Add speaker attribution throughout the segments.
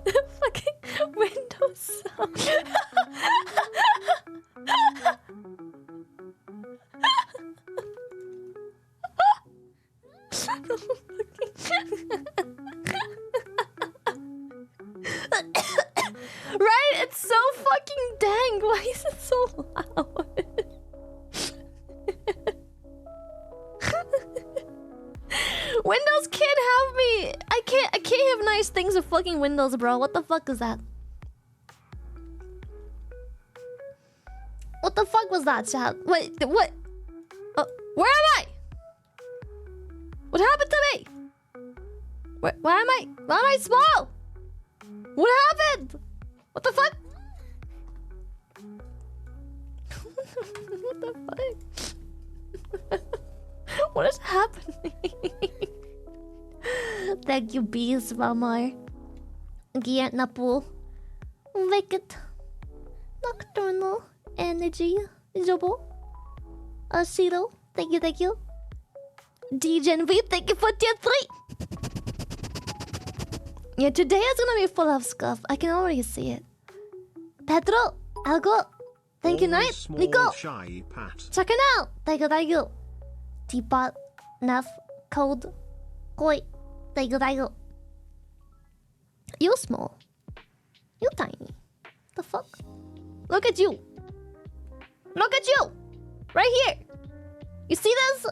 Speaker 1: The fucking Windows sound. Right? It's so fucking dang. Why is it so loud? Windows can't have me. I can't have nice things with fucking Windows, bro. What the fuck is that? What the fuck was that, chat? Wait, what? Where am I? What happened to me? Where am I? Why am I small? What happened? What the fuck? What the fuck? What is happening? Thank you, bees, Valmar. Giant Napu. Wicked. Nocturnal Energy. Jobo. Zero. Thank you, thank you. DJ V, thank you for tier 3. Yeah, today is gonna be full of scuff. I can already see it. Pedro, Algo. Thank you, Knight. Nico. Check it out. Thank you, thank you. Teapot, Neff, Code, Koi. Thank you, thank you. You small. You tiny. The fuck? Look at you. Look at you. Right here. You see this?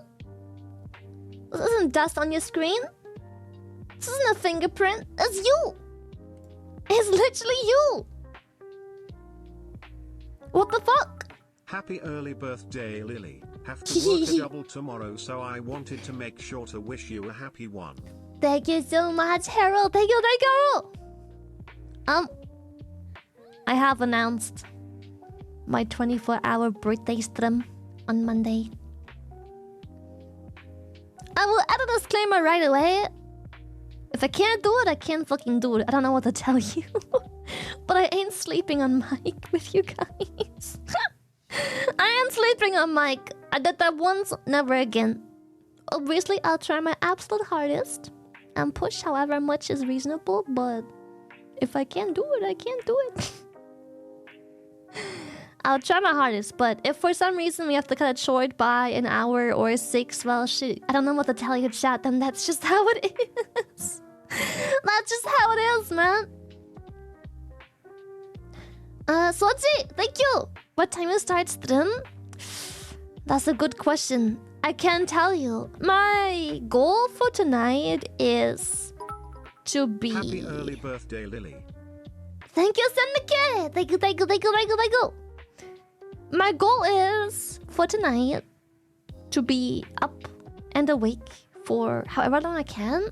Speaker 1: This isn't dust on your screen. This isn't a fingerprint. It's you. It's literally you. What the fuck?
Speaker 2: Happy early birthday, Lily. Have to work a double tomorrow, so I wanted to make sure to wish you a happy one.
Speaker 1: Thank you so much, Harold. Thank you, Harold. I have announced my 24-hour birthday stream on Monday. I will add a disclaimer right away. If I can't do it, I can't fucking do it. I don't know what to tell you. But I ain't sleeping on mic with you guys. I ain't sleeping on mic. I did that once, never again. Obviously, I'll try my absolute hardest and push however much is reasonable, but if I can't do it, I can't do it. I'll try my hardest, but if for some reason we have to cut it short by an hour or 6, well, shit, I don't know what to tell you, chat, then that's just how it is. That's just how it is, man. Soji, thank you. What time you start stream? That's a good question. I can't tell you. My goal for tonight is to be...
Speaker 2: Happy early birthday, Lily.
Speaker 1: Thank you, Syndicate. Thank you, thank you, thank you, thank you, thank you. My goal is for tonight to be up and awake for however long I can.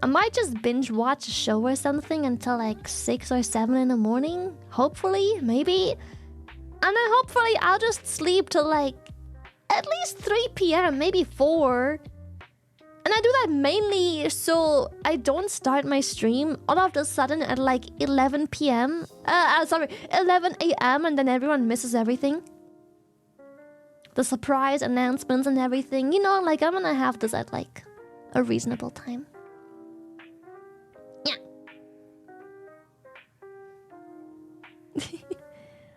Speaker 1: I might just binge watch a show or something until like 6 or 7 in the morning. Hopefully, maybe. And then hopefully I'll just sleep till like at least 3 p.m, maybe 4. And I do that mainly so I don't start my stream all of a sudden at like 11 p.m. 11 a.m. and then everyone misses everything. The surprise announcements and everything. You know, like I'm gonna have this at like a reasonable time. Yeah.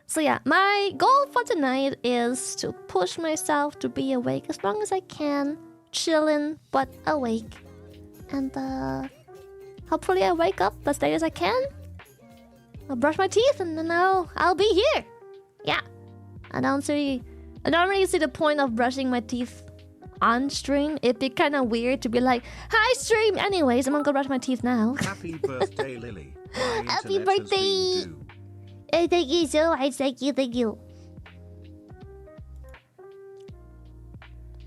Speaker 1: So yeah, my goal for tonight is to push myself to be awake as long as I can. Chilling, but awake. And hopefully I wake up as late as I can. I'll brush my teeth and then I'll be here. Yeah. I don't really see the point of brushing my teeth on stream. It'd be kind of weird to be like, hi stream! Anyways, I'm gonna go brush my teeth now.
Speaker 2: Happy birthday, Lily.
Speaker 1: Happy birthday! Thank you so much. Thank you, thank you.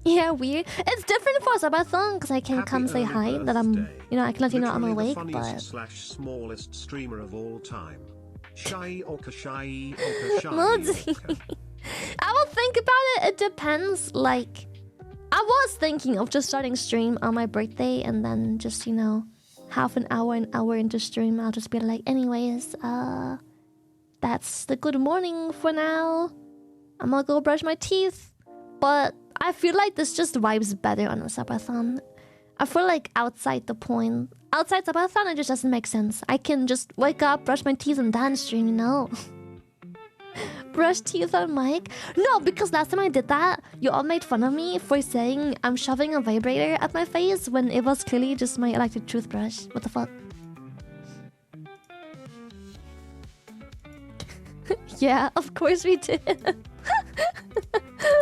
Speaker 1: Yeah, weird. It's different for Sabathon because I can come say hi birthday. That I'm, you know, I can let you know I'm awake, but...
Speaker 2: smallest streamer of all time. Shy Orca, shy Orca, shy Orca.
Speaker 1: I will think about it. It depends. Like, I was thinking of just starting stream on my birthday and then just, you know, half an hour into stream, I'll just be like, anyways, that's the good morning for now. I'm gonna go brush my teeth. But I feel like this just vibes better on a subathon. I feel like outside the point, outside subathon, it just doesn't make sense. I can just wake up, brush my teeth, and dance stream, you know? Brush teeth on mic? No, because last time I did that, you all made fun of me for saying I'm shoving a vibrator at my face when it was clearly just my electric toothbrush. What the fuck? Yeah, of course we did.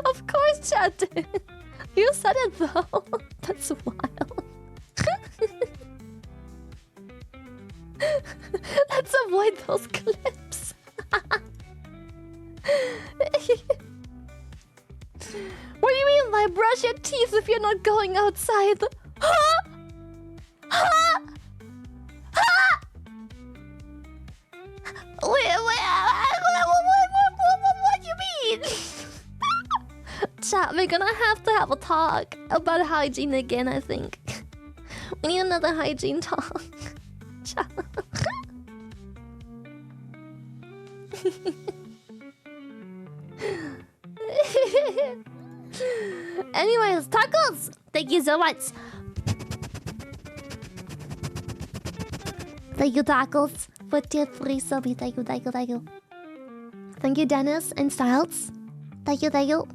Speaker 1: Of course Chad did. You said it though. That's wild. Let's avoid those clips. What do you mean by brush your teeth if you're not going outside? Huh? Huh? Huh? What do you mean? Chat, we're gonna have to have a talk about hygiene again, I think. We need another hygiene talk. Chat. Anyways, tacos! Thank you so much. Thank you, tacos, for tier 3 subby. Thank you, thank you, thank you. Thank you, Dennis and Styles. Thank you, thank you.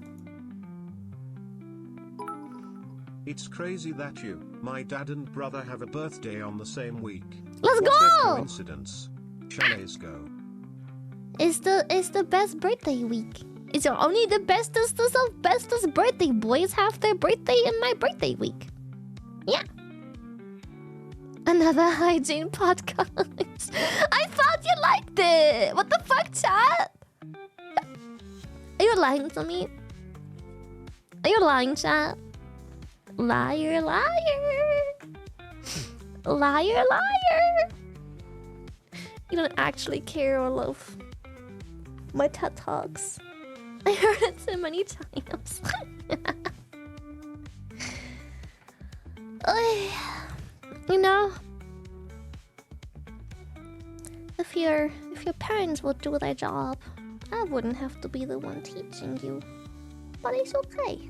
Speaker 2: It's crazy that you, my dad and brother have a birthday on the same week.
Speaker 1: Let's
Speaker 2: What
Speaker 1: go!
Speaker 2: a coincidence. Chalets go.
Speaker 1: It's the best birthday week. It's only the bestest of bestest birthday boys have their birthday in my birthday week. Yeah. Another hygiene podcast. I thought you liked it. What the fuck, chat? Are you lying to me? Are you lying, chat? Liar, liar. Liar, liar. You don't actually care or love my TED Talks. I heard it so many times. You know, if your parents would do their job, I wouldn't have to be the one teaching you. But it's okay.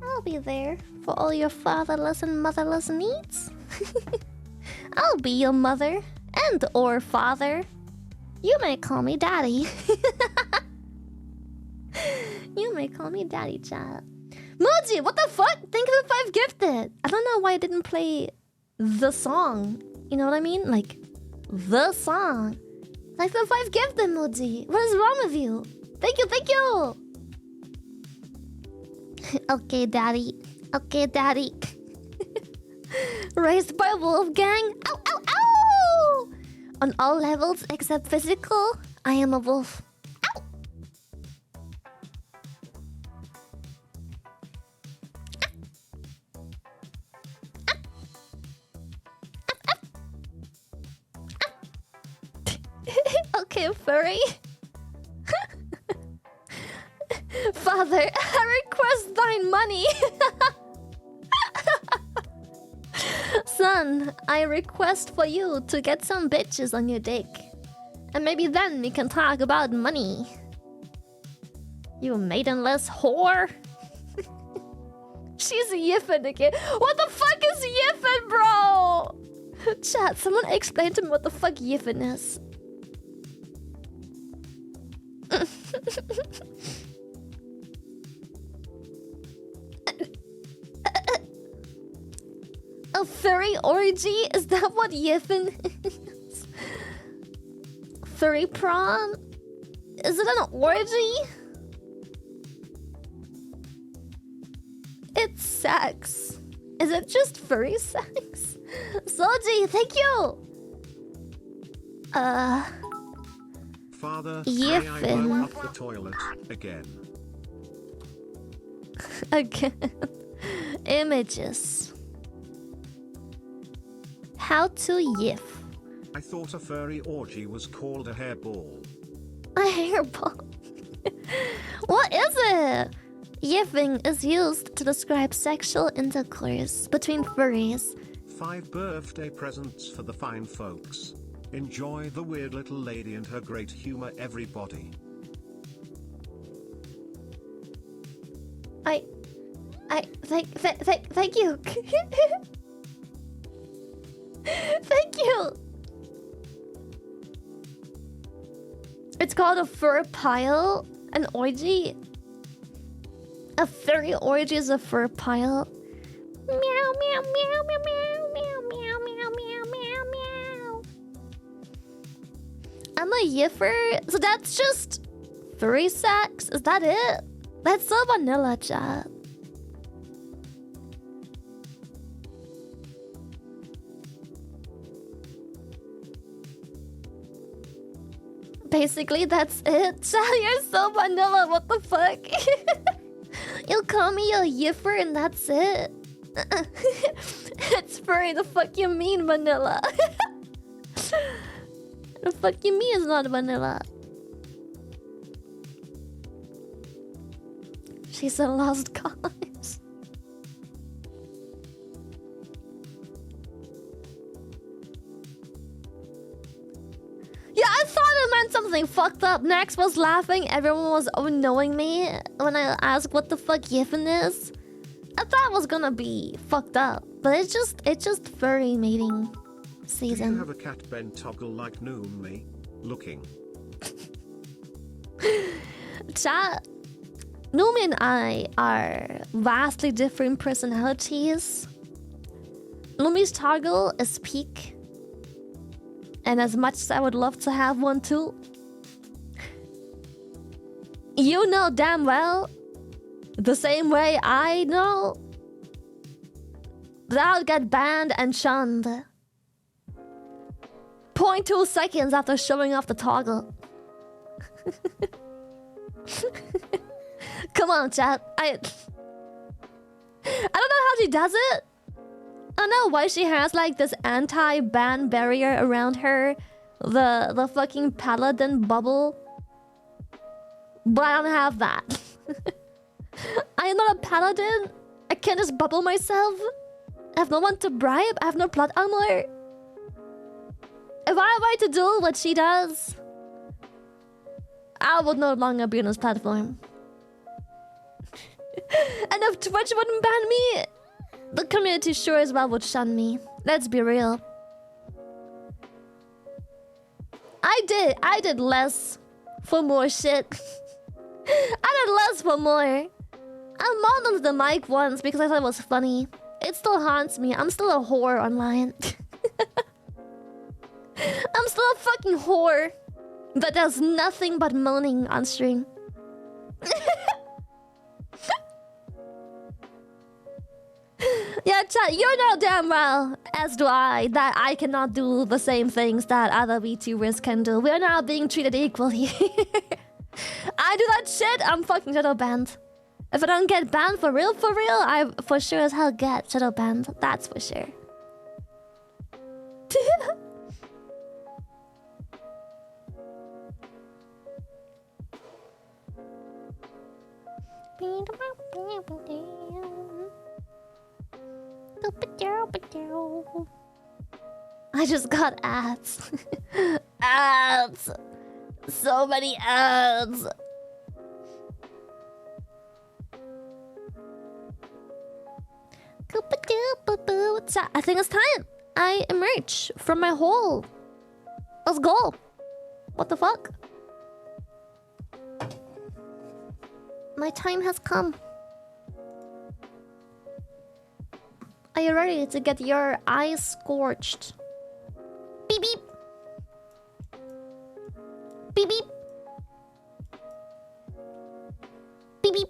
Speaker 1: I'll be there for all your fatherless and motherless needs. I'll be your mother and or father. You may call me daddy. You may call me daddy, chat. Moji, what the fuck? Thank you for 5 gifted. I don't know why I didn't play the song. You know what I mean? Like, the song. Like the 5 gifted, Moji. What is wrong with you? Thank you, thank you. Okay, daddy. Okay, daddy. Raised by Wolfgang. Ow, ow, ow! On all levels except physical, I am a wolf. Ow! Okay, furry. Father, I request thine money. Son, I request for you to get some bitches on your dick. And maybe then we can talk about money. You maidenless whore. She's yiffing again. What the fuck is yiffing, bro? Chat, someone explain to me what the fuck yiffing is. A furry orgy? Is that what yiffin is? Furry prom? Is it an orgy? It's sex. Is it just furry sex? Soji, thank you!
Speaker 2: Father,
Speaker 1: yiffin.
Speaker 2: may I blow up the toilet again?
Speaker 1: Again. Images. How to yiff.
Speaker 2: I thought a furry orgy was called a hairball.
Speaker 1: A hairball. What is it? Yiffing is used to describe sexual intercourse between furries.
Speaker 2: 5 birthday presents for the fine folks. Enjoy the weird little lady and her great humor, everybody.
Speaker 1: Thank you. Thank you. It's called a fur pile, an orgy. A furry orgy is a fur pile. Meow meow meow meow meow meow meow meow meow meow meow. I'm a yiffer, so that's just 3 sex. Is that it? That's so vanilla, chat. Basically, that's it. Chat, you're so vanilla. What the fuck? You'll call me a yiffer and that's it. It's furry. The fuck you mean, vanilla? The fuck you mean is not vanilla? She's a lost cause. Yeah, I thought it meant something fucked up. Next was laughing. Everyone was knowing me when I asked what the fuck yiffin is. I thought it was gonna be fucked up, but it's just furry mating season.
Speaker 2: Do you have a cat bent toggle like Noomi? Looking.
Speaker 1: Chat. Noomi and I are vastly different personalities. Noomi's toggle is peak. And as much as I would love to have one too, you know damn well, the same way I know, that I'll get banned and shunned 0.2 seconds after showing off the toggle. Come on, chat. I don't know how she does it. I don't know why she has like this anti-ban barrier around her. The fucking paladin bubble. But I don't have that. I am not a paladin. I can't just bubble myself. I have no one to bribe. I have no plot armor. If I were to do what she does, I would no longer be on this platform. And if Twitch wouldn't ban me, the community sure as well would shun me. Let's be real. I did less for more shit. I did less for more. I modded the mic once because I thought it was funny. It still haunts me. I'm still a whore online. I'm still a fucking whore that does nothing but moaning on stream. Yeah, chat, you know damn well, as do I, that I cannot do the same things that other VTubers can do. We're now being treated equally. I do that shit, I'm fucking shadow banned. If I don't get banned for real, I for sure as hell get shadow banned. That's for sure. I just got ads. Ads. So many ads. I think it's time I emerge from my hole. Let's go. What the fuck? My time has come. Are you ready to get your eyes scorched? Beep beep. Beep beep. Beep beep.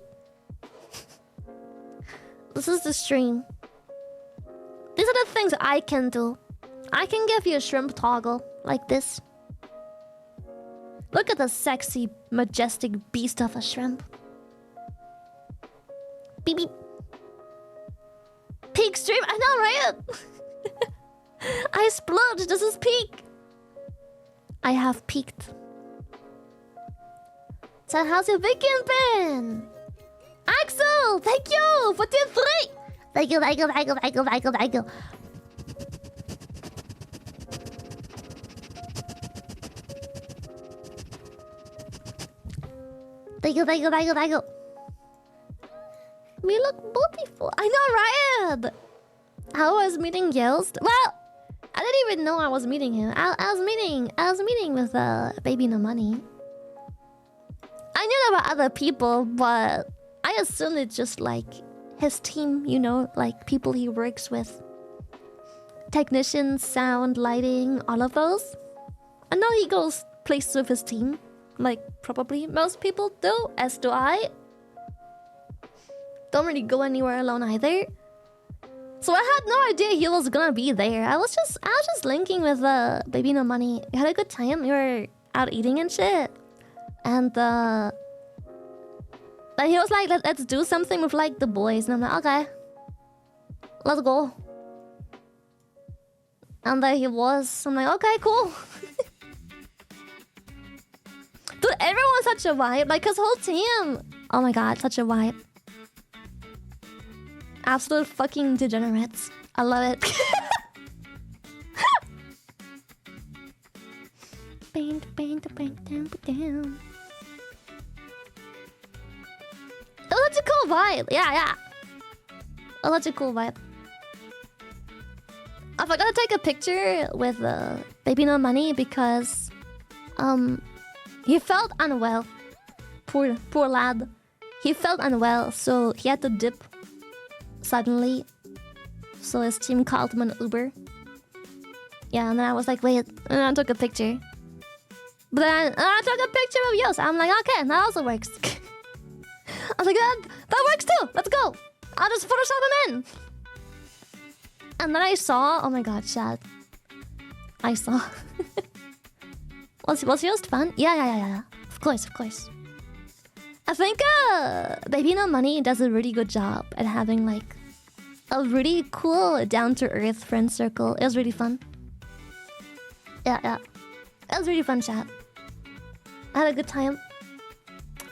Speaker 1: This is the stream. These are the things I can do. I can give you a shrimp toggle like this. Look at the sexy, majestic beast of a shrimp. Beep beep. Peak stream? I know, right? I splurged. This is peak. I have peaked. So how's your weekend been? Axel, thank you for tier 3. Thank you, thank you, thank you, thank you, thank you, thank you. Thank you, thank you, thank you, thank you. We look beautiful. I know, right? How was meeting Yelst? Well, I even know I was meeting him. I was meeting with Baby No Money. I knew there were other people, but I assumed it's just like his team, you know, like people he works with. Technicians, sound, lighting, all of those. I know he goes places with his team, like probably most people do, as do I. Don't really go anywhere alone either. So I had no idea he was gonna be there. I was just linking with Baby No Money. We had a good time. We were out eating and shit. And then he was like, let's do something with like the boys. And I'm like, okay, let's go. And there he was. I'm like, okay, cool. Dude, everyone was such a vibe. Like his whole team. Oh my god, such a vibe. Absolute fucking degenerates. I love it. Bang, bang, bang, down, down. It was such a cool vibe. Yeah. It was such a cool vibe. I forgot to take a picture with Baby No Money because he felt unwell. Poor lad. He felt unwell, so he had to dip suddenly. So his team called him an Uber. Yeah, and then I was like, wait, and I took a picture. But then I took a picture of yours. I'm like, okay, that also works. I was like, that works too. Let's go. I'll just Photoshop him in. And then I saw, oh my god, chat. I saw. Was yours fun? Yeah. Of course. I think Baby No Money does a really good job at having like a really cool down-to-earth friend circle. It was really fun. Yeah. It was really fun, chat. I had a good time.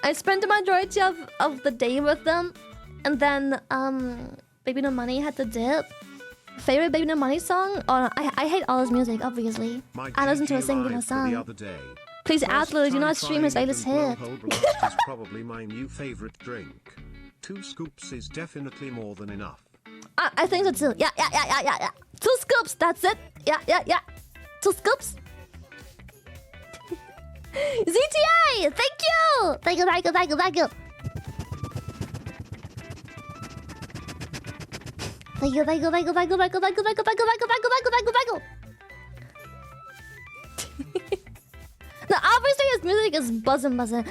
Speaker 1: I spent the majority of the day with them. And then Baby No Money had to dip. Favorite Baby No Money song? Oh, I hate all his music, obviously. I listen to a single song. Please, Outlaw, do not stream his latest hit.
Speaker 2: is probably my new favorite drink. 2 scoops is definitely more than enough.
Speaker 1: I think so too. Yeah. 2 scoops, that's it. Yeah. 2 scoops. ZTA! Thank you! Thank you. Thank you. Now, obviously his music is buzzing. I don't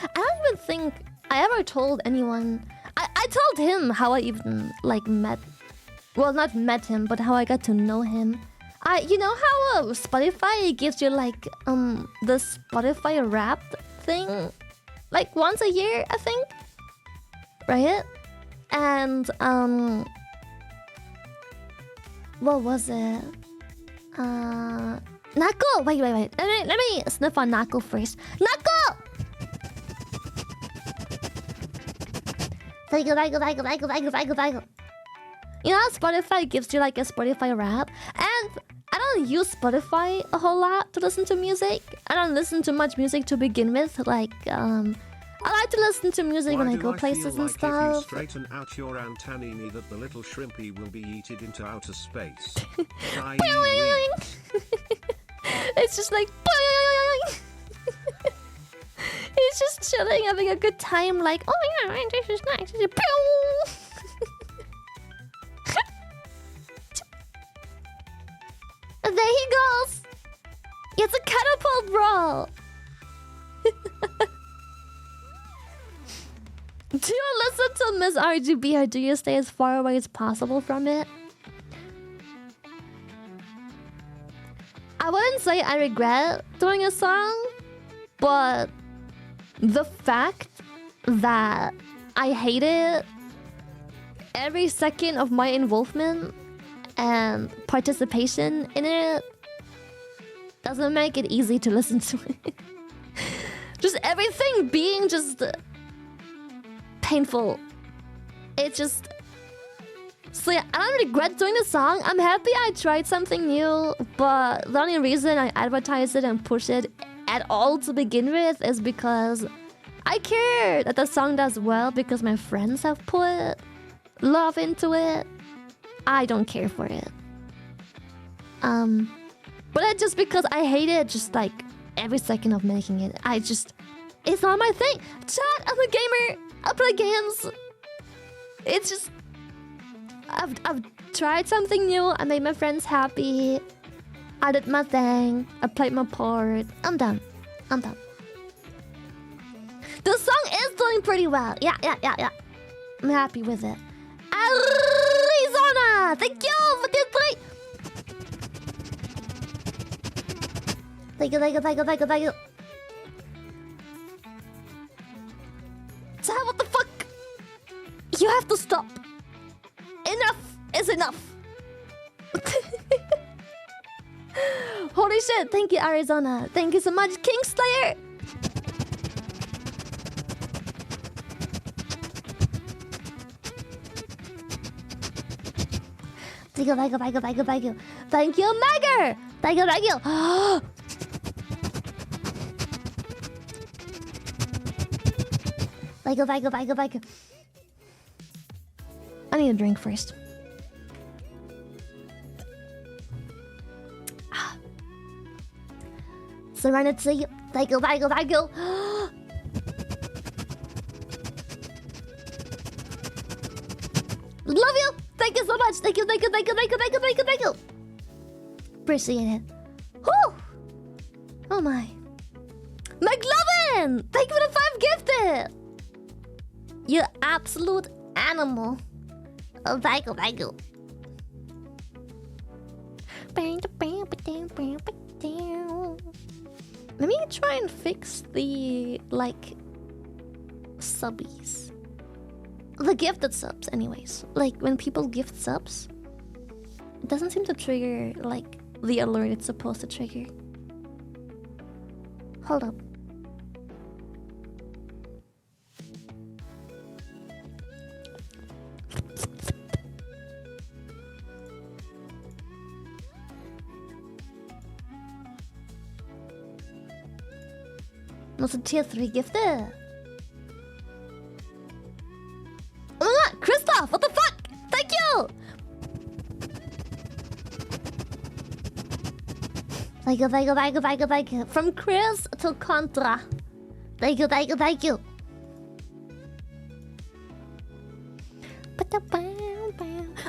Speaker 1: even think I ever told anyone. I told him how I even like met. Well, not met him, but how I got to know him. You know how Spotify gives you like the Spotify Wrapped thing, like once a year, I think, right? And what was it? Knuckle! Wait. Let me sniff on Knuckle first. Knuckle! Thank you. You know how Spotify gives you like a Spotify Wrap? And I don't use Spotify a whole lot to listen to music. I don't listen to much music to begin with. Like, I like to listen to music when I go places and stuff.
Speaker 2: If you straighten out your antennae that the little shrimpy will be eaten into outer space.
Speaker 1: It's just like he's just chilling, having a good time. Like, oh yeah, this is nice. And there he goes. It's a catapult, bro. Do you listen to Miss RGB or do you stay as far away as possible from it? I wouldn't say I regret doing a song, but the fact that I hated every second of my involvement and participation in it doesn't make it easy to listen to it. Just everything being just painful. It's just... So yeah, I don't regret doing the song. I'm happy I tried something new, but the only reason I advertise it and push it at all to begin with is because I care that the song does well because my friends have put love into it. I don't care for it. But that's just because I hate it just like every second of making it. It's not my thing. Chat, I'm a gamer. I play games. It's just I've tried something new. I made my friends happy. I did my thing. I played my part. I'm done. I'm done. The song is doing pretty well. Yeah. I'm happy with it. Arizona! Thank you for the 3. Thank you. Chat, what the fuck? You have to stop. Enough is enough. Holy shit, thank you, Arizona. Thank you so much, Kingslayer. Thank you. Thank you, Megger. Thank you. Thank you. I need a drink first. Serenity. Thank you. Love you. Thank you so much. Thank you. Appreciate it. Whew. Oh my. McLovin! Thank you for the 5 gifted. You absolute animal. Oh, thank you. Let me try and fix the, like, subbies. The gifted subs, anyways. Like, when people gift subs, it doesn't seem to trigger, like, the alert it's supposed to trigger. Hold up. Was a tier 3 gifted? Oh my god, Christoph, what the fuck? Thank you! Thank you. From Chris to Contra. Thank you.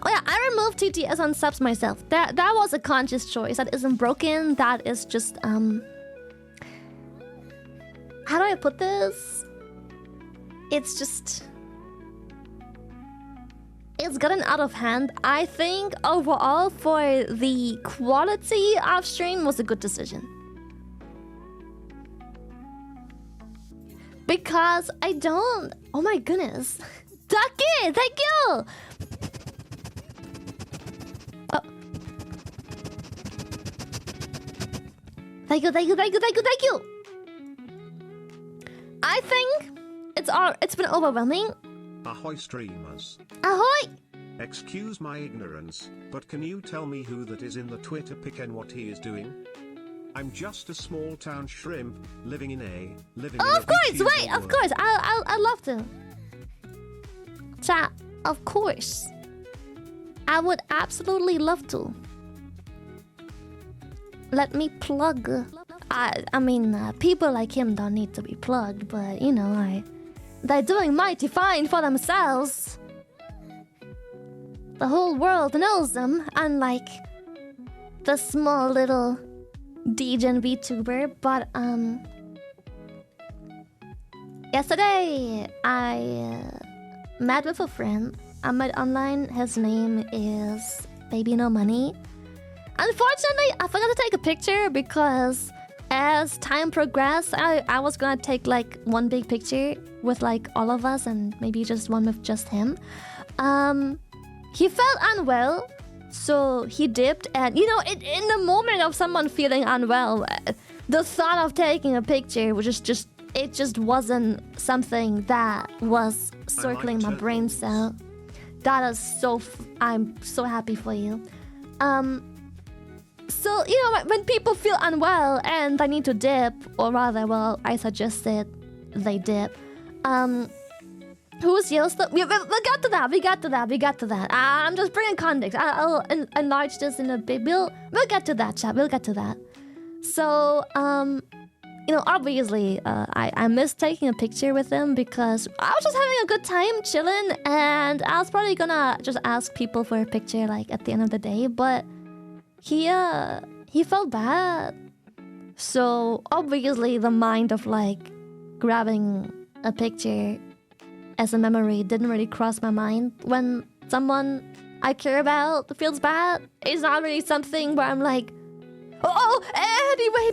Speaker 1: Oh yeah, I removed TTS on subs myself. That was a conscious choice. That isn't broken. That is just how do I put this? It's just... It's gotten out of hand. I think overall for the quality of stream was a good decision. Because I don't... Oh my goodness. Ducky, thank you! Oh. Thank you! I think it's been overwhelming.
Speaker 2: Ahoy streamers.
Speaker 1: Ahoy!
Speaker 2: Excuse my ignorance, but can you tell me who that is in the Twitter pic and what he is doing? I'm just a small town shrimp living in a
Speaker 1: of course, wait, of course. I'd love to. Chat, of course. I would absolutely love to. Let me plug. I mean, people like him don't need to be plugged, but you know, they're doing mighty fine for themselves. The whole world knows them, unlike the small little degen VTuber. But yesterday I met with a friend. I met online. His name is Baby No Money. Unfortunately, I forgot to take a picture because as time progressed, I was gonna take like one big picture with like all of us and maybe just one with just him. He felt unwell, so he dipped. And you know, in the moment of someone feeling unwell, the thought of taking a picture was just wasn't something that was circling my brain cell. That is so... I'm so happy for you. So, you know, when people feel unwell and they need to dip, or rather, well, I suggested they dip. Who's Yellowstone? We got to that. We got to that. I'm just bringing context. I'll enlarge this in a bit. We'll get to that, chat. We'll get to that. So, you know, obviously, I missed taking a picture with him because I was just having a good time chilling, and I was probably gonna just ask people for a picture like at the end of the day, but he felt bad. So obviously, the mind of like grabbing a picture as a memory didn't really cross my mind. When someone I care about feels bad, it's not really something where I'm like, oh, anyway,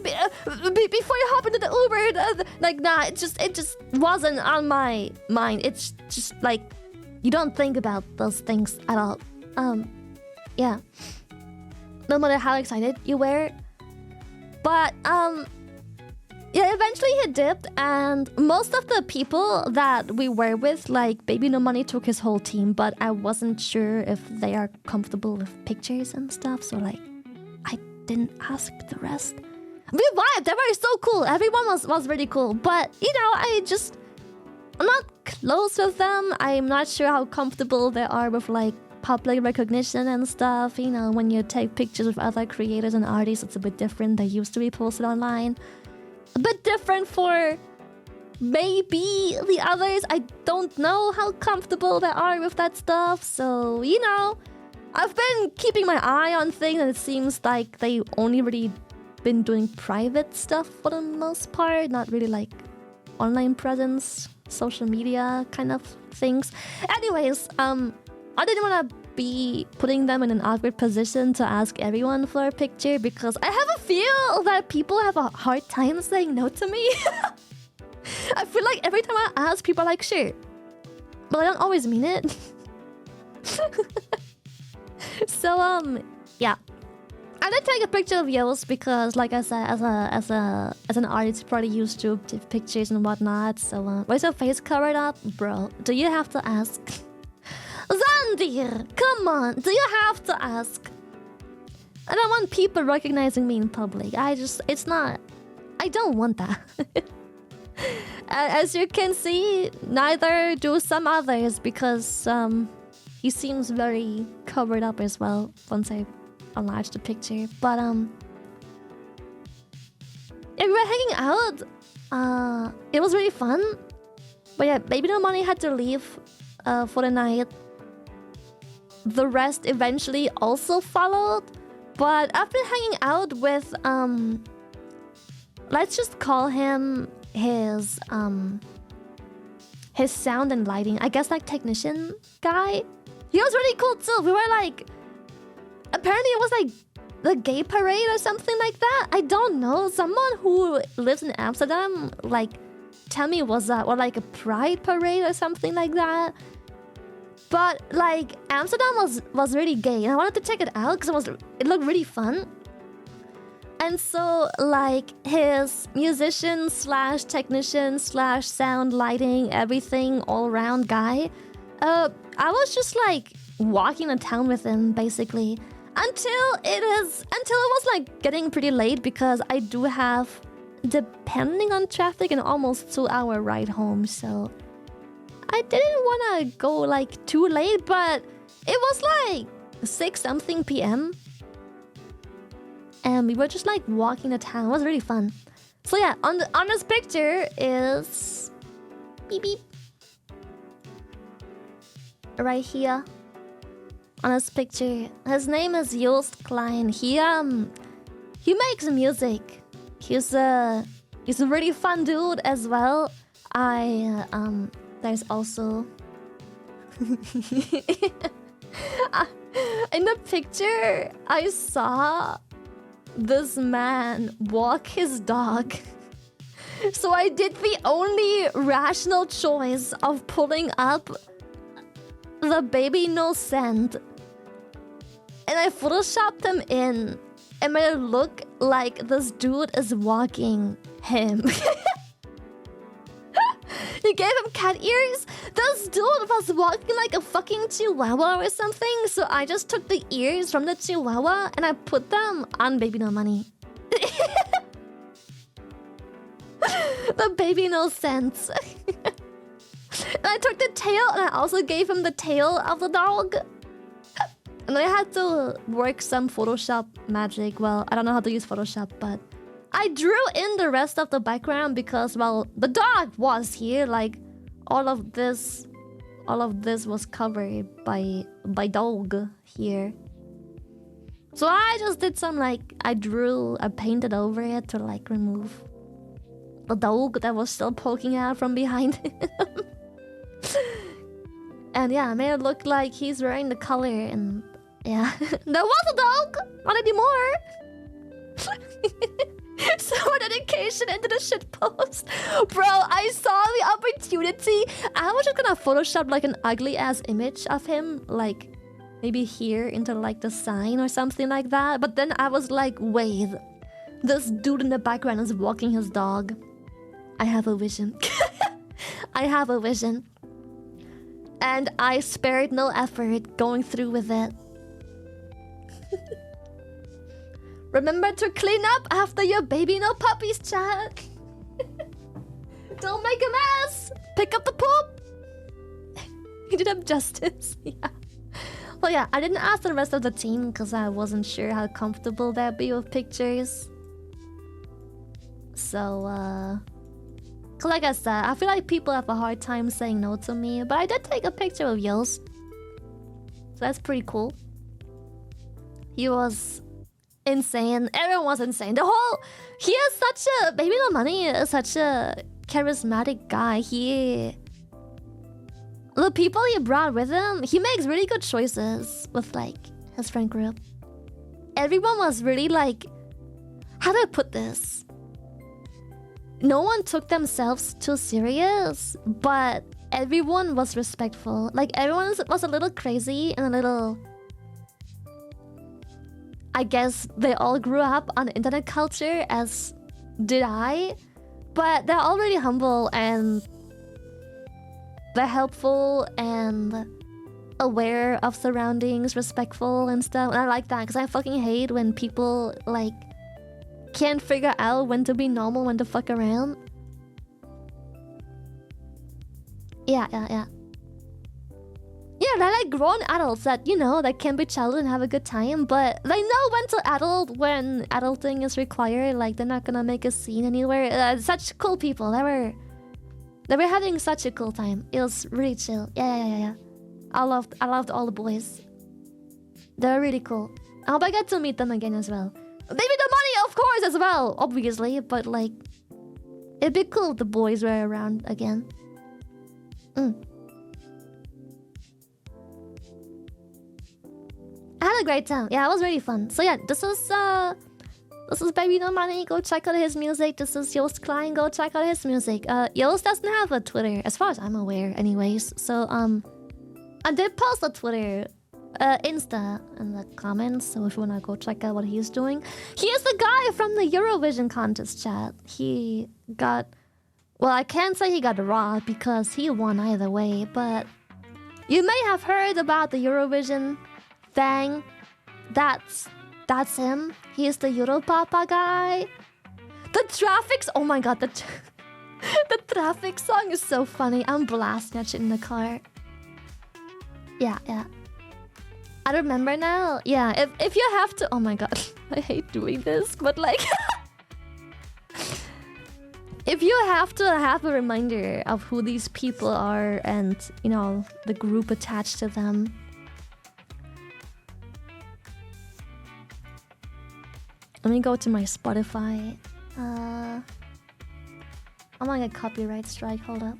Speaker 1: before you hop into the Uber, like, nah, it just wasn't on my mind. It's just like, you don't think about those things at all. Yeah. No matter how excited you were. But, yeah, eventually he dipped, and most of the people that we were with, like, Baby No Money took his whole team, but I wasn't sure if they are comfortable with pictures and stuff, so, like, I didn't ask the rest. We vibed, they were so cool, everyone was really cool, but, you know, I'm not close with them, I'm not sure how comfortable they are with, like, public recognition and stuff. You know, when you take pictures with other creators and artists, it's a bit different. They used to be posted online. A bit different for maybe the others. I don't know how comfortable they are with that stuff. So, you know, I've been keeping my eye on things, and it seems like they only really been doing private stuff for the most part. Not really like online presence, social media kind of things. Anyways, I didn't want to be putting them in an awkward position to ask everyone for a picture because I have a feel that people have a hard time saying no to me. I feel like every time I ask, people are like, sure. But I don't always mean it. So, yeah. I did take a picture of yours because, like I said, as an artist, you're probably used to pictures and whatnot. So, where's your face covered up? Bro, do you have to ask? Zandir, come on, do you have to ask? I don't want people recognizing me in public. I don't want that. As you can see, neither do some others because he seems very covered up as well once I enlarged the picture. But yeah, we were hanging out. It was really fun. But yeah, Baby No Money had to leave for the night. The rest eventually also followed, but I've been hanging out with let's just call him his sound and lighting, I guess, like technician guy. He was really cool too. We were like, apparently it was like the gay parade or something like that. I don't know. Someone who lives in Amsterdam like tell me was that, or like a pride parade or something like that. But like Amsterdam was really gay, and I wanted to check it out because it looked really fun. And so like his musician slash technician slash sound lighting everything all around guy, I was just like walking the town with him basically until it was like getting pretty late because I do have, depending on traffic, an almost 2-hour ride home. So I didn't want to go like too late, but it was like 6-something p.m. and we were just like walking the town. It was really fun. So yeah, on this picture is beep beep right here. On this picture, his name is Joost Klein. He makes music. He's a really fun dude as well. There's also in the picture I saw this man walk his dog. So I did the only rational choice of pulling up the Baby No Scent, and I photoshopped him in and made it look like this dude is walking him. He gave him cat ears. This dude was walking like a fucking chihuahua or something. So I just took the ears from the chihuahua and I put them on Baby No Money. The Baby No Sense. And I took the tail and I also gave him the tail of the dog. And I had to work some Photoshop magic. Well, I don't know how to use Photoshop, but I drew in the rest of the background because, well, the dog was here. Like, all of this was covered by dog here. So I just did some, like, I painted over it to, like, remove the dog that was still poking out from behind him. And yeah, I made it look like he's wearing the collar and yeah. There was a dog! Not anymore! So much dedication into the shitpost. Bro, I saw the opportunity. I was just gonna Photoshop like an ugly ass image of him, like maybe here into like the sign or something like that. But then I was like, wait, this dude in the background is walking his dog. I have a vision. I have a vision. And I spared no effort going through with it. Remember to clean up after your baby no puppies, chat. Don't make a mess. Pick up the poop. He did him justice. Yeah. Well, yeah, I didn't ask the rest of the team because I wasn't sure how comfortable they'd be with pictures. So, like I said, I feel like people have a hard time saying no to me, but I did take a picture of Yos. So that's pretty cool. He was insane. Everyone was insane. He is such a... Baby No Money is such a charismatic guy. The people he brought with him, he makes really good choices with, like, his friend group. Everyone was really, like... How do I put this? No one took themselves too serious, but everyone was respectful. Like, everyone was a little crazy and a little... I guess they all grew up on internet culture, as did I. But they're all really humble and they're helpful and aware of surroundings, respectful and stuff. And I like that because I fucking hate when people like can't figure out when to be normal, when to fuck around. Yeah. Yeah, they're like grown adults that, you know, that can be childhood and have a good time, but they know when to adult when adulting is required. Like, they're not gonna make a scene anywhere. Such cool people. They were having such a cool time. It was really chill. Yeah. I loved all the boys. They're really cool. I hope I get to meet them again as well. Maybe the money, of course, as well, obviously, but like, it'd be cool if the boys were around again. I had a great time. Yeah, it was really fun. So yeah, this is Baby No Money. Go check out his music. This is Yost Klein. Go check out his music. Yost doesn't have a Twitter, as far as I'm aware, anyways. So I did post a Twitter, Insta in the comments. So if you wanna go check out what he's doing, he is the guy from the Eurovision contest, chat. He got, well, I can't say he got robbed because he won either way, but you may have heard about the Eurovision thing. That's him. He's the Europapa guy. The Traffics. Oh my god, the Traffic song is so funny. I'm blasting that shit in the car. Yeah. I remember now. Yeah, if you have to. Oh my god, I hate doing this, but like, if you have to have a reminder of who these people are and, you know, the group attached to them. Let me go to my Spotify. I'm on a copyright strike. Hold up.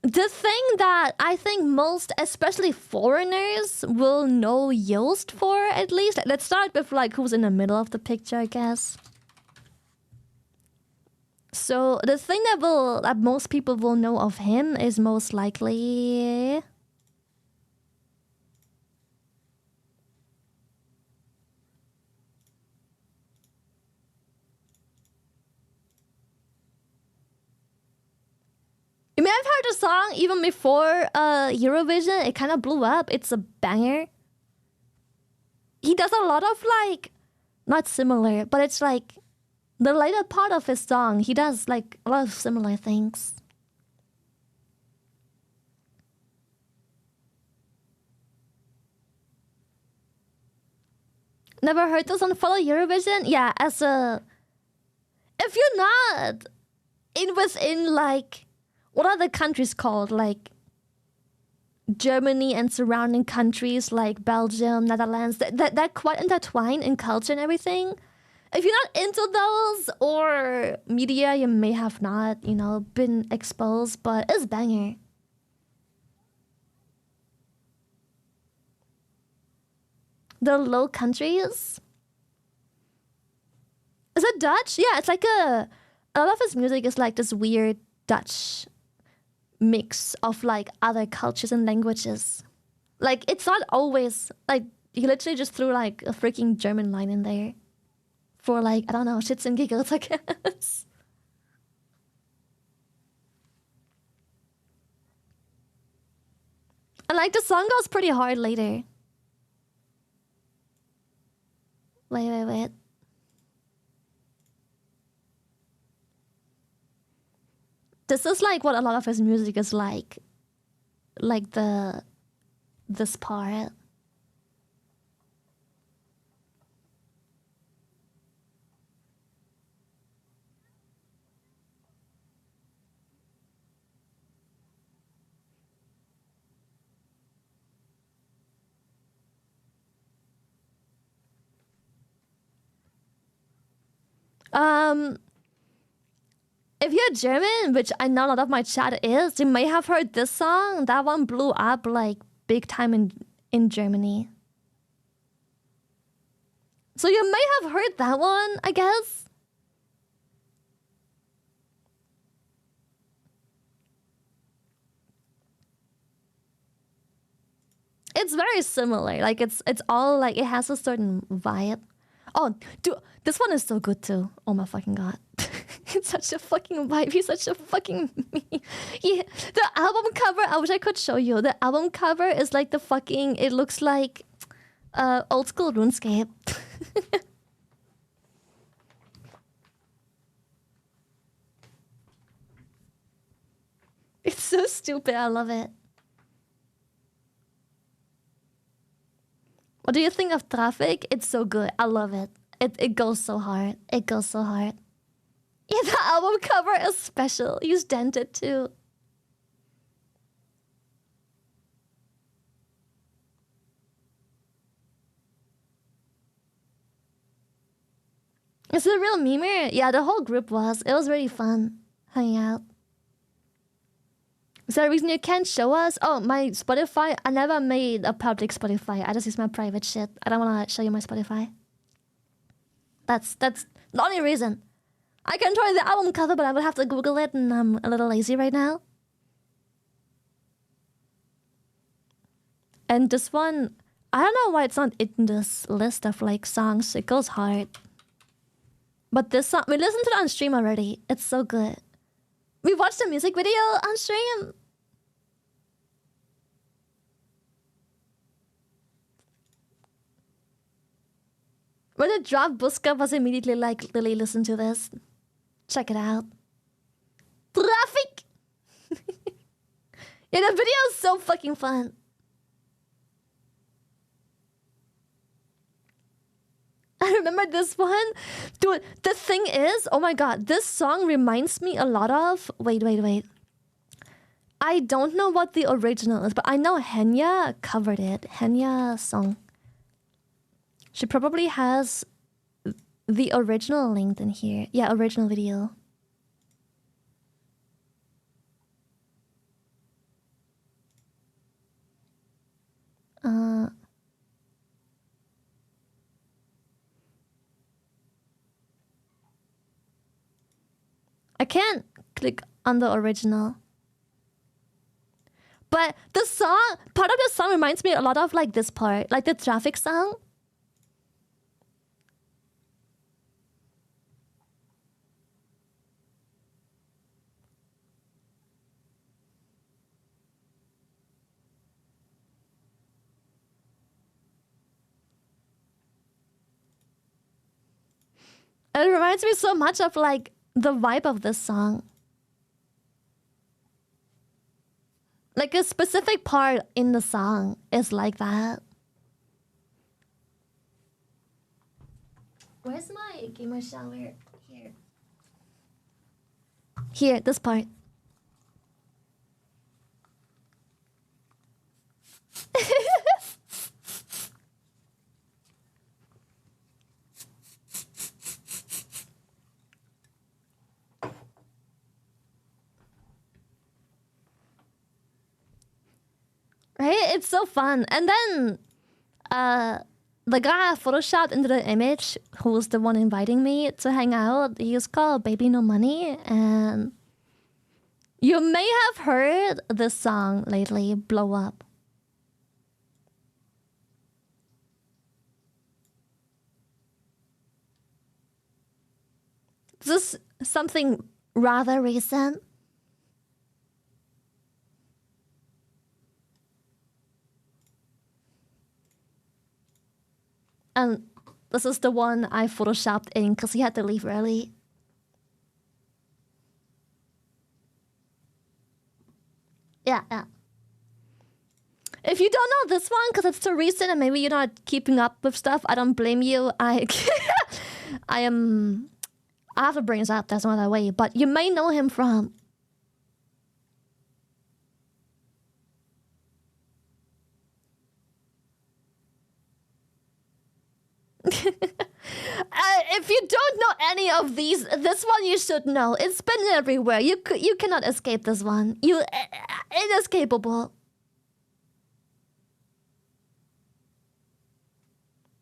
Speaker 1: The thing that I think most, especially foreigners, will know Yost for, at least. Let's start with like who's in the middle of the picture, I guess. So the thing that most people will know of him is most likely you may have heard the song even before Eurovision. It kind of blew up. It's a banger. he does a lot of like, not similar, but it's like the later part of his song, he does like a lot of similar things. Never heard this on Follow Eurovision? Yeah, as a... If you're not within like... What are the countries called? Like Germany and surrounding countries like Belgium, Netherlands. They're quite intertwined in culture and everything. If you're not into those or media, you may have not, been exposed, but it's banger. The Low Countries. Is it Dutch? Yeah, it's like a lot of his music is like this weird Dutch mix of like other cultures and languages. Like it's not always like he literally just threw like a freaking German line in there for like, I don't know, shits and giggles, I guess. And like the song goes pretty hard later. Wait. This is like what a lot of his music is like. Like this part. If you're German, which I know a lot of my chat is, you may have heard this song. That one blew up like big time in Germany. So you may have heard that one, I guess. It's very similar. Like it's all like it has a certain vibe. Oh, dude, this one is so good too. Oh my fucking god. It's such a fucking vibe. He's such a fucking yeah. The album cover, I wish I could show you. The album cover is like the fucking, it looks like old school RuneScape. It's so stupid. I love it. What do you think of Traffic? It's so good. I love it. It goes so hard. It goes so hard. Yeah, the album cover is special. He's dented too. Is it a real memer? Yeah, the whole group was. It was really fun hanging out. Is there a reason you can't show us? Oh, my Spotify. I never made a public Spotify. I just use my private shit. I don't want to show you my Spotify. That's the only reason. I can try the album cover, but I would have to Google it, and I'm a little lazy right now. And this one, I don't know why it's not in this list of like songs. It goes hard. But this song, we listened to it on stream already. It's so good. We watched the music video on stream. When it dropped, Buska was immediately like, Lily, listen to this. Check it out. Traffic! Yeah, the video is so fucking fun. I remember this one. Dude, the thing is, oh my god, this song reminds me a lot of... Wait. I don't know what the original is, but I know Henya covered it. Henya song. She probably has the original linked in here. Yeah, original video. I can't click on the original. But the song, part of the song reminds me a lot of like this part, like the Traffic song. It reminds me so much of like the vibe of this song. Like a specific part in the song is like that. Where's my gamer shower? Here. Here, this part. Right? It's so fun. And then the guy I photoshopped into the image, who was the one inviting me to hang out, he was called Baby No Money, and you may have heard this song lately, Blow Up. This is something rather recent. And this is the one I photoshopped in because he had to leave early. Yeah. If you don't know this one because it's too recent and maybe you're not keeping up with stuff, I don't blame you. I have to bring this up. That's not that way. But you may know him from. If you don't know any of these, this one you should know. It's been everywhere. You cannot escape this one. Inescapable.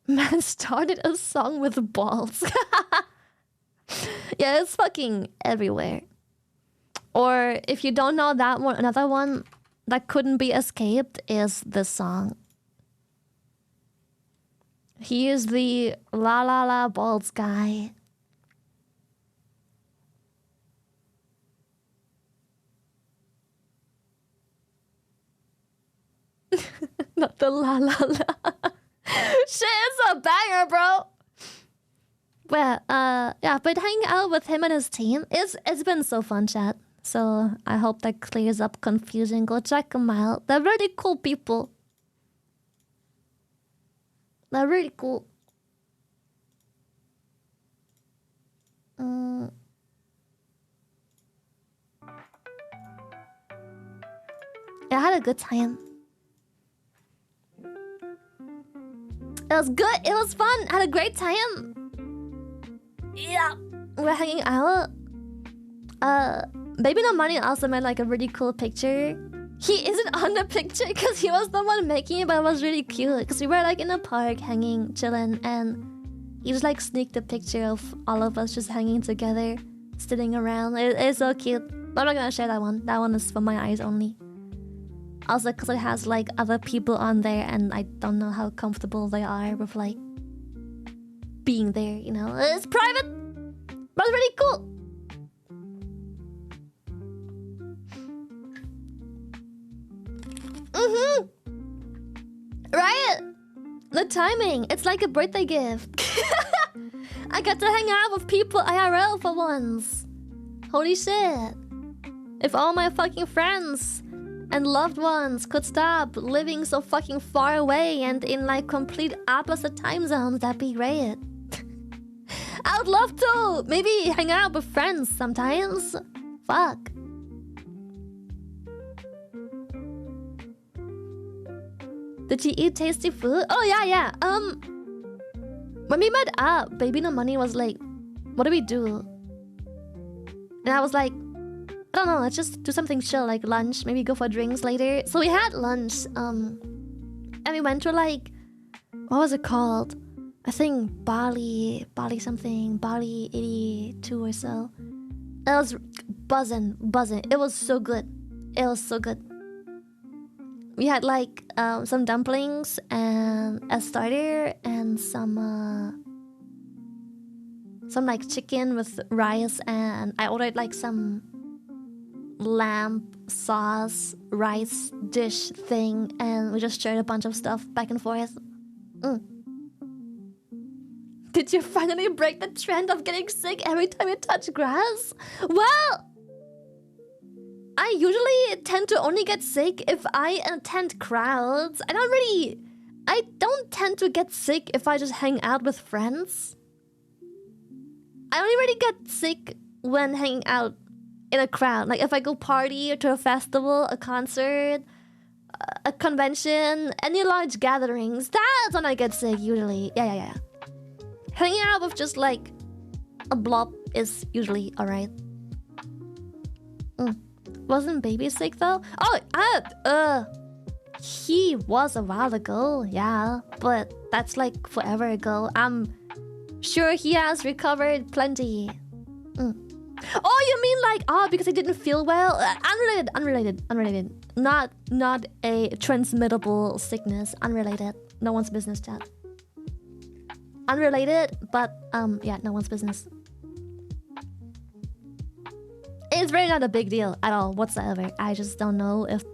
Speaker 1: Man started a song with balls. Yeah, it's fucking everywhere. Or if you don't know that one, another one that couldn't be escaped is this song. He is the La La La Balls guy. Not the La La La. Shit, it's a banger, bro. Well, yeah, but hanging out with him and his team, it's been so fun, chat. So I hope that clears up confusion. Go check them out. They're really cool people. They're really cool. I had a good time. It was good. It was fun. I had a great time. Yeah. We're hanging out. Baby No Money also made like a really cool picture. He isn't on the picture because he was the one making it, but it was really cute because we were like in a park hanging, chilling, and he just like sneaked a picture of all of us just hanging together, sitting around. It's so cute. But I'm not gonna share that one. That one is for my eyes only. Also because it has like other people on there and I don't know how comfortable they are with like being there, you know. It's private, but it's really cool. Right? The timing. It's like a birthday gift. I got to hang out with people IRL for once. Holy shit. If all my fucking friends and loved ones could stop living so fucking far away and in like complete opposite time zones, that'd be great. I would love to maybe hang out with friends sometimes. Fuck. Did you eat tasty food? Oh yeah. When we met up, Baby No Money was like, what do we do? And I was like, I don't know, let's just do something chill, like lunch, maybe go for drinks later. So we had lunch, and we went to like, what was it called? I think Bali something, Bali 82 or so. It was buzzing. It was so good. We had like some dumplings and a starter and some like chicken with rice, and I ordered like some lamb sauce rice dish thing, and we just shared a bunch of stuff back and forth. Did you finally break the trend of getting sick every time you touch grass? Well, I usually tend to only get sick if I attend crowds. I don't tend to get sick if I just hang out with friends. I only really get sick when hanging out in a crowd. Like if I go party or to a festival, a concert, a convention, any large gatherings, that's when I get sick usually. Yeah. Hanging out with just like a blob is usually alright. Wasn't baby sick though? Oh, he was a while ago, yeah, but that's like forever ago. I'm sure he has recovered plenty. Oh, you mean like, because he didn't feel well? Unrelated. Not a transmittable sickness. Unrelated. No one's business, chat. Unrelated, but yeah, no one's business. It's really not a big deal at all whatsoever. I just don't know if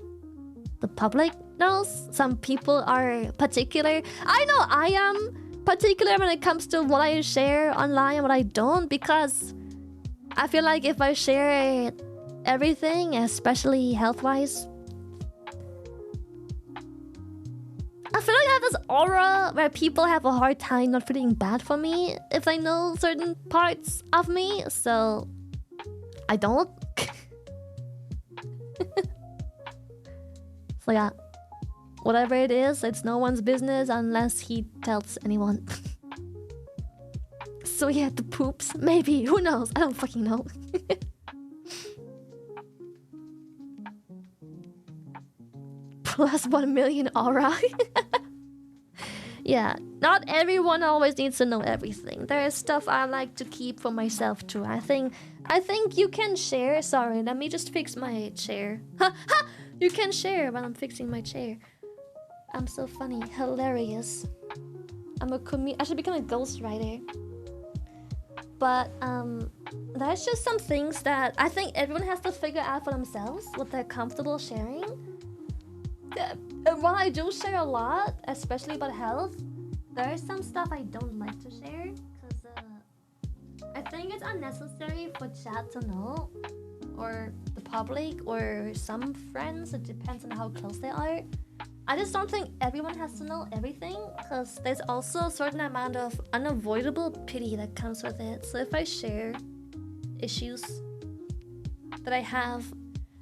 Speaker 1: the public knows. Some people are particular. I know I am particular when it comes to what I share online and what I don't, because I feel like if I share everything, especially health-wise, I feel like I have this aura where people have a hard time not feeling bad for me if they know certain parts of me, so I don't. So yeah, whatever it is, it's no one's business unless he tells anyone. So he had the poops? Maybe, who knows? I don't fucking know. Plus 1 million aura. Yeah, not everyone always needs to know everything. There is stuff I like to keep for myself too. I think you can share. Sorry, let me just fix my chair. You can share while I'm fixing my chair. I'm so funny, hilarious. I should become a ghostwriter. But there's just some things that I think everyone has to figure out for themselves what they're comfortable sharing. While I do share a lot, especially about health, there is some stuff I don't like to share because I think it's unnecessary for chat to know, or the public, or some friends. It depends on how close they are. I just don't think everyone has to know everything, because there's also a certain amount of unavoidable pity that comes with it. So if I share issues that I have,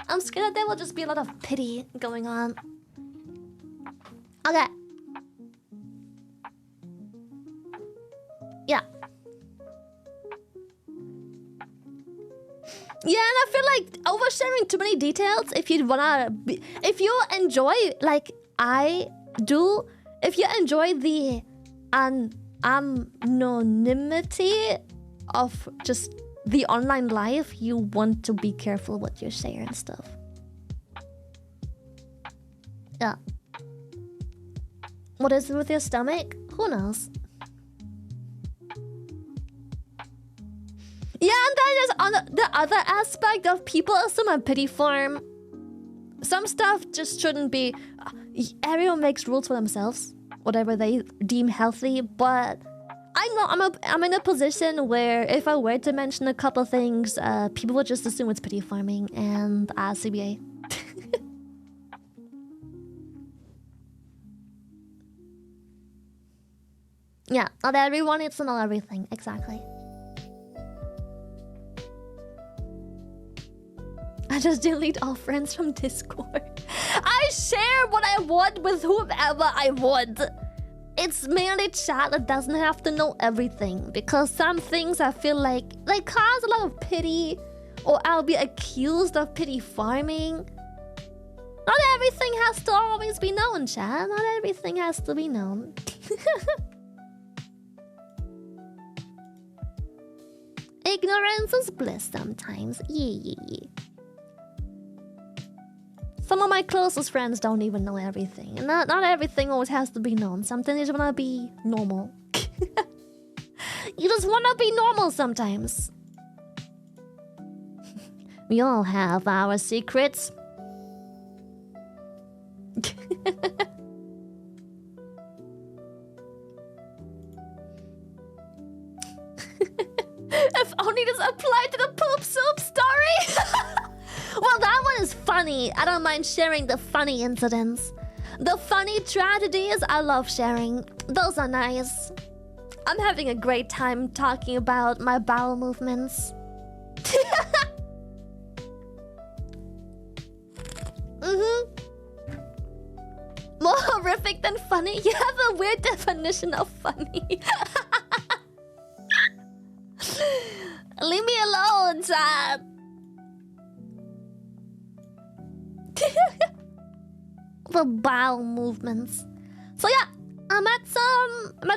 Speaker 1: I'm scared that there will just be a lot of pity going on. Okay. Yeah. Yeah, and I feel like oversharing too many details, if you enjoy, like I do, if you enjoy the anonymity of just the online life, you want to be careful what you share and stuff. Yeah. What is it with your stomach? Who knows? Yeah, and then there's on the other aspect of people assume a pity farm. Some stuff just shouldn't be. Everyone makes rules for themselves, whatever they deem healthy. But I know I'm in a position where if I were to mention a couple things, people would just assume it's pity farming, and CBA. Yeah, not everyone needs to know everything. Exactly. I just delete all friends from Discord. I share what I want with whomever I want. It's merely chat that doesn't have to know everything, because some things I feel like cause a lot of pity, or I'll be accused of pity farming. Not everything has to always be known, chat. Not everything has to be known. Ignorance is bliss sometimes. Yeah. Some of my closest friends don't even know everything. And not everything always has to be known. Sometimes you just wanna be normal. You just wanna be normal sometimes. We all have our secrets. funny. I don't mind sharing the funny incidents. The funny tragedies, I love sharing. Those are nice. I'm having a great time talking about my bowel movements. More horrific than funny? You have a weird definition of funny. Leave me alone, Chad. The bowel movements. So yeah, I met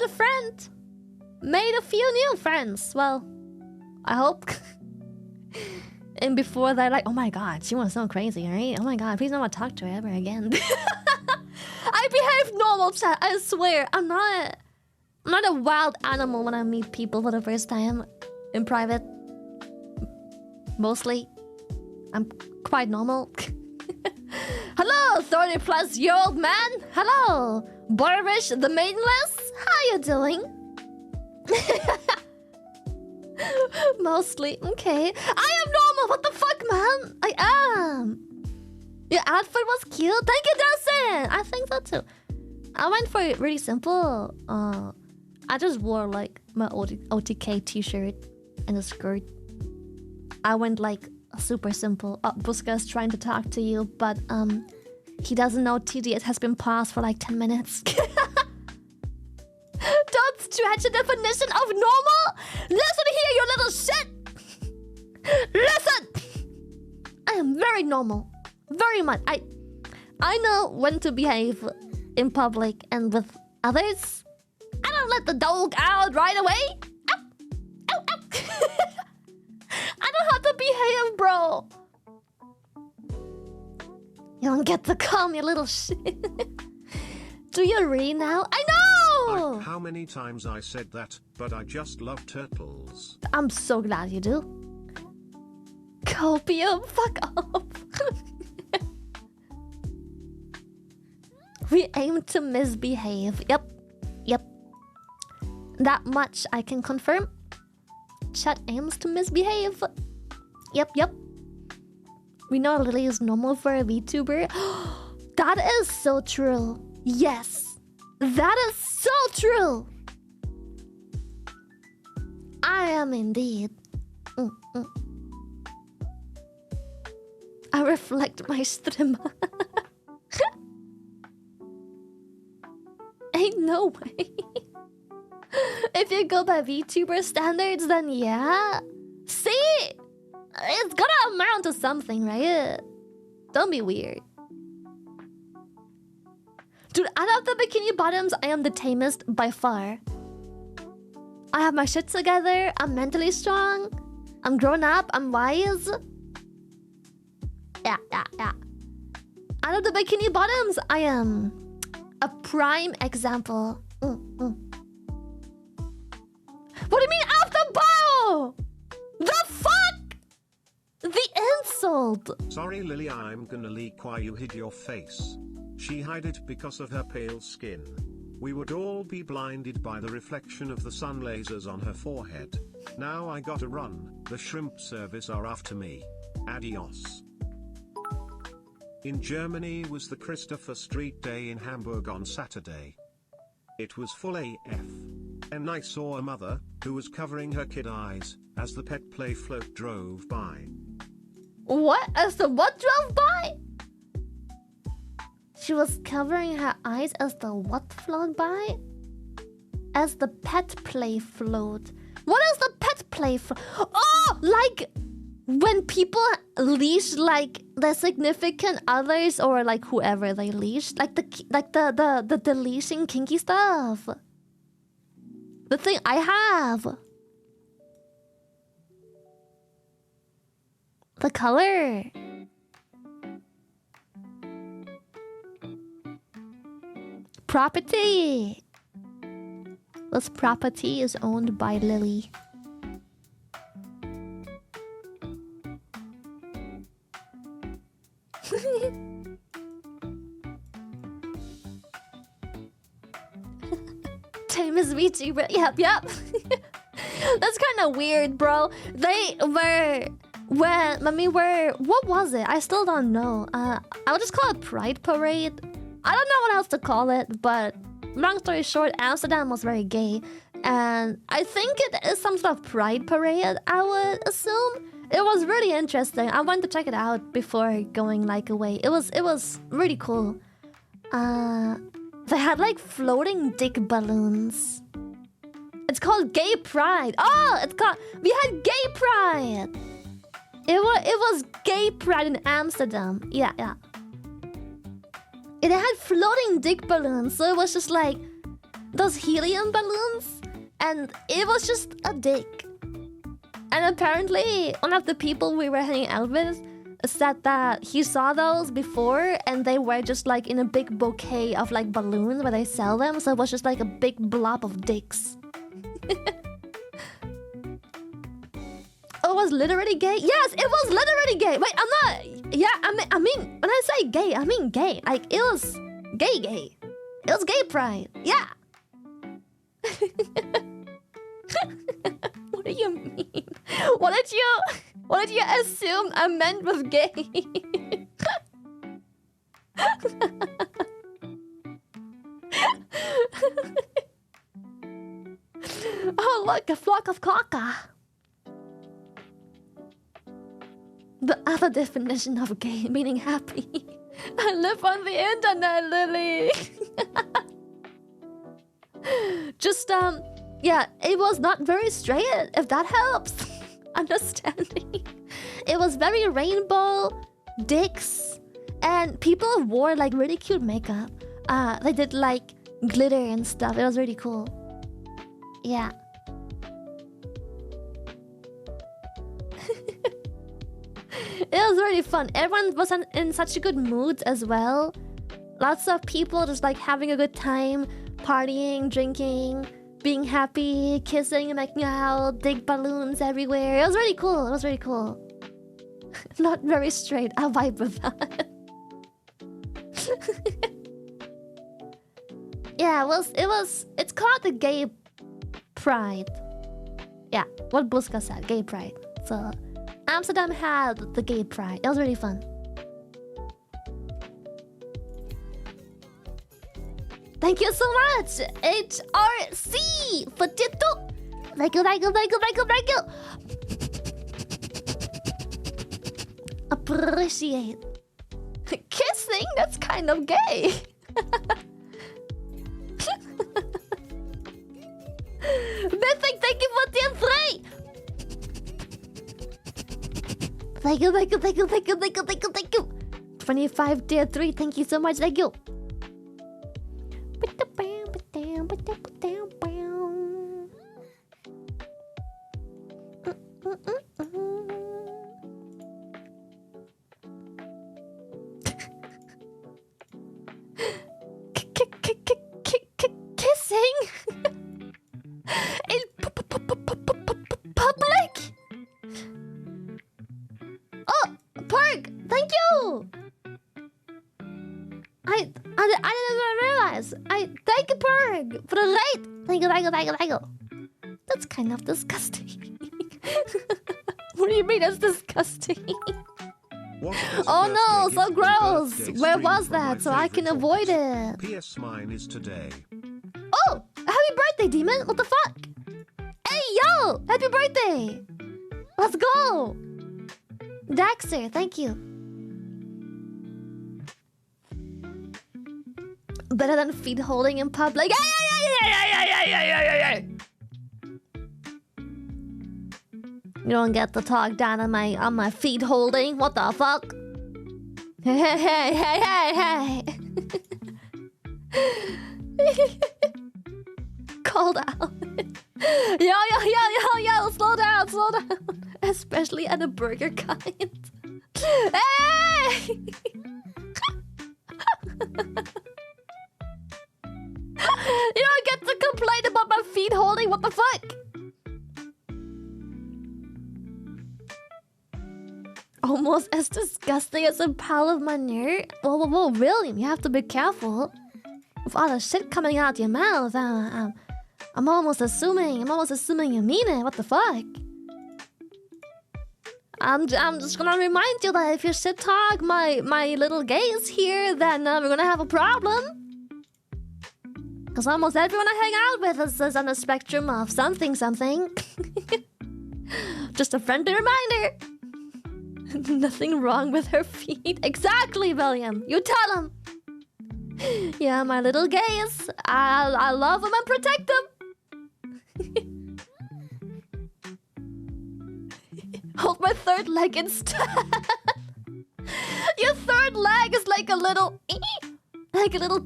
Speaker 1: a friend. Made a few new friends. Well, I hope. And before they're like, oh my god, she was so crazy, right? Oh my god, please don't want to talk to her ever again. I behave normal, chat. I swear. I'm not a wild animal when I meet people for the first time in private. Mostly. I'm quite normal. Hello, 30-plus-year-old man. Hello, Barbish the Maidenless. How you doing? Mostly. Okay. I am normal. What the fuck, man? I am. Your outfit was cute. Thank you, Dustin. I think so too. I went for it really simple. I just wore like my OTK t-shirt and a skirt. I went like super simple. Buska's trying to talk to you, but he doesn't know TDS has been paused for like 10 minutes. Don't stretch the definition of normal. Listen here, you little shit. Listen. I am very normal. Very much. I know when to behave in public and with others. I don't let the dog out right away. Ow. Ow, ow. I don't have to behave, bro. You don't get to call me a little shit. Do you read now? I know!
Speaker 2: How many times I said that, but I just love turtles.
Speaker 1: I'm so glad you do. Copium, fuck off. We aim to misbehave. Yep. That much I can confirm. Chat aims to misbehave. Yep. We know Lily is normal for a VTuber. That is so true. Yes. That is so true. I am indeed. I reflect my stream. Ain't no way. If you go by VTuber standards, then yeah. See? It's gonna amount to something, right? Don't be weird. Dude, out of the bikini bottoms, I am the tamest by far. I have my shit together. I'm mentally strong. I'm grown up. I'm wise. Yeah. Out of the bikini bottoms, I am a prime example. What do you mean off the bow? The fuck? The insult.
Speaker 2: Sorry, Lily, I'm gonna leak why you hid your face. She hid it because of her pale skin. We would all be blinded by the reflection of the sun lasers on her forehead. Now I gotta run. The shrimp service are after me. Adios. In Germany was the Christopher Street Day in Hamburg on Saturday. It was full AF. And I saw a mother, who was covering her kid eyes, as the pet play float drove by.
Speaker 1: What? As the what drove by? She was covering her eyes as the what float by? As the pet play float. What is the pet play float? Oh, like when people leash like their significant others or like whoever they leash, like the leashing kinky stuff. The thing I have. The color. Property. This property is owned by Lily. Tame is VTuber. Yep. That's kind of weird, bro. when we were, what was it? I still don't know. I would just call it Pride Parade. I don't know what else to call it, but long story short, Amsterdam was very gay, and I think it is some sort of Pride Parade. I would assume it was really interesting. I wanted to check it out before going like away. It was really cool. They had like floating dick balloons. It's called Gay Pride. Oh, we had Gay Pride. It was Gay Pride in Amsterdam. Yeah. It had floating dick balloons, so it was just like those helium balloons, and it was just a dick. And apparently, one of the people we were hanging out with said that he saw those before, and they were just like in a big bouquet of like balloons where they sell them, so it was just like a big blob of dicks. Oh, it was literally gay? Yes, it was literally gay. Wait, I'm not. Yeah, I mean, when I say gay, I mean gay. Like, it was gay. It was gay pride. Yeah. What do you mean? What did you assume I meant with gay? Oh, look, a flock of caca. The other definition of gay, meaning happy. I live on the internet, Lily. Just, yeah, it was not very straight, if that helps. Understanding. It was very rainbow, dicks, and people wore like really cute makeup. They did like glitter and stuff. It was really cool. Yeah. It was really fun. Everyone was in such a good mood as well. Lots of people just like having a good time, partying, drinking, being happy, kissing, making out, big balloons everywhere. It was really cool. Not very straight. I vibe with that. Yeah, it's called the Gay Pride. Yeah, what Buska said, Gay Pride. So Amsterdam had the Gay Pride. It was really fun. Thank you so much, HRC, for Tito. Thank you. Appreciate. Kissing? That's kind of gay. Mythic, thank you for tier 3. Thank you. 25 tier 3, thank you so much, thank you. Kissing in public. Oh, Perk, thank you. I didn't even realize. Thank you, Perk, for the rate. Thank you. That's kind of disgusting. What do you mean that's disgusting? Oh no, so gross. Where was that? So I can avoid it.
Speaker 2: PS mine is today.
Speaker 1: Oh, happy birthday, Demon. What the fuck? Hey, yo, happy birthday. Let's go. Daxter, thank you. Better than feet holding in public. Yeah. You don't get to talk down on my feet holding. What the fuck? Hey. Called out. Yo. Slow down. Especially at a burger kind. Hey! You don't get to complain about my feet holding. What the fuck? Almost as disgusting as a pile of manure. Whoa, William, you have to be careful with all the shit coming out your mouth. I'm almost assuming you mean it. What the fuck? I'm just gonna remind you that if you shit talk my little gays here, then we're gonna have a problem. Cause almost everyone I hang out with is on the spectrum of something. Just a friendly reminder. Nothing wrong with her feet. Exactly, William. You tell him. Yeah, my little gays. I love them and protect them. Hold my third leg instead. Your third leg is like a little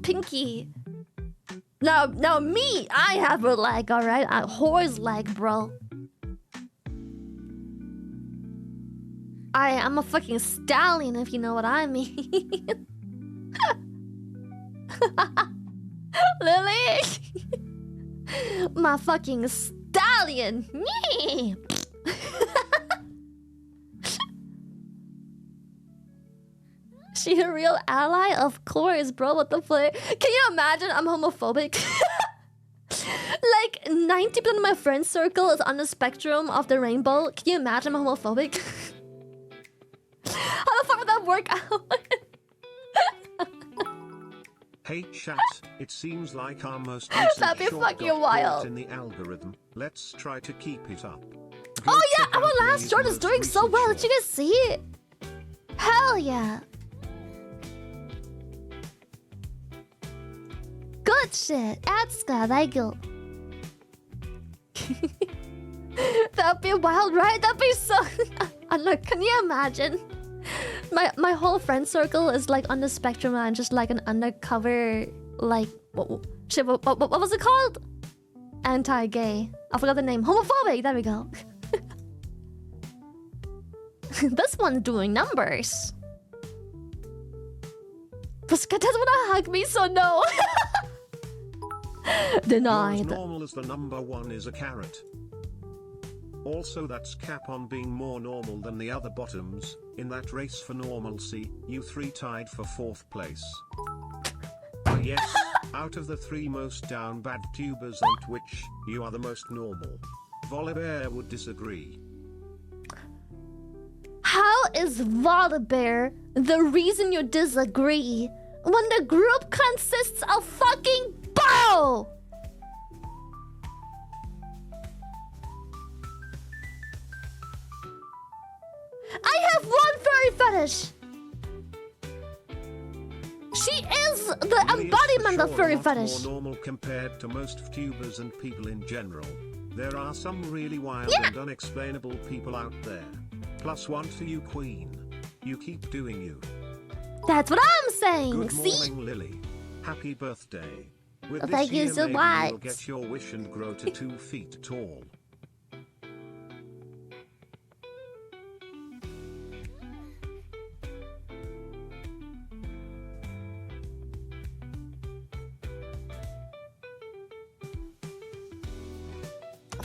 Speaker 1: pinky. Now me, I have a leg, alright? A horse leg, bro. I'm a fucking stallion, if you know what I mean. Lily! My fucking stallion! She a real ally? Of course, bro. What the fuck? Can you imagine I'm homophobic? Like 90% of my friend circle is on the spectrum of the rainbow. Can you imagine I'm homophobic? How the fuck would that work out?
Speaker 2: Hey chat, it seems like our most recent
Speaker 1: That'd be
Speaker 2: short
Speaker 1: fucking
Speaker 2: got
Speaker 1: wild.
Speaker 2: caught in the algorithm. Let's try to keep it up. Go
Speaker 1: Oh yeah,
Speaker 2: check
Speaker 1: our
Speaker 2: out
Speaker 1: last
Speaker 2: Lily's
Speaker 1: short is
Speaker 2: most
Speaker 1: doing so
Speaker 2: recent
Speaker 1: well. Did you
Speaker 2: short.
Speaker 1: guys see it? Hell yeah. Good shit. Atska, thank you. That'd be wild, right? That'd be so... Look, can you imagine? My whole friend circle is like on the spectrum and just like an undercover, like... What was it called? Anti-gay. I forgot the name. Homophobic, there we go. This one's doing numbers. Pascal doesn't want to hug me, so no.
Speaker 2: You're
Speaker 1: Denied.
Speaker 2: as normal as the number one is a carrot. Also that's cap on being more normal than the other bottoms. In that race for normalcy, you three tied for 4th place. Yes, out of the 3 most down bad tubers on Twitch, you are the most normal. Volibear would disagree.
Speaker 1: How is Volibear the reason you disagree when the group consists of fucking bow? I have one furry fetish. She is the
Speaker 2: Lily is for
Speaker 1: embodiment of
Speaker 2: sure
Speaker 1: furry
Speaker 2: a lot
Speaker 1: fetish.
Speaker 2: more normal compared to most VTubers and people in general. There are some really wild
Speaker 1: Yeah.
Speaker 2: and unexplainable people out there. +1 to you, Queen. You keep doing you.
Speaker 1: That's what I'm saying.
Speaker 2: Good
Speaker 1: See?
Speaker 2: morning, Lily. Happy birthday. With
Speaker 1: Well,
Speaker 2: this
Speaker 1: thank you
Speaker 2: year,
Speaker 1: so
Speaker 2: maybe
Speaker 1: much.
Speaker 2: you'll get your wish and grow to 2 feet tall.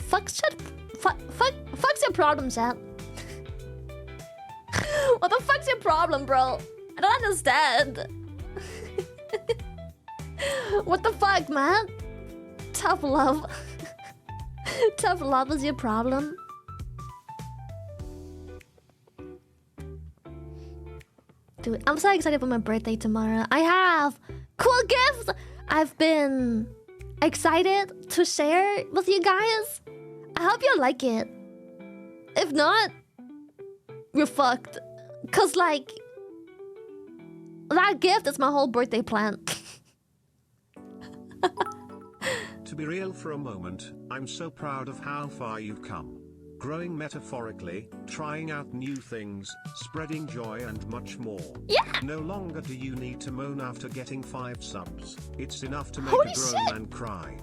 Speaker 1: Fuck's your problem, chat? What the fuck's your problem, bro? I don't understand. What the fuck, man? Tough love. Tough love is your problem? Dude, I'm so excited for my birthday tomorrow. I have cool gifts I've been excited to share with you guys. I hope you like it. If not, you're fucked. Cause like, that gift is my whole birthday plan.
Speaker 2: To be real for a moment, I'm so proud of how far you've come. Growing metaphorically, trying out new things, spreading joy and much more.
Speaker 1: Yeah!
Speaker 2: No longer do you need to moan after getting 5 subs. It's enough to make
Speaker 1: Holy
Speaker 2: a grown
Speaker 1: shit!
Speaker 2: man cry.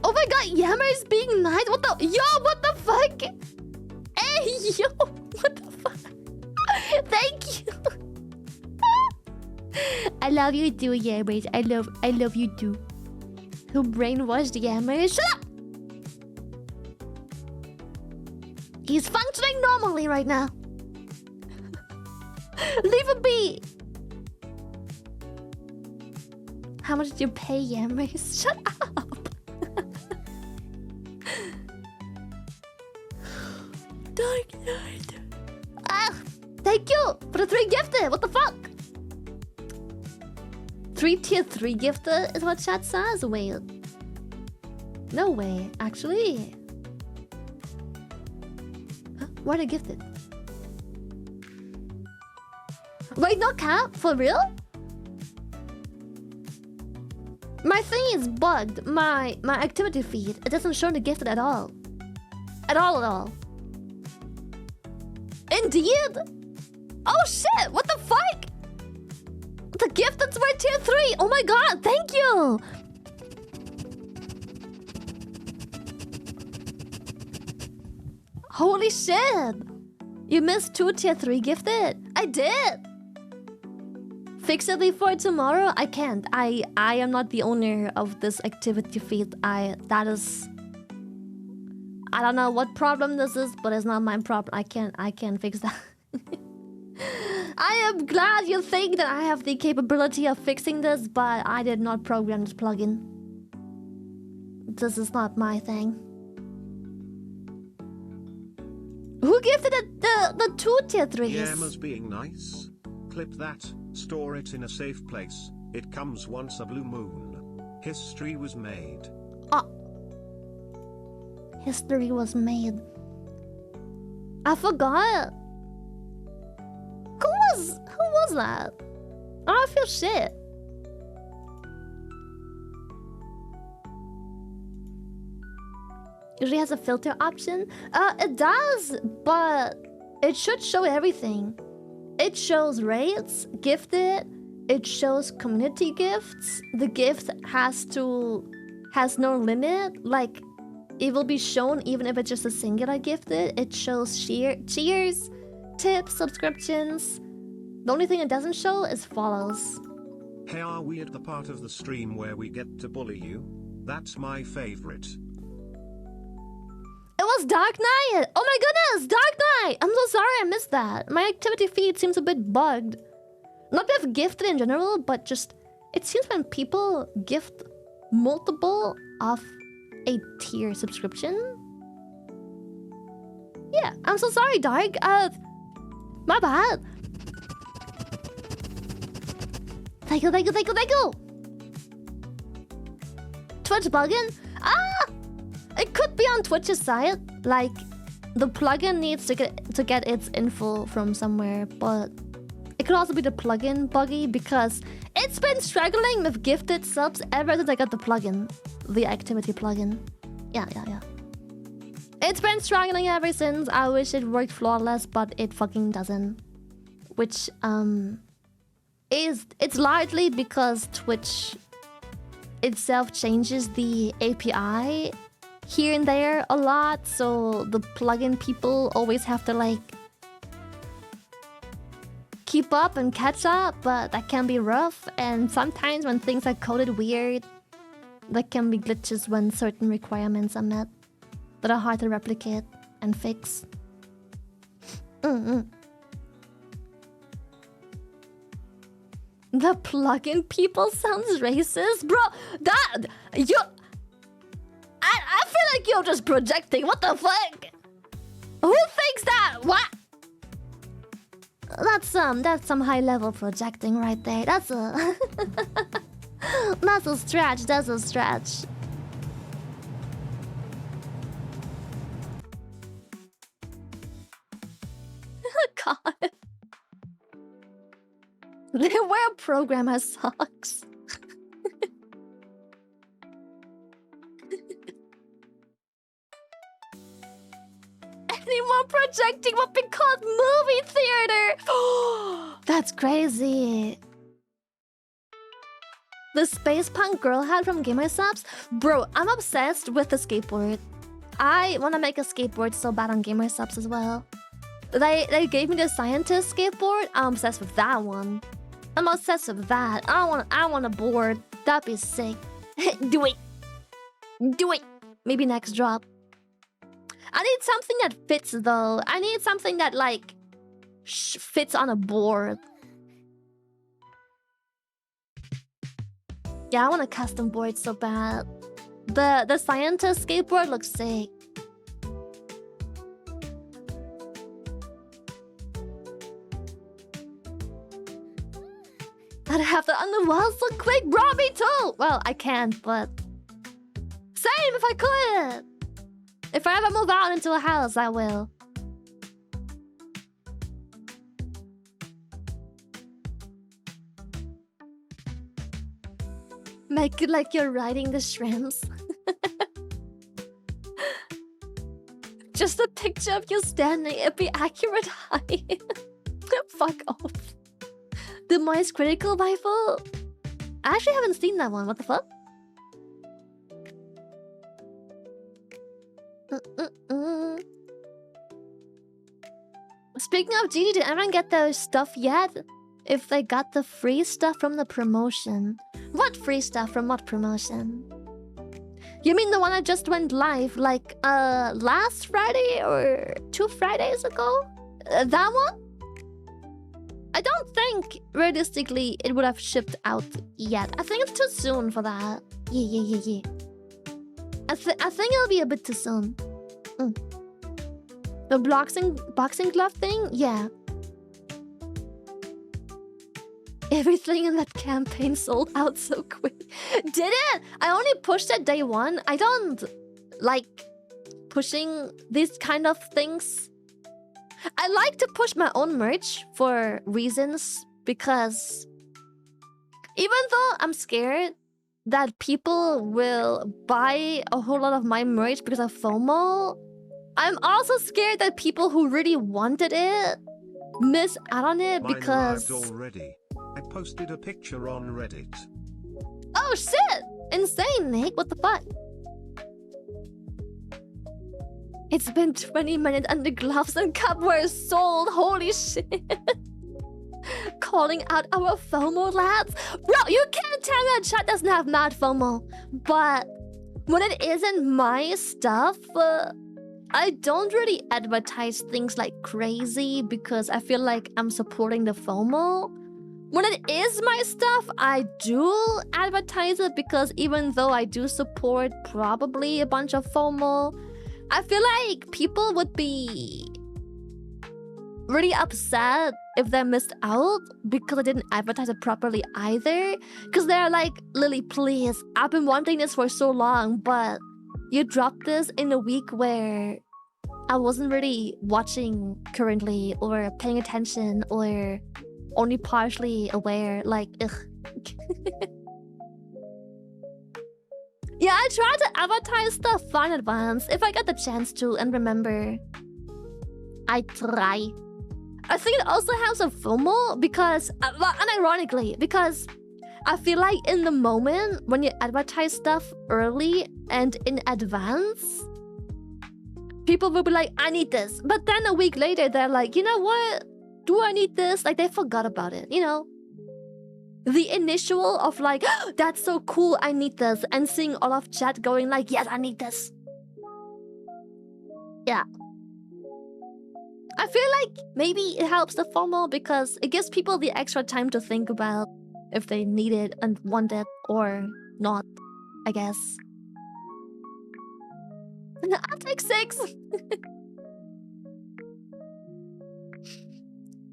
Speaker 1: Oh my god, Yammers being nice? What the? Yo, what the fuck? Hey, yo, what the fuck? Thank you. I love you too, Yammers. I love you too. Who brainwashed Yammers? Shut up! He's functioning normally right now. Leave him be. How much did you pay, Yammers? Shut up. Dark Knight. Tier 3 gifted! What the fuck? 3 tier 3 gifted is what chat says? Wait. No way, actually. Huh? Why are they gifted? Wait, no cap? For real? My thing is bugged. My activity feed. It doesn't show the gifted at all. At all. Indeed? Oh shit! What the fuck? The gifteds were tier 3! Oh my god, thank you! Holy shit! You missed 2 tier 3 gifted? I did! Fix it before tomorrow? I can't. I am not the owner of this activity feed. That is... I don't know what problem this is, but it's not my problem. I can't fix that. I am glad you think that I have the capability of fixing this, but I did not program this plugin. This is not my thing. Who gifted the 2 tier 3s?
Speaker 2: Gamers being nice. Clip that, store it in a safe place. It comes once a blue moon. History was made.
Speaker 1: Oh. History was made. I forgot. Who was that? I feel shit. Usually has a filter option. It does, but it should show everything. It shows rates, gifted. It shows community gifts. The gift has no limit. Like, it will be shown even if it's just a singular gifted. It shows cheers, tips, subscriptions. The only thing it doesn't show is follows.
Speaker 2: Hey, are we at the part of the stream where we get to bully you? That's my favorite.
Speaker 1: It was Dark Knight! Oh my goodness! Dark Knight! I'm so sorry I missed that. My activity feed seems a bit bugged. Not with gifted in general, but just... It seems when people gift multiple of a tier subscription. Yeah, I'm so sorry, Dark. My bad. Thank you. Twitch plugin? It could be on Twitch's side. Like, the plugin needs to get its info from somewhere, but it could also be the plugin buggy because it's been struggling with gifted subs ever since I got the plugin, the activity plugin. Yeah. It's been struggling ever since. I wish it worked flawless, but it fucking doesn't. Which it's largely because Twitch itself changes the API here and there a lot, so the plugin people always have to like keep up and catch up, but that can be rough. And sometimes when things are coded weird, there can be glitches when certain requirements are met that are hard to replicate and fix. The plugin people sounds racist, bro. I feel like you're just projecting. What the fuck? Who thinks that? What? That's some high level projecting right there. That's a that's a stretch. That's a stretch. God. They wear programmer socks. Anyone projecting would be called movie theater. That's crazy. The space punk girl hat from Gamersupps? Bro, I'm obsessed with the skateboard. I want to make a skateboard so bad on Gamersupps as well. They gave me the scientist skateboard. I'm obsessed with that one. I'm obsessed with that. I want a board. That'd be sick. Do it. Maybe next drop. I need something that fits though. I need something that like fits on a board. Yeah, I want a custom board so bad. The scientist skateboard looks sick. have that on the wall so quick, bro, me too! Well, I can't, but... Same if I could! If I ever move out into a house, I will. Make it like you're riding the shrimps. Just a picture of you standing at the accurate height. Fuck off. The Mice Critical rifle? I actually haven't seen that one. What the fuck? Speaking of GG, did anyone get their stuff yet? If they got the free stuff from the promotion. What free stuff from what promotion? You mean the one that just went live like last Friday or 2 Fridays ago? That one? I don't think realistically it would have shipped out yet. I think it's too soon for that. Yeah. I think it'll be a bit too soon. The boxing glove thing? Yeah. Everything in that campaign sold out so quick. Did it? I only pushed it day 1. I don't like pushing these kind of things. I like to push my own merch for reasons because even though I'm scared that people will buy a whole lot of my merch because of FOMO, I'm also scared that people who really wanted it miss out on it because...
Speaker 2: Mine arrived already. I posted a picture on Reddit.
Speaker 1: Oh shit! Insane, Nick. What the fuck? It's been 20 minutes and the gloves and cupware is sold. Holy shit. Calling out our FOMO lads. Bro, you can't tell me that chat doesn't have mad FOMO. But when it isn't my stuff, I don't really advertise things like crazy because I feel like I'm supporting the FOMO. When it is my stuff, I do advertise it because even though I do support probably a bunch of FOMO, I feel like people would be really upset if they missed out because I didn't advertise it properly either. Because they're like, Lily, please, I've been wanting this for so long, but you dropped this in a week where I wasn't really watching currently or paying attention or only partially aware. Like, ugh. Yeah, I try to advertise stuff far in advance if I get the chance to and remember. I try. I think it also has a FOMO because, unironically, because I feel like in the moment when you advertise stuff early and in advance, people will be like, I need this. But then a week later, they're like, you know what? Do I need this? Like, they forgot about it, you know? The initial of like, oh, that's so cool, I need this. And seeing all of chat going like, yes, I need this. Yeah. I feel like maybe it helps the FOMO because it gives people the extra time to think about if they need it and want it or not, I guess. I'll take 6.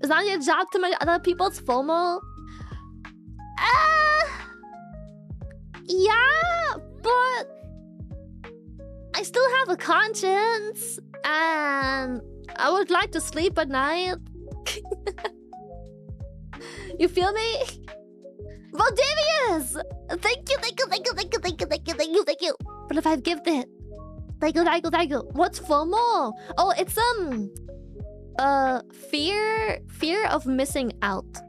Speaker 1: Is that your job to manage other people's FOMO? Yeah, but I still have a conscience and I would like to sleep at night. You feel me? Valdivius! Thank you. For the 5 gifted. Thank you. What's FOMO? Oh, it's fear of missing out.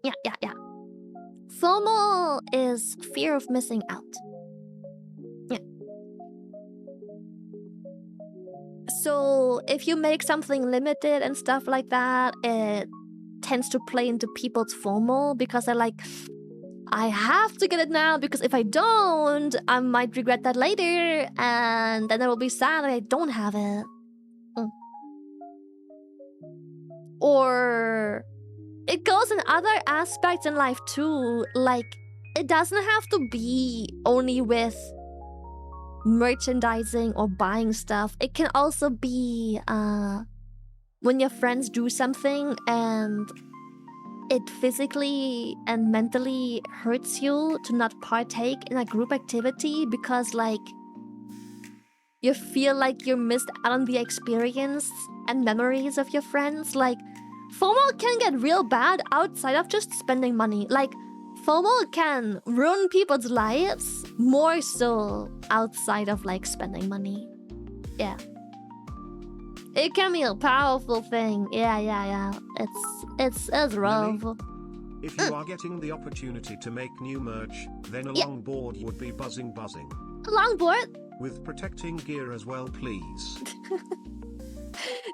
Speaker 1: Yeah. FOMO is fear of missing out. Yeah. So if you make something limited and stuff like that, it tends to play into people's FOMO because they're like, I have to get it now because if I don't, I might regret that later and then I will be sad that I don't have it. Or it goes in other aspects in life too. Like, it doesn't have to be only with merchandising or buying stuff. It can also be when your friends do something and it physically and mentally hurts you to not partake in a group activity because, like, you feel like you missed out on the experience and memories of your friends. Like, FOMO can get real bad outside of just spending money. Like, FOMO can ruin people's lives more so outside of, like, spending money. Yeah. It can be a powerful thing. Yeah. It's rough.
Speaker 2: Lily, if you are getting the opportunity to make new merch, then a longboard would be buzzing.
Speaker 1: A longboard?
Speaker 2: With protecting gear as well, please.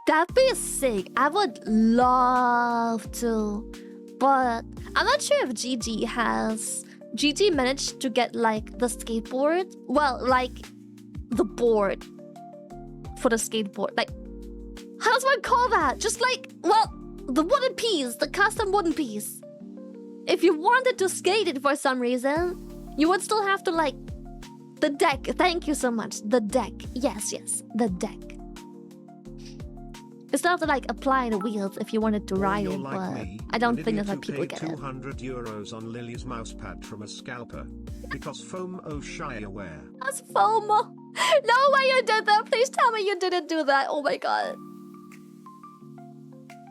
Speaker 1: That'd be sick. I would love to. But I'm not sure if Gigi has... Gigi managed to get, like, the skateboard. Well, like, the board for the skateboard. Like, how does one call that? Just like, well, the wooden piece, the custom wooden piece. If you wanted to skate it for some reason, you would still have to, like, the deck. Thank you so much. The deck. Yes, the deck. You still have to, like, apply the wheels if you wanted to ride it,
Speaker 2: like
Speaker 1: but
Speaker 2: me,
Speaker 1: I don't think that's how people get it.
Speaker 2: 200 euros on Lily's mousepad from a scalper because FOMO shy aware.
Speaker 1: That's FOMO. No way you did that. Please tell me you didn't do that. Oh my god.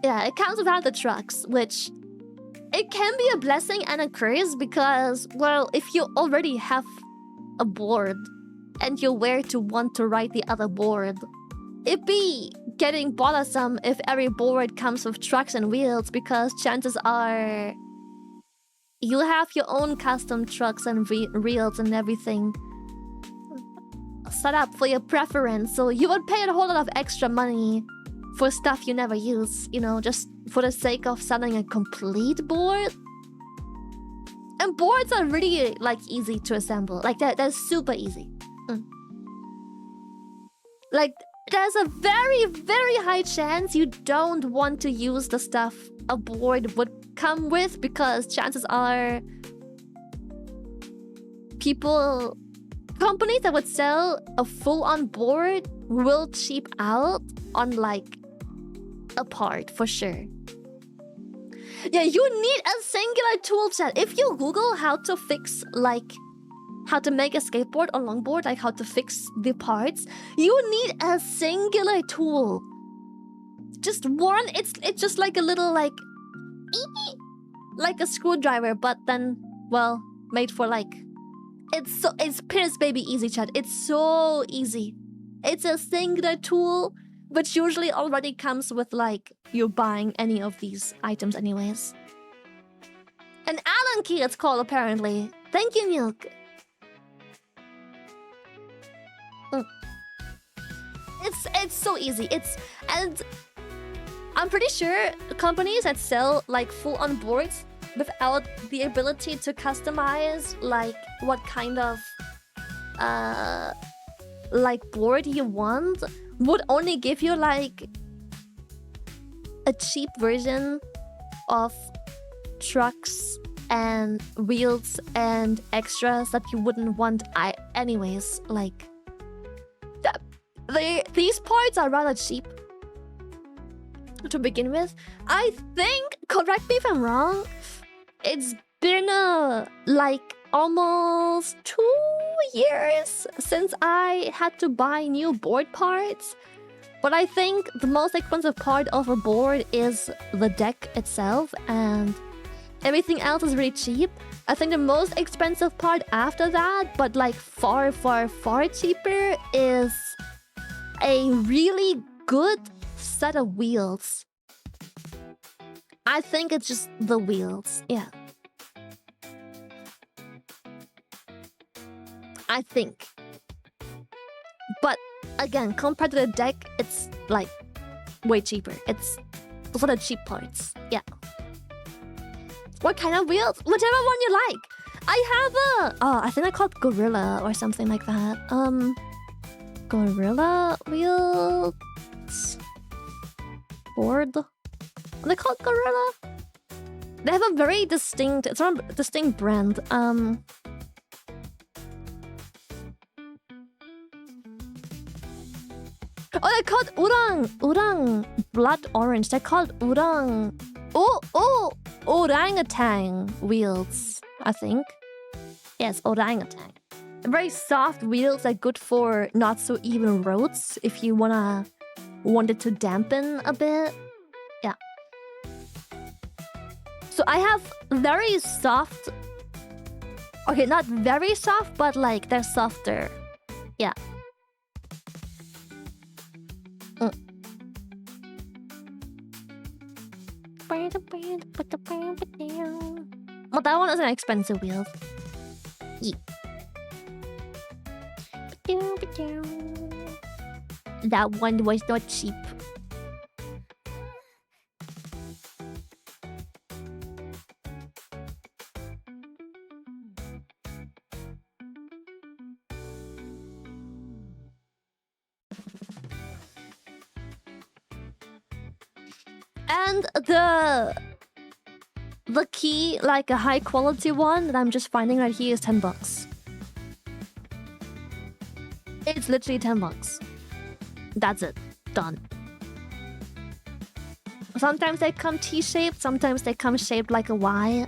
Speaker 1: Yeah, it comes without the trucks, which it can be a blessing and a curse because, well, if you already have a board and you're where to want to ride the other board, it'd be getting bothersome if every board comes with trucks and wheels because chances are you have your own custom trucks and reels and everything set up for your preference, so you would pay a whole lot of extra money for stuff you never use, you know, just for the sake of selling a complete board. And boards are really, like, easy to assemble. Like, they're super easy. Like, there's a very, very high chance you don't want to use the stuff a board would come with because chances are companies that would sell a full-on board will cheap out on, like, a part for sure. Yeah, you need a singular tool set. If you Google how to fix, like, how to make a skateboard or longboard, like how to fix the parts, you need a singular tool. Just one. It's just like a little, like a screwdriver, but then, well, made for, like, it's Pierce baby easy, chat. It's so easy. It's a singular tool, which usually already comes with, like, you buying any of these items anyways. An Allen key it's called, apparently. Thank you, Milk. It's so easy. And I'm pretty sure companies that sell, like, full-on boards without the ability to customize, like, what kind of like, board you want would only give you, like, a cheap version of trucks and wheels and extras that you wouldn't want anyways. Like, these parts are rather cheap to begin with. I think, correct me if I'm wrong, it's been like almost 2 years since I had to buy new board parts. But I think the most expensive part of a board is the deck itself, and everything else is really cheap. I think the most expensive part after that, but, like, far, far, far cheaper, is a really good set of wheels. I think it's just the wheels, yeah. I think. But again, compared to the deck, it's, like, way cheaper. Those are the cheap parts, yeah. What kind of wheels? Whichever one you like. I have I think I called Gorilla or something like that. Gorilla wheels board. Are they called Gorilla? They have a very distinct, it's not a distinct brand. Oh, they're called Urang. Urang Blood Orange. They're called Urang. Oh, orangutan wheels, I think. Yes, orangutan. Very soft wheels, like good for not so even roads if you want it to dampen a bit. Yeah. So I have very soft. Okay, not very soft, but like they're softer. Yeah. But that one is an expensive wheel. Yeah. That one was not cheap. And the key, like a high quality one that I'm just finding right here, is $10. It's literally $10. That's it. Done. Sometimes they come T-shaped, sometimes they come shaped like a Y.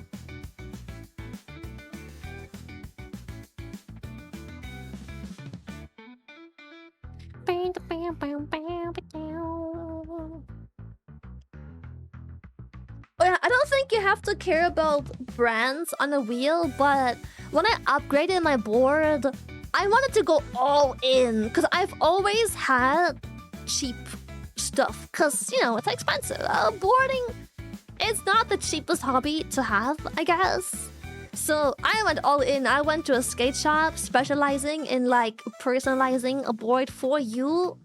Speaker 1: I don't think you have to care about brands on a wheel, but when I upgraded my board, I wanted to go all in because I've always had cheap stuff because, you know, it's expensive. Boarding is not the cheapest hobby to have, I guess. So I went all in. I went to a skate shop specializing in like personalizing a board for you.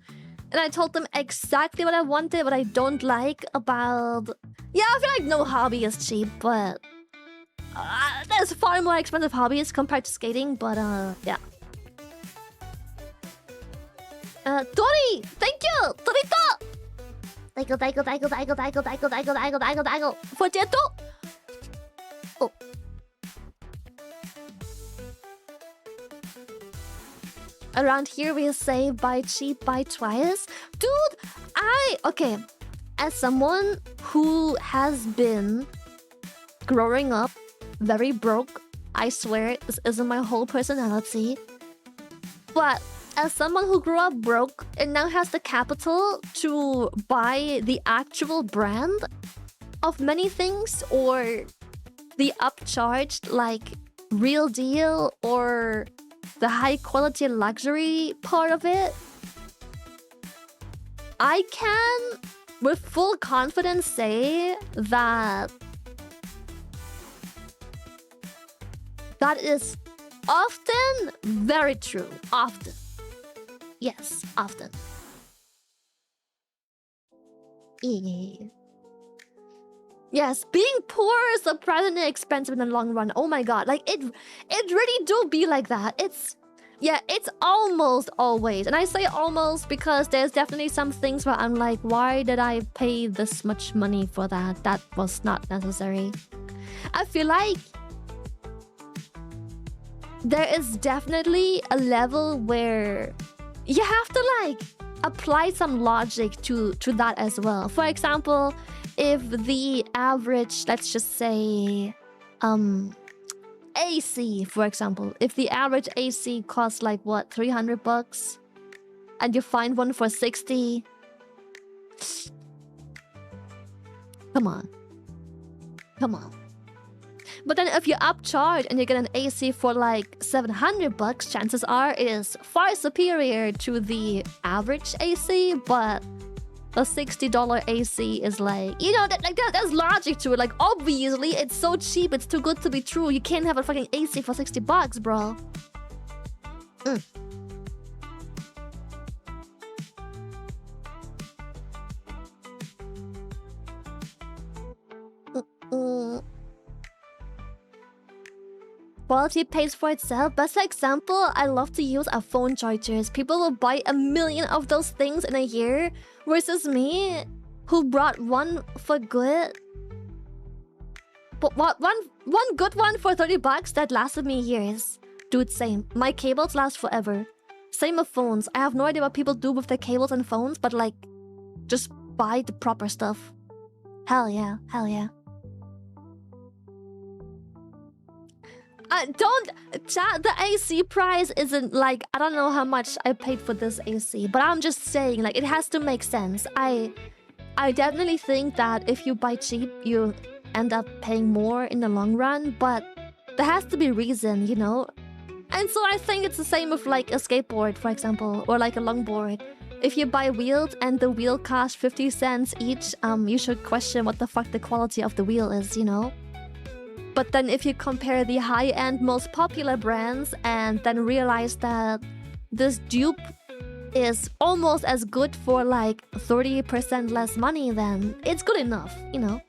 Speaker 1: And I told them exactly what I wanted, what I don't like about... Yeah, I feel like no hobby is cheap, but... there's far more expensive hobbies compared to skating, but yeah. Tori! Thank you! Torito! Daigo. Forgetto! Oh. Around here we say buy cheap, buy twice. Dude, okay. As someone who has been growing up very broke, I swear this isn't my whole personality. But as someone who grew up broke and now has the capital to buy the actual brand of many things, or the upcharged like real deal or the high quality luxury part of it, I can with full confidence say that that is often very true. Often. Yes, often. Yeah. Yes, being poor is surprisingly expensive in the long run. Oh my god, like it really do be like that. It's almost always. And I say almost because there's definitely some things where I'm like, why did I pay this much money for that? That was not necessary. I feel like there is definitely a level where you have to like apply some logic to that as well. For example, if the average, let's just say, AC, for example, if the average AC costs like what, $300, and you find one for 60, come on. But then if you upcharge and you get an AC for like $700, chances are it is far superior to the average AC, but a $60 AC is like, you know, there's logic to it. Like, obviously, it's so cheap, it's too good to be true. You can't have a fucking AC for $60, bro. Quality pays for itself. Best example I love to use are phone chargers. People will buy 1 million of those things in a year, versus me, who brought one for good. But one good one for $30 that lasted me years. Dude, same. My cables last forever. Same with phones. I have no idea what people do with their cables and phones, but like, just buy the proper stuff. Hell yeah. Don't chat. The AC price isn't like, I don't know how much I paid for this AC, but I'm just saying, like, it has to make sense. I definitely think that if you buy cheap, you end up paying more in the long run, but there has to be reason, you know? And so I think it's the same with like a skateboard, for example, or like a longboard. If you buy wheels and the wheel costs 50 cents each, you should question what the fuck the quality of the wheel is, you know? But then if you compare the high-end, most popular brands and then realize that this dupe is almost as good for like 30% less money, then it's good enough, you know?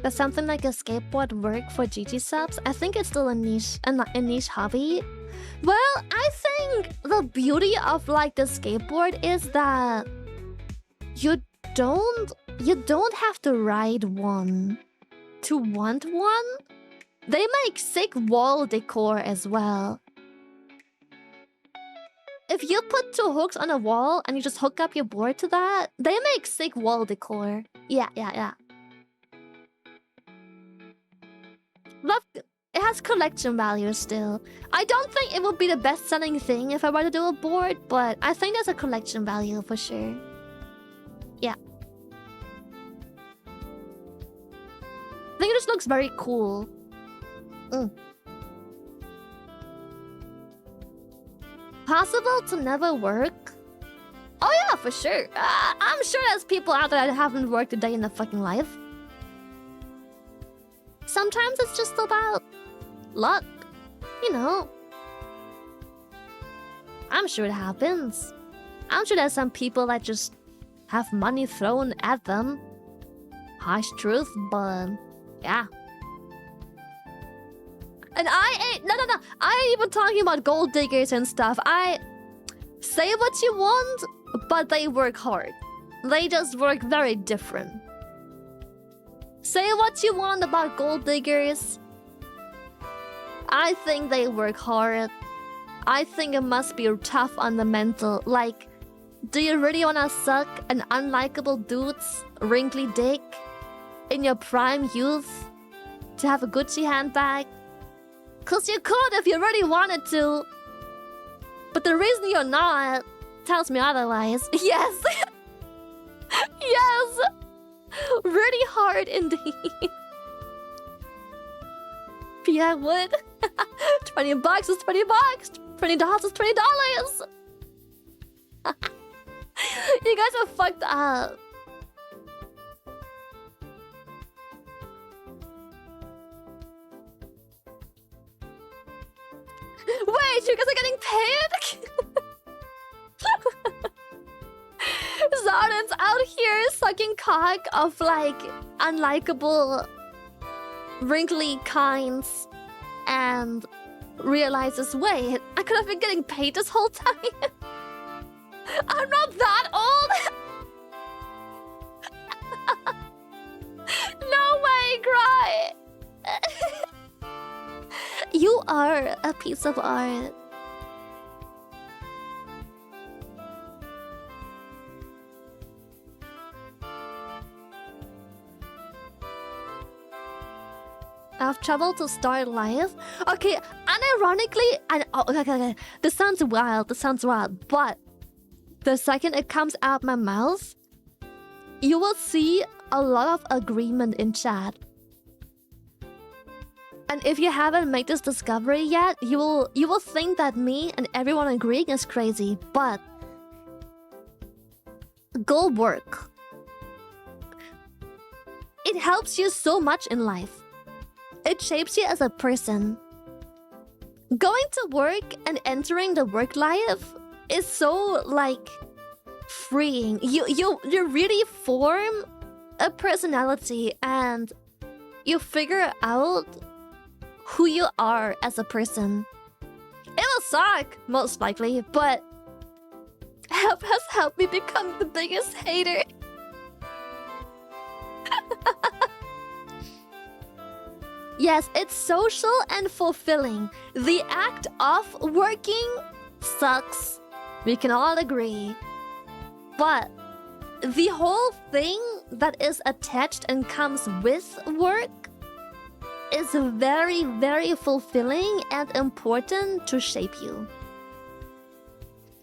Speaker 1: Does something like a skateboard work for Gamersupps? I think it's still a niche hobby. Well, I think the beauty of like the skateboard is that you don't have to ride one to want one. They make sick wall decor as well. If you put 2 hooks on a wall and you just hook up your board to that, they make sick wall decor. Yeah. It has collection value still. I don't think it would be the best-selling thing if I were to do a board, but I think there's a collection value for sure. Yeah. I think it just looks very cool. Possible to never work? Oh yeah, for sure. I'm sure there's people out there that haven't worked a day in their fucking life. Sometimes it's just about luck, you know. I'm sure it happens. I'm sure there's some people that just have money thrown at them. Harsh truth, but yeah. And I ain't, no. I ain't even talking about gold diggers and stuff. I say what you want, but they work hard. They just work very different. Say what you want about gold diggers. I think they work hard. I think it must be tough on the mental. Like, do you really wanna suck an unlikable dude's wrinkly dick in your prime youth to have a Gucci handbag? Cause you could if you really wanted to. But the reason you're not tells me otherwise. Yes. Yes. Really hard indeed. Yeah, I would. $20 is $20. $20 is $20. You guys are fucked up. Wait, you guys are getting paid? Zardan's out here sucking cock of like unlikable, wrinkly kinds and realizes, wait, I could have been getting paid this whole time. I'm not that old. No way, Cry. You are a piece of art. I have trouble to start life. Okay, unironically, okay. This sounds wild. But the second it comes out my mouth, you will see a lot of agreement in chat. And if you haven't made this discovery yet, you will think that me and everyone agreeing is crazy. But go work. It helps you so much in life. It shapes you as a person. Going to work and entering the work life is so like freeing. You really form a personality and you figure out who you are as a person. It will suck, most likely, but has helped me become the biggest hater. Yes, it's social and fulfilling. The act of working sucks, We can all agree. But the whole thing that is attached and comes with work is very, very fulfilling and important to shape you.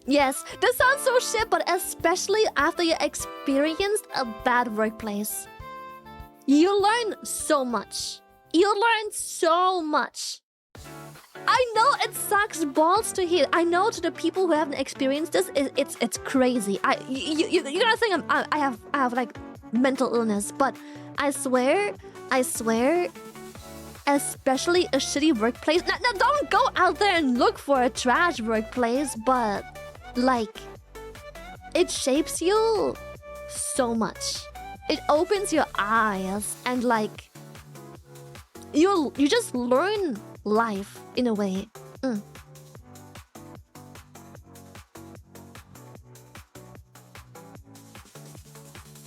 Speaker 1: Yes, this sounds so shit, but especially after you experienced a bad workplace. You learn so much. You learn so much. I know it sucks balls to hear. I know to the people who haven't experienced this, it's crazy. You're gonna think I have like mental illness, but I swear, especially a shitty workplace. Now don't go out there and look for a trash workplace, but like, it shapes you so much. It opens your eyes and like, you just learn life in a way.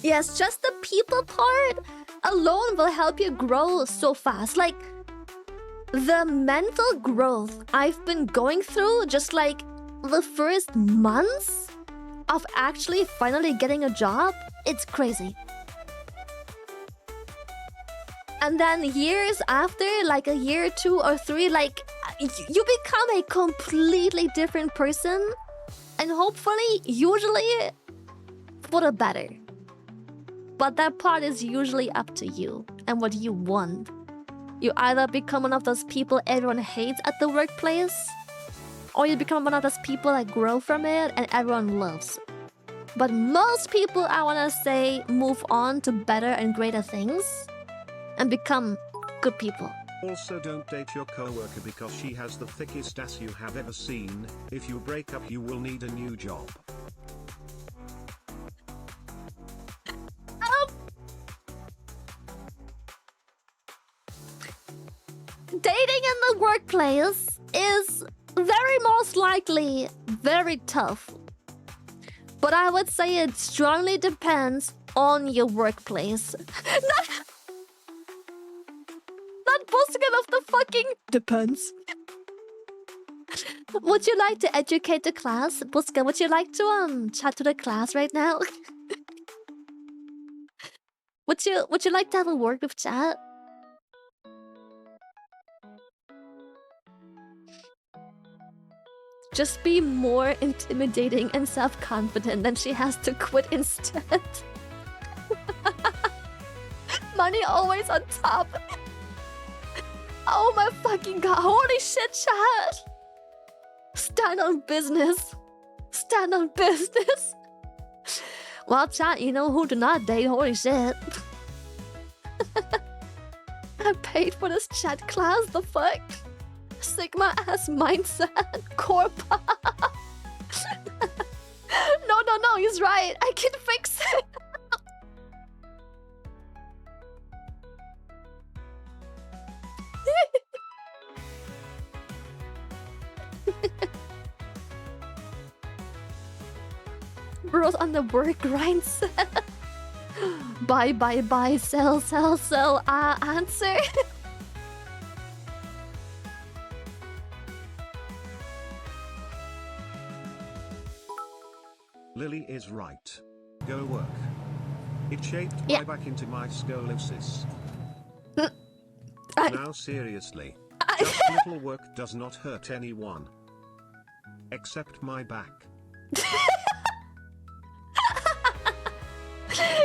Speaker 1: Yes, just the people part alone will help you grow so fast. Like, the mental growth I've been going through, just like the first months of actually finally getting a job, it's crazy. And then years after, like a year, 2 or 3, like, you become a completely different person. And hopefully, usually, for the better. But that part is usually up to you and what you want. You either become one of those people everyone hates at the workplace, or you become one of those people that grow from it and everyone loves. But most people, I wanna say, move on to better and greater things and become good people.
Speaker 2: Also, don't date your coworker because she has the thickest ass you have ever seen. If you break up, you will need a new job.
Speaker 1: Dating in the workplace is very most likely very tough. But I would say it strongly depends on your workplace. Not bullshit of the fucking depends. Would you like to educate the class? Buska, would you like to chat to the class right now? Would you like to have a word with chat? Just be more intimidating and self-confident, then she has to quit instead. Money always on top. Oh my fucking god, holy shit, chat! Stand on business. Stand on business. Well, chat, you know who do not date, holy shit. I paid for this chat class, the fuck? Sigma ass mindset, Corpa. No, he's right. I can fix it. Bros on the work grind set. Buy, sell, answer.
Speaker 2: Lily is right. Go work. It shaped my back into my scoliosis. Now seriously. Just little work does not hurt anyone. Except my back.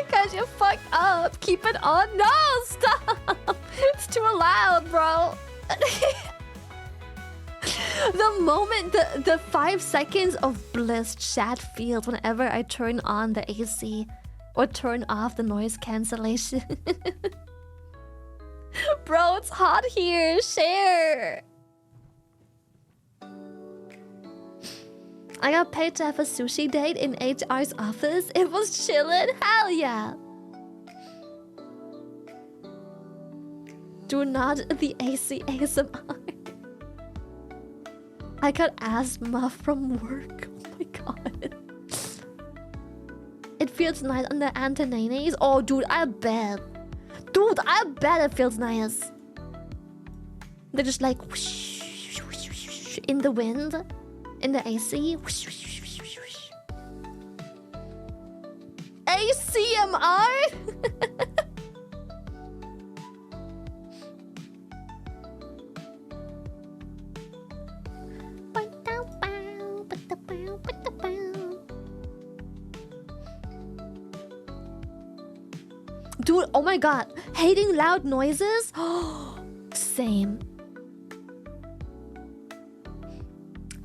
Speaker 1: Cause you fucked up. Keep it on. No, stop. It's too loud, bro. The moment, the 5 seconds of bliss chat feels whenever I turn on the AC or turn off the noise cancellation. Bro, it's hot here. Share. I got paid to have a sushi date in HR's office. It was chillin'. Hell yeah. Do not the AC ASMR. I got asthma from work. Oh my god. It feels nice on the antennae. Oh, dude, I bet. Dude, I bet it feels nice. They're just like whoosh, whoosh, whoosh, in the wind, in the AC. Whoosh, whoosh, whoosh, whoosh, whoosh. ACMR? Dude, oh my god. Hating loud noises? Same.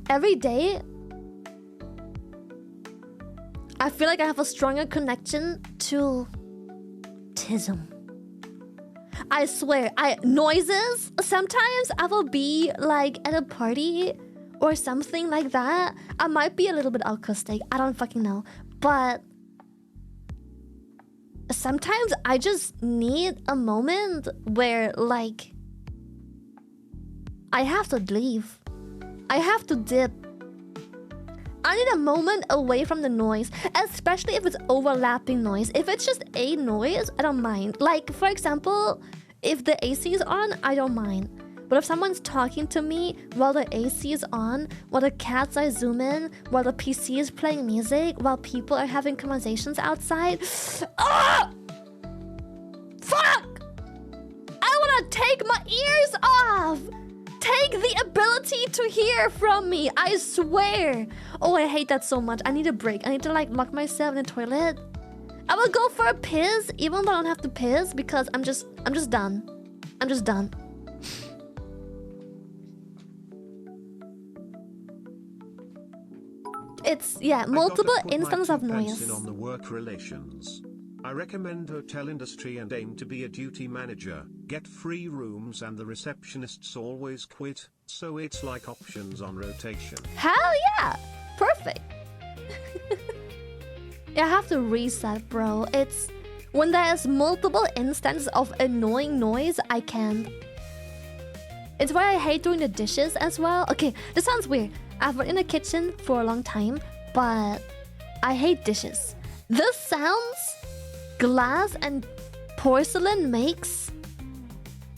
Speaker 1: Every day, I feel like I have a stronger connection to tism. I swear, noises, sometimes I will be like at a party or something like that. I might be a little bit acoustic, I don't fucking know. But sometimes I just need a moment where like I have to leave. I have to dip. I need a moment away from the noise, especially if it's overlapping noise. If it's just a noise, I don't mind. Like, for example, if the AC is on, I don't mind. But if someone's talking to me while the AC is on, while the cats are zooming, while the PC is playing music, while people are having conversations outside, ah! Fuck! I wanna take my ears off! Take the ability to hear from me, I swear. Oh, I hate that so much. I need a break. I need to like lock myself in the toilet. I will go for a piss, even though I don't have to piss, because I'm just done. I'm just done. It's, yeah, multiple instances of noise.
Speaker 2: On the work relations. I recommend hotel industry and aim to be a duty manager, get free rooms and the receptionists always quit, so it's like options on rotation.
Speaker 1: Hell yeah! Perfect. Yeah, I have to reset, bro. It's when there's multiple instances of annoying noise, I can't. It's why I hate doing the dishes as well. Okay, this sounds weird. I've worked in the kitchen for a long time, but I hate dishes. The sounds glass and porcelain makes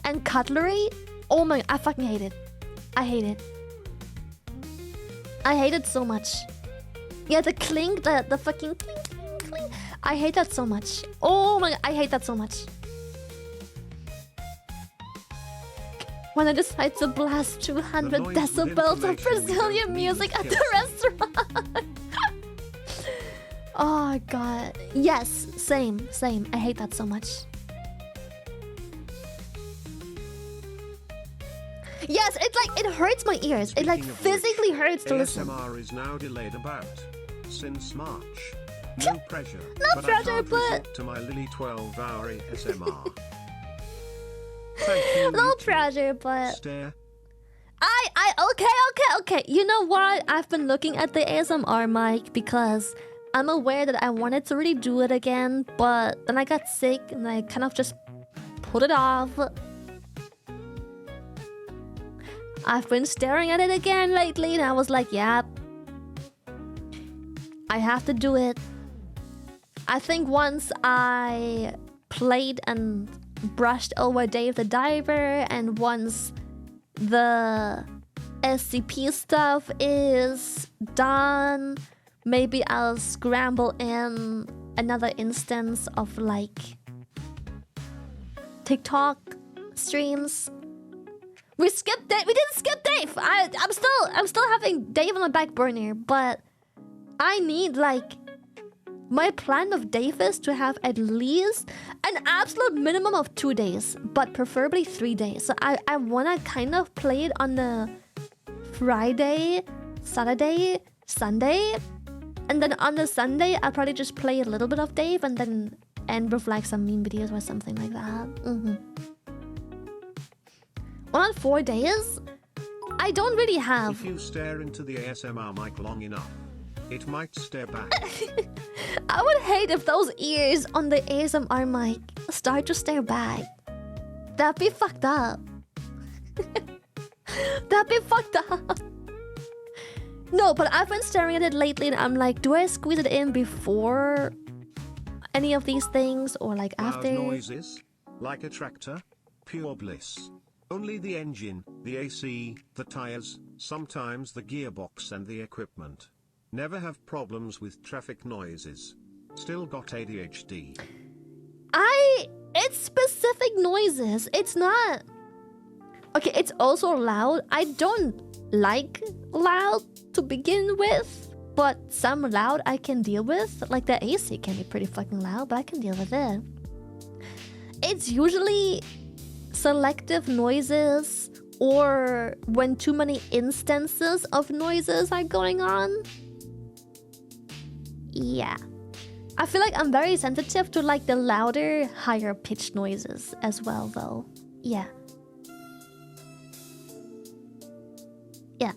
Speaker 1: and cutlery, oh my, I fucking hate it. I hate it. I hate it so much. Yeah, the clink, the fucking clink, clink, clink. I hate that so much. Oh my, I hate that so much. When I decide to blast 200 decibels of Brazilian music at the restaurant. Oh god. Yes, same. I hate that so much. Yes, it's like, it hurts my ears. It like physically hurts to listen.
Speaker 2: ASMR is now delayed about since March. No pressure.
Speaker 1: No pressure, but
Speaker 2: to my Lily 12-hour ASMR. Thank you.
Speaker 1: No pressure, but
Speaker 2: Stare.
Speaker 1: Okay. You know what? I've been looking at the ASMR mic because I'm aware that I wanted to really do it again, but then I got sick and I kind of just put it off. I've been staring at it again lately and I was like, yeah, I have to do it. I think once I played and brushed over Dave the Diver, and once the SCP stuff is done, maybe I'll scramble in another instance of like TikTok streams. We skipped Dave. We didn't skip Dave. I'm still having Dave on the back burner, but I need like, my plan of Dave is to have at least an absolute minimum of 2 days, but preferably 3 days. So I wanna kind of play it on the Friday, Saturday, Sunday, and then on the Sunday I'll probably just play a little bit of Dave and then end with like some meme videos or something like that. On 4 days, I don't really have.
Speaker 2: If you stare into the ASMR mic long enough, it might stare back.
Speaker 1: I would hate if those ears on the ASMR mic start to stare back. That'd be fucked up. That'd be fucked up. No, but I've been staring at it lately and I'm like, do I squeeze it in before any of these things or like after?
Speaker 2: Loud noises, like a tractor, pure bliss. Only the engine, the AC, the tires, sometimes the gearbox and the equipment. Never have problems with traffic noises. Still got ADHD.
Speaker 1: It's specific noises. It's not... Okay, it's also loud. I don't like loud to begin with, but some loud I can deal with. Like the AC can be pretty fucking loud, but I can deal with it. It's usually selective noises or when too many instances of noises are going on. Yeah. I feel like I'm very sensitive to like the louder, higher pitched noises as well though. Yeah. Yeah.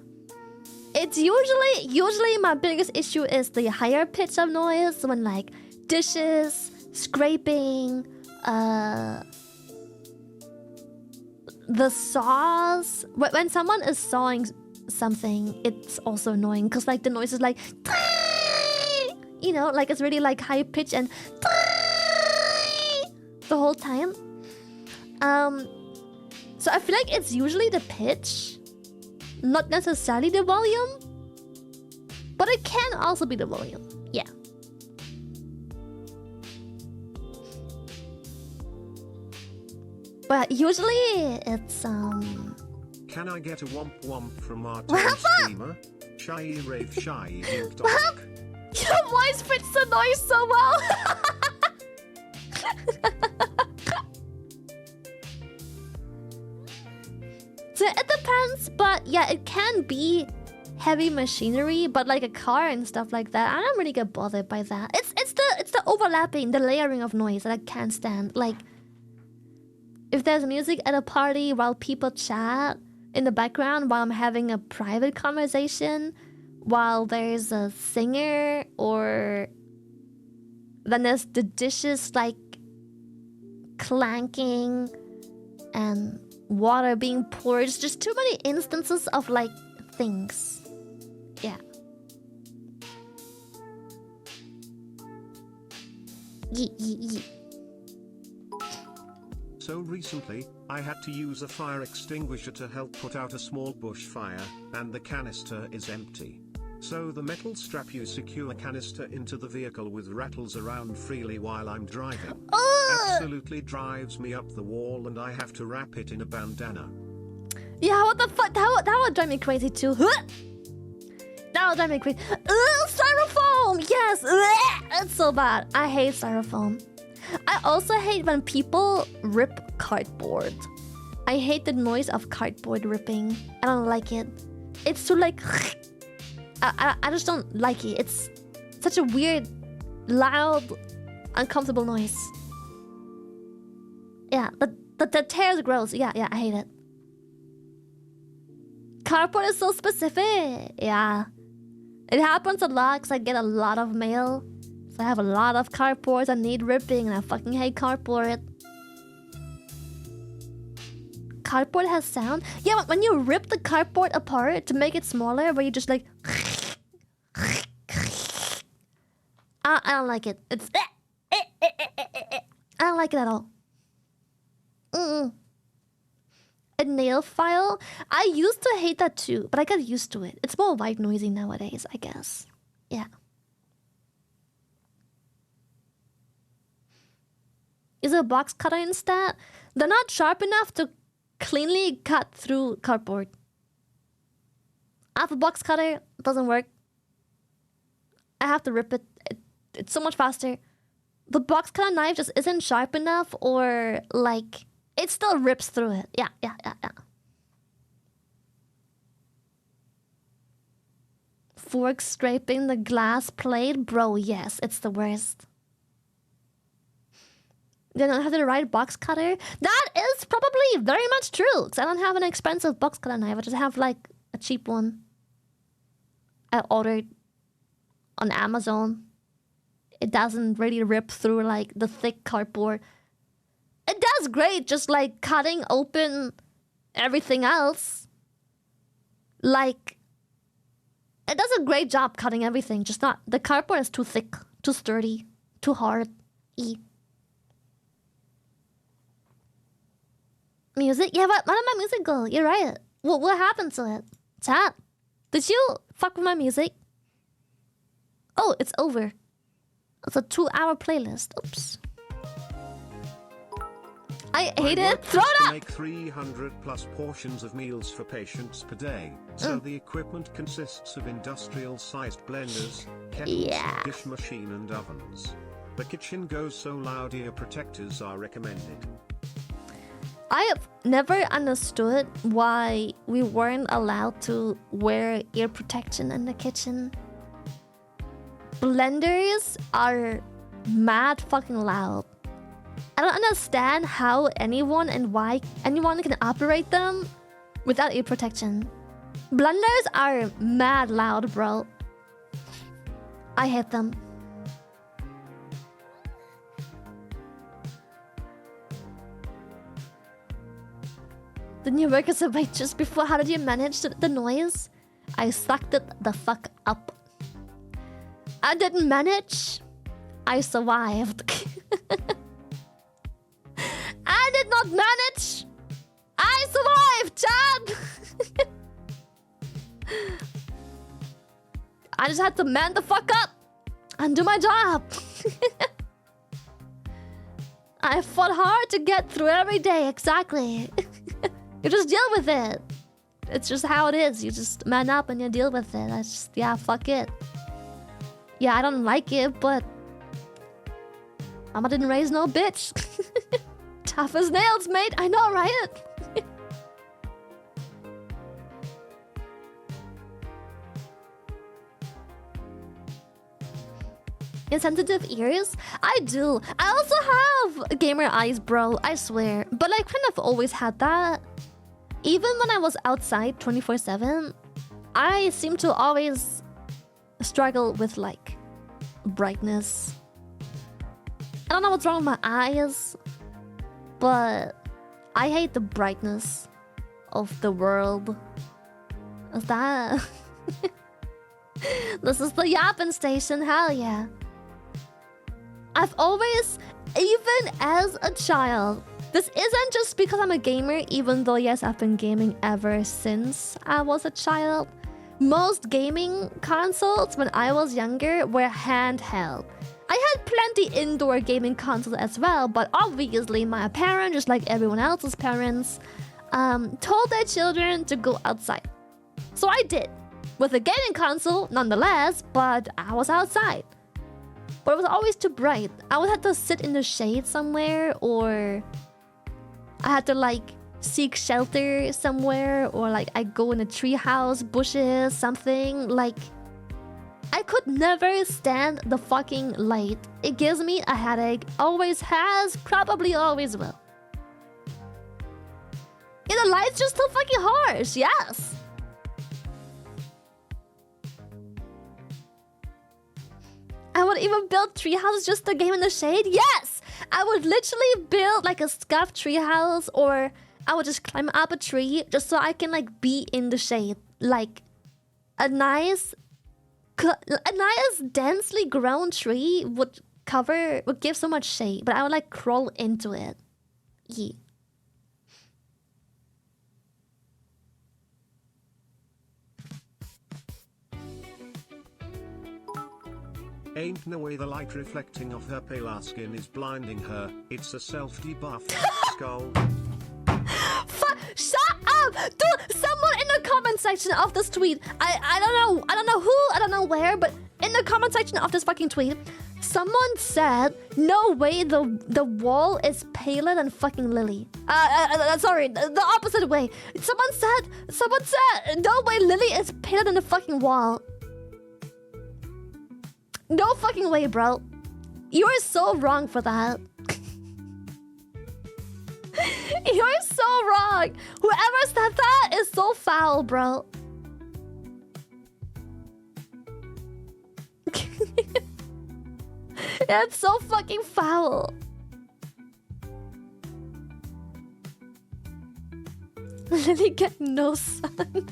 Speaker 1: It's usually my biggest issue is the higher pitch of noise when like dishes, scraping, the saws. When someone is sawing something, it's also annoying because like the noise is like, you know, like it's really like high pitch and the whole time. So I feel like it's usually the pitch, not necessarily the volume, but it can also be the volume. Yeah. But usually it's
Speaker 2: Can I get a womp womp from our streamer? Shy rave shy ink dog.
Speaker 1: Your voice fits the noise so well. So it depends, but yeah, it can be heavy machinery, but like a car and stuff like that, I don't really get bothered by that. It's the overlapping, the layering of noise that I can't stand. Like if there's music at a party while people chat in the background while I'm having a private conversation, while there's a singer, or then there's the dishes like clanking and water being poured. It's just too many instances of like things. Yeah. Yee.
Speaker 2: So recently, I had to use a fire extinguisher to help put out a small bushfire, and the canister is empty. So the metal strap you secure a canister into the vehicle with rattles around freely while I'm driving. Absolutely drives me up the wall, and I have to wrap it in a bandana.
Speaker 1: Yeah, what the fuck? That would drive me crazy too. That would drive me crazy. Styrofoam! Yes! It's so bad. I hate styrofoam. I also hate when people rip cardboard. I hate the noise of cardboard ripping. I don't like it. It's too like... I just don't like it. It's such a weird, loud, uncomfortable noise. Yeah, the tear is gross. Yeah, I hate it. Cardboard is so specific. Yeah. It happens a lot because I get a lot of mail. So I have a lot of cardboards that need ripping, and I fucking hate cardboard. Cardboard has sound. Yeah, when you rip the cardboard apart to make it smaller, where you just like... I don't like it. It's... I don't like it at all. A nail file? I used to hate that too, but I got used to it. It's more white noisy nowadays, I guess. Yeah. Is it a box cutter instead? They're not sharp enough to cleanly cut through cardboard. I have a box cutter, it doesn't work. I have to rip it. It's so much faster. The box cutter knife just isn't sharp enough, or like it still rips through it. Yeah. Fork scraping the glass plate, bro. Yes, it's the worst. They don't have the right box cutter. That is probably very much true, because I don't have an expensive box cutter knife. I just have like a cheap one I ordered on Amazon. It doesn't really rip through like the thick cardboard. It does great just like cutting open everything else. Like, it does a great job cutting everything, just not... The cardboard is too thick, too sturdy, too hard. Music? Yeah, what did my music go? You're right. What happened to it? Chat, did you fuck with my music? Oh, it's over. It's a 2-hour playlist. Oops. I ate
Speaker 2: My
Speaker 1: it.
Speaker 2: work
Speaker 1: Throw
Speaker 2: is
Speaker 1: it
Speaker 2: to
Speaker 1: up!
Speaker 2: make 300 plus portions of meals for patients per day. So the equipment consists of industrial-sized blenders, kettles,
Speaker 1: Yeah.
Speaker 2: dish machine and ovens. The kitchen goes so loud ear protectors are recommended.
Speaker 1: I have never understood why we weren't allowed to wear ear protection in the kitchen. Blenders are mad fucking loud. I don't understand how anyone and why anyone can operate them without ear protection. Blenders are mad loud, bro. I hate them. Didn't you work as a waitress before? How did you manage the noise? I sucked it the fuck up. I didn't manage. I survived. I did not manage. I survived, Chad. I just had to man the fuck up and do my job. I fought hard to get through every day, exactly. You just deal with it. It's just how it is. You just man up and you deal with it. That's just, yeah, fuck it. Yeah, I don't like it, but Mama didn't raise no bitch. Tough as nails, mate. I know, right? Insensitive ears? I do. I also have gamer eyes, bro. I swear. But I kind of always had that. Even when I was outside 24/7, I seem to always struggle with like brightness. I don't know what's wrong with my eyes, but I hate the brightness of the world. Is that? This is the yapping station, hell yeah. I've always, even as a child, this isn't just because I'm a gamer, even though yes, I've been gaming ever since I was a child. Most gaming consoles when I was younger were handheld. I had plenty indoor gaming consoles as well, but obviously my parents, just like everyone else's parents, told their children to go outside. So I did, with a gaming console nonetheless, but I was outside. But it was always too bright. I would have to sit in the shade somewhere, or I had to like seek shelter somewhere, or like I go in a treehouse, bushes, something. Like, I could never stand the fucking light. It gives me a headache. Always has, probably always will. Yeah, the light's just too fucking harsh, yes. I would even build tree houses just to game in the shade. Yes! I would literally build like a scuffed tree house, or I would just climb up a tree just so I can like be in the shade. Like a nice densely grown tree would give so much shade, but I would like crawl into it. Yeah.
Speaker 2: Ain't no way the light reflecting off her pale skin is blinding her. It's a self-debuff. Skull.
Speaker 1: Shut up! Dude, someone in the comment section of this tweet, I don't know who, I don't know where, but in the comment section of this fucking tweet, someone said, no way the wall is paler than fucking Lily. Sorry, the opposite way. Someone said, no way Lily is paler than the fucking wall. No fucking way, bro. You are so wrong for that. You're so wrong. Whoever said that is so foul, bro. That's so fucking foul. Lily get no sun.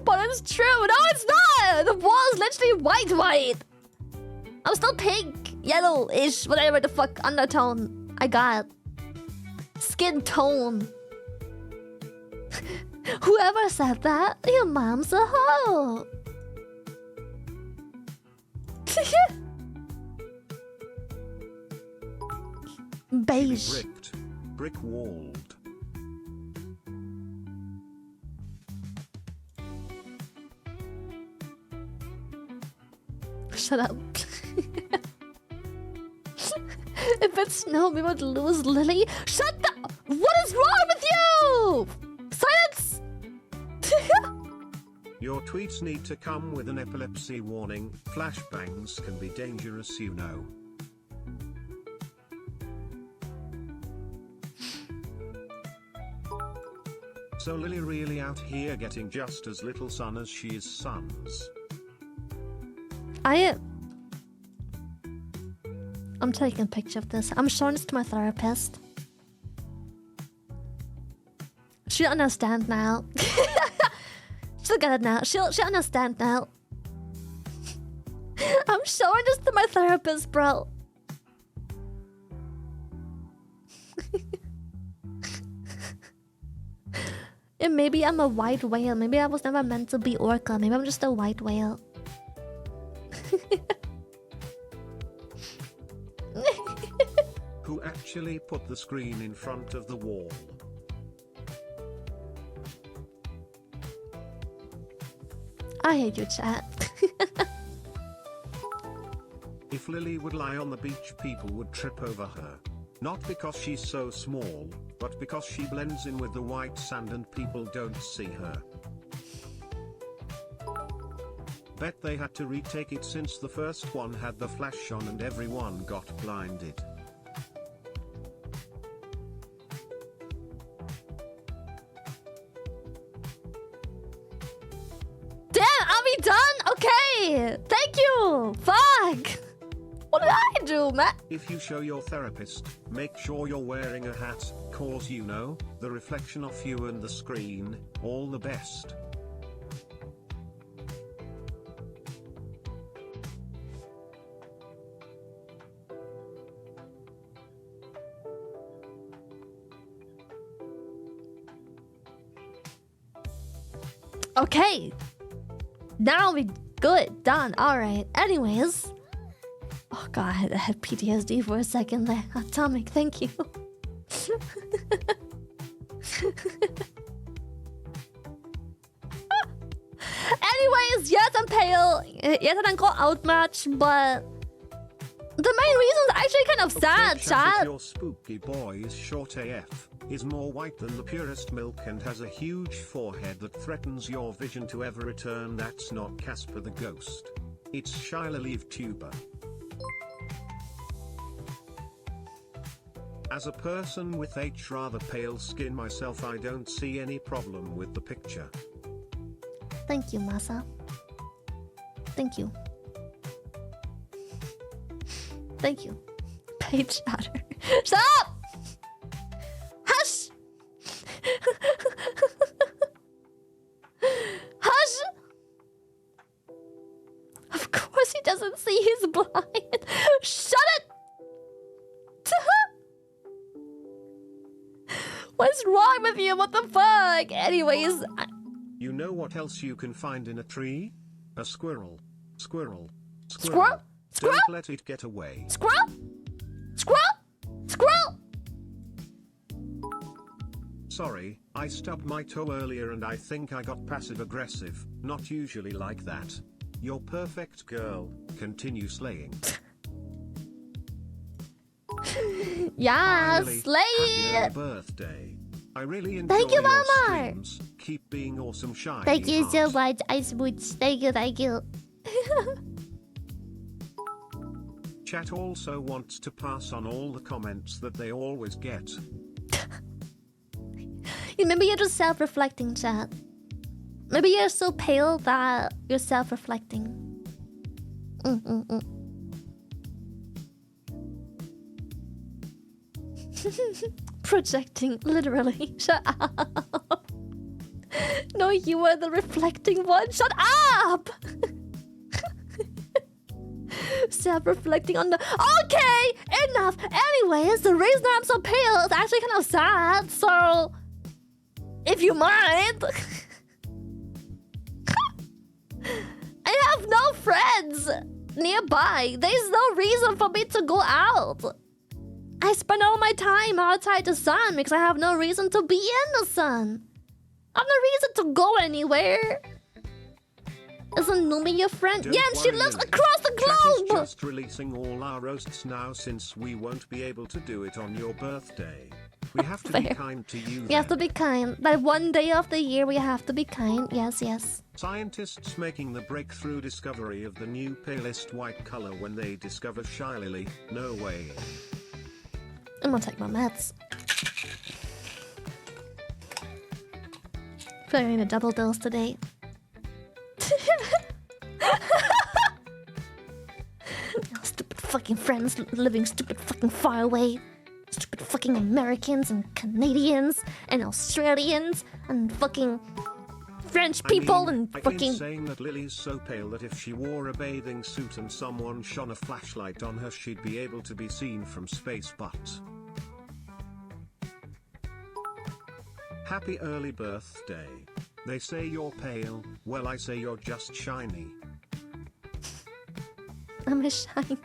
Speaker 1: But it's true. No, it's not. The wall is literally white. I'm still pink, yellow-ish, whatever the fuck undertone I got. Skin tone. Whoever said that, your mom's a hoe. Beige.
Speaker 2: Bricked. Brick walled.
Speaker 1: Shut up. If it snowed, we would lose Lily. Shut the. What is wrong with you? Silence.
Speaker 2: Your tweets need to come with an epilepsy warning. Flashbangs can be dangerous, you know. So Lily really out here getting just as little sun as she is sons.
Speaker 1: I'm taking a picture of this. I'm showing this to my therapist. She'll understand now. She'll get it now. She'll understand now. I'm showing this to my therapist, bro. And maybe I'm a white whale. Maybe I was never meant to be Orca. Maybe I'm just a white whale.
Speaker 2: Who actually put the screen in front of the wall?
Speaker 1: I hate you, chat.
Speaker 2: If Lily would lie on the beach, people would trip over her. Not because she's so small, but because she blends in with the white sand and people don't see her. Bet they had to retake it since the first one had the flash on and everyone got blinded.
Speaker 1: Damn, are we done? Okay. Thank you. Fuck. What did I do, man?
Speaker 2: If you show your therapist, make sure you're wearing a hat, cause you know, the reflection of you and the screen. All the best.
Speaker 1: Okay. Now we good. Done. Alright. Anyways. Oh god, I had PTSD for a second there. Atomic, thank you. Anyways, yes, I'm pale. Yes, I don't go out much, but the main reason is actually kind of sad, chat.
Speaker 2: Your spooky boy is short AF, is more white than the purest milk and has a huge forehead that threatens your vision to ever return. That's not Casper the Ghost. It's Shia Leave Tuber. As a person with rather pale skin myself, I don't see any problem with the picture.
Speaker 1: Thank you, Masa. Thank you. Thank you. Page chatter. Shut up! Hush! Hush! Of course he doesn't see he's blind. Shut it! What's wrong with you? What the fuck? Anyways...
Speaker 2: You know what else you can find in a tree? A squirrel. Squirrel.
Speaker 1: Squirrel? Squirrel?
Speaker 2: Don't let it get away.
Speaker 1: Squirrel? Squirrel? Squirrel?
Speaker 2: Sorry, I stubbed my toe earlier and I think I got passive aggressive. Not usually like that. You're perfect, girl. Continue slaying.
Speaker 1: Yeah,
Speaker 2: Finally,
Speaker 1: slay
Speaker 2: happy
Speaker 1: it!
Speaker 2: birthday. I really enjoy
Speaker 1: Thank you,
Speaker 2: your
Speaker 1: Mama.
Speaker 2: streams. Keep being awesome, shiny
Speaker 1: Thank you so
Speaker 2: heart.
Speaker 1: much, Ice Boots. Thank you, thank you.
Speaker 2: Chat also wants to pass on all the comments that they always get.
Speaker 1: Maybe you're just self-reflecting, chat. Maybe you're so pale that you're self-reflecting. Projecting, literally. Shut up. No, you are the reflecting one. Shut up! Self-reflecting on the... Okay, enough. Anyways, the reason I'm so pale is actually kind of sad. So, if if you mind. I have no friends nearby. There's no reason for me to go out. I spend all my time outside the sun because I have no reason to be in the sun. I have no reason to go anywhere. Isn't Numi your friend?
Speaker 2: Don't
Speaker 1: yeah, and she
Speaker 2: worry,
Speaker 1: lives
Speaker 2: Lily.
Speaker 1: across the
Speaker 2: Chat is
Speaker 1: globe.
Speaker 2: just releasing all our roasts now since we won't be able to do it on your birthday. We have to be
Speaker 1: Fair.
Speaker 2: kind to you.
Speaker 1: We have to
Speaker 2: then.
Speaker 1: be kind. That one day of the year we have to be kind. Yes, yes.
Speaker 2: Scientists making the breakthrough discovery of the new palest white color when they discover Shy Lily. No way.
Speaker 1: I'm gonna take my meds. Feeling a double dose today. Stupid fucking friends living stupid fucking far away. Stupid fucking Americans and Canadians and Australians and fucking French people and
Speaker 2: I
Speaker 1: fucking.
Speaker 2: ain't saying that Lily's so pale that if she wore a bathing suit and someone shone a flashlight on her, she'd be able to be seen from space, but. Happy early birthday. They say you're pale, well I say you're just shiny.
Speaker 1: I'm a shiny.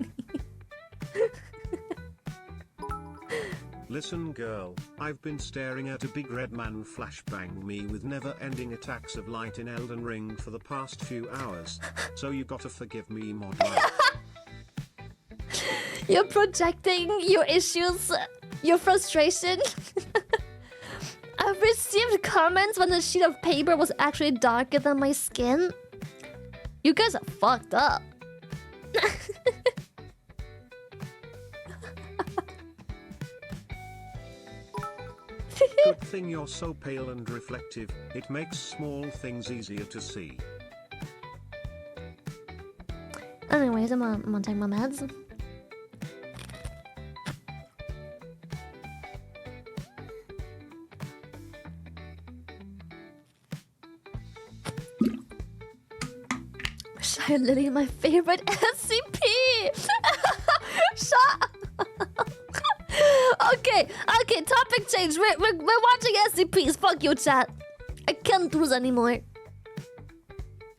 Speaker 2: Listen girl, I've been staring at a big red man flashbang me with never-ending attacks of light in Elden Ring for the past few hours, so you gotta forgive me mod.
Speaker 1: You're projecting your issues, your frustration. I've received comments when the sheet of paper was actually darker than my skin. You guys are fucked up.
Speaker 2: Good thing you're so pale and reflective, it makes small things easier to see.
Speaker 1: Anyways, I'm gonna take my meds. Shy Lily, my favorite SCP. Shut up. Okay, topic change. We're watching SCPs. Fuck you, chat. I can't do this anymore.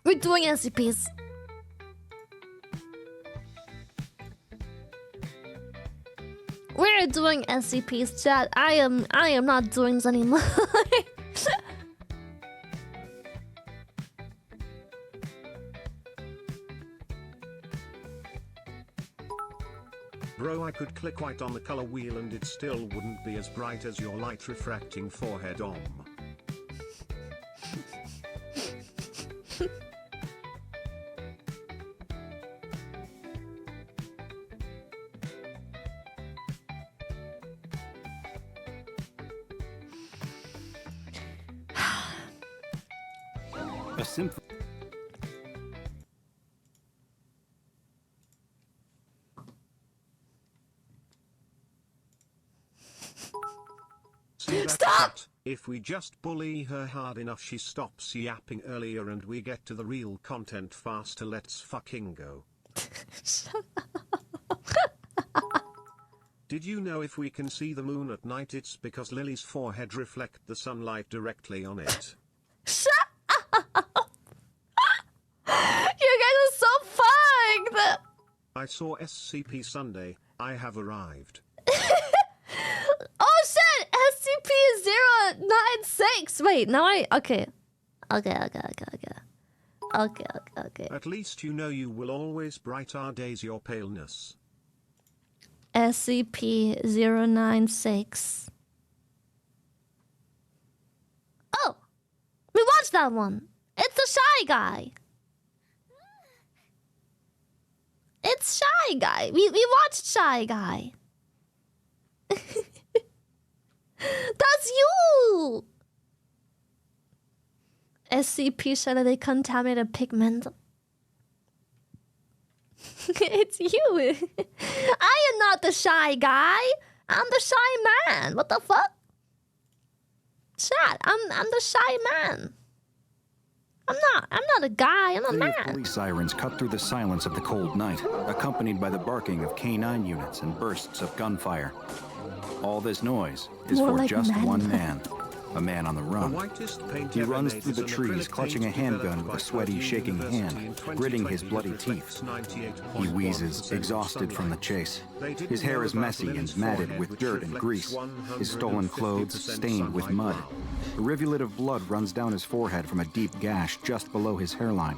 Speaker 1: We're doing SCPs. We're doing SCPs, chat. I am not doing this anymore.
Speaker 2: Bro, I could click white on the color wheel and it still wouldn't be as bright as your light refracting forehead om.
Speaker 3: A simple.
Speaker 2: See that
Speaker 1: Stop!
Speaker 2: chat? If we just bully her hard enough, she stops yapping earlier and we get to the real content faster. Let's fucking go. Did you know if we can see the moon at night, it's because Lily's forehead reflects the sunlight directly on it?
Speaker 1: Shut up! You guys are so fucked!
Speaker 2: I saw SCP Sunday. I have arrived.
Speaker 1: Oh shit! SCP-096! Wait, now Okay. Okay.
Speaker 2: At least you know you will always bright our days your paleness.
Speaker 1: SCP-096. Oh! We watched that one! It's the Shy Guy! It's Shy Guy! We watched Shy Guy! That's you! SCP said that they contaminated pigment. It's you. I am not the shy guy. I'm the shy man. What the fuck? Chat, I'm the shy man. I'm not a guy. I'm a man.
Speaker 3: Police sirens cut through the silence of the cold night, accompanied by the barking of K9 units and bursts of gunfire. All this noise is
Speaker 1: More
Speaker 3: for
Speaker 1: like
Speaker 3: just
Speaker 1: men.
Speaker 3: one man. a man on the
Speaker 2: The
Speaker 3: run.
Speaker 2: whitest paint
Speaker 3: He
Speaker 2: ever
Speaker 3: runs
Speaker 2: made
Speaker 3: through
Speaker 2: is
Speaker 3: the
Speaker 2: an
Speaker 3: trees,
Speaker 2: acrylic
Speaker 3: clutching a
Speaker 2: paint
Speaker 3: handgun
Speaker 2: developed
Speaker 3: with
Speaker 2: by
Speaker 3: a sweaty,
Speaker 2: Purdue
Speaker 3: shaking
Speaker 2: University
Speaker 3: hand,
Speaker 2: in
Speaker 3: gritting his
Speaker 2: 2020
Speaker 3: bloody
Speaker 2: that
Speaker 3: teeth.
Speaker 2: reflects
Speaker 3: He
Speaker 2: 98.1%
Speaker 3: wheezes,
Speaker 2: of
Speaker 3: exhausted from the
Speaker 2: sunlight.
Speaker 3: chase.
Speaker 2: They didn't
Speaker 3: His hair
Speaker 2: know
Speaker 3: is
Speaker 2: about
Speaker 3: messy and
Speaker 2: Lily's
Speaker 3: matted
Speaker 2: forehead,
Speaker 3: with
Speaker 2: which
Speaker 3: dirt and grease.
Speaker 2: reflects
Speaker 3: His stolen clothes
Speaker 2: 150%
Speaker 3: stained with
Speaker 2: sunlight.
Speaker 3: mud.
Speaker 2: Wow.
Speaker 3: A rivulet of blood runs down his forehead from a deep gash just below his hairline.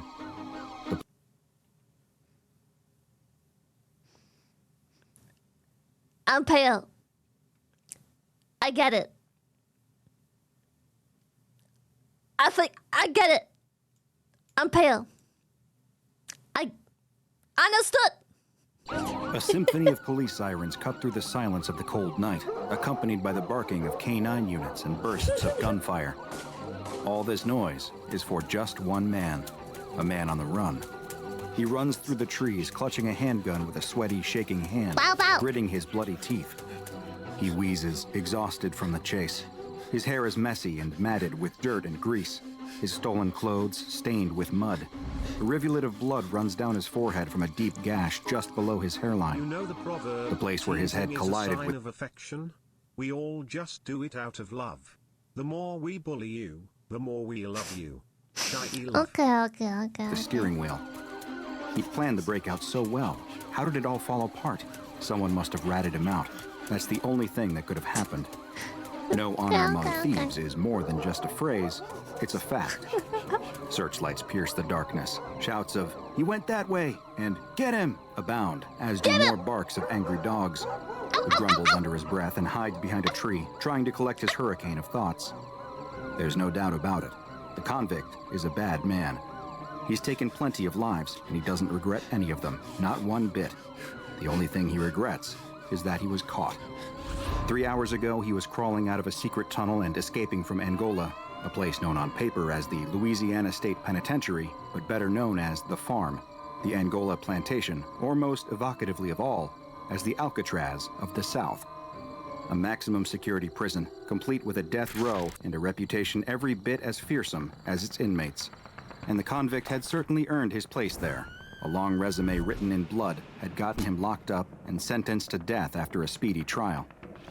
Speaker 1: I'm pale. I get it. I think I get it. I'm pale. I understood.
Speaker 3: A symphony of police sirens cut through the silence of the cold night, accompanied by the barking of K-9 units and bursts of gunfire. All this noise is for just one man, a man on the run. He runs through the trees, clutching a handgun with a sweaty, shaking hand,
Speaker 1: Bow, bow.
Speaker 3: gritting his bloody teeth. He wheezes, exhausted from the chase. His hair is messy and matted with dirt and grease. His stolen clothes stained with mud. A rivulet of blood runs down his forehead from a deep gash just below his hairline.
Speaker 2: You know the proverb,
Speaker 3: The place where his head
Speaker 2: teasing
Speaker 3: collided
Speaker 2: is a sign
Speaker 3: with-
Speaker 2: of affection. We all just do it out of love. The more we bully you, the more we love you. Shy love.
Speaker 1: Okay.
Speaker 3: The steering wheel. He'd planned the breakout so well. How did it all fall apart? Someone must have ratted him out. That's the only thing that could have happened. No honor among thieves is more than just a phrase. It's a fact. Searchlights pierce the darkness. Shouts of, "He went that way!" and "Get him!" abound, as do more barks of angry dogs. He grumbles under his breath and hides behind a tree, trying to collect his hurricane of thoughts. There's no doubt about it. The convict is a bad man. He's taken plenty of lives, and he doesn't regret any of them, not one bit. The only thing he regrets is that he was caught. 3 hours ago, he was crawling out of a secret tunnel and escaping from Angola, a place known on paper as the Louisiana State Penitentiary, but better known as the Farm, the Angola Plantation, or most evocatively of all, as the Alcatraz of the South. A maximum security prison, complete with a death row and a reputation every bit as fearsome as its inmates. And the convict had certainly earned his place there. A long resume written in blood had gotten him locked up and sentenced to death after a speedy trial.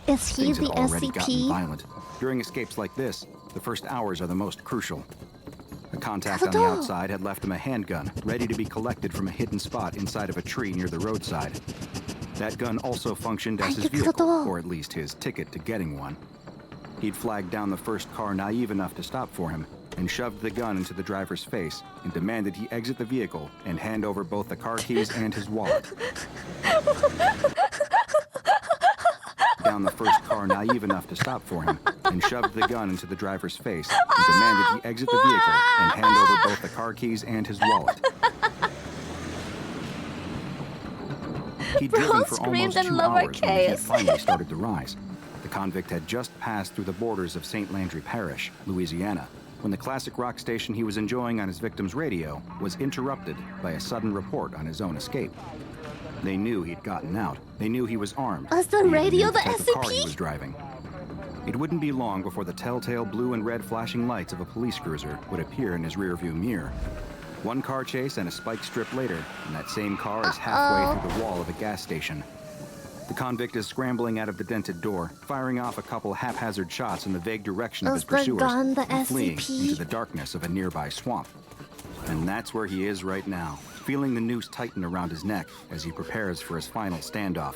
Speaker 1: Is he
Speaker 3: Things had
Speaker 1: the
Speaker 3: already gotten
Speaker 1: SCP?
Speaker 3: violent. During escapes like this, the first hours are the most crucial. A contact on the
Speaker 1: Tato.
Speaker 3: outside had left him a handgun, ready to be collected from a hidden spot inside of a tree near the roadside. That gun also functioned as his vehicle,
Speaker 1: Tato.
Speaker 3: or at least his ticket to getting one. He'd flagged down the first car naive enough to stop for him, and shoved the gun into the driver's face and demanded he exit the vehicle and hand over both the car keys and his wallet. Down the first car naive enough to stop for him and shoved the gun into the driver's face and demanded he exit the vehicle and hand over both the car keys and his wallet. He'd driven for almost 2 hours when the heat finally started to rise. The convict had just passed through the borders of St. Landry Parish, Louisiana, when the classic rock station he was enjoying on his victim's radio was interrupted by a sudden report on his own escape. They knew he'd gotten out. They knew he was armed.
Speaker 1: Was the
Speaker 3: They even
Speaker 1: radio
Speaker 3: knew
Speaker 1: the
Speaker 3: type of car he
Speaker 1: SCP?
Speaker 3: was driving. It wouldn't be long before the telltale blue and red flashing lights of a police cruiser would appear in his rearview mirror. One car chase and a spike strip later, and that same car is halfway through the wall of a gas station. The convict is scrambling out of the dented door, firing off a couple haphazard shots in the vague direction of his
Speaker 1: Was the
Speaker 3: pursuers,
Speaker 1: gun the
Speaker 3: and fleeing
Speaker 1: SCP?
Speaker 3: into the darkness of a nearby swamp. And that's where he is right now, feeling the noose tighten around his neck as he prepares for his final standoff.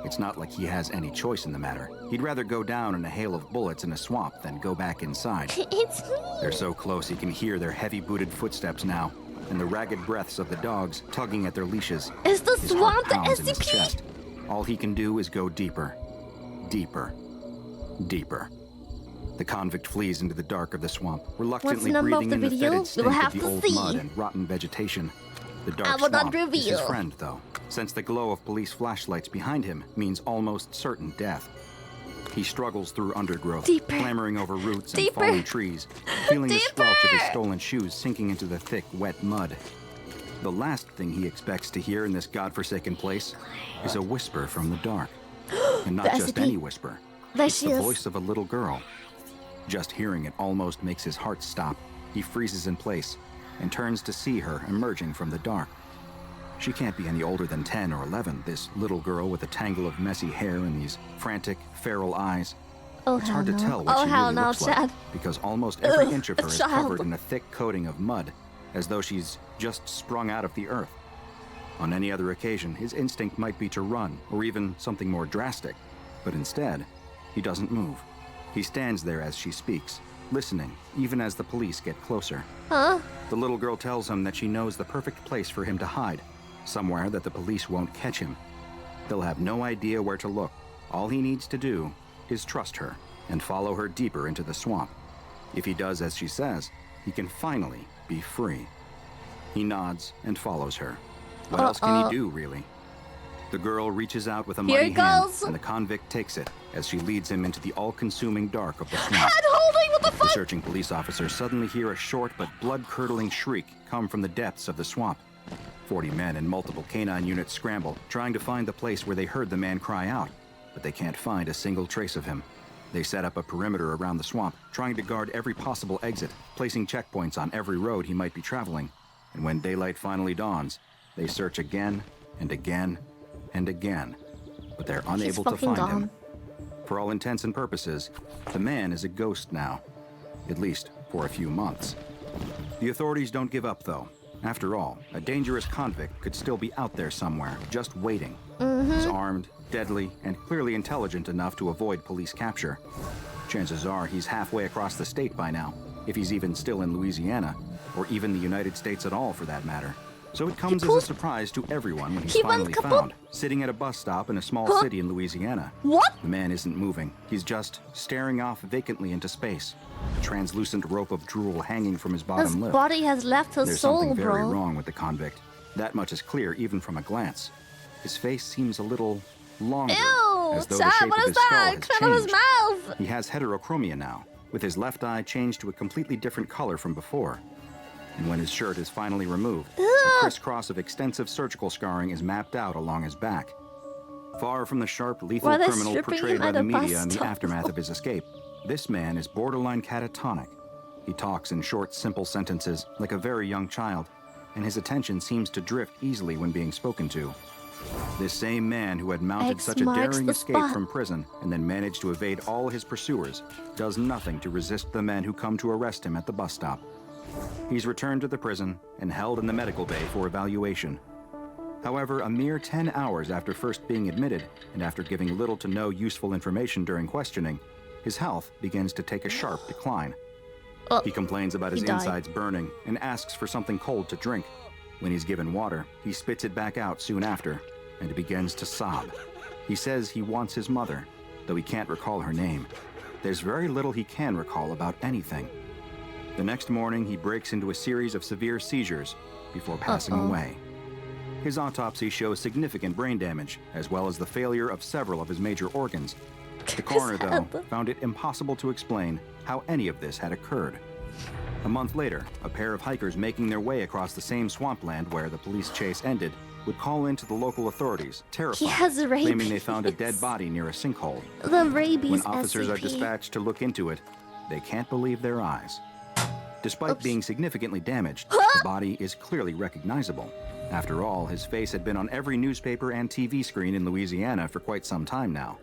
Speaker 3: It's not like he has any choice in the matter. He'd rather go down in a hail of bullets in a swamp than go back inside.
Speaker 1: It's me.
Speaker 3: They're so close he can hear their heavy-booted footsteps now, and the ragged breaths of the dogs tugging at their leashes.
Speaker 1: Is the
Speaker 3: His
Speaker 1: swamp
Speaker 3: heart
Speaker 1: the
Speaker 3: pounds in his
Speaker 1: SCP?
Speaker 3: chest. All he can do is go deeper, deeper, deeper. The convict flees into the dark of the swamp, reluctantly
Speaker 1: number of
Speaker 3: breathing
Speaker 1: the
Speaker 3: in the
Speaker 1: video?
Speaker 3: fetid
Speaker 1: We'll
Speaker 3: stink
Speaker 1: have
Speaker 3: of the
Speaker 1: to
Speaker 3: old
Speaker 1: see.
Speaker 3: mud and rotten vegetation. The
Speaker 1: I
Speaker 3: dark
Speaker 1: will not
Speaker 3: swamp is his
Speaker 1: reveal.
Speaker 3: friend, though, since the glow of police flashlights behind him means almost certain death. He struggles through undergrowth,
Speaker 1: Deeper.
Speaker 3: clambering over roots and
Speaker 1: Deeper.
Speaker 3: fallen trees, feeling the
Speaker 1: Deeper.
Speaker 3: squelch of his stolen shoes sinking into the thick, wet mud. The last thing he expects to hear in this godforsaken place is a whisper from the dark. And not
Speaker 1: The
Speaker 3: just
Speaker 1: SCP.
Speaker 3: any whisper.
Speaker 1: There
Speaker 3: It's
Speaker 1: she
Speaker 3: the
Speaker 1: is.
Speaker 3: voice of a little girl. Just hearing it almost makes his heart stop. He freezes in place and turns to see her emerging from the dark. She can't be any older than 10 or 11, this little girl with a tangle of messy hair and these frantic, feral eyes.
Speaker 1: Oh,
Speaker 3: It's hard to
Speaker 1: hell no.
Speaker 3: tell what
Speaker 1: Oh,
Speaker 3: she
Speaker 1: hell
Speaker 3: really
Speaker 1: no,
Speaker 3: looks like,
Speaker 1: Chad.
Speaker 3: because almost every
Speaker 1: Ugh,
Speaker 3: inch of her is
Speaker 1: child.
Speaker 3: covered in a thick coating of mud, as though she's just sprung out of the earth. On any other occasion, his instinct might be to run, or even something more drastic. But instead, he doesn't move. He stands there as she speaks, listening, even as the police get closer.
Speaker 1: Huh?
Speaker 3: The little girl tells him that she knows the perfect place for him to hide, somewhere that the police won't catch him. They'll have no idea where to look. All he needs to do is trust her and follow her deeper into the swamp. If he does as she says, he can finally be free. He nods and follows her. What else can he do, really? The girl reaches out with a
Speaker 1: Here
Speaker 3: muddy
Speaker 1: it
Speaker 3: hand,
Speaker 1: goes.
Speaker 3: and the convict takes it as she leads him into the all-consuming dark of the swamp.
Speaker 1: Head holding, what the
Speaker 3: The
Speaker 1: fuck?
Speaker 3: searching police officers suddenly hear a short but blood-curdling shriek come from the depths of the swamp. 40 men and multiple canine units scramble, trying to find the place where they heard the man cry out, but they can't find a single trace of him. They set up a perimeter around the swamp, trying to guard every possible exit, placing checkpoints on every road he might be traveling. And when daylight finally dawns, they search again and again and again, but they're unable to
Speaker 1: fucking
Speaker 3: find him.
Speaker 1: gone.
Speaker 3: For all intents and purposes, the man is a ghost now, at least for a few months. The authorities don't give up, though. After all, a dangerous convict could still be out there somewhere, just waiting. He's armed, deadly, and clearly intelligent enough to avoid police capture. Chances are he's halfway across the state by now, if he's even still in Louisiana, or even the United States at all for that matter. So it comes as a surprise to everyone when he's
Speaker 1: He went
Speaker 3: finally
Speaker 1: kaput?
Speaker 3: found, sitting at a bus stop in a small city in Louisiana.
Speaker 1: What?
Speaker 3: The man isn't moving. He's just staring off vacantly into space, a translucent rope of drool hanging from his
Speaker 1: His
Speaker 3: bottom lip.
Speaker 1: body has left his
Speaker 3: There's
Speaker 1: soul,
Speaker 3: something very
Speaker 1: bro.
Speaker 3: wrong with the convict. That much is clear even from a glance. His face seems a little longer,
Speaker 1: Ew!
Speaker 3: as though the
Speaker 1: Chad,
Speaker 3: shape
Speaker 1: what
Speaker 3: of
Speaker 1: is
Speaker 3: his skull
Speaker 1: that?
Speaker 3: has
Speaker 1: Come out of his
Speaker 3: changed.
Speaker 1: mouth!
Speaker 3: He has heterochromia now, with his left eye changed to a completely different color from before. And when his shirt is finally removed, a crisscross of extensive surgical scarring is mapped out along his back. Far from the sharp, lethal
Speaker 1: Why are they
Speaker 3: criminal
Speaker 1: stripping
Speaker 3: portrayed
Speaker 1: him
Speaker 3: by
Speaker 1: at
Speaker 3: the
Speaker 1: a
Speaker 3: media
Speaker 1: bus
Speaker 3: in the
Speaker 1: stop?
Speaker 3: aftermath of his escape, this man is borderline catatonic. He talks in short, simple sentences, like a very young child, and his attention seems to drift easily when being spoken to. This same man who had mounted
Speaker 1: X
Speaker 3: such a
Speaker 1: marks
Speaker 3: daring
Speaker 1: the
Speaker 3: escape
Speaker 1: spot.
Speaker 3: from prison and then managed to evade all his pursuers does nothing to resist the men who come to arrest him at the bus stop. He's returned to the prison and held in the medical bay for evaluation. However, a mere 10 hours after first being admitted, and after giving little to no useful information during questioning, his health begins to take a sharp decline.
Speaker 1: Oh,
Speaker 3: He complains about his
Speaker 1: he died.
Speaker 3: insides burning and asks for something cold to drink. When he's given water, he spits it back out soon after and begins to sob. He says he wants his mother, though he can't recall her name. There's very little he can recall about anything. The next morning, he breaks into a series of severe seizures before passing away. His autopsy shows significant brain damage, as well as the failure of several of his major organs. The coroner, though, found it impossible to explain how any of this had occurred. A month later, a pair of hikers making their way across the same swampland where the police chase ended would call in to the local authorities, terrified,
Speaker 1: has
Speaker 3: claiming they found a
Speaker 1: rabies.
Speaker 3: dead body near a sinkhole.
Speaker 1: The rabies
Speaker 3: When officers are
Speaker 1: SCP.
Speaker 3: dispatched to look into it, they can't believe their eyes. Despite
Speaker 1: Oops.
Speaker 3: being significantly damaged, the body is clearly recognizable. After all, his face had been on every newspaper and TV screen in Louisiana for quite some time now.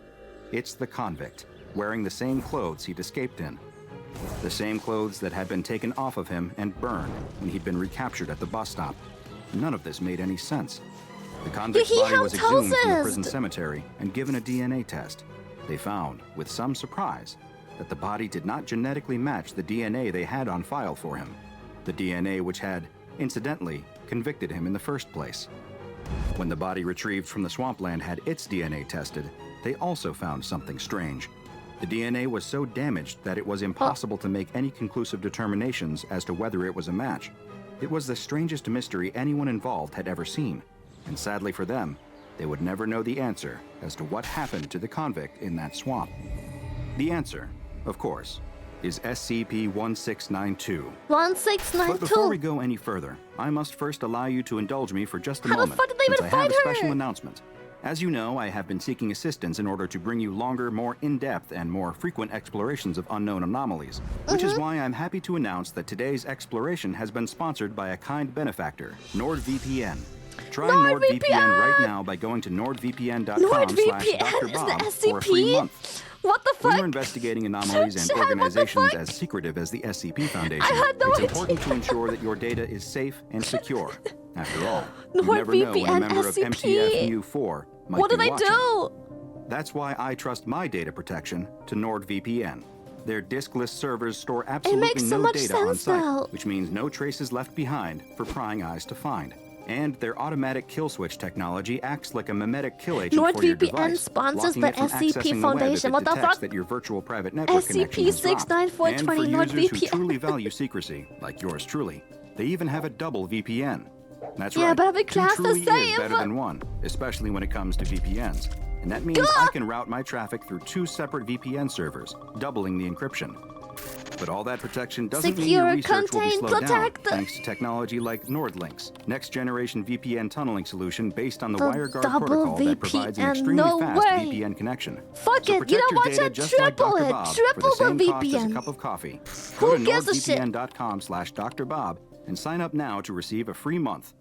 Speaker 3: It's the convict, wearing the same clothes he'd escaped in. The same clothes that had been taken off of him and burned when he'd been recaptured at the bus stop. None of this made any sense. The convict's
Speaker 1: He
Speaker 3: body was exhumed from the
Speaker 1: half-toasted.
Speaker 3: prison cemetery and given a DNA test. They found, with some surprise, that the body did not genetically match the DNA they had on file for him. The DNA which had, incidentally, convicted him in the first place. When the body retrieved from the swampland had its DNA tested, they also found something strange. The DNA was so damaged that it was impossible to make any conclusive determinations as to whether it was a match. It was the strangest mystery anyone involved had ever seen, and sadly for them, they would never know the answer as to what happened to the convict in that swamp. The answer, of course, is SCP-1692. But before we
Speaker 1: 1692.
Speaker 3: go any further, I must first allow you to indulge me for just a
Speaker 1: How the
Speaker 3: moment,
Speaker 1: fuck did they
Speaker 3: since
Speaker 1: even
Speaker 3: I have
Speaker 1: find
Speaker 3: a special
Speaker 1: her?
Speaker 3: announcement. As you know, I have been seeking assistance in order to bring you longer, more in-depth, and more frequent explorations of unknown anomalies, which is why I'm happy to announce that today's exploration has been sponsored by a kind benefactor, NordVPN. Try NordVPN right now by going to nordvpn.com/drbob for a free month.
Speaker 1: What the fuck?
Speaker 3: When you're investigating anomalies and
Speaker 1: Chad, what the
Speaker 3: organizations
Speaker 1: fuck?
Speaker 3: as secretive as the SCP Foundation,
Speaker 1: I had no
Speaker 3: it's
Speaker 1: idea.
Speaker 3: important to ensure that your data is safe and secure. After all, you never know when a
Speaker 1: NordVPN
Speaker 3: member of
Speaker 1: SCP.
Speaker 3: MTF-U4 might
Speaker 1: What
Speaker 3: be
Speaker 1: did I
Speaker 3: watching.
Speaker 1: do?
Speaker 3: That's why I trust my data protection to NordVPN. Their diskless servers store absolutely
Speaker 1: makes so
Speaker 3: no
Speaker 1: much
Speaker 3: data on
Speaker 1: sense,
Speaker 3: site,
Speaker 1: though.
Speaker 3: which means no traces left behind for prying eyes to find. And their automatic kill switch technology acts like a mimetic kill agent for your
Speaker 1: NordVPN
Speaker 3: device,
Speaker 1: sponsors
Speaker 3: blocking
Speaker 1: the
Speaker 3: it from
Speaker 1: SCP
Speaker 3: accessing
Speaker 1: Foundation.
Speaker 3: The web
Speaker 1: What the
Speaker 3: if it detects
Speaker 1: fuck?
Speaker 3: that your virtual private network connection has dropped.
Speaker 1: SCP-69420
Speaker 3: And for users who
Speaker 1: NordVPN.
Speaker 3: truly value secrecy, like yours truly, they even have a double VPN. That's
Speaker 1: Yeah,
Speaker 3: right.
Speaker 1: but I've been
Speaker 3: Two
Speaker 1: classed
Speaker 3: truly
Speaker 1: as safe.
Speaker 3: is better than one, especially when it comes to VPNs. And that means I can route my traffic through 2 separate VPN servers, doubling the encryption. But all that protection doesn't mean your
Speaker 1: Secure,
Speaker 3: research will be
Speaker 1: contain,
Speaker 3: slowed down,
Speaker 1: protect.
Speaker 3: thanks to technology like NordLink's next-generation VPN tunneling solution based on the
Speaker 1: The
Speaker 3: WireGuard
Speaker 1: double
Speaker 3: protocol that provides an
Speaker 1: VPN,
Speaker 3: extremely
Speaker 1: no
Speaker 3: fast
Speaker 1: way.
Speaker 3: VPN connection.
Speaker 1: Fuck
Speaker 3: So
Speaker 1: it, you
Speaker 3: protect
Speaker 1: know
Speaker 3: your
Speaker 1: what?
Speaker 3: data
Speaker 1: Just
Speaker 3: just like
Speaker 1: triple
Speaker 3: Dr.
Speaker 1: it.
Speaker 3: Bob for
Speaker 1: Triple
Speaker 3: the same
Speaker 1: the
Speaker 3: cost as a
Speaker 1: VPN.
Speaker 3: cup of coffee.
Speaker 1: Who
Speaker 3: Go to
Speaker 1: gives a shit?
Speaker 3: nordvpn.com/drbob and sign up now to receive a free month.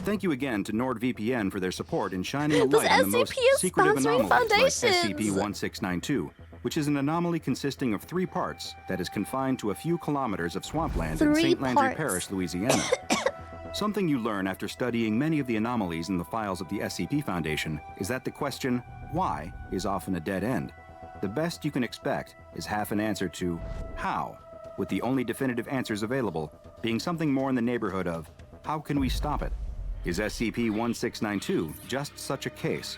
Speaker 3: Thank you again to NordVPN for their support in shining a
Speaker 1: This
Speaker 3: light on the most
Speaker 1: SCP is
Speaker 3: secretive
Speaker 1: sponsoring
Speaker 3: anomalies like
Speaker 1: foundations.
Speaker 3: SCP-1692, which is an anomaly consisting of 3 parts that is confined to a few kilometers of swampland in
Speaker 1: 3
Speaker 3: St. Landry
Speaker 1: parts.
Speaker 3: Parish, Louisiana. Something you learn after studying many of the anomalies in the files of the SCP Foundation is that the question, why, is often a dead end. The best you can expect is half an answer to how, with the only definitive answers available being something more in the neighborhood of, how can we stop it? Is SCP-1692 just such a case?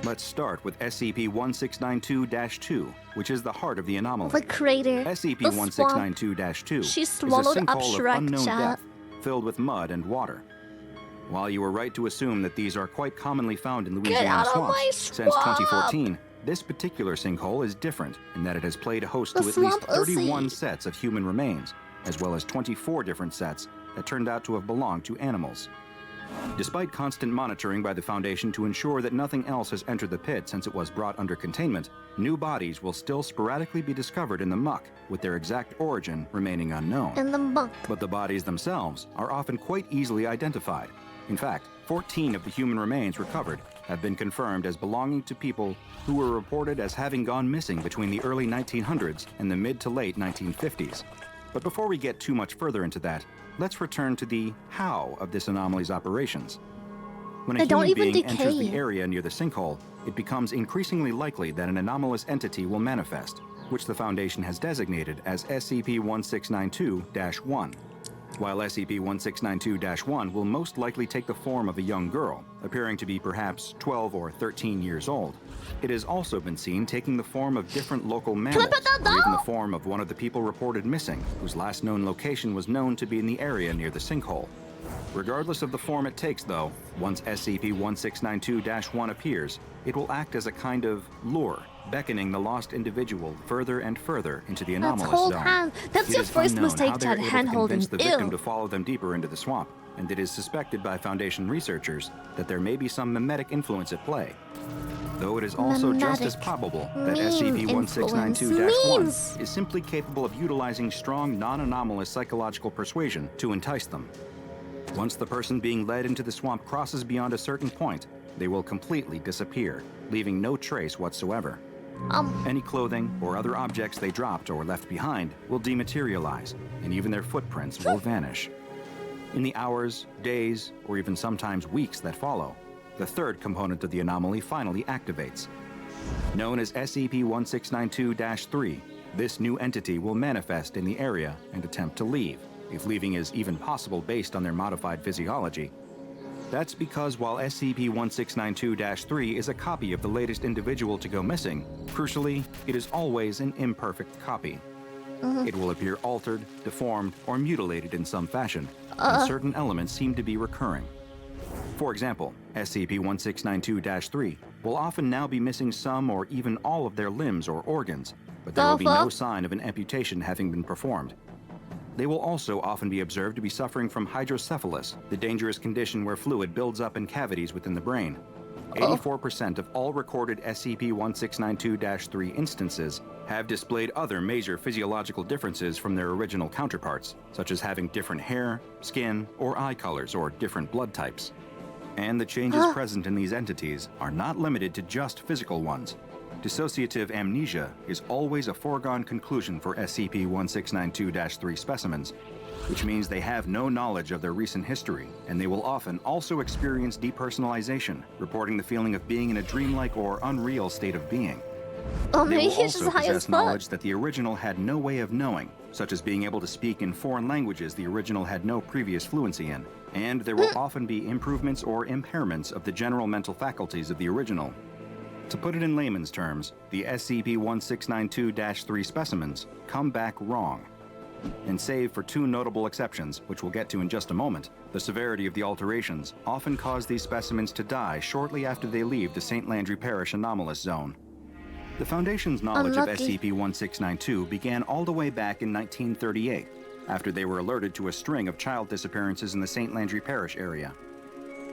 Speaker 3: Let's start with SCP-1692-2, which is the heart of the anomaly.
Speaker 1: The crater. The swamp.
Speaker 3: SCP-1692-2
Speaker 1: She
Speaker 3: is a
Speaker 1: swallowed up
Speaker 3: sinkhole of
Speaker 1: Shrek,
Speaker 3: unknown
Speaker 1: chat.
Speaker 3: depth, filled with mud and water. While you were right to assume that these are quite commonly found in
Speaker 1: out
Speaker 3: Louisiana
Speaker 1: of my
Speaker 3: swamps, since
Speaker 1: swamp!
Speaker 3: 2014, this particular sinkhole is different in that it has played host
Speaker 1: The
Speaker 3: to at least
Speaker 1: swamp Uzi.
Speaker 3: 31 sets of human remains, as well as 24 different sets that turned out to have belonged to animals. Despite constant monitoring by the Foundation to ensure that nothing else has entered the pit since it was brought under containment, new bodies will still sporadically be discovered in the muck, with their exact origin remaining unknown.
Speaker 1: In the muck.
Speaker 3: But the bodies themselves are often quite easily identified. In fact, 14 of the human remains recovered have been confirmed as belonging to people who were reported as having gone missing between the early 1900s and the mid to late 1950s. But before we get too much further into that, let's return to the how of this anomaly's operations. When a
Speaker 1: They don't
Speaker 3: human
Speaker 1: even
Speaker 3: being enters
Speaker 1: decay.
Speaker 3: the area near the sinkhole, it becomes increasingly likely that an anomalous entity will manifest, which the Foundation has designated as SCP-1692-1. While SCP-1692-1 will most likely take the form of a young girl, appearing to be perhaps 12 or 13 years old, it has also been seen taking the form of different local mammals,
Speaker 1: Flip it
Speaker 3: or even
Speaker 1: down.
Speaker 3: the form of one of the people reported missing, whose last known location was known to be in the area near the sinkhole. Regardless of the form it takes, though, once SCP-1692-1 appears, it will act as a kind of lure, beckoning the lost individual further and further into the
Speaker 1: Let's
Speaker 3: anomalous
Speaker 1: hold
Speaker 3: zone.
Speaker 1: hands. That's
Speaker 3: It
Speaker 1: your
Speaker 3: is
Speaker 1: first
Speaker 3: unknown
Speaker 1: mistake,
Speaker 3: how they are
Speaker 1: Chad.
Speaker 3: able to
Speaker 1: Hand holding.
Speaker 3: convince the victim
Speaker 1: Ew.
Speaker 3: to follow them deeper into the swamp, and it is suspected by Foundation researchers that there may be some mimetic influence at play. Though it is also just as
Speaker 1: Mimetic.
Speaker 3: probable that
Speaker 1: Mean
Speaker 3: SCP-1692-1
Speaker 1: influence.
Speaker 3: is simply capable of utilizing strong, non-anomalous psychological persuasion to entice them. Once the person being led into the swamp crosses beyond a certain point, they will completely disappear, leaving no trace whatsoever. Any clothing or other objects they dropped or left behind will dematerialize, and even their footprints will vanish. In the hours, days, or even sometimes weeks that follow, the third component of the anomaly finally activates. Known as SCP-1692-3, this new entity will manifest in the area and attempt to leave, if leaving is even possible based on their modified physiology. That's because while SCP-1692-3 is a copy of the latest individual to go missing, crucially, it is always an imperfect copy. It will appear altered, deformed, or mutilated in some fashion, and certain elements seem to be recurring. For example, SCP-1692-3 will often now be missing some or even all of their limbs or organs, but there will be no sign of an amputation having been performed. They will also often be observed to be suffering from hydrocephalus, the dangerous condition where fluid builds up in cavities within the brain. 84% of all recorded SCP-1692-3 instances have displayed other major physiological differences from their original counterparts, such as having different hair, skin, or eye colors, or different blood types. And the changes present in these entities are not limited to just physical ones. Dissociative amnesia is always a foregone conclusion for SCP-1692-3 specimens, which means they have no knowledge of their recent history, and they will often also experience depersonalization, reporting the feeling of being in a dreamlike or unreal state of being.
Speaker 1: Oh,
Speaker 3: They
Speaker 1: maybe
Speaker 3: will
Speaker 1: he's just
Speaker 3: also
Speaker 1: high as
Speaker 3: possess
Speaker 1: fuck.
Speaker 3: knowledge that the original had no way of knowing, such as being able to speak in foreign languages the original had no previous fluency in, and there will often be improvements or impairments of the general mental faculties of the original. To put it in layman's terms, the SCP-1692-3 specimens come back wrong. And save for two notable exceptions, which we'll get to in just a moment, the severity of the alterations often cause these specimens to die shortly after they leave the St. Landry Parish anomalous zone. The Foundation's knowledge
Speaker 1: Unlucky.
Speaker 3: of SCP-1692 began all the way back in 1938, after they were alerted to a string of child disappearances in the St. Landry Parish area.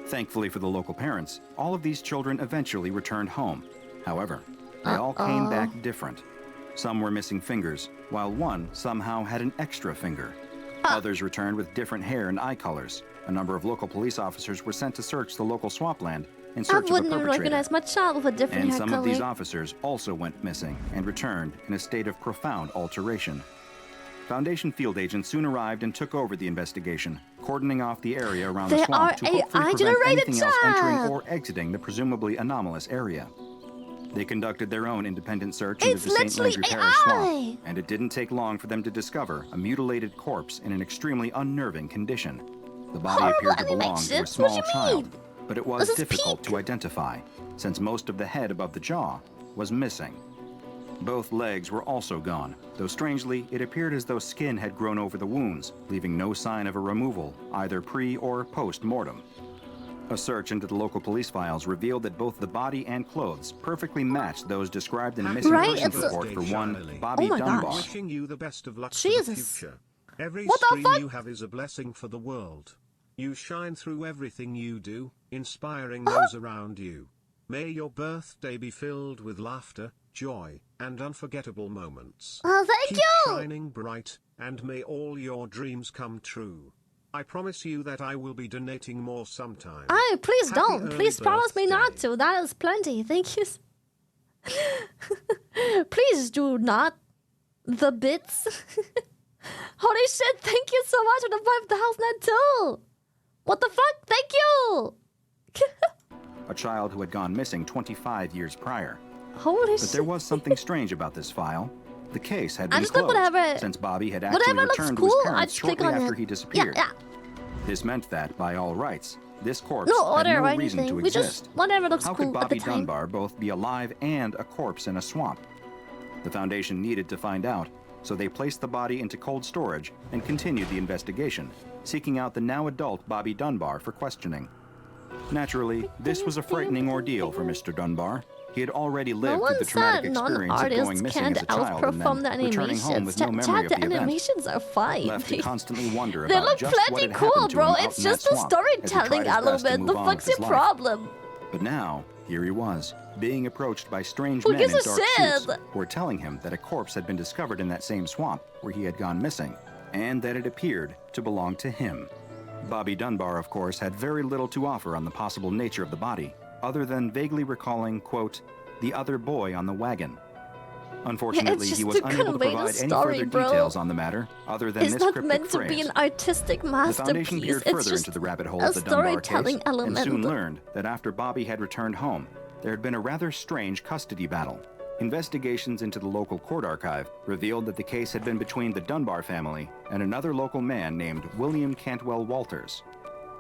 Speaker 3: Thankfully for the local parents, all of these children eventually returned home. However, they all came back different. Some were missing fingers, while one somehow had an extra finger. Others returned with different hair and eye colors. A number of local police officers were sent to search the local swampland in
Speaker 1: I
Speaker 3: search of a
Speaker 1: wouldn't even
Speaker 3: perpetrator.
Speaker 1: recognize my child with a different
Speaker 3: And
Speaker 1: hair
Speaker 3: some
Speaker 1: color.
Speaker 3: of these officers also went missing and returned in a state of profound alteration. Foundation field agents soon arrived and took over the investigation, cordoning off the area around the
Speaker 1: They
Speaker 3: swamp
Speaker 1: are
Speaker 3: to hopefully prevent
Speaker 1: AI-generated
Speaker 3: anything else entering
Speaker 1: child.
Speaker 3: or exiting the presumably anomalous area. They conducted their own independent search into
Speaker 1: It's
Speaker 3: the St.
Speaker 1: literally
Speaker 3: Landry Parish
Speaker 1: AI.
Speaker 3: swamp, and it didn't take long for them to discover a mutilated corpse in an extremely unnerving condition. The body
Speaker 1: Horrible
Speaker 3: appeared to belong to a
Speaker 1: animations? What
Speaker 3: small
Speaker 1: you
Speaker 3: child,
Speaker 1: mean?
Speaker 3: but it was
Speaker 1: This is
Speaker 3: difficult
Speaker 1: peak.
Speaker 3: to identify, since most of the head above the jaw was missing. Both legs were also gone, though strangely, it appeared as though skin had grown over the wounds, leaving no sign of a removal, either pre- or post-mortem. A search into the local police files revealed that both the body and clothes perfectly matched those described in the missing
Speaker 1: Right,
Speaker 3: persons
Speaker 1: it's a-
Speaker 3: report for one
Speaker 2: Charlie.
Speaker 3: Bobby
Speaker 1: Oh my gosh.
Speaker 3: Dunbar.
Speaker 2: Wishing you the best of luck
Speaker 1: Jesus.
Speaker 2: for the future. Every
Speaker 1: What the
Speaker 2: stream
Speaker 1: fuck?
Speaker 2: you have is a blessing for the world. You shine through everything you do, inspiring those around you. May your birthday be filled with laughter, joy, and unforgettable moments.
Speaker 1: Oh, thank
Speaker 2: Keep
Speaker 1: you.
Speaker 2: shining bright, and may all your dreams come true. I promise you that I will be donating more sometime.
Speaker 1: Oh, please
Speaker 2: Happy
Speaker 1: don't.
Speaker 2: early
Speaker 1: Please promise me not
Speaker 2: birthday.
Speaker 1: to. That is plenty. Thank you. Please do not. The bits. Holy shit, thank you so much for the 5,000 too. What the fuck? Thank you.
Speaker 3: A child who had gone missing 25 years prior.
Speaker 1: Holy
Speaker 3: But
Speaker 1: shit.
Speaker 3: there was something strange about this file. The case had
Speaker 1: I
Speaker 3: been
Speaker 1: just look
Speaker 3: closed,
Speaker 1: whatever-
Speaker 3: since Bobby had actually
Speaker 1: Whatever looks
Speaker 3: returned to
Speaker 1: cool,
Speaker 3: his
Speaker 1: I
Speaker 3: parents
Speaker 1: just click
Speaker 3: shortly
Speaker 1: on
Speaker 3: after
Speaker 1: it.
Speaker 3: he disappeared.
Speaker 1: Yeah.
Speaker 3: This meant that, by all rights, this corpse
Speaker 1: No
Speaker 3: had
Speaker 1: order
Speaker 3: no
Speaker 1: or
Speaker 3: reason
Speaker 1: anything.
Speaker 3: to
Speaker 1: We
Speaker 3: exist.
Speaker 1: just whatever looks
Speaker 3: How
Speaker 1: cool
Speaker 3: could
Speaker 1: at the
Speaker 3: Bobby
Speaker 1: time.
Speaker 3: Dunbar both be alive and a corpse in a swamp? The Foundation needed to find out, so they placed the body into cold storage and continued the investigation, seeking out the now adult Bobby Dunbar for questioning. Naturally, this was a frightening ordeal for Mr. Dunbar. He had already lived through the
Speaker 1: one
Speaker 3: traumatic
Speaker 1: said
Speaker 3: experience of going
Speaker 1: non-artists
Speaker 3: missing
Speaker 1: can't
Speaker 3: as a child and
Speaker 1: outperform the
Speaker 3: then returning home
Speaker 1: animations.
Speaker 3: with no memory of
Speaker 1: The
Speaker 3: the event.
Speaker 1: animations are fine.
Speaker 3: Left to constantly wonder
Speaker 1: They
Speaker 3: about
Speaker 1: look
Speaker 3: just what
Speaker 1: plenty
Speaker 3: had
Speaker 1: cool,
Speaker 3: happened to
Speaker 1: bro.
Speaker 3: him out
Speaker 1: It's
Speaker 3: in that
Speaker 1: just the
Speaker 3: swamp as he tried
Speaker 1: storytelling
Speaker 3: his best to
Speaker 1: element. The
Speaker 3: move on with
Speaker 1: fuck's
Speaker 3: his
Speaker 1: your
Speaker 3: life.
Speaker 1: problem?
Speaker 3: But now, here he was, being approached by strange
Speaker 1: Who
Speaker 3: men in
Speaker 1: gives a
Speaker 3: dark suits
Speaker 1: shit?
Speaker 3: who were telling him that a corpse had been discovered in that same swamp where he had gone missing, and that it appeared to belong to him. Bobby Dunbar, of course, had very little to offer on the possible nature of the body, other than vaguely recalling, quote, the other boy on the wagon. Unfortunately,
Speaker 1: just
Speaker 3: he was
Speaker 1: to
Speaker 3: unable to
Speaker 1: convey the
Speaker 3: provide any
Speaker 1: story,
Speaker 3: further
Speaker 1: bro.
Speaker 3: details on the matter, other than
Speaker 1: It's
Speaker 3: this
Speaker 1: not
Speaker 3: cryptic
Speaker 1: meant to
Speaker 3: phrase.
Speaker 1: be an artistic
Speaker 3: The Foundation
Speaker 1: masterpiece.
Speaker 3: peered
Speaker 1: It's
Speaker 3: further
Speaker 1: just
Speaker 3: into the rabbit hole
Speaker 1: a
Speaker 3: of the Dunbar case
Speaker 1: storytelling
Speaker 3: and
Speaker 1: element.
Speaker 3: soon learned that after Bobby had returned home, there had been a rather strange custody battle. Investigations into the local court archive revealed that the case had been between the Dunbar family and another local man named William Cantwell Walters.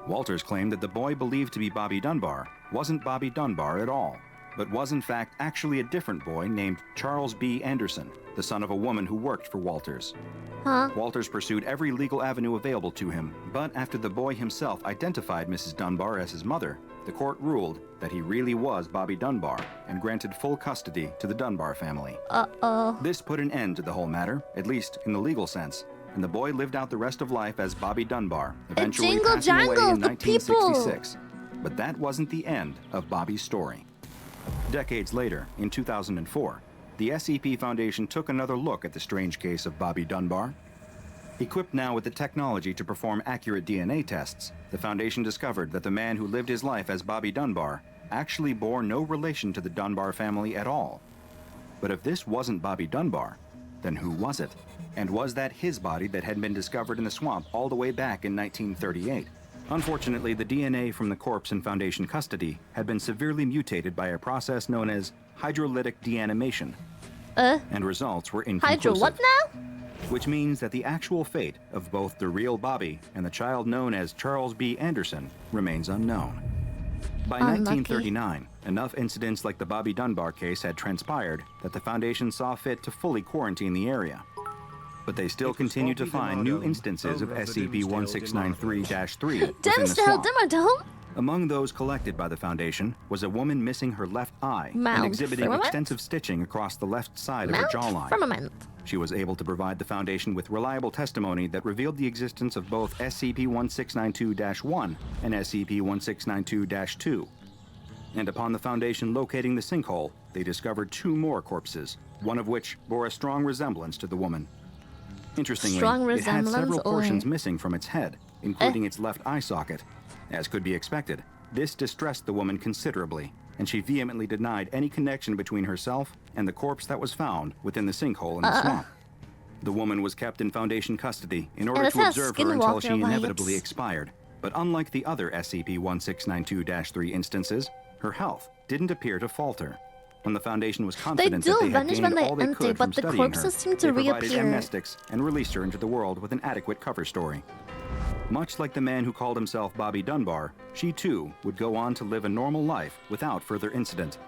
Speaker 3: Walters claimed that the boy believed to be Bobby Dunbar wasn't Bobby Dunbar at all, but was in fact actually a different boy named Charles B. Anderson, the son of a woman who worked for Walters.
Speaker 1: Huh?
Speaker 3: Walters pursued every legal avenue available to him, but after the boy himself identified Mrs. Dunbar as his mother, the court ruled that he really was Bobby Dunbar and granted full custody to the Dunbar family.
Speaker 1: Uh-oh.
Speaker 3: This put an end to the whole matter, at least in the legal sense, and the boy lived out the rest of life as Bobby Dunbar, eventually
Speaker 1: jingle
Speaker 3: passing away
Speaker 1: jangle,
Speaker 3: in
Speaker 1: the people.
Speaker 3: 1966. But that wasn't the end of Bobby's story. Decades later, in 2004, the SCP Foundation took another look at the strange case of Bobby Dunbar. Equipped now with the technology to perform accurate DNA tests, the Foundation discovered that the man who lived his life as Bobby Dunbar actually bore no relation to the Dunbar family at all. But if this wasn't Bobby Dunbar, then who was it? And was that his body that had been discovered in the swamp all the way back in 1938? Unfortunately, the DNA from the corpse in Foundation custody had been severely mutated by a process known as hydrolytic deanimation. And results were inconclusive.
Speaker 1: Hydro what now?
Speaker 3: Which means that the actual fate of both the real Bobby and the child known as Charles B. Anderson remains unknown. By 1939, enough incidents like the Bobby Dunbar case had transpired that the Foundation saw fit to fully quarantine the area. But they still continue to find new instances of SCP-1693-3 within the swamp. Among those collected by the Foundation was a woman missing her left eye and exhibiting extensive stitching across the left side of her jawline. She was able to provide the Foundation with reliable testimony that revealed the existence of both SCP-1692-1 and SCP-1692-2. And upon the Foundation locating the sinkhole, they discovered 2 more corpses, one of which bore a strong resemblance to the woman. Interestingly, it had several portions missing from its head, including its left eye socket. As could be expected, this distressed the woman considerably, and she vehemently denied any connection between herself and the corpse that was found within the sinkhole in the swamp. The woman was kept in Foundation custody in order to observe her until she inevitably expired. But unlike the other SCP-1692-3 instances, her health didn't appear to falter. When the Foundation was confident that they had gained all they could from studying her, they provided amnestics and released her into the world with an adequate cover story. Much like the man who called himself Bobby Dunbar, she too would go on to live a normal life without further incident.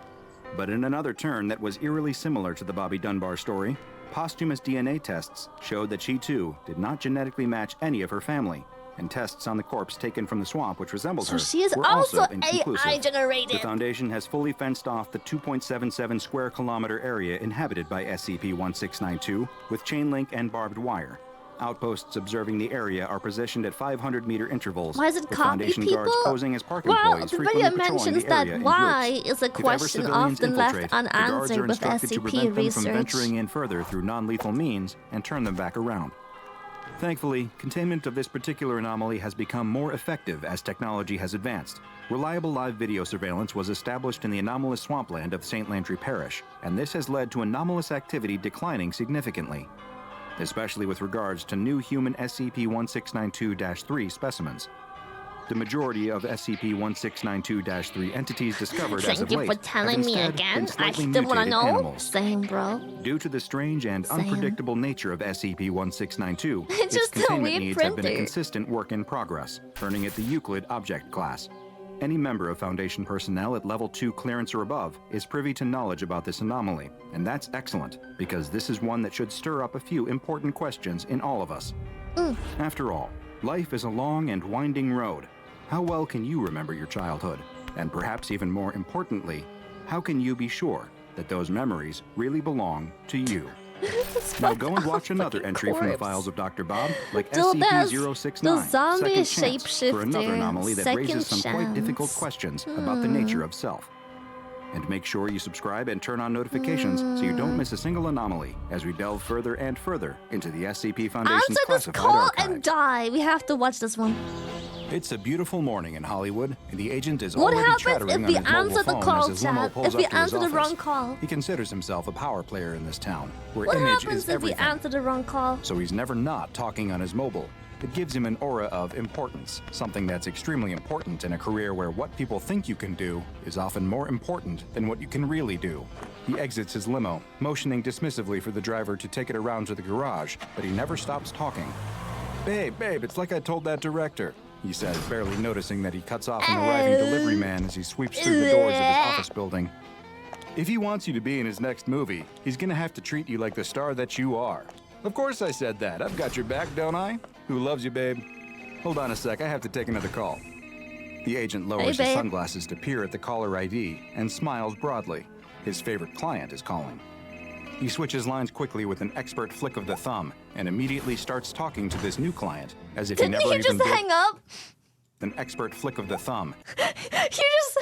Speaker 3: But in another turn that was eerily similar to the Bobby Dunbar story, posthumous DNA tests showed that she too did not genetically match any of her family, and tests on the corpse taken from the swamp which resembled her
Speaker 1: she is
Speaker 3: were
Speaker 1: also
Speaker 3: inconclusive.
Speaker 1: AI generated.
Speaker 3: The Foundation has fully fenced off the 2.77 square kilometer area inhabited by SCP-1692 with chain link and barbed wire. Outposts observing the area are positioned at 500-meter intervals.
Speaker 1: Why is it
Speaker 3: with
Speaker 1: copy
Speaker 3: Foundation
Speaker 1: people?
Speaker 3: guards posing as parking
Speaker 1: Well,
Speaker 3: employees
Speaker 1: the
Speaker 3: frequently
Speaker 1: video
Speaker 3: patrolling
Speaker 1: mentions
Speaker 3: the
Speaker 1: that
Speaker 3: area in
Speaker 1: why
Speaker 3: groups.
Speaker 1: is a
Speaker 3: If ever
Speaker 1: question
Speaker 3: civilians
Speaker 1: often left
Speaker 3: infiltrate, the guards
Speaker 1: unanswered
Speaker 3: are
Speaker 1: with
Speaker 3: instructed to
Speaker 1: SCP
Speaker 3: prevent them from
Speaker 1: research.
Speaker 3: venturing in further through non-lethal means and turn them back around. Thankfully, containment of this particular anomaly has become more effective as technology has advanced. Reliable live video surveillance was established in the anomalous swampland of St. Landry Parish, and this has led to anomalous activity declining significantly, especially with regards to new human SCP-1692-3 specimens. The majority of SCP-1692-3 entities discovered as of
Speaker 1: Thank you
Speaker 3: late
Speaker 1: for
Speaker 3: have
Speaker 1: telling me
Speaker 3: instead
Speaker 1: again.
Speaker 3: been
Speaker 1: I
Speaker 3: slightly
Speaker 1: still wanna
Speaker 3: mutated
Speaker 1: know.
Speaker 3: animals.
Speaker 1: Same, bro.
Speaker 3: Due to the strange and unpredictable nature of SCP-1692,
Speaker 1: It's
Speaker 3: its
Speaker 1: just a
Speaker 3: containment
Speaker 1: weird
Speaker 3: needs have been a
Speaker 1: printer.
Speaker 3: consistent work in progress, earning it the Euclid Object Class. Any member of Foundation personnel at Level 2 clearance or above is privy to knowledge about this anomaly, and that's excellent, because this is one that should stir up a few important questions in all of us. After all, life is a long and winding road. How well can you remember your childhood? And perhaps even more importantly, how can you be sure that those memories really belong to you? Now go and watch another entry from the files of Dr. Bob, like SCP-069,
Speaker 1: the zombie
Speaker 3: Second Chance, for another anomaly that raises some quite difficult
Speaker 1: chance.
Speaker 3: questions about the nature of self. And make sure you subscribe and turn on notifications so you don't miss a single anomaly as we delve further and further into the SCP Foundation's
Speaker 1: Answer this
Speaker 3: classified
Speaker 1: call
Speaker 3: archive.
Speaker 1: and die. We have to watch this one.
Speaker 3: It's a beautiful morning in Hollywood, and the agent is
Speaker 1: What
Speaker 3: already
Speaker 1: happens
Speaker 3: chattering
Speaker 1: if
Speaker 3: on
Speaker 1: we
Speaker 3: his mobile
Speaker 1: answer the
Speaker 3: phone
Speaker 1: call,
Speaker 3: as his limo
Speaker 1: chat?
Speaker 3: pulls
Speaker 1: If we
Speaker 3: up to his
Speaker 1: answer the
Speaker 3: office.
Speaker 1: wrong call?
Speaker 3: He considers himself a power player in this town, where
Speaker 1: What
Speaker 3: image
Speaker 1: happens
Speaker 3: is
Speaker 1: if we
Speaker 3: everything.
Speaker 1: answer the wrong call?
Speaker 3: So he's never not talking on his mobile. It gives him an aura of importance, something that's extremely important in a career where what people think you can do is often more important than what you can really do. He exits his limo, motioning dismissively for the driver to take it around to the garage, but he never stops talking. Babe, it's like I told that director, he says, barely noticing that he cuts off an arriving delivery man as he sweeps through the doors of his office building. If he wants you to be in his next movie, he's gonna have to treat you like the star that you are. Of course I said that. I've got your back, don't I? Who loves you, babe? Hold on a sec, I have to take another call. The agent lowers his sunglasses to peer at the caller ID and smiles broadly. His favorite client is calling. He switches lines quickly with an expert flick of the thumb and immediately starts talking to this new client as if he never
Speaker 1: Didn't he
Speaker 3: even
Speaker 1: just hang up?
Speaker 3: An expert flick of the thumb.
Speaker 1: You just...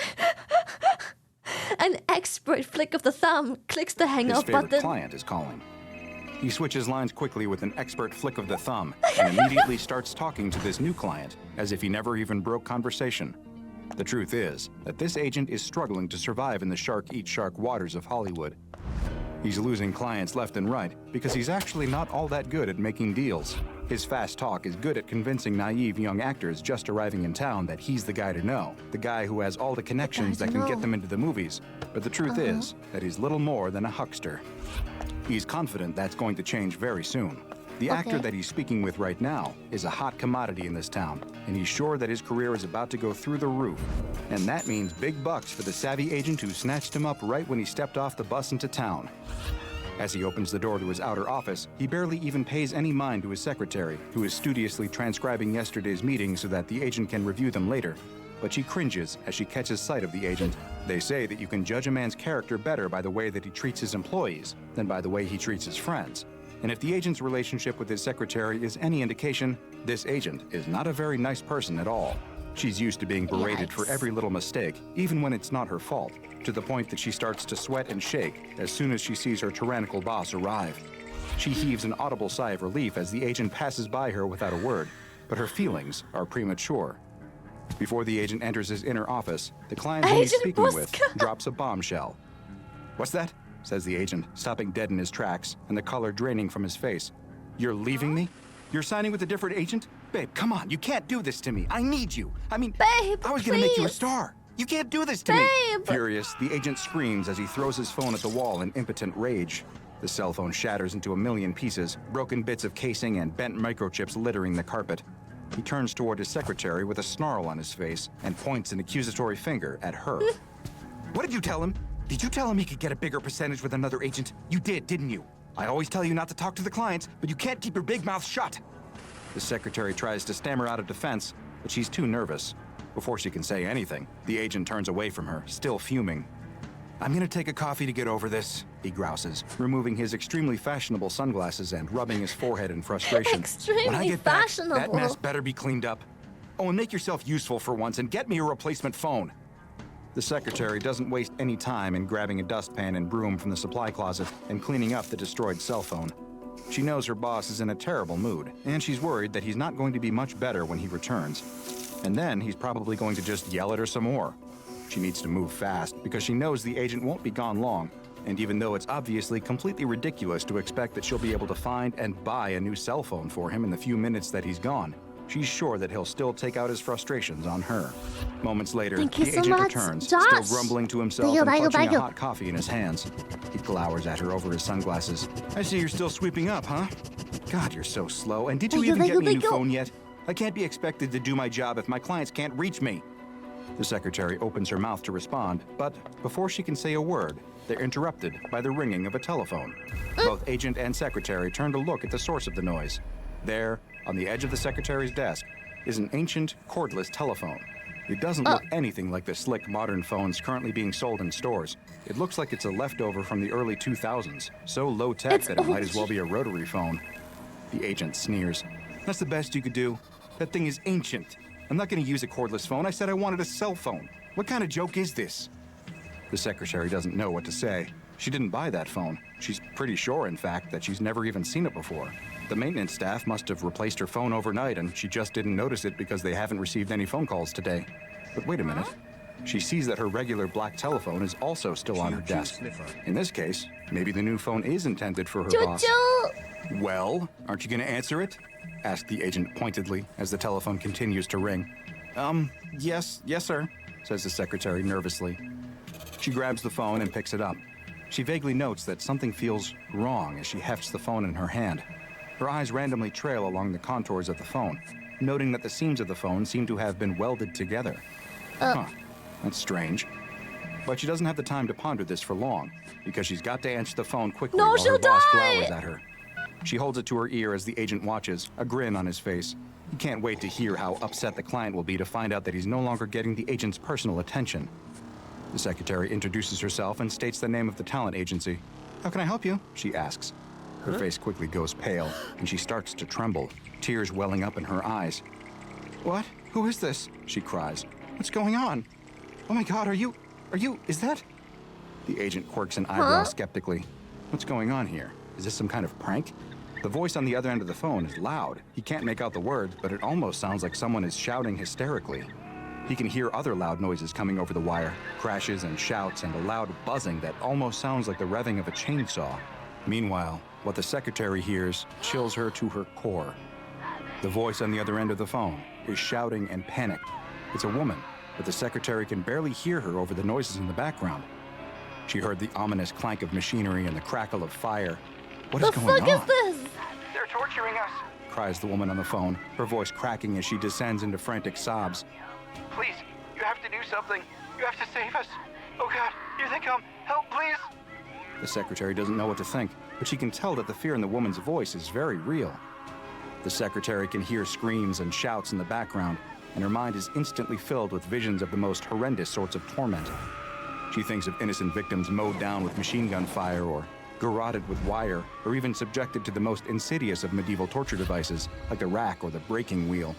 Speaker 1: An expert flick of the thumb clicks the hang
Speaker 3: His
Speaker 1: up
Speaker 3: favorite
Speaker 1: button.
Speaker 3: client is calling. He switches lines quickly with an expert flick of the thumb and immediately starts talking to this new client as if he never even broke conversation. The truth is that this agent is struggling to survive in the shark-eat-shark waters of Hollywood. He's losing clients left and right because he's actually not all that good at making deals. His fast talk is good at convincing naive young actors just arriving in town that he's the guy to know, the guy who has all the connections that can get them into the movies. But the truth is that he's little more than a huckster. He's confident that's going to change very soon. The actor that he's speaking with right now is a hot commodity in this town, and he's sure that his career is about to go through the roof. And that means big bucks for the savvy agent who snatched him up right when he stepped off the bus into town. As he opens the door to his outer office, he barely even pays any mind to his secretary, who is studiously transcribing yesterday's meetings so that the agent can review them later. But she cringes as she catches sight of the agent. They say that you can judge a man's character better by the way that he treats his employees than by the way he treats his friends. And if the agent's relationship with his secretary is any indication, this agent is not a very nice person at all. She's used to being berated for every little mistake, even when it's not her fault, to the point that she starts to sweat and shake as soon as she sees her tyrannical boss arrive. She heaves an audible sigh of relief as the agent passes by her without a word, but her feelings are premature. Before the agent enters his inner office, the client who he's speaking with drops a bombshell. "What's that?" says the agent, stopping dead in his tracks and the color draining from his face. "You're leaving me? You're signing with a different agent? Babe, come on, you can't do this to me. I need you. I mean,
Speaker 1: Babe,
Speaker 3: I was gonna make you a
Speaker 1: please.
Speaker 3: star. You can't do this to me."
Speaker 1: Babe.
Speaker 3: Furious, the agent screams as he throws his phone at the wall in impotent rage. The cell phone shatters into a million pieces, broken bits of casing and bent microchips littering the carpet. He turns toward his secretary with a snarl on his face and points an accusatory finger at her. "What did you tell him? Did you tell him he could get a bigger percentage with another agent? You did, didn't you? I always tell you not to talk to the clients, but you can't keep your big mouth shut." The secretary tries to stammer out a defense, but she's too nervous. Before she can say anything, the agent turns away from her, still fuming. "I'm gonna take a coffee to get over this," he grouses, removing his extremely fashionable sunglasses and rubbing his forehead in frustration.
Speaker 1: Extremely
Speaker 3: "When I get back,
Speaker 1: fashionable.
Speaker 3: that mess better be cleaned up. Oh, and make yourself useful for once and get me a replacement phone." The secretary doesn't waste any time in grabbing a dustpan and broom from the supply closet and cleaning up the destroyed cell phone. She knows her boss is in a terrible mood, and she's worried that he's not going to be much better when he returns. And then he's probably going to just yell at her some more. She needs to move fast because she knows the agent won't be gone long, and even though it's obviously completely ridiculous to expect that she'll be able to find and buy a new cell phone for him in the few minutes that he's gone, she's sure that he'll still take out his frustrations on her. Moments later,
Speaker 1: Thank you
Speaker 3: the
Speaker 1: so
Speaker 3: agent
Speaker 1: much,
Speaker 3: returns,
Speaker 1: Josh.
Speaker 3: still grumbling to himself and clutching a hot coffee in his hands. He glowers at her over his sunglasses. "I see you're still sweeping up, huh? God, you're so slow. And did you even get me a new phone yet? I can't be expected to do my job if my clients can't reach me." The secretary opens her mouth to respond, but before she can say a word, they're interrupted by the ringing of a telephone. Both agent and secretary turn to look at the source of the noise. There, on the edge of the secretary's desk, is an ancient, cordless telephone. It doesn't look anything like the slick modern phones currently being sold in stores. It looks like it's a leftover from the early 2000s, so low-tech that it might as well be a rotary phone. The agent sneers. "That's the best you could do? That thing is ancient. I'm not going to use a cordless phone. I said I wanted a cell phone. What kind of joke is this?" The secretary doesn't know what to say. She didn't buy that phone. She's pretty sure, in fact, that she's never even seen it before. The maintenance staff must have replaced her phone overnight, and she just didn't notice it because they haven't received any phone calls today. But wait a minute. She sees that her regular black telephone is also still on her desk. In this case, maybe the new phone is intended for her boss. "Well, aren't you going to answer it?" asked the agent pointedly as the telephone continues to ring. Yes, sir," says the secretary nervously. She grabs the phone and picks it up. She vaguely notes that something feels wrong as she hefts the phone in her hand. Her eyes randomly trail along the contours of the phone, noting that the seams of the phone seem to have been welded together. That's strange. But she doesn't have the time to ponder this for long, because she's got to answer the phone quickly while her boss glowers at her. She holds it to her ear as the agent watches, a grin on his face. He can't wait to hear how upset the client will be to find out that he's no longer getting the agent's personal attention. The secretary introduces herself and states the name of the talent agency. "How can I help you?" she asks. Her face quickly goes pale, and she starts to tremble, tears welling up in her eyes. "What? Who is this?" she cries. "What's going on? Oh my God, is that?" The agent quirks an eyebrow skeptically. "What's going on here? Is this some kind of prank? The voice on the other end of the phone is loud. He can't make out the words, but it almost sounds like someone is shouting hysterically. He can hear other loud noises coming over the wire, crashes and shouts, and a loud buzzing that almost sounds like the revving of a chainsaw. Meanwhile, what the secretary hears chills her to her core. The voice on the other end of the phone is shouting and panicked. It's a woman, but the secretary can barely hear her over the noises in the background. She heard the ominous clank of machinery and the crackle of fire. What is going on?
Speaker 1: The fuck is this?
Speaker 3: They're torturing us, cries the woman on the phone, her voice cracking as she descends into frantic sobs. Please, you have to do something. You have to save us. Oh God, here they come. Help, please. The secretary doesn't know what to think, but she can tell that the fear in the woman's voice is very real. The secretary can hear screams and shouts in the background, and her mind is instantly filled with visions of the most horrendous sorts of torment. She thinks of innocent victims mowed down with machine gun fire, or garroted with wire, or even subjected to the most insidious of medieval torture devices, like the rack or the breaking wheel.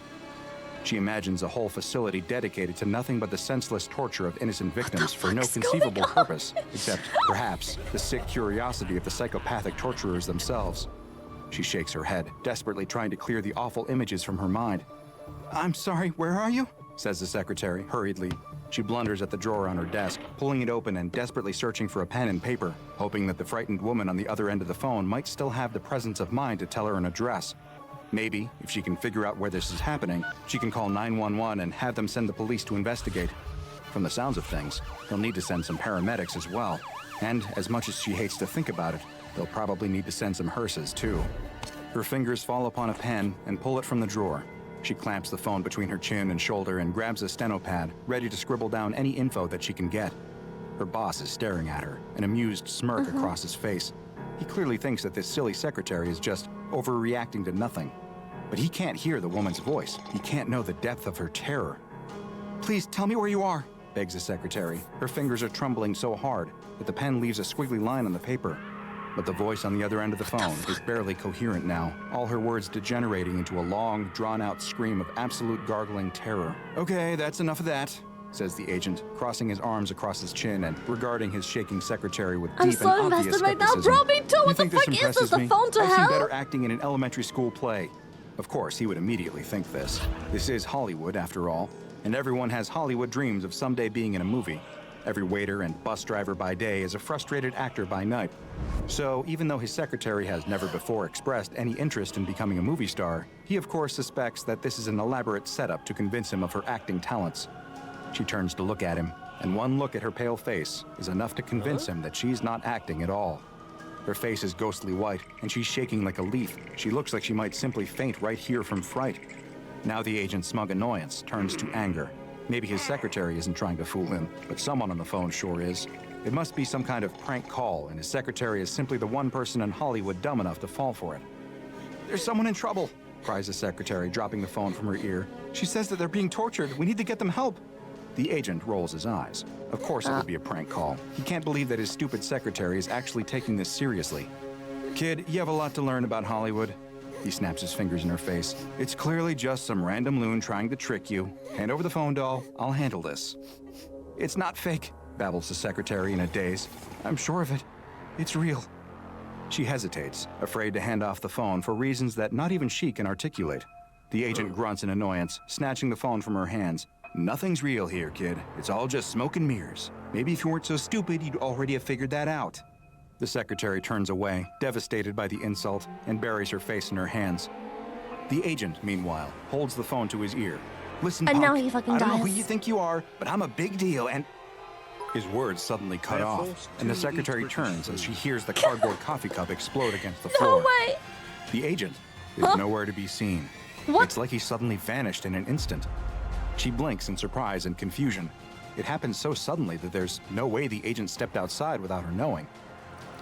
Speaker 3: She imagines a whole facility dedicated to nothing but the senseless torture of innocent victims for no conceivable purpose, except, perhaps, the sick curiosity of the psychopathic torturers themselves. She shakes her head, desperately trying to clear the awful images from her mind. I'm sorry, where are you? Says the secretary, hurriedly. She blunders at the drawer on her desk, pulling it open and desperately searching for a pen and paper, hoping that the frightened woman on the other end of the phone might still have the presence of mind to tell her an address. Maybe, if she can figure out where this is happening, she can call 911 and have them send the police to investigate. From the sounds of things, they'll need to send some paramedics as well. And as much as she hates to think about it, they'll probably need to send some hearses too. Her fingers fall upon a pen and pull it from the drawer. She clamps the phone between her chin and shoulder and grabs a steno pad, ready to scribble down any info that she can get. Her boss is staring at her, an amused smirk across his face. He clearly thinks that this silly secretary is just overreacting to nothing. But he can't hear the woman's voice. He can't know the depth of her terror. Please tell me where you are, begs the secretary. Her fingers are trembling so hard that the pen leaves a squiggly line on the paper. But the voice on the other end of the phone is barely coherent now, all her words degenerating into a long, drawn-out scream of absolute gargling terror. Okay, that's enough of that, says the agent, crossing his arms across his chin and regarding his shaking secretary with deep and obvious skepticism. I'm so invested right now, bro, me too! What the fuck is this, the phone to hell? I've seen better acting in an elementary school play. Of course, he would immediately think this. This is Hollywood, after all, and everyone has Hollywood dreams of someday being in a movie. Every waiter and bus driver by day is a frustrated actor by night. So, even though his secretary has never before expressed any interest in becoming a movie star, he of course suspects that this is an elaborate setup to convince him of her acting talents. She turns to look at him, and one look at her pale face is enough to convince him that she's not acting at all. Her face is ghostly white, and she's shaking like a leaf. She looks like she might simply faint right here from fright. Now the agent's smug annoyance turns to anger. Maybe his secretary isn't trying to fool him, but someone on the phone sure is. It must be some kind of prank call, and his secretary is simply the one person in Hollywood dumb enough to fall for it. There's someone in trouble, cries the secretary, dropping the phone from her ear. She says that they're being tortured. We need to get them help. The agent rolls his eyes. Of course it would be a prank call. He can't believe that his stupid secretary is actually taking this seriously. Kid, you have a lot to learn about Hollywood. He snaps his fingers in her face. It's clearly just some random loon trying to trick you. Hand over the phone, doll. I'll handle this. It's not fake, babbles the secretary in a daze. I'm sure of it. It's real. She hesitates, afraid to hand off the phone for reasons that not even she can articulate. The agent grunts in annoyance, snatching the phone from her hands. Nothing's real here, kid. It's all just smoke and mirrors. Maybe if you weren't so stupid, you'd already have figured that out. The secretary turns away, devastated by the insult, and buries her face in her hands. The agent, meanwhile, holds the phone to his ear. Listen,
Speaker 1: and
Speaker 3: punk,
Speaker 1: now he fucking
Speaker 3: I don't
Speaker 1: dies.
Speaker 3: know who you think you are, but I'm a big deal, and... His words suddenly cut off, and the secretary turns as she hears the cardboard coffee cup explode against the floor.
Speaker 1: No way!
Speaker 3: The agent is nowhere to be seen.
Speaker 1: What?
Speaker 3: It's like he suddenly vanished in an instant. She blinks in surprise and confusion. It happens so suddenly that there's no way the agent stepped outside without her knowing.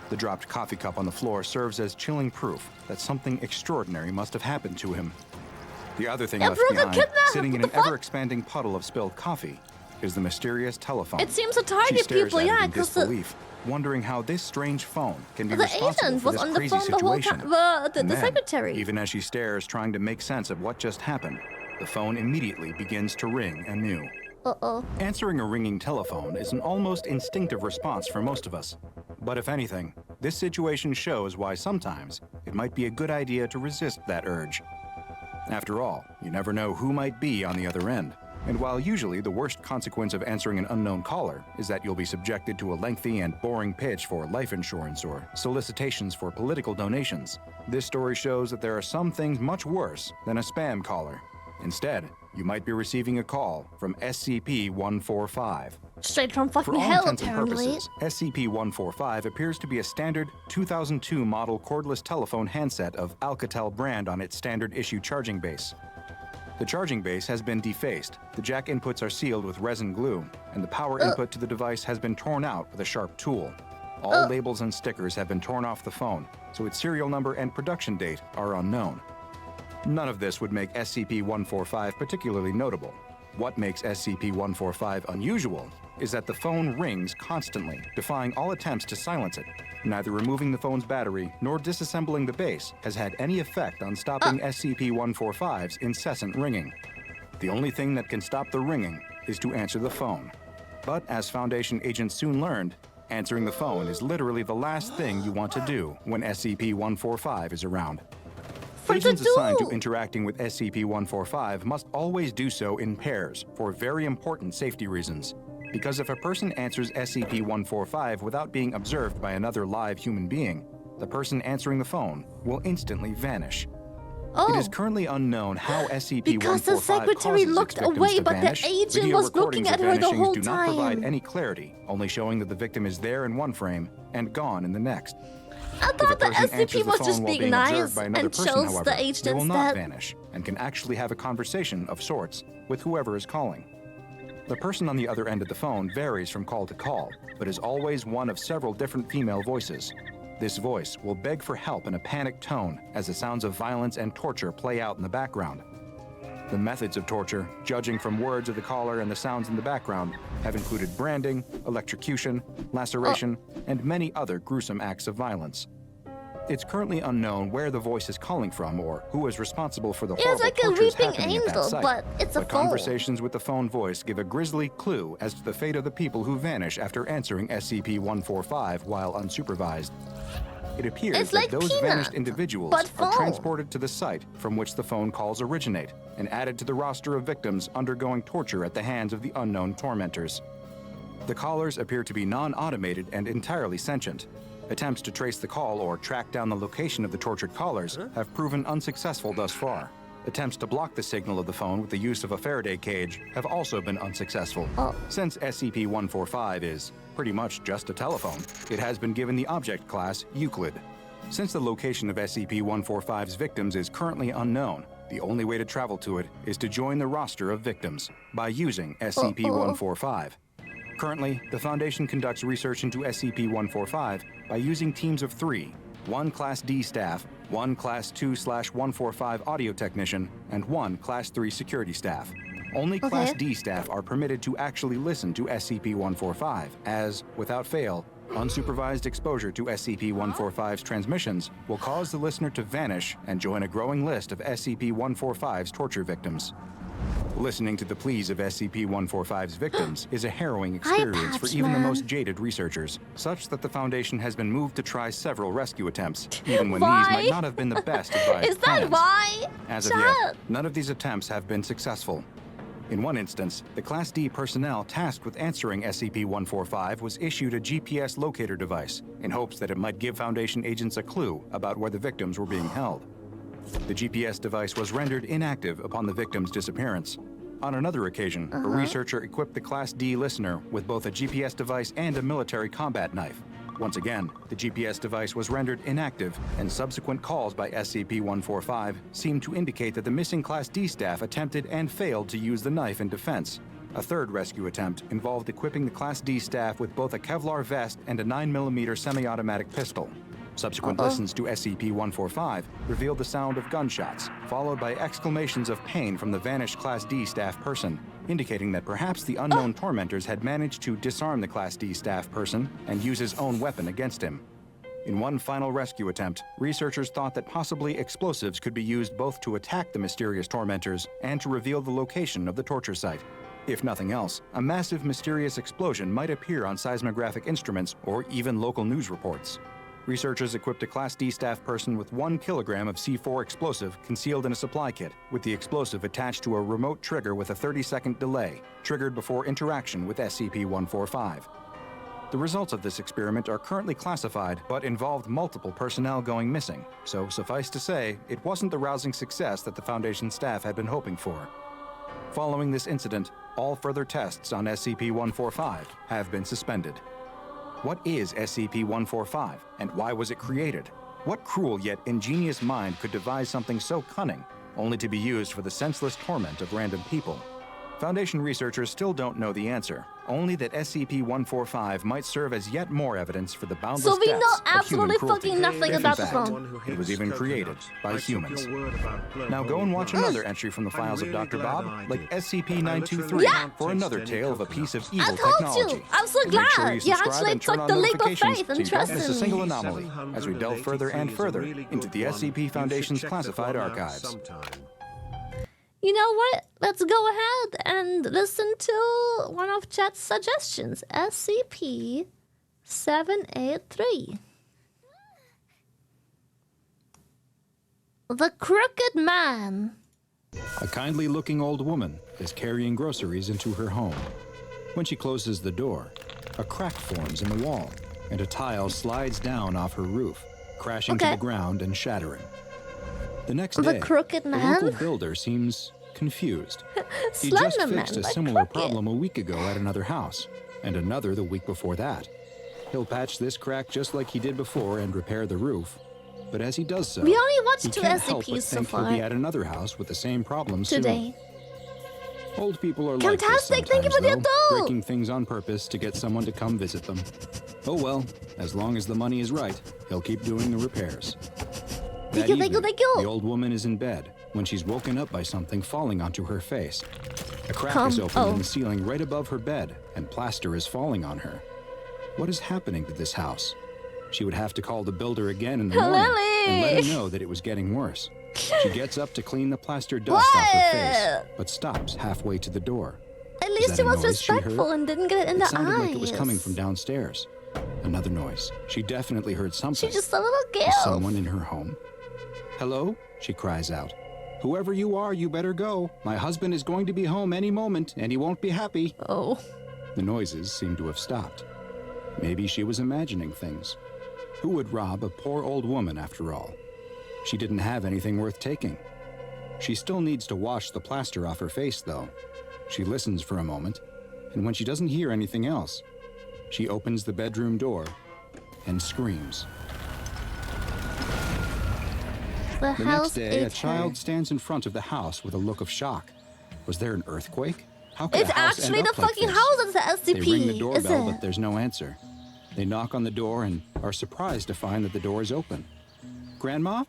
Speaker 3: The dropped coffee cup on the floor serves as chilling proof that something extraordinary must have happened to him. The other thing left behind, sitting in an ever-expanding puddle of spilled coffee, is the mysterious telephone.
Speaker 1: It seems to target people, yeah, because
Speaker 3: wondering how this strange phone can be
Speaker 1: the
Speaker 3: responsible
Speaker 1: agent
Speaker 3: for
Speaker 1: was
Speaker 3: this
Speaker 1: on the
Speaker 3: crazy
Speaker 1: phone the whole
Speaker 3: situation.
Speaker 1: time. The
Speaker 3: And then,
Speaker 1: secretary.
Speaker 3: even as she stares, trying to make sense of what just happened, the phone immediately begins to ring anew.
Speaker 1: Uh-oh.
Speaker 3: Answering a ringing telephone is an almost instinctive response for most of us. But if anything, This situation shows why sometimes it might be a good idea to resist that urge. After all, you never know who might be on the other end. And while usually the worst consequence of answering an unknown caller is that you'll be subjected to a lengthy and boring pitch for life insurance or solicitations for political donations, this story shows that there are some things much worse than a spam caller. Instead, you might be receiving a call from SCP-145.
Speaker 1: Straight from fucking
Speaker 3: For all
Speaker 1: hell,
Speaker 3: intents and
Speaker 1: apparently.
Speaker 3: purposes, SCP-145 appears to be a standard 2002 model cordless telephone handset of Alcatel brand on its standard issue charging base. The charging base has been defaced, the jack inputs are sealed with resin glue, and the power input to the device has been torn out with a sharp tool. All labels and stickers have been torn off the phone, so its serial number and production date are unknown. None of this would make SCP-145 particularly notable. What makes SCP-145 unusual is that the phone rings constantly, defying all attempts to silence it. Neither removing the phone's battery nor disassembling the base has had any effect on stopping SCP-145's incessant ringing. The only thing that can stop the ringing is to answer the phone. But as Foundation agents soon learned, answering the phone is literally the last thing you want to do when SCP-145 is around. Agents assigned to interacting with SCP-145 must always do so in pairs for very important safety reasons. Because if a person answers SCP-145 without being observed by another live human being, the person answering the phone will instantly vanish.
Speaker 1: Oh.
Speaker 3: It is currently unknown how SCP-145
Speaker 1: Because the secretary
Speaker 3: causes
Speaker 1: looked
Speaker 3: its victims
Speaker 1: away,
Speaker 3: to
Speaker 1: but the
Speaker 3: vanish.
Speaker 1: agent
Speaker 3: Video
Speaker 1: was looking
Speaker 3: recordings
Speaker 1: at
Speaker 3: of
Speaker 1: her the
Speaker 3: vanishings
Speaker 1: whole
Speaker 3: do not provide
Speaker 1: time.
Speaker 3: any clarity, only showing that the victim is there in one frame and gone in the next.
Speaker 1: I
Speaker 3: If a
Speaker 1: thought the
Speaker 3: person answers
Speaker 1: SCP
Speaker 3: the
Speaker 1: was
Speaker 3: phone
Speaker 1: just
Speaker 3: while
Speaker 1: being
Speaker 3: being observed
Speaker 1: nice
Speaker 3: by another
Speaker 1: and
Speaker 3: person,
Speaker 1: chose
Speaker 3: however,
Speaker 1: the agent
Speaker 3: they will not
Speaker 1: instead.
Speaker 3: vanish and can actually have a conversation of sorts with whoever is calling. The person on the other end of the phone varies from call to call, but is always one of several different female voices. This voice will beg for help in a panicked tone as the sounds of violence and torture play out in the background. The methods of torture, judging from words of the caller and the sounds in the background, have included branding, electrocution, laceration, and many other gruesome acts of violence. It's currently unknown where the voice is calling from or who is responsible for the
Speaker 1: It's
Speaker 3: horrible
Speaker 1: like a
Speaker 3: tortures
Speaker 1: weeping
Speaker 3: happening at that
Speaker 1: angel,
Speaker 3: site.
Speaker 1: but it's a
Speaker 3: But
Speaker 1: phone.
Speaker 3: conversations with the phone voice give a grisly clue as to the fate of the people who vanish after answering SCP-145 while unsupervised. It appears
Speaker 1: It's
Speaker 3: that
Speaker 1: like
Speaker 3: those
Speaker 1: Peanut,
Speaker 3: vanished individuals
Speaker 1: but
Speaker 3: are
Speaker 1: phone.
Speaker 3: transported to the site from which the phone calls originate and added to the roster of victims undergoing torture at the hands of the unknown tormentors. The callers appear to be non-automated and entirely sentient. Attempts to trace the call or track down the location of the tortured callers have proven unsuccessful thus far. Attempts to block the signal of the phone with the use of a Faraday cage have also been unsuccessful. Since SCP-145 is pretty much just a telephone, it has been given the object class Euclid. Since the location of SCP-145's victims is currently unknown, the only way to travel to it is to join the roster of victims by using SCP-145. Currently, the Foundation conducts research into SCP-145 by using teams of 3, 1 Class D staff, 1 Class 2/145 audio technician, and 1 Class 3 security staff. Only Class D staff are permitted to actually listen to SCP-145, as, without fail, unsupervised exposure to SCP-145's transmissions will cause the listener to vanish and join a growing list of SCP-145's torture victims. Listening to the pleas of SCP-145's victims is a harrowing experience for even the most jaded researchers, such that the Foundation has been moved to try several rescue attempts, even when these might not have been the best advised
Speaker 1: Is that
Speaker 3: plans.
Speaker 1: why?
Speaker 3: As of yet, none of these attempts have been successful. In one instance, the Class D personnel tasked with answering SCP-145 was issued a GPS locator device in hopes that it might give Foundation agents a clue about where the victims were being held. The GPS device was rendered inactive upon the victim's disappearance. On another occasion, a researcher equipped the Class D listener with both a GPS device and a military combat knife. Once again, the GPS device was rendered inactive, and subsequent calls by SCP-145 seemed to indicate that the missing Class D staff attempted and failed to use the knife in defense. A third rescue attempt involved equipping the Class D staff with both a Kevlar vest and a 9mm semi-automatic pistol. Subsequent listens to SCP-145 revealed the sound of gunshots, followed by exclamations of pain from the vanished Class D staff person, indicating that perhaps the unknown tormentors had managed to disarm the Class D staff person and use his own weapon against him. In one final rescue attempt, researchers thought that possibly explosives could be used both to attack the mysterious tormentors and to reveal the location of the torture site. If nothing else, a massive mysterious explosion might appear on seismographic instruments or even local news reports. researchers equipped a Class D staff person with 1 kilogram of C4 explosive concealed in a supply kit, with the explosive attached to a remote trigger with a 30-second delay, triggered before interaction with SCP-145. The results of this experiment are currently classified, but involved multiple personnel going missing, so suffice to say, it wasn't the rousing success that the Foundation staff had been hoping for. Following this incident, all further tests on SCP-145 have been suspended. What is SCP-145, and why was it created? What cruel yet ingenious mind could devise something so cunning, only to be used for the senseless torment of random people? Foundation researchers still don't know the answer, only that SCP-145 might serve as yet more evidence for the boundless
Speaker 1: So we know
Speaker 3: depths of human
Speaker 1: absolutely
Speaker 3: cruelty.
Speaker 1: fucking nothing
Speaker 3: If, in
Speaker 1: about the
Speaker 3: fact,
Speaker 1: phone.
Speaker 3: it was even created by humans. Now go and watch another entry from the files of Dr. Bob, like SCP-923, for another tale of a piece of evil
Speaker 1: I told
Speaker 3: technology.
Speaker 1: you! I'm so
Speaker 3: And make sure
Speaker 1: glad!
Speaker 3: you
Speaker 1: You
Speaker 3: subscribe
Speaker 1: actually
Speaker 3: and turn
Speaker 1: took
Speaker 3: on
Speaker 1: the leap of
Speaker 3: notifications
Speaker 1: faith
Speaker 3: so
Speaker 1: and
Speaker 3: you don't miss a
Speaker 1: trusted
Speaker 3: single
Speaker 1: me.
Speaker 3: anomaly as we delve further and further into the SCP Foundation's classified archives.
Speaker 1: You know what? Let's go ahead and listen to one of chat's suggestions. SCP-783. The Crooked Man.
Speaker 3: A kindly-looking old woman is carrying groceries into her home. When she closes the door, a crack forms in the wall, and a tile slides down off her roof, crashing to the ground and shattering. The next day,
Speaker 1: Crooked
Speaker 3: the
Speaker 1: Man?
Speaker 3: local builder seems confused. He
Speaker 1: Slender
Speaker 3: just
Speaker 1: Man,
Speaker 3: fixed a
Speaker 1: but
Speaker 3: similar
Speaker 1: crooked.
Speaker 3: problem a week ago at another house, and another the week before that. He'll patch this crack just like he did before and repair the roof. But as he does so,
Speaker 1: We only watched
Speaker 3: he
Speaker 1: 2
Speaker 3: can't help but
Speaker 1: SCPs so
Speaker 3: think he'll be
Speaker 1: far
Speaker 3: at another house with the same problem
Speaker 1: today.
Speaker 3: soon. Old people are like this
Speaker 1: Fantastic, thank you for
Speaker 3: sometimes,
Speaker 1: the
Speaker 3: though,
Speaker 1: adult.
Speaker 3: breaking things on purpose to get someone to come visit them. Oh well, as long as the money is right, he'll keep doing the repairs. That evening, the old woman is in bed when she's woken up by something falling onto her face. A crack is opened in the ceiling right above her bed, and plaster is falling on her. What is happening to this house? She would have to call the builder again in the morning and let him know that it was getting worse. She gets up to clean the plaster dust off her face, but stops halfway to the door.
Speaker 1: At least
Speaker 3: that
Speaker 1: she
Speaker 3: a
Speaker 1: was
Speaker 3: noise she heard?
Speaker 1: respectful and didn't get it in
Speaker 3: It
Speaker 1: the
Speaker 3: sounded
Speaker 1: eyes.
Speaker 3: like it was coming from downstairs. Another noise. She definitely heard something.
Speaker 1: She's just a little
Speaker 3: Is
Speaker 1: girl.
Speaker 3: someone in her home? Hello? She cries out. Whoever you are, you better go. My husband is going to be home any moment, and he won't be happy.
Speaker 1: Oh.
Speaker 3: The noises seem to have stopped. Maybe she was imagining things. Who would rob a poor old woman, after all? She didn't have anything worth taking. She still needs to wash the plaster off her face, though. She listens for a moment, and when she doesn't hear anything else, she opens the bedroom door and screams.
Speaker 1: The
Speaker 3: The
Speaker 1: house
Speaker 3: next day, a
Speaker 1: ate
Speaker 3: child
Speaker 1: her.
Speaker 3: stands in front of the house with a look of shock. Was there an earthquake? How could
Speaker 1: It's
Speaker 3: a house
Speaker 1: actually
Speaker 3: end
Speaker 1: the
Speaker 3: up like
Speaker 1: fucking
Speaker 3: this?
Speaker 1: house of the SCP.
Speaker 3: They ring the
Speaker 1: is
Speaker 3: doorbell,
Speaker 1: it?
Speaker 3: but there's no answer. They knock on the door and are surprised to find that the door is open. Grandma?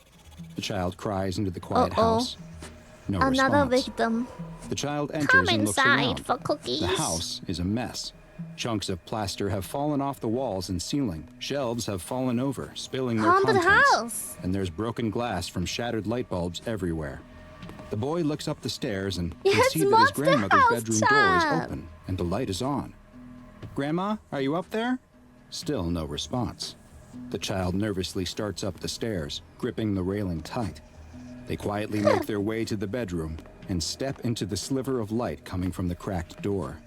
Speaker 3: The child cries into the quiet house. No
Speaker 1: Another
Speaker 3: response.
Speaker 1: victim.
Speaker 3: The child enters
Speaker 1: Come
Speaker 3: and looks
Speaker 1: inside
Speaker 3: around.
Speaker 1: for cookies.
Speaker 3: The house is a mess. Chunks of plaster have fallen off the walls and ceiling. Shelves have fallen over, spilling their
Speaker 1: Haunted
Speaker 3: contents.
Speaker 1: house.
Speaker 3: And there's broken glass from shattered light bulbs everywhere. The boy looks up the stairs and
Speaker 1: Yeah,
Speaker 3: can
Speaker 1: it's
Speaker 3: see that his
Speaker 1: Monster
Speaker 3: grandmother's
Speaker 1: House
Speaker 3: bedroom door
Speaker 1: time.
Speaker 3: is open and the light is on. Grandma, are you up there? Still no response. The child nervously starts up the stairs, gripping the railing tight. They quietly make their way to the bedroom and step into the sliver of light coming from the cracked door.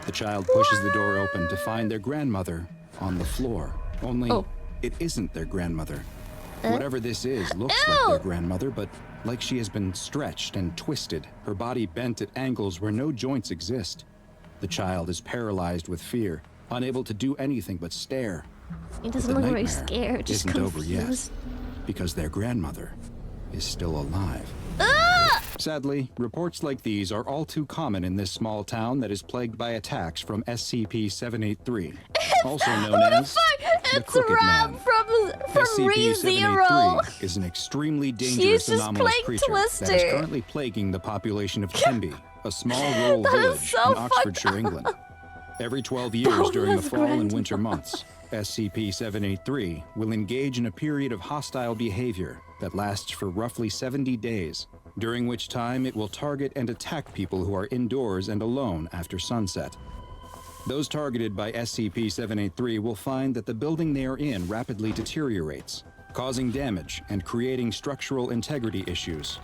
Speaker 3: The child pushes the door open to find their grandmother on the floor. Only it isn't their grandmother. Whatever this is looks like their grandmother, but like she has been stretched and twisted, her body bent at angles where no joints exist. The child is paralyzed with fear, unable to do anything but stare.
Speaker 1: He
Speaker 3: But
Speaker 1: doesn't
Speaker 3: the
Speaker 1: look very
Speaker 3: nightmare
Speaker 1: scared, just
Speaker 3: isn't over yet,
Speaker 1: confused.
Speaker 3: because their grandmother is still alive. Sadly, reports like these are all too common in this small town that is plagued by attacks from SCP-783, also known as the
Speaker 1: It's
Speaker 3: Crooked
Speaker 1: Ram
Speaker 3: Man.
Speaker 1: from ReZero.
Speaker 3: SCP-783 is an extremely dangerous
Speaker 1: just
Speaker 3: anomalous
Speaker 1: plague
Speaker 3: creature
Speaker 1: Twister.
Speaker 3: that is currently plaguing the population of Tenby, a small rural
Speaker 1: That is
Speaker 3: village
Speaker 1: so
Speaker 3: in Oxfordshire, England. Every 12 years during the fall and winter months, SCP-783 will engage in a period of hostile behavior that lasts for roughly 70 days, during which time it will target and attack people who are indoors and alone after sunset. Those targeted by SCP-783 will find that the building they are in rapidly deteriorates, causing damage and creating structural integrity issues.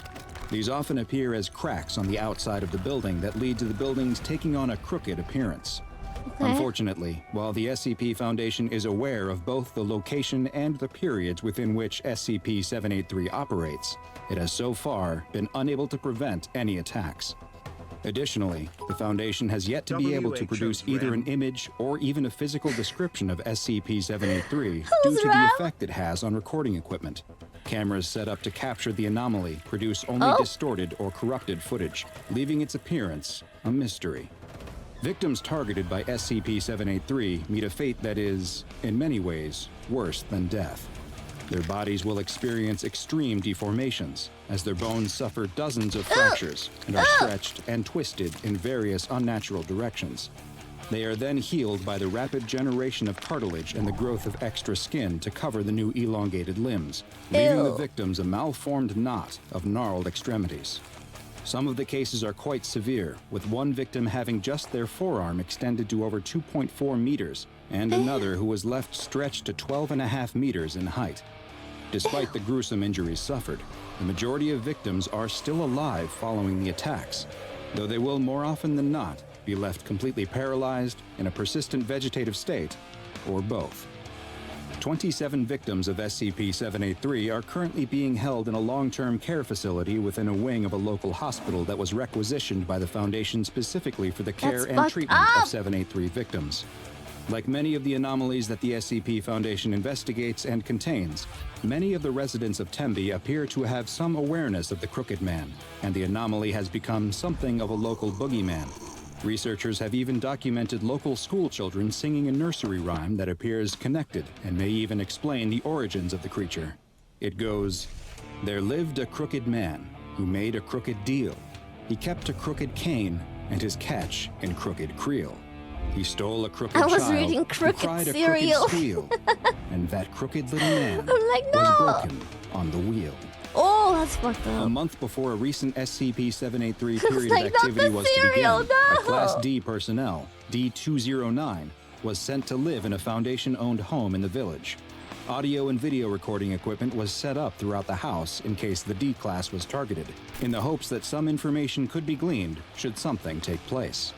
Speaker 3: These often appear as cracks on the outside of the building that lead to the buildings taking on a crooked appearance.
Speaker 1: Okay.
Speaker 3: Unfortunately, while the SCP Foundation is aware of both the location and the periods within which SCP-783 operates, it has so far been unable to prevent any attacks. Additionally, the Foundation has yet to be able to produce either an image or even a physical description of SCP-783 due to the effect it has on recording equipment. Cameras set up to capture the anomaly produce only distorted or corrupted footage, leaving its appearance a mystery. Victims targeted by SCP-783 meet a fate that is, in many ways, worse than death. Their bodies will experience extreme deformations, as their bones suffer dozens of fractures and are stretched and twisted in various unnatural directions. They are then healed by the rapid generation of cartilage and the growth of extra skin to cover the new elongated limbs, leaving the victims a malformed knot of gnarled extremities. Some of the cases are quite severe, with one victim having just their forearm extended to over 2.4 meters, and another who was left stretched to 12.5 meters in height. Despite the gruesome injuries suffered, the majority of victims are still alive following the attacks, though they will more often than not be left completely paralyzed, in a persistent vegetative state, or both. 27 victims of SCP-783 are currently being held in a long-term care facility within a wing of a local hospital that was requisitioned by the Foundation specifically for the care and treatment of 783 victims. Like many of the anomalies that the SCP Foundation investigates and contains, many of the residents of Tembe appear to have some awareness of the Crooked Man, and the anomaly has become something of a local boogeyman. Researchers have even documented local school children singing a nursery rhyme that appears connected and may even explain the origins of the creature. It goes, "There lived a crooked man who made a crooked deal. He kept a crooked cane and his catch in crooked creel. He stole a crooked child
Speaker 1: reading
Speaker 3: who cried
Speaker 1: cereal.
Speaker 3: a crooked squeal, and that crooked little man
Speaker 1: I'm like,
Speaker 3: was
Speaker 1: no.
Speaker 3: broken on the wheel."
Speaker 1: Oh, that's fucked
Speaker 3: A
Speaker 1: up.
Speaker 3: month before a recent SCP-783 period
Speaker 1: like,
Speaker 3: of
Speaker 1: not
Speaker 3: activity
Speaker 1: the
Speaker 3: was to
Speaker 1: cereal,
Speaker 3: begin,
Speaker 1: no!
Speaker 3: a Class D personnel, D-209, was sent to live in a Foundation-owned home in the village. Audio and video recording equipment was set up throughout the house in case the D-Class was targeted, in the hopes that some information could be gleaned should something take place.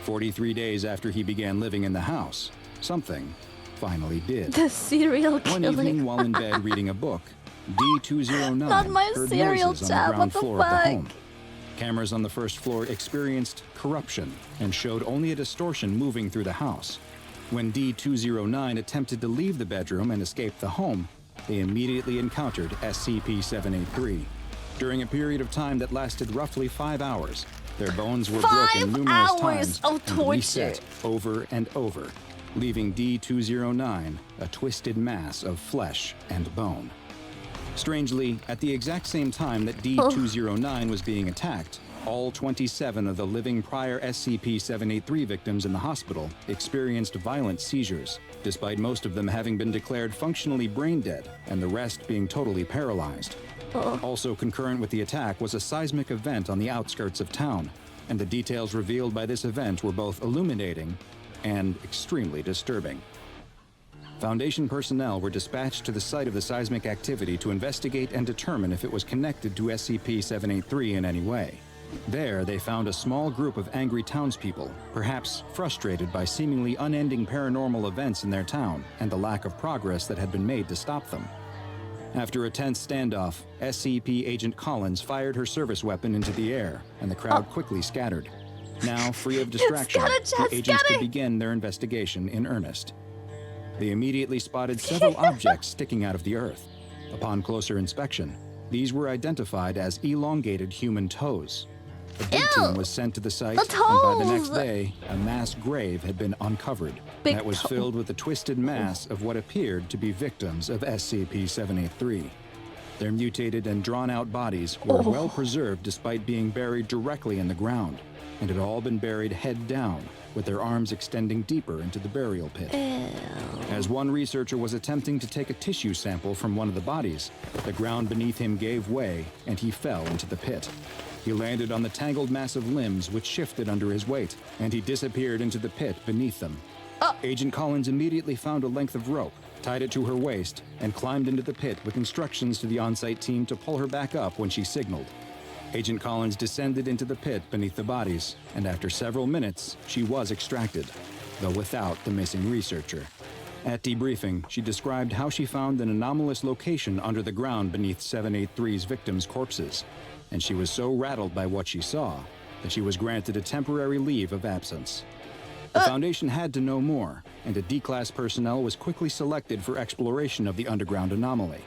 Speaker 3: 43 days after he began living in the house, something finally did.
Speaker 1: The serial
Speaker 3: One
Speaker 1: killing.
Speaker 3: evening, while in bed reading a book, D-209
Speaker 1: Not my
Speaker 3: heard
Speaker 1: cereal
Speaker 3: noises on
Speaker 1: chat,
Speaker 3: the ground
Speaker 1: what the
Speaker 3: floor of the
Speaker 1: fuck?
Speaker 3: home. Cameras on the first floor experienced corruption and showed only a distortion moving through the house. When D-209 attempted to leave the bedroom and escape the home, they immediately encountered SCP-783. During a period of time that lasted roughly 5 hours, their bones were broken numerous times
Speaker 1: of
Speaker 3: and
Speaker 1: torture.
Speaker 3: reset over and over, leaving D-209 a twisted mass of flesh and bone. Strangely, at the exact same time that D-209 was being attacked, all 27 of the living prior SCP-783 victims in the hospital experienced violent seizures, despite most of them having been declared functionally brain dead and the rest being totally paralyzed. Also concurrent with the attack was a seismic event on the outskirts of town, and the details revealed by this event were both illuminating and extremely disturbing. Foundation personnel were dispatched to the site of the seismic activity to investigate and determine if it was connected to SCP-783 in any way. There, they found a small group of angry townspeople, perhaps frustrated by seemingly unending paranormal events in their town and the lack of progress that had been made to stop them. After a tense standoff, SCP Agent Collins fired her service weapon into the air, and the crowd quickly scattered. Now, free of distraction, the agents could begin their investigation in earnest. They immediately spotted several objects sticking out of the earth. Upon closer inspection, these were identified as elongated human toes. A dig team was sent to the site, and by the next day, a mass grave had been uncovered that was filled with a twisted mass of what appeared to be victims of SCP-783. Their mutated and drawn-out bodies were well preserved despite being buried directly in the ground, and had all been buried head down, with their arms extending deeper into the burial pit. As one researcher was attempting to take a tissue sample from one of the bodies, the ground beneath him gave way and he fell into the pit. He landed on the tangled mass of limbs which shifted under his weight, and he disappeared into the pit beneath them. Agent Collins immediately found a length of rope, tied it to her waist, and climbed into the pit with instructions to the on-site team to pull her back up when she signaled. Agent Collins descended into the pit beneath the bodies, and after several minutes, she was extracted, though without the missing researcher. At debriefing, she described how she found an anomalous location under the ground beneath 783's victims' corpses, and she was so rattled by what she saw that she was granted a temporary leave of absence. The Foundation had to know more, and a D-Class personnel was quickly selected for exploration of the underground anomaly.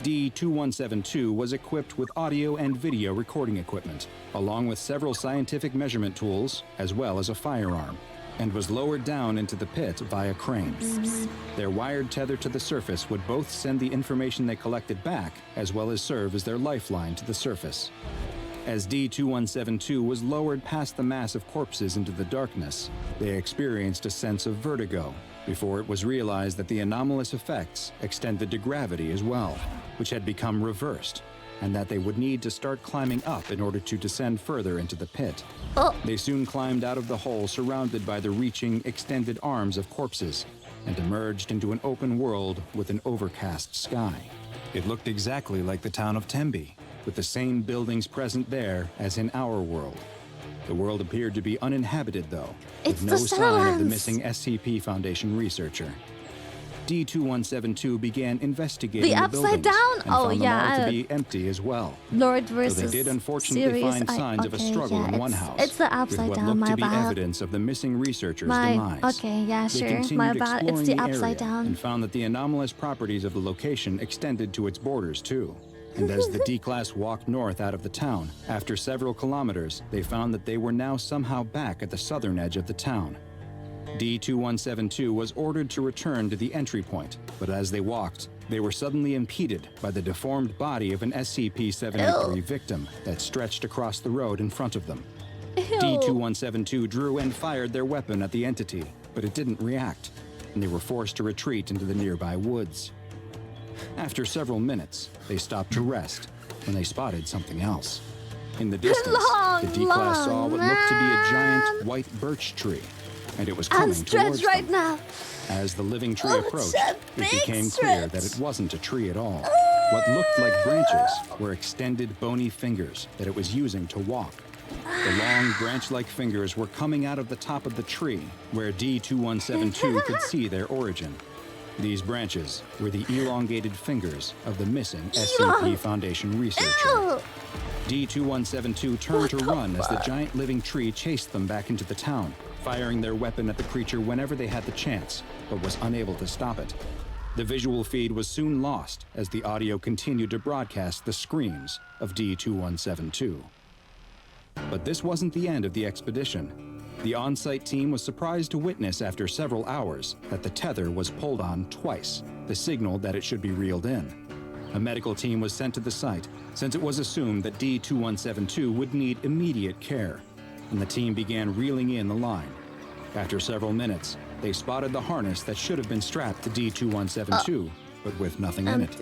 Speaker 3: D-2172 was equipped with audio and video recording equipment, along with several scientific measurement tools, as well as a firearm, and was lowered down into the pit via cranes. Their wired tether to the surface would both send the information they collected back, as well as serve as their lifeline to the surface. As D-2172 was lowered past the mass of corpses into the darkness, they experienced a sense of vertigo before it was realized that the anomalous effects extended to gravity as well, which had become reversed, and that they would need to start climbing up in order to descend further into the pit. They soon climbed out of the hole surrounded by the reaching, extended arms of corpses, and emerged into an open world with an overcast sky. It looked exactly like the town of Tembe, with the same buildings present there as in our world. The world appeared to be uninhabited, though, with no sign of the missing SCP Foundation researcher. D-2172 began investigating the buildings and found them all to be empty as well.
Speaker 1: Lord versus
Speaker 3: Though they did unfortunately find signs of a struggle in one house,
Speaker 1: it's the upside
Speaker 3: with what
Speaker 1: down,
Speaker 3: looked to be
Speaker 1: my bad.
Speaker 3: evidence of the missing researcher's demise.
Speaker 1: Okay, yeah,
Speaker 3: They
Speaker 1: sure.
Speaker 3: continued
Speaker 1: My bad. It's
Speaker 3: exploring
Speaker 1: the
Speaker 3: area
Speaker 1: upside down.
Speaker 3: and found that the anomalous properties of the location extended to its borders too. And as the D-Class walked north out of the town, after several kilometers, they found that they were now somehow back at the southern edge of the town. D-2172 was ordered to return to the entry point, but as they walked, they were suddenly impeded by the deformed body of an SCP-783 victim that stretched across the road in front of them. D-2172 drew and fired their weapon at the entity, but it didn't react, and they were forced to retreat into the nearby woods. After several minutes, they stopped to rest when they spotted something else. In the distance, the D-Class saw what looked to be a giant white birch tree, and it was coming towards them.
Speaker 1: Now.
Speaker 3: As the living tree approached, it became clear that it wasn't a tree at all. What looked like branches were extended bony fingers that it was using to walk. The long branch-like fingers were coming out of the top of the tree, where D-2172 could see their origin. These branches were the elongated fingers of the missing SCP Foundation researcher. D-2172 turned to run as the giant living tree chased them back into the town, firing their weapon at the creature whenever they had the chance, but was unable to stop it. The visual feed was soon lost as the audio continued to broadcast the screams of D-2172. But this wasn't the end of the expedition. The on-site team was surprised to witness after several hours that the tether was pulled on twice, the signal that it should be reeled in. A medical team was sent to the site, since it was assumed that D-2172 would need immediate care, and the team began reeling in the line. After several minutes, they spotted the harness that should have been strapped to D-2172, but with nothing in it.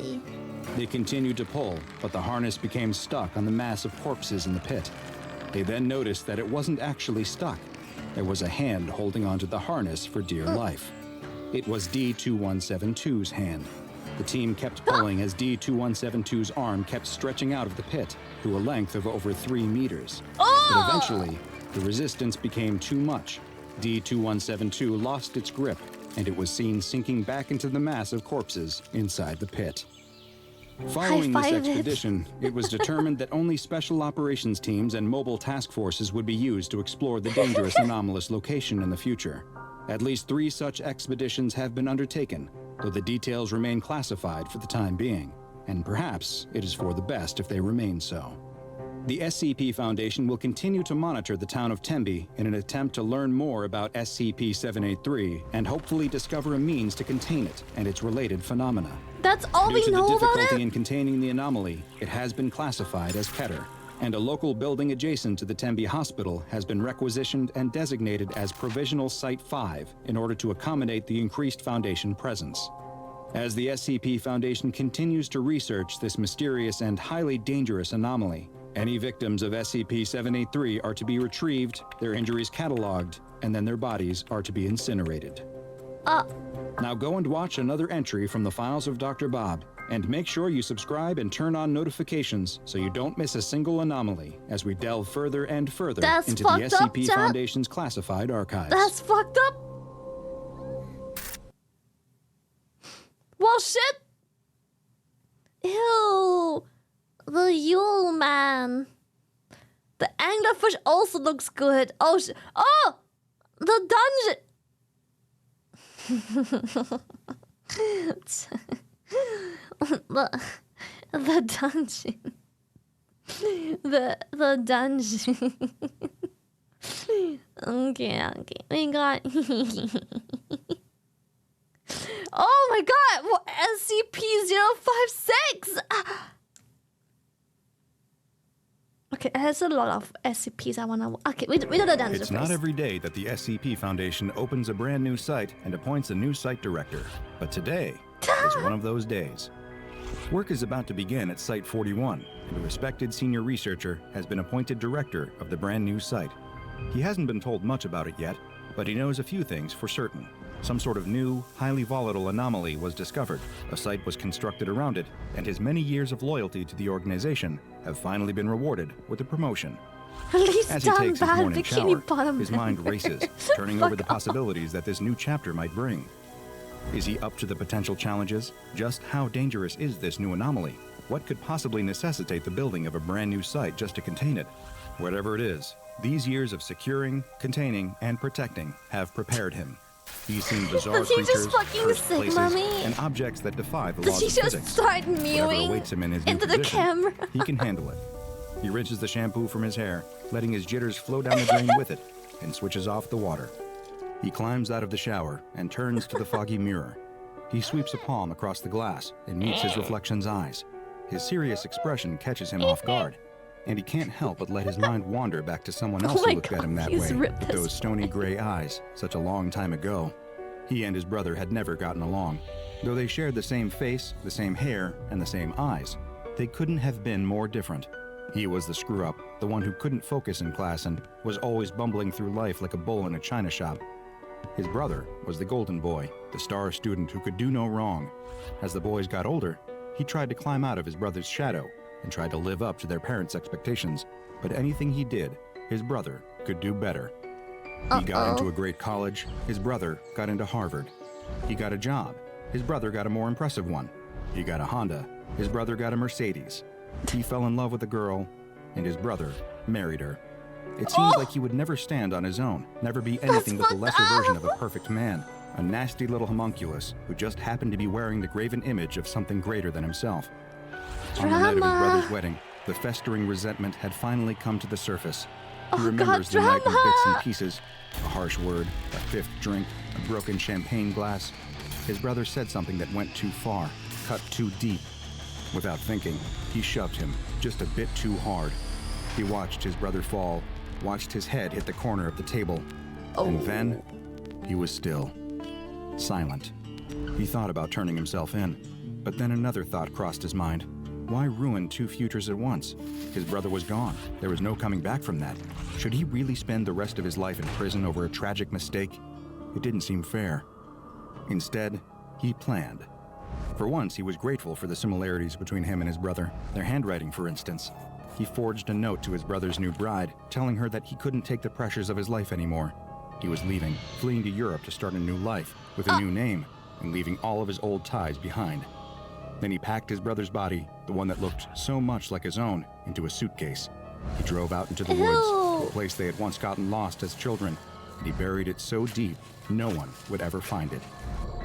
Speaker 3: They continued to pull, but the harness became stuck on the mass of corpses in the pit. They then noticed that it wasn't actually stuck. There was a hand holding onto the harness for dear life. It was D-2172's hand. The team kept pulling as D-2172's arm kept stretching out of the pit to a length of over 3 meters. But eventually, the resistance became too much. D-2172 lost its grip, and it was seen sinking back into the mass of corpses inside the pit. Following this expedition, it was determined that only special operations teams and mobile task forces would be used to explore the dangerous anomalous location in the future. At least 3 such expeditions have been undertaken, though the details remain classified for the time being, and perhaps it is for the best if they remain so. The SCP Foundation will continue to monitor the town of Tembe in an attempt to learn more about SCP-783 and hopefully discover a means to contain it and its related phenomena.
Speaker 1: That's all we know about it?
Speaker 3: Due to the difficulty in containing the anomaly, it has been classified as Keter, and a local building adjacent to the Tembe Hospital has been requisitioned and designated as Provisional Site 5 in order to accommodate the increased Foundation presence. As the SCP Foundation continues to research this mysterious and highly dangerous anomaly, Any victims of SCP-783 are to be retrieved, their injuries cataloged, and then their bodies are to be incinerated. Now go and watch another entry from the files of Dr. Bob, and make sure you subscribe and turn on notifications so you don't miss a single anomaly as we delve further and further into the SCP Foundation's classified archives.
Speaker 1: That's fucked up. Well, shit. Ew. The Yule man. The anglerfish also looks good. Oh, oh! The dungeon. the dungeon. The dungeon. Okay. We got. Oh my god! Well, SCP-056! Okay, there's a lot of SCPs I wanna... Okay, we do the dungeon
Speaker 3: It's
Speaker 1: first.
Speaker 3: not every day that the SCP Foundation opens a brand new site and appoints a new site director. But today is one of those days. Work is about to begin at Site 41, and a respected senior researcher has been appointed director of the brand new site. He hasn't been told much about it yet, but he knows a few things for certain. Some sort of new, highly volatile anomaly was discovered, a site was constructed around it, and his many years of loyalty to the organization have finally been rewarded with a promotion.
Speaker 1: At least
Speaker 3: As he takes his morning shower,
Speaker 1: bottom
Speaker 3: his mind races, turning over the possibilities that this new chapter might bring. Is he up to the potential challenges? Just how dangerous is this new anomaly? What could possibly necessitate the building of a brand new site just to contain it? Whatever it is, these years of securing, containing, and protecting have prepared him. He's seen bizarre
Speaker 1: Does he
Speaker 3: creatures,
Speaker 1: just fucking
Speaker 3: cursed
Speaker 1: sing,
Speaker 3: places,
Speaker 1: mommy?
Speaker 3: and objects that defy the
Speaker 1: Does
Speaker 3: laws
Speaker 1: he
Speaker 3: of
Speaker 1: just
Speaker 3: physics.
Speaker 1: start
Speaker 3: Whatever
Speaker 1: mewing
Speaker 3: awaits him in his new
Speaker 1: into the
Speaker 3: position,
Speaker 1: camera?
Speaker 3: he can handle it. He rinses the shampoo from his hair, letting his jitters flow down the drain with it, and switches off the water. He climbs out of the shower and turns to the foggy mirror. He sweeps a palm across the glass and meets his reflection's eyes. His serious expression catches him off guard, and he can't help but let his mind wander back to someone else who looked at him that way, with those stony gray eyes, such a long time ago. He and his brother had never gotten along. Though they shared the same face, the same hair, and the same eyes, they couldn't have been more different. He was the screw-up, the one who couldn't focus in class and was always bumbling through life like a bull in a china shop. His brother was the golden boy, the star student who could do no wrong. As the boys got older, he tried to climb out of his brother's shadow and tried to live up to their parents' expectations, but anything he did, his brother could do better. He got into a great college, his brother got into Harvard. He got a job, his brother got a more impressive one. He got a Honda, his brother got a Mercedes. He fell in love with a girl, and his brother married her. It seems like he would never stand on his own, never be anything but the lesser version of a perfect man, a nasty little homunculus who just happened to be wearing the graven image of something greater than himself. On the night of his brother's wedding, the festering resentment had finally come to the surface. He remembers the night in bits and pieces, a harsh word, a fifth drink, a broken champagne glass. His brother said something that went too far, cut too deep. Without thinking, he shoved him just a bit too hard. He watched his brother fall, watched his head hit the corner of the table, and then he was still, silent. He thought about turning himself in, but then another thought crossed his mind. Why ruin two futures at once? His brother was gone. There was no coming back from that. Should he really spend the rest of his life in prison over a tragic mistake? It didn't seem fair. Instead, he planned. For once, he was grateful for the similarities between him and his brother, their handwriting, for instance. He forged a note to his brother's new bride, telling her that he couldn't take the pressures of his life anymore. He was leaving, fleeing to Europe to start a new life, with a new name, and leaving all of his old ties behind. Then he packed his brother's body, the one that looked so much like his own, into a suitcase. He drove out into the woods, to a place they had once gotten lost as children, and he buried it so deep, no one would ever find it.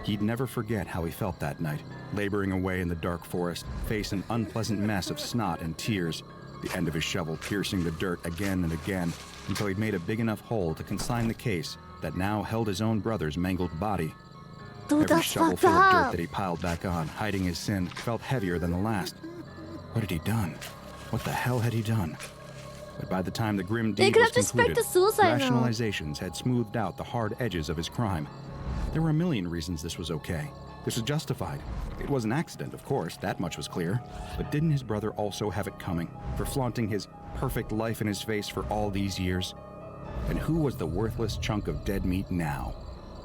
Speaker 3: He'd never forget how he felt that night, laboring away in the dark forest, face an unpleasant mess of snot and tears, the end of his shovel piercing the dirt again and again, until he'd made a big enough hole to consign the case that now held his own brother's mangled body.
Speaker 1: Dude,
Speaker 3: Every
Speaker 1: that's
Speaker 3: shovel
Speaker 1: fucked
Speaker 3: full of dirt
Speaker 1: up.
Speaker 3: that he piled back on, hiding his sin, felt heavier than the last. What had he done? What the hell had he done? But by the time the grim
Speaker 1: They
Speaker 3: deed
Speaker 1: could
Speaker 3: was
Speaker 1: have just
Speaker 3: concluded,
Speaker 1: picked a suicide note.
Speaker 3: rationalizations had smoothed out the hard edges of his crime. There were a million reasons this was okay. This was justified. It was an accident, of course, that much was clear. But didn't his brother also have it coming for flaunting his perfect life in his face for all these years? And who was the worthless chunk of dead meat now?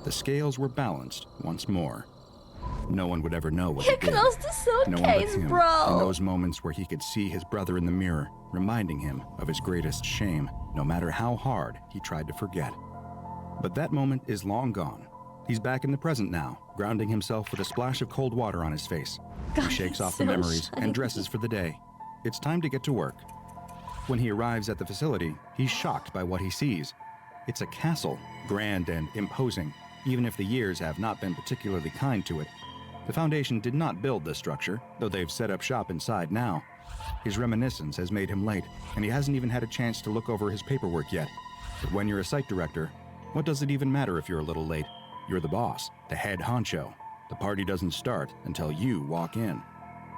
Speaker 3: The scales were balanced once more. No one would ever know what he
Speaker 1: Here
Speaker 3: did.
Speaker 1: close the suitcase,
Speaker 3: No one but him.
Speaker 1: bro.
Speaker 3: In those moments where he could see his brother in the mirror, reminding him of his greatest shame, no matter how hard he tried to forget. But that moment is long gone. He's back in the present now, grounding himself with a splash of cold water on his face.
Speaker 1: God,
Speaker 3: He shakes off
Speaker 1: so
Speaker 3: the memories
Speaker 1: shiny.
Speaker 3: and dresses for the day. It's time to get to work. When he arrives at the facility, he's shocked by what he sees. It's a castle, grand and imposing, even if the years have not been particularly kind to it. The Foundation did not build this structure, though they've set up shop inside now. His reminiscence has made him late, and he hasn't even had a chance to look over his paperwork yet. But when you're a site director, what does it even matter if you're a little late? You're the boss, the head honcho. The party doesn't start until you walk in.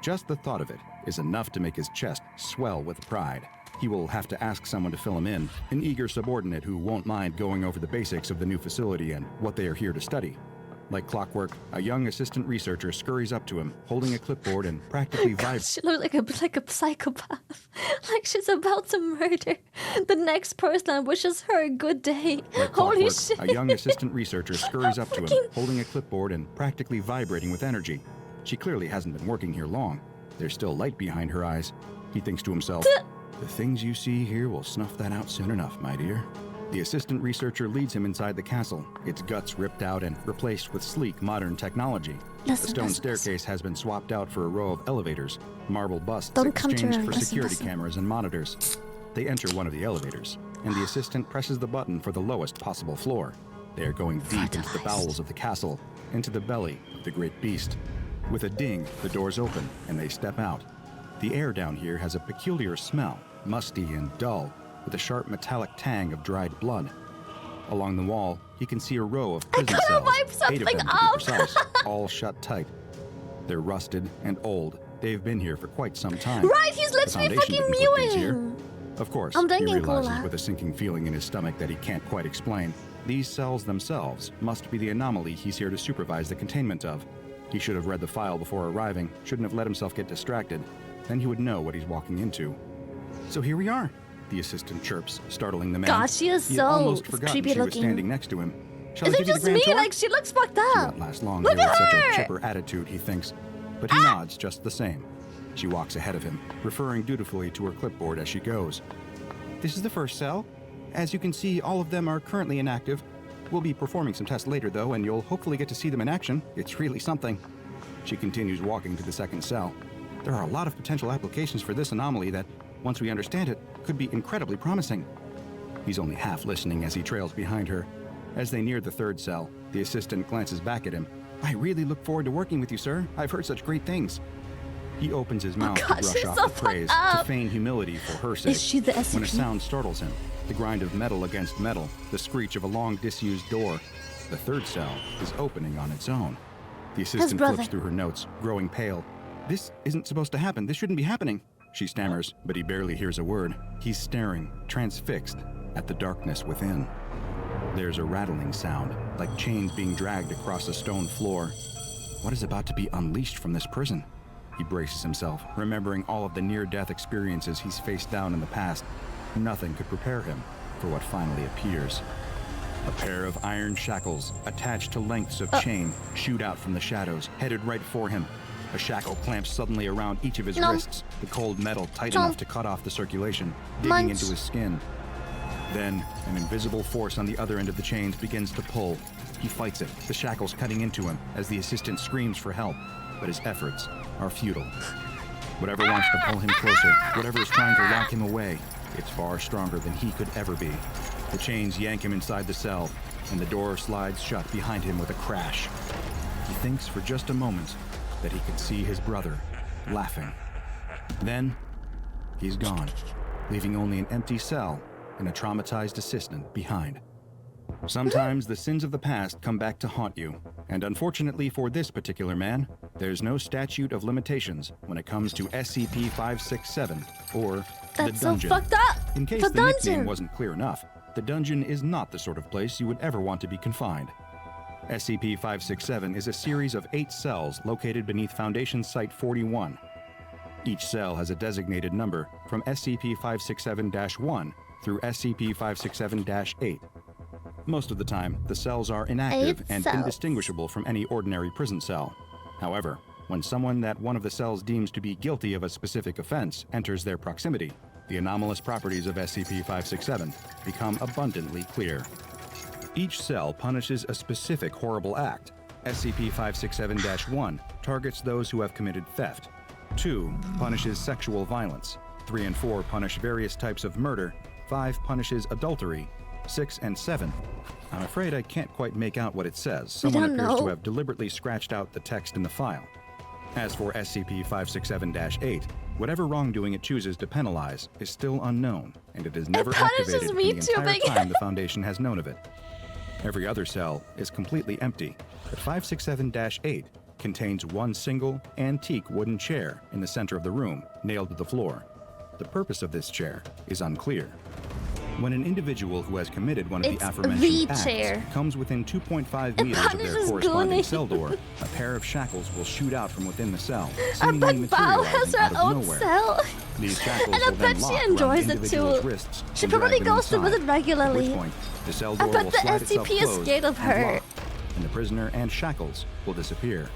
Speaker 3: Just the thought of it is enough to make his chest swell with pride. He will have to ask someone to fill him in, an eager subordinate who won't mind going over the basics of the new facility and what they are here to study. Like clockwork, a young assistant researcher scurries up to him, holding a clipboard and practically vibes.
Speaker 1: She looks like a psychopath. Like she's about to murder the next person and wishes her a good day.
Speaker 3: Like
Speaker 1: Holy
Speaker 3: clockwork,
Speaker 1: shit.
Speaker 3: a young assistant researcher scurries up to him,
Speaker 1: Fucking-
Speaker 3: holding a clipboard and practically vibrating with energy. She clearly hasn't been working here long. There's still light behind her eyes. He thinks to himself, the things you see here will snuff that out soon enough, my dear. The assistant researcher leads him inside the castle, its guts ripped out and replaced with sleek, modern technology. The
Speaker 1: Listen,
Speaker 3: stone
Speaker 1: listen,
Speaker 3: staircase has been swapped out for a row of elevators, marble busts
Speaker 1: Don't come to
Speaker 3: exchanged
Speaker 1: her.
Speaker 3: for
Speaker 1: Listen,
Speaker 3: security
Speaker 1: listen.
Speaker 3: cameras and monitors. They enter one of the elevators, and the assistant presses the button for the lowest possible floor. They are going deep into the
Speaker 1: Fertilized.
Speaker 3: bowels of the castle, into the belly of the great beast. With a ding, the doors open, and they step out. The air down here has a peculiar smell, musty and dull, with a sharp metallic tang of dried blood. Along the wall, he can see a row of prison
Speaker 1: gotta
Speaker 3: cells,
Speaker 1: wipe
Speaker 3: 8 of
Speaker 1: something
Speaker 3: them to be
Speaker 1: up.
Speaker 3: precise, all shut tight. They're rusted and old. They've been here for quite some time.
Speaker 1: Right, he's
Speaker 3: The
Speaker 1: literally
Speaker 3: Foundation
Speaker 1: fucking
Speaker 3: didn't put these here.
Speaker 1: mewing.
Speaker 3: Of course,
Speaker 1: I'm
Speaker 3: he
Speaker 1: drinking
Speaker 3: realizes
Speaker 1: cola.
Speaker 3: with a sinking feeling in his stomach that he can't quite explain. These cells themselves must be the anomaly he's here to supervise the containment of. He should have read the file before arriving, shouldn't have let himself get distracted. Then he would know what he's walking into. So here we are, the assistant chirps, startling the man.
Speaker 1: God, she is
Speaker 3: He had
Speaker 1: so
Speaker 3: almost forgotten
Speaker 1: creepy
Speaker 3: she was
Speaker 1: looking.
Speaker 3: standing next to him. Shall
Speaker 1: Is
Speaker 3: I
Speaker 1: it
Speaker 3: give you the
Speaker 1: just
Speaker 3: grand
Speaker 1: me?
Speaker 3: tour?
Speaker 1: Like, she looks fucked
Speaker 3: She
Speaker 1: up.
Speaker 3: won't last long
Speaker 1: Look
Speaker 3: here with
Speaker 1: at
Speaker 3: such
Speaker 1: her!
Speaker 3: a chipper attitude, he thinks. But he nods just the same. She walks ahead of him, referring dutifully to her clipboard as she goes. This is the first cell. As you can see, all of them are currently inactive. We'll be performing some tests later, though, and you'll hopefully get to see them in action. It's really something. She continues walking to the second cell. There are a lot of potential applications for this anomaly that, once we understand it, could be incredibly promising. He's only half listening as he trails behind her. As they near the third cell, the assistant glances back at him. I really look forward to working with you, sir. I've heard such great things. He opens his mouth
Speaker 1: God,
Speaker 3: to brush
Speaker 1: she's
Speaker 3: off
Speaker 1: so
Speaker 3: the praise,
Speaker 1: fucked
Speaker 3: to
Speaker 1: up.
Speaker 3: feign humility for her sake.
Speaker 1: Is she the
Speaker 3: When a
Speaker 1: SCP?
Speaker 3: sound startles him, the grind of metal against metal, the screech of a long disused door. The third cell is opening on its own. The assistant
Speaker 1: brother.
Speaker 3: flips through her notes, growing pale. This isn't supposed to happen. This shouldn't be happening. She stammers, but he barely hears a word. He's staring, transfixed, at the darkness within. There's a rattling sound, like chains being dragged across a stone floor. What is about to be unleashed from this prison? He braces himself, remembering all of the near-death experiences he's faced down in the past. Nothing could prepare him for what finally appears. A pair of iron shackles, attached to lengths of chain, shoot out from the shadows, headed right for him. A shackle clamps suddenly around each of his
Speaker 1: No.
Speaker 3: wrists, the cold metal tight
Speaker 1: No.
Speaker 3: enough to cut off the circulation, digging
Speaker 1: Munch.
Speaker 3: into his skin. Then, an invisible force on the other end of the chains begins to pull. He fights it, the shackles cutting into him as the assistant screams for help, but his efforts are futile. Whatever wants to pull him closer, whatever is trying to lock him away, it's far stronger than he could ever be. The chains yank him inside the cell, and the door slides shut behind him with a crash. He thinks for just a moment that he could see his brother laughing. Then, he's gone, leaving only an empty cell and a traumatized assistant behind. Sometimes the sins of the past come back to haunt you, and unfortunately for this particular man, there's no statute of limitations when it comes to SCP-567 or
Speaker 1: That's
Speaker 3: the
Speaker 1: so
Speaker 3: dungeon.
Speaker 1: fucked up.
Speaker 3: In case
Speaker 1: The
Speaker 3: the nickname
Speaker 1: dungeon.
Speaker 3: wasn't clear enough, the dungeon is not the sort of place you would ever want to be confined. SCP-567 is a series of 8 cells located beneath Foundation Site 41. Each cell has a designated number from SCP-567-1 through SCP-567-8. Most of the time, the cells are inactive and indistinguishable from any ordinary prison cell. However, when someone that one of the cells deems to be guilty of a specific offense enters their proximity, the anomalous properties of SCP-567 become abundantly clear. Each cell punishes a specific horrible act. SCP-567-1 targets those who have committed theft. 2 punishes sexual violence. 3 and 4 punish various types of murder. 5 punishes adultery. 6 and 7. I'm afraid I can't quite make out what it says. Someone appears to have deliberately scratched out the text in the file. As for SCP-567-8, whatever wrongdoing it chooses to penalize is still unknown, and it is never activated in the entire time the Foundation has known of it. Every other cell is completely empty, but 567-8 contains one single, antique wooden chair in the center of the room, nailed to the floor. The purpose of this chair is unclear. When an individual who has committed one of the aforementioned acts comes within 2.5 meters of their corresponding cell door, a pair of shackles will shoot out from within the cell, seemingly materializing out of nowhere.
Speaker 1: Cell.
Speaker 3: These shackles
Speaker 1: And I
Speaker 3: will then
Speaker 1: bet
Speaker 3: lock
Speaker 1: she
Speaker 3: around
Speaker 1: enjoys
Speaker 3: the
Speaker 1: it
Speaker 3: individual's
Speaker 1: too.
Speaker 3: wrists
Speaker 1: She
Speaker 3: and drag
Speaker 1: probably
Speaker 3: them
Speaker 1: goes to
Speaker 3: inside,
Speaker 1: visit regularly.
Speaker 3: at which point the cell
Speaker 1: I
Speaker 3: door
Speaker 1: bet
Speaker 3: will
Speaker 1: the
Speaker 3: slide itself
Speaker 1: SCP is
Speaker 3: closed
Speaker 1: scared of
Speaker 3: and
Speaker 1: her.
Speaker 3: lock, and the prisoner and shackles will disappear.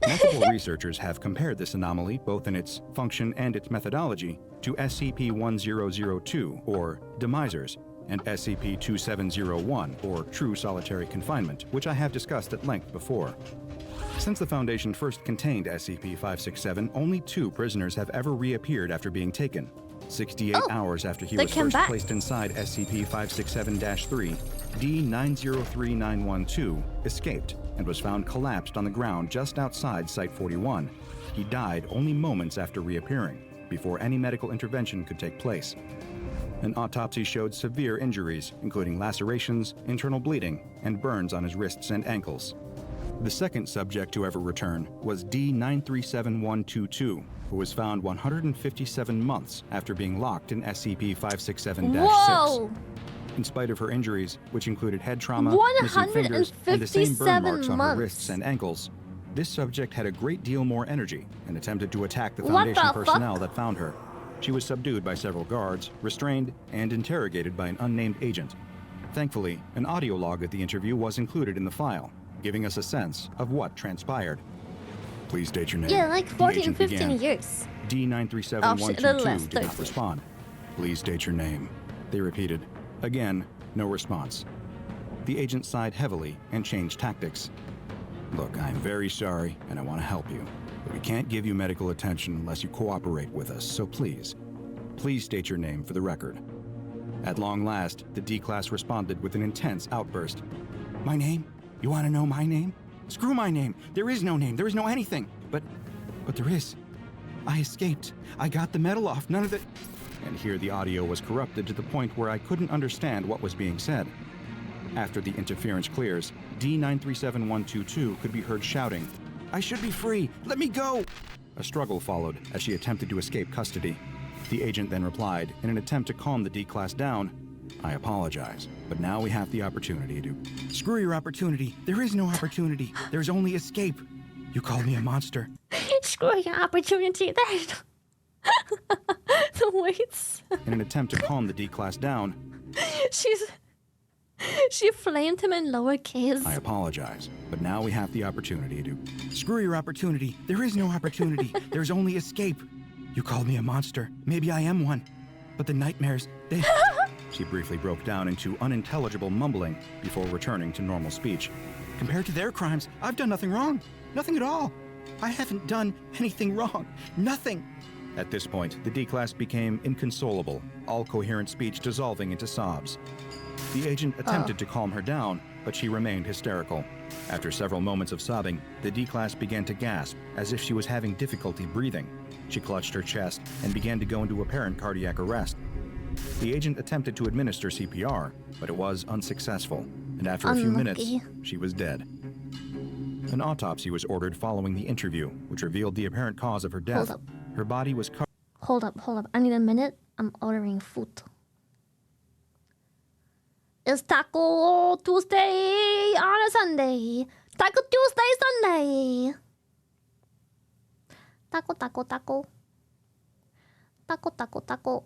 Speaker 3: Multiple researchers have compared this anomaly, both in its function and its methodology, to SCP-1002, or Demisers, and SCP-2701, or True Solitary Confinement, which I have discussed at length before. Since the Foundation first contained SCP-567, only 2 prisoners have ever reappeared after being taken. 68 hours after he was first placed inside SCP-567-3, D-903912 escaped and was found collapsed on the ground just outside Site-41. He died only moments after reappearing, before any medical intervention could take place. An autopsy showed severe injuries, including lacerations, internal bleeding, and burns on his wrists and ankles. The second subject to ever return was D-937122, who was found 157 months after being locked in SCP-567-6. In spite of her injuries, which included head trauma, missing fingers, and the same burn marks on her wrists and ankles, this subject had a great deal more energy and attempted to attack the Foundation personnel that found her. She was subdued by several guards, restrained, and interrogated by an unnamed agent. Thankfully, an audio log of the interview was included in the file, giving us a sense of what transpired. Please state your name.
Speaker 1: Yeah, like 14, 15 years.
Speaker 3: D-937122 did not respond. Please state your name. They repeated. Again, no response. The agent sighed heavily and changed tactics. Look, I'm very sorry, and I want to help you, but we can't give you medical attention unless you cooperate with us, so please state your name for the record. At long last, the D-Class responded with an intense outburst. My name? You want to know my name? Screw my name. There is no name. There is no anything. But there is. I escaped. I got the medal off. None of it. And here the audio was corrupted to the point where I couldn't understand what was being said. After the interference clears, D-937122 could be heard shouting, I should be free! Let me go! A struggle followed as she attempted to escape custody. The agent then replied, in an attempt to calm the D-Class down, I apologize, but now we have the opportunity to... Screw your opportunity! There is no opportunity! There's only escape! You called me a monster.
Speaker 1: Screw your opportunity! There's the weights.
Speaker 3: In an attempt to calm the D-Class down,
Speaker 1: She flamed him in lowercase.
Speaker 3: I apologize, but now we have the opportunity to... Screw your opportunity! There is no opportunity! There's only escape! You called me a monster. Maybe I am one. But the nightmares, they... She briefly broke down into unintelligible mumbling before returning to normal speech. Compared to their crimes, I've done nothing wrong. Nothing at all. I haven't done anything wrong. Nothing. At this point, the D-Class became inconsolable, all coherent speech dissolving into sobs. The agent attempted to calm her down, but she remained hysterical. After several moments of sobbing, the D-Class began to gasp, as if she was having difficulty breathing. She clutched her chest and began to go into apparent cardiac arrest. The agent attempted to administer CPR, but it was unsuccessful, and after a few minutes, she was dead. An autopsy was ordered following the interview, which revealed the apparent cause of her death.
Speaker 1: Hold up.
Speaker 3: Her body was covered...
Speaker 1: Hold up. I need a minute. I'm ordering food. It's Taco Tuesday on a Sunday. Taco Tuesday, Sunday. Taco, taco, taco. Taco, taco, taco.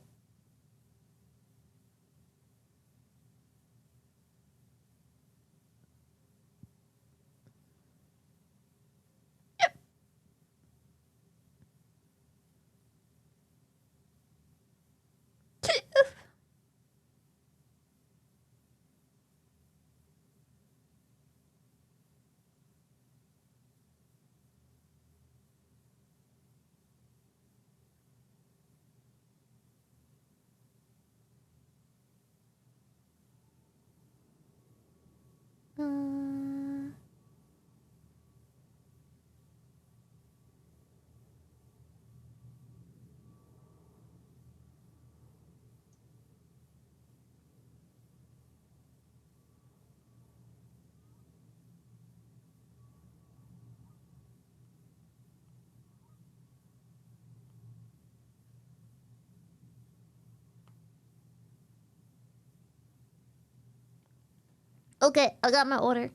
Speaker 1: Okay, I got my order.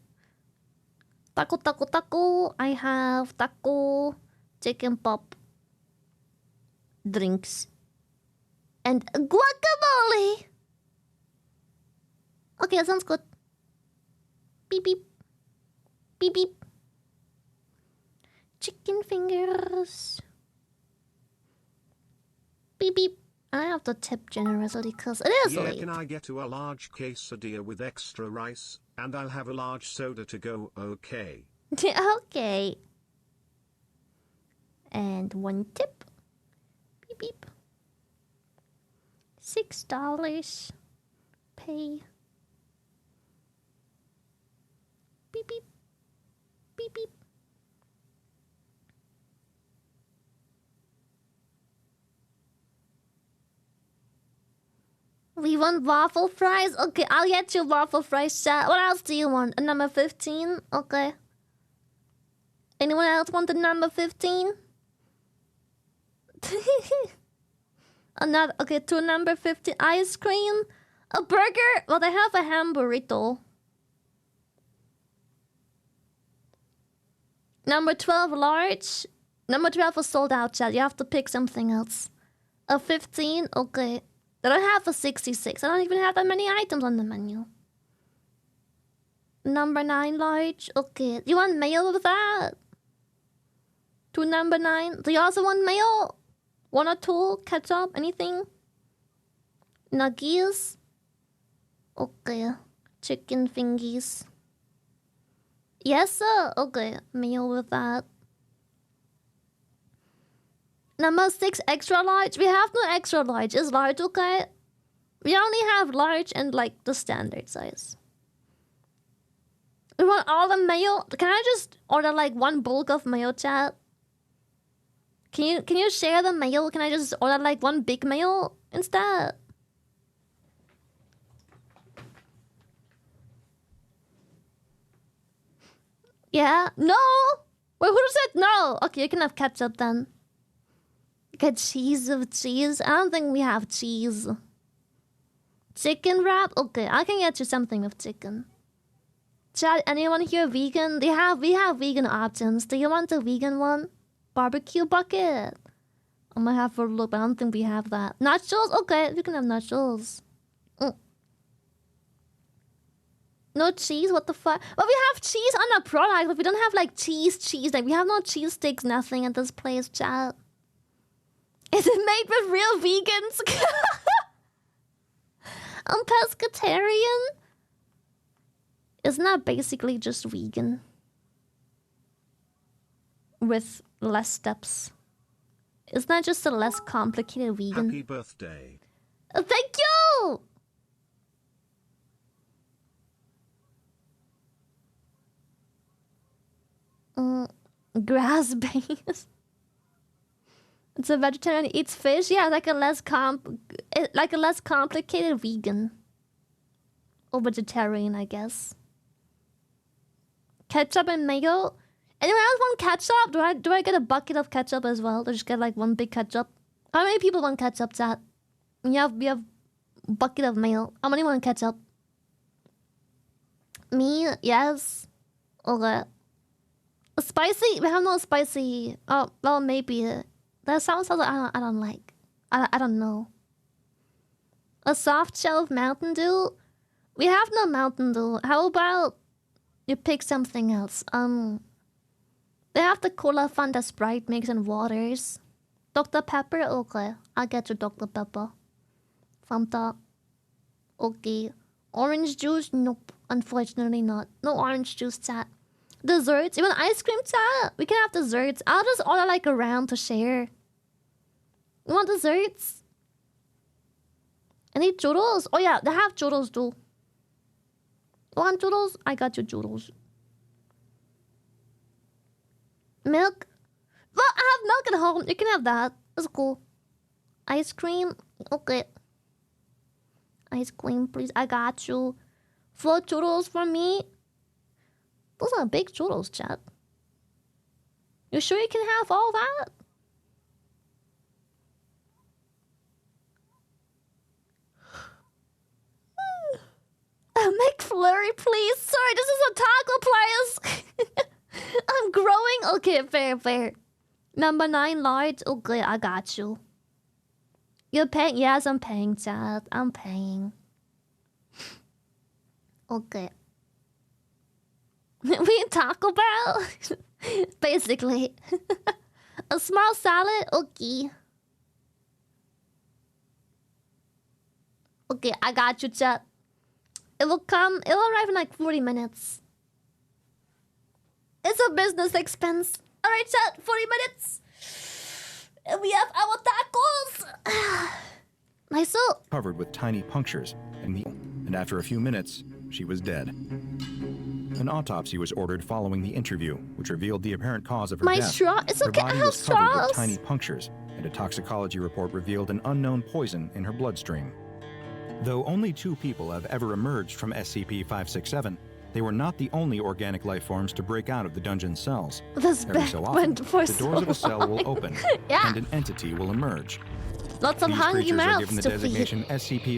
Speaker 1: Taco, taco, taco. I have taco, chicken pop, drinks, and guacamole. Okay, that sounds good. Beep, beep. Beep, beep. Chicken fingers. Beep, beep. I have to tip generously because it is late.
Speaker 2: Can I get to a large quesadilla with extra rice, and I'll have a large soda to go, okay?
Speaker 1: Okay. And one tip. Beep, beep. $6. Pay. Beep, beep. Beep, beep. We want waffle fries? Okay, I'll get you waffle fries, chat. What else do you want? A number 15? Okay. Anyone else want the number 15? Another, okay, to number 15. Ice cream? A burger? Well, they have a ham burrito. Number 12, large. Number 12 is sold out, chat. You have to pick something else. A 15? Okay. They don't have a 66. I don't even have that many items on the menu. Number 9, large. Okay. You want mayo with that? To number 9. Do you also want mayo? 1 or 2? Ketchup? Anything? Nuggies? Okay. Chicken fingies. Yes, sir. Okay. Mayo with that. Number 6, extra large. We have no extra large. Is large okay? We only have large and like the standard size. We want all the mayo. Can I just order like one bulk of mayo, chat? Can you share the mayo? Can I just order like one big mayo instead? Yeah? No! Wait, who said no? Okay, you can have ketchup then. Get cheese of cheese? I don't think we have cheese. Chicken wrap? Okay, I can get you something with chicken. Chat, anyone here vegan? We have vegan options. Do you want a vegan one? Barbecue bucket. I might have for a look, but I don't think we have that. Nachos? Okay, you can have nachos. No cheese? What the fuck? Well, we have cheese on our product, but we don't have like cheese. Like, we have no cheese sticks, nothing at this place, chat. Is it made with real vegans? I'm pescatarian. Isn't that basically just vegan? With less steps. Isn't that just a less complicated vegan?
Speaker 2: Happy birthday.
Speaker 1: Thank you! Grass base. It's a vegetarian who eats fish. Yeah, like a less complicated vegan. Or vegetarian, I guess. Ketchup and mayo. Anyone else want ketchup? Do I get a bucket of ketchup as well? Or just get like one big ketchup? How many people want ketchup, chat? We have a bucket of mayo. How many want ketchup? Me, yes. Okay. Spicy? We have no spicy. Oh, well, maybe. That sounds like I don't like. I don't know. A soft shell of Mountain Dew? We have no Mountain Dew. How about you pick something else? They have the Cola, Fanta, Sprite mix and waters. Dr. Pepper? Okay. I'll get you Dr. Pepper. Fanta. Okay. Orange juice? Nope. Unfortunately not. No orange juice, chat. Desserts? You want ice cream, chat? We can have desserts. I'll just order like a round to share. You want desserts? Any churros? Oh yeah, they have churros too. You want churros? I got you churros. Milk? Well, I have milk at home. You can have that. That's cool. Ice cream? Okay. Ice cream, please. I got you. 4 churros for me. Those are big churros, chat. You sure you can have all that? McFlurry, please. Sorry, this is a taco place. I'm growing. Okay, fair. Number 9, large. Okay, I got you. You're paying? Yes, I'm paying, chat. I'm paying. Okay. We Taco Bell? Basically. A small salad? Okay. Okay, I got you, chat. It'll arrive in like 40 minutes. It's a business expense. Alright, chat, 40 minutes. And we have our tacos. Nice.
Speaker 3: Covered with tiny punctures, and after a few minutes, she was dead. An autopsy was ordered following the interview, which revealed the apparent cause of her death.
Speaker 1: Straw? It's okay,
Speaker 3: her body
Speaker 1: I have
Speaker 3: was covered
Speaker 1: straws.
Speaker 3: with tiny punctures, and a toxicology report revealed an unknown poison in her bloodstream. Though only 2 people have ever emerged from SCP-567, they were not the only organic life forms to break out of the dungeon cells.
Speaker 1: This
Speaker 3: Every so often, the doors of a cell will open,
Speaker 1: yeah.
Speaker 3: and an entity will emerge.
Speaker 1: Lots of
Speaker 3: These
Speaker 1: hungry
Speaker 3: creatures are
Speaker 1: mouths
Speaker 3: given the
Speaker 1: to
Speaker 3: designation
Speaker 1: feed.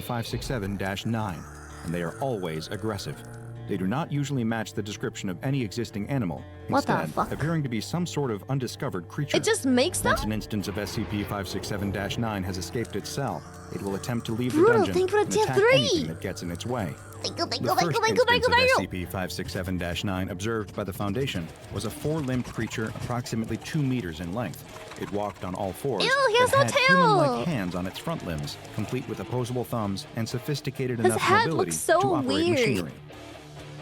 Speaker 3: SCP-567-9, and they are always aggressive. They do not usually match the description of any existing animal,
Speaker 1: What the
Speaker 3: instead
Speaker 1: fuck?
Speaker 3: appearing to be some sort of undiscovered creature.
Speaker 1: It just makes them?
Speaker 3: Once an instance of SCP-567-9 has escaped its cell, it will attempt to leave the
Speaker 1: Brutal,
Speaker 3: dungeon
Speaker 1: thank you for
Speaker 3: and
Speaker 1: tier
Speaker 3: attack
Speaker 1: 3.
Speaker 3: anything that gets in its way.
Speaker 1: Thank you.
Speaker 3: The first instance of SCP-567-9 observed by the Foundation was a 4-limbed creature approximately 2 meters in length. It walked on all 4s,
Speaker 1: Ew, he has
Speaker 3: but
Speaker 1: no
Speaker 3: had
Speaker 1: tail.
Speaker 3: human-like hands on its front limbs, complete with opposable thumbs and sophisticated
Speaker 1: His
Speaker 3: enough
Speaker 1: head
Speaker 3: mobility
Speaker 1: looks so
Speaker 3: to operate
Speaker 1: weird.
Speaker 3: machinery.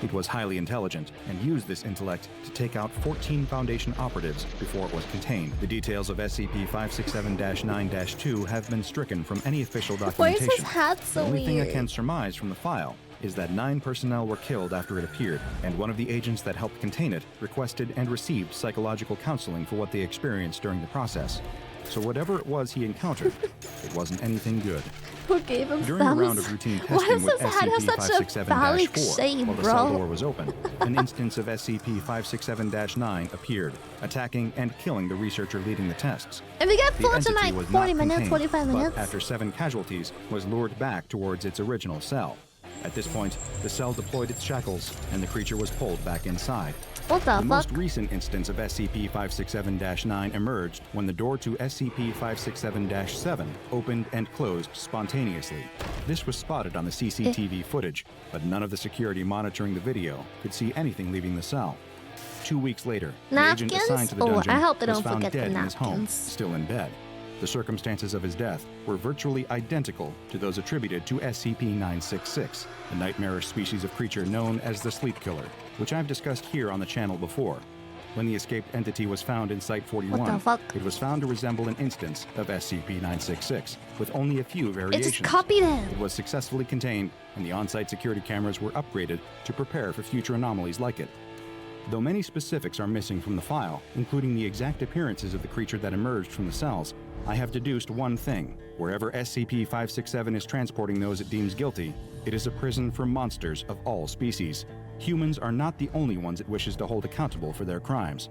Speaker 3: It was highly intelligent and used this intellect to take out 14 Foundation operatives before it was contained. The details of SCP-567-9-2 have been stricken from any official
Speaker 1: Why is
Speaker 3: documentation.
Speaker 1: his hat so
Speaker 3: The only thing I
Speaker 1: weird?
Speaker 3: can surmise from the file is that 9 personnel were killed after it appeared, and one of the agents that helped contain it requested and received psychological counseling for what they experienced during the process. So whatever it was he encountered, it wasn't anything good.
Speaker 1: Who gave him
Speaker 3: During a round
Speaker 1: thumbs?
Speaker 3: of routine
Speaker 1: Why
Speaker 3: testing
Speaker 1: does
Speaker 3: with
Speaker 1: his head have such a phallic
Speaker 3: SCP-567-4
Speaker 1: shape,
Speaker 3: while the cell
Speaker 1: bro?
Speaker 3: door was open, an instance of SCP-567-9 appeared, attacking and killing the researcher leading the tests.
Speaker 1: If we get
Speaker 3: The
Speaker 1: full
Speaker 3: entity
Speaker 1: tonight,
Speaker 3: was
Speaker 1: 40
Speaker 3: not
Speaker 1: minutes,
Speaker 3: contained,
Speaker 1: 45 minutes.
Speaker 3: but after 7 casualties, was lured back towards its original cell. At this point, the cell deployed its shackles, and the creature was pulled back inside.
Speaker 1: What the
Speaker 3: The
Speaker 1: fuck?
Speaker 3: most recent instance of SCP-567-9 emerged when the door to SCP-567-7 opened and closed spontaneously. This was spotted on the CCTV footage, but none of the security monitoring the video could see anything leaving the cell. 2 weeks later, the agent
Speaker 1: Napkins?
Speaker 3: assigned to the
Speaker 1: Oh,
Speaker 3: dungeon
Speaker 1: I hope they
Speaker 3: was
Speaker 1: don't
Speaker 3: found
Speaker 1: forget the
Speaker 3: dead in his home,
Speaker 1: napkins.
Speaker 3: still in bed. The circumstances of his death were virtually identical to those attributed to SCP-966, a nightmarish species of creature known as the Sleep Killer, which I've discussed here on the channel before. When the escaped entity was found in Site-41,
Speaker 1: What the fuck?
Speaker 3: it was found to resemble an instance of SCP-966, with only a few
Speaker 1: It
Speaker 3: variations.
Speaker 1: just copied it.
Speaker 3: It was successfully contained, and the on-site security cameras were upgraded to prepare for future anomalies like it. Though many specifics are missing from the file, including the exact appearances of the creature that emerged from the cells, I have deduced one thing. Wherever SCP-567 is transporting those it deems guilty, it is a prison for monsters of all species. Humans are not the only ones it wishes to hold accountable for their crimes.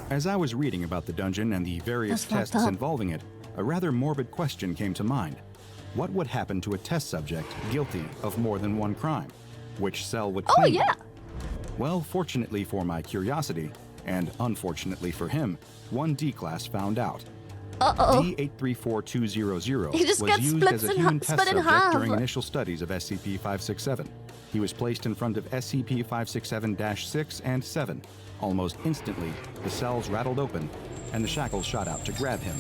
Speaker 3: As I was reading about the dungeon and the various
Speaker 1: That's fucked
Speaker 3: tests
Speaker 1: up.
Speaker 3: involving it, a rather morbid question came to mind. What would happen to a test subject guilty of more than one crime? Which cell would
Speaker 1: Oh,
Speaker 3: claim
Speaker 1: yeah.
Speaker 3: them? Well, fortunately for my curiosity, and unfortunately for him, one D-class found out. D834200
Speaker 1: He just
Speaker 3: was
Speaker 1: gets
Speaker 3: used
Speaker 1: split
Speaker 3: as a
Speaker 1: in
Speaker 3: human
Speaker 1: ha-
Speaker 3: test
Speaker 1: split in
Speaker 3: subject
Speaker 1: half.
Speaker 3: during initial studies of SCP-567. He was placed in front of SCP-567-6 and 7. Almost instantly, the cells rattled open, and the shackles shot out to grab him.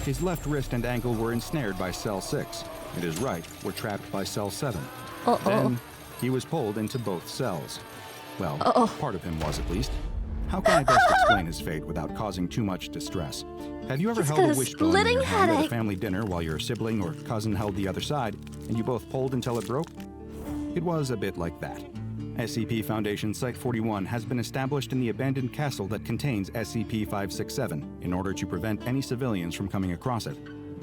Speaker 3: His left wrist and ankle were ensnared by Cell 6, and his right were trapped by Cell 7. Then, he was pulled into both cells. Well, part of him was at least. How can I best explain his fate without causing too much distress? Have you ever
Speaker 1: He's
Speaker 3: held
Speaker 1: got
Speaker 3: a
Speaker 1: a
Speaker 3: wishbone in your
Speaker 1: splitting
Speaker 3: hand at a
Speaker 1: headache.
Speaker 3: family dinner while your sibling or cousin held the other side, and you both pulled until it broke? It was a bit like that. SCP Foundation Site-41 has been established in the abandoned castle that contains SCP-567 in order to prevent any civilians from coming across it.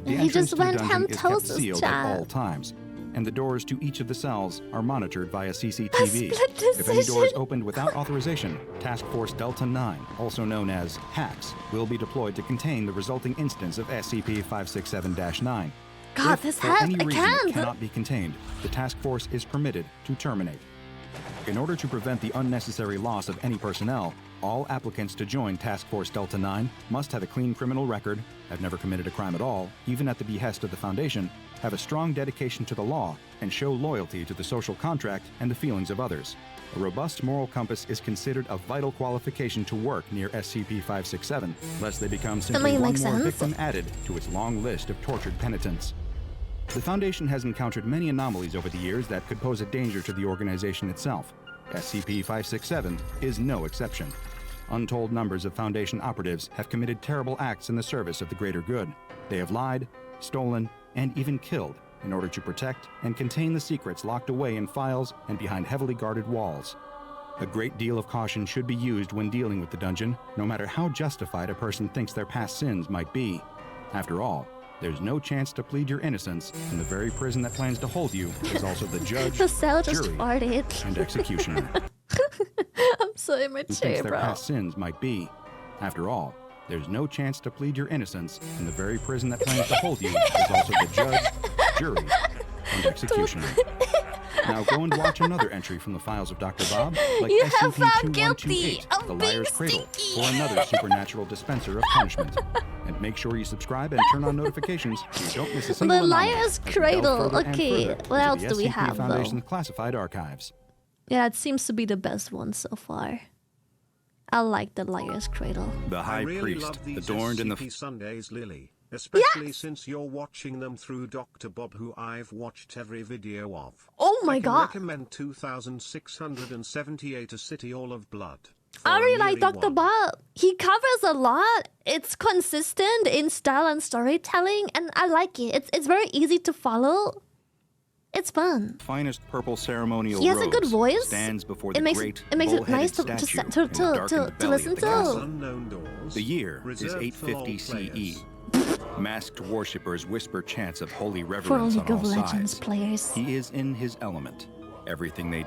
Speaker 3: The
Speaker 1: He
Speaker 3: entrance
Speaker 1: just
Speaker 3: to the
Speaker 1: went
Speaker 3: dungeon is kept
Speaker 1: ham-toast,
Speaker 3: sealed at
Speaker 1: chat.
Speaker 3: all times, and the doors to each of the cells are monitored via CCTV.
Speaker 1: split
Speaker 3: If any doors
Speaker 1: decision.
Speaker 3: opened without authorization, Task Force Delta 9, also known as HACS, will be deployed to contain the resulting instance of SCP-567-9.
Speaker 1: God,
Speaker 3: If,
Speaker 1: this
Speaker 3: for
Speaker 1: hat,
Speaker 3: any
Speaker 1: I
Speaker 3: reason,
Speaker 1: can't.
Speaker 3: it cannot be contained, the task force is permitted to terminate. In order to prevent the unnecessary loss of any personnel, all applicants to join Task Force Delta 9 must have a clean criminal record, have never committed a crime at all, even at the behest of the Foundation, have a strong dedication to the law, and show loyalty to the social contract and the feelings of others. A robust moral compass is considered a vital qualification to work near SCP-567, lest they become simply one
Speaker 1: makes
Speaker 3: more
Speaker 1: sense.
Speaker 3: victim added to its long list of tortured penitents. The Foundation has encountered many anomalies over the years that could pose a danger to the organization itself. SCP-567 is no exception. Untold numbers of Foundation operatives have committed terrible acts in the service of the greater good. They have lied, stolen, and even killed in order to protect and contain the secrets locked away in files and behind heavily guarded walls. A great deal of caution should be used when dealing with the dungeon, no matter how justified a person thinks their past sins might be. After all, there's no chance to plead your innocence, and the very prison that plans to hold you is also the judge,
Speaker 1: The cell just
Speaker 3: jury,
Speaker 1: farted.
Speaker 3: and executioner.
Speaker 1: I'm so
Speaker 3: Who thinks
Speaker 1: immature,
Speaker 3: their
Speaker 1: bro.
Speaker 3: past sins might be. After all, there's no chance to plead your innocence, and the very prison that plans to hold you is also the judge, jury, and executioner. Now go and watch another entry from the files of Dr. Bob, like
Speaker 1: You have found
Speaker 3: SCP-2128,
Speaker 1: guilty of
Speaker 3: the
Speaker 1: being
Speaker 3: Liar's Cradle,
Speaker 1: stinky.
Speaker 3: for another supernatural dispenser of punishment. And make sure you subscribe and turn on notifications so you don't miss a single
Speaker 1: The
Speaker 3: anomaly
Speaker 1: Liar's
Speaker 3: as we delve
Speaker 1: Cradle.
Speaker 3: further and
Speaker 1: Okay,
Speaker 3: further
Speaker 1: what
Speaker 3: into
Speaker 1: else
Speaker 3: the
Speaker 1: do we
Speaker 3: SCP
Speaker 1: have, though?
Speaker 3: Foundation's classified archives.
Speaker 1: Yeah, it seems to be the best one so far. I like the Liar's Cradle.
Speaker 3: The
Speaker 2: I
Speaker 3: High
Speaker 2: really
Speaker 3: Priest,
Speaker 2: love these
Speaker 3: adorned in the
Speaker 2: SCP Sundays, Lily. Especially since you're watching them through Dr. Bob, who I've watched every video of.
Speaker 1: Oh my
Speaker 2: I can
Speaker 1: god.
Speaker 2: recommend 2678 A City All of Blood.
Speaker 1: I
Speaker 2: for
Speaker 1: really
Speaker 2: a
Speaker 1: like
Speaker 2: yearly
Speaker 1: Dr.
Speaker 2: one.
Speaker 1: Bob. He covers a lot. It's consistent in style and storytelling, and I like it. It's very easy to follow. It's fun.
Speaker 3: finest purple ceremonial
Speaker 1: He has a
Speaker 3: rose
Speaker 1: good voice.
Speaker 3: stands before
Speaker 1: It
Speaker 3: the
Speaker 1: makes
Speaker 3: great
Speaker 1: it makes it nice
Speaker 3: bull-headed
Speaker 1: to
Speaker 3: statue
Speaker 1: to
Speaker 3: in the
Speaker 1: to
Speaker 3: darkened belly
Speaker 1: listen
Speaker 3: of the
Speaker 1: to.
Speaker 3: castle.
Speaker 2: Unknown doors.
Speaker 3: The year is
Speaker 2: reserved for all
Speaker 3: 850 CE.
Speaker 2: players.
Speaker 3: Masked worshippers whisper chants of holy
Speaker 1: For
Speaker 3: reverence
Speaker 1: League
Speaker 3: on
Speaker 1: of
Speaker 3: all
Speaker 1: Legends
Speaker 3: sides.
Speaker 1: players.
Speaker 3: He is in his element. Everything they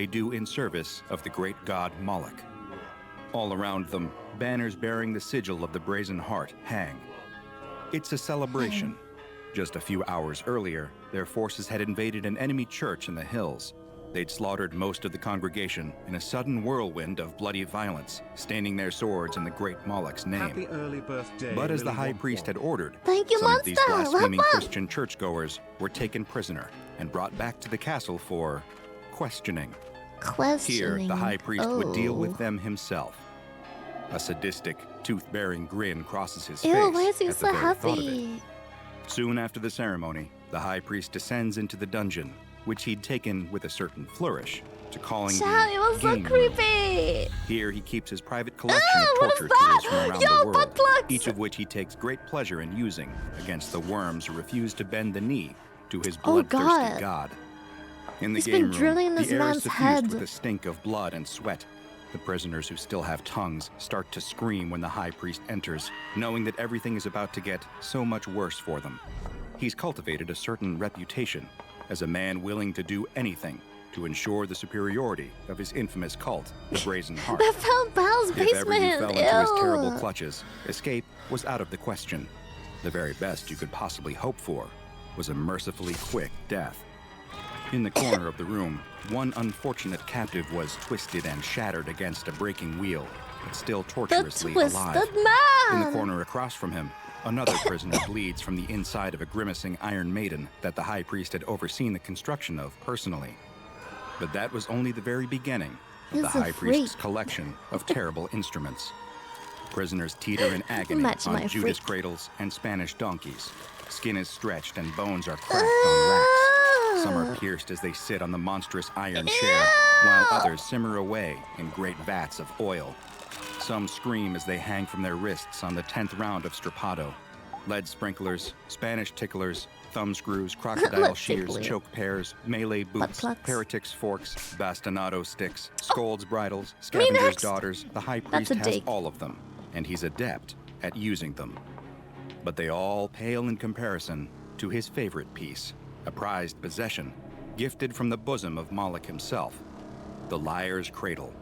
Speaker 3: do in service of the great god Moloch. All around them, banners bearing the sigil of the Brazen Heart hang. It's a celebration. Just a few hours earlier, their forces had invaded an enemy church in the hills. They'd slaughtered most of the congregation in a sudden whirlwind of bloody violence, staining their swords in the great Moloch's name.
Speaker 2: Happy early birthday.
Speaker 3: But as the
Speaker 2: Lily
Speaker 3: high
Speaker 2: Womp
Speaker 3: priest
Speaker 2: Womp.
Speaker 3: had ordered,
Speaker 1: Thank you,
Speaker 3: some of these
Speaker 1: Monster.
Speaker 3: blaspheming
Speaker 1: Womp womp.
Speaker 3: Christian churchgoers were taken prisoner and brought back to the castle for questioning. Here,
Speaker 1: Questioning.
Speaker 3: the high priest would deal with
Speaker 1: Oh.
Speaker 3: them himself. A sadistic, tooth-bearing grin crosses his
Speaker 1: Ew,
Speaker 3: face
Speaker 1: why is he
Speaker 3: at
Speaker 1: so
Speaker 3: the very thought of it.
Speaker 1: happy?
Speaker 3: Soon after the ceremony, the high priest descends into the dungeon, which he'd taken with a certain flourish to calling
Speaker 1: Chat,
Speaker 3: the
Speaker 1: it was so
Speaker 3: game room.
Speaker 1: creepy.
Speaker 3: Here he keeps his private collection
Speaker 1: Ah,
Speaker 3: of
Speaker 1: what is
Speaker 3: torture
Speaker 1: that?
Speaker 3: tools from around
Speaker 1: Yo,
Speaker 3: the
Speaker 1: butt
Speaker 3: world,
Speaker 1: plugs!
Speaker 3: each of which he takes great pleasure in using against the worms who refuse to bend the knee to his
Speaker 1: Oh,
Speaker 3: bloodthirsty
Speaker 1: God.
Speaker 3: god. In the
Speaker 1: He's
Speaker 3: game
Speaker 1: been drilling
Speaker 3: room,
Speaker 1: this
Speaker 3: the air is
Speaker 1: man's
Speaker 3: suffused
Speaker 1: head.
Speaker 3: with the stink of blood and sweat. The prisoners who still have tongues start to scream when the high priest enters, knowing that everything is about to get so much worse for them. He's cultivated a certain reputation as a man willing to do anything to ensure the superiority of his infamous cult, the Brazen Heart.
Speaker 1: That found Bal's
Speaker 3: If ever you
Speaker 1: basement.
Speaker 3: fell into his terrible
Speaker 1: Ew.
Speaker 3: clutches, escape was out of the question. The very best you could possibly hope for was a mercifully quick death. In the corner of the room, one unfortunate captive was twisted and shattered against a breaking wheel, but still
Speaker 1: The
Speaker 3: torturously
Speaker 1: twisted
Speaker 3: alive.
Speaker 1: man.
Speaker 3: In the corner across from him, another prisoner bleeds from the inside of a grimacing Iron Maiden that the High Priest had overseen the construction of personally. But that was only the very beginning of the
Speaker 1: He's a
Speaker 3: High Priest's
Speaker 1: freak.
Speaker 3: collection of terrible instruments. Prisoners teeter in agony
Speaker 1: Imagine my
Speaker 3: on Judas
Speaker 1: freak.
Speaker 3: cradles and Spanish donkeys. Skin is stretched and bones are cracked on racks. Some are pierced as they sit on the monstrous iron chair, while others simmer away in great vats of oil. Some scream as they hang from their wrists on the 10th round of strappado. Lead sprinklers, Spanish ticklers, thumb screws, crocodile
Speaker 1: Lead
Speaker 3: shears,
Speaker 1: tickler.
Speaker 3: choke pears, melee boots,
Speaker 1: plugs.
Speaker 3: heretics' forks, bastinado sticks, scolds' bridles, scavengers'
Speaker 1: next.
Speaker 3: daughters. The High
Speaker 1: That's
Speaker 3: Priest
Speaker 1: a
Speaker 3: has
Speaker 1: dig.
Speaker 3: all of them, and he's adept at using them. But they all pale in comparison to his favorite piece, a prized possession, gifted from the bosom of Moloch himself, the Liar's Cradle.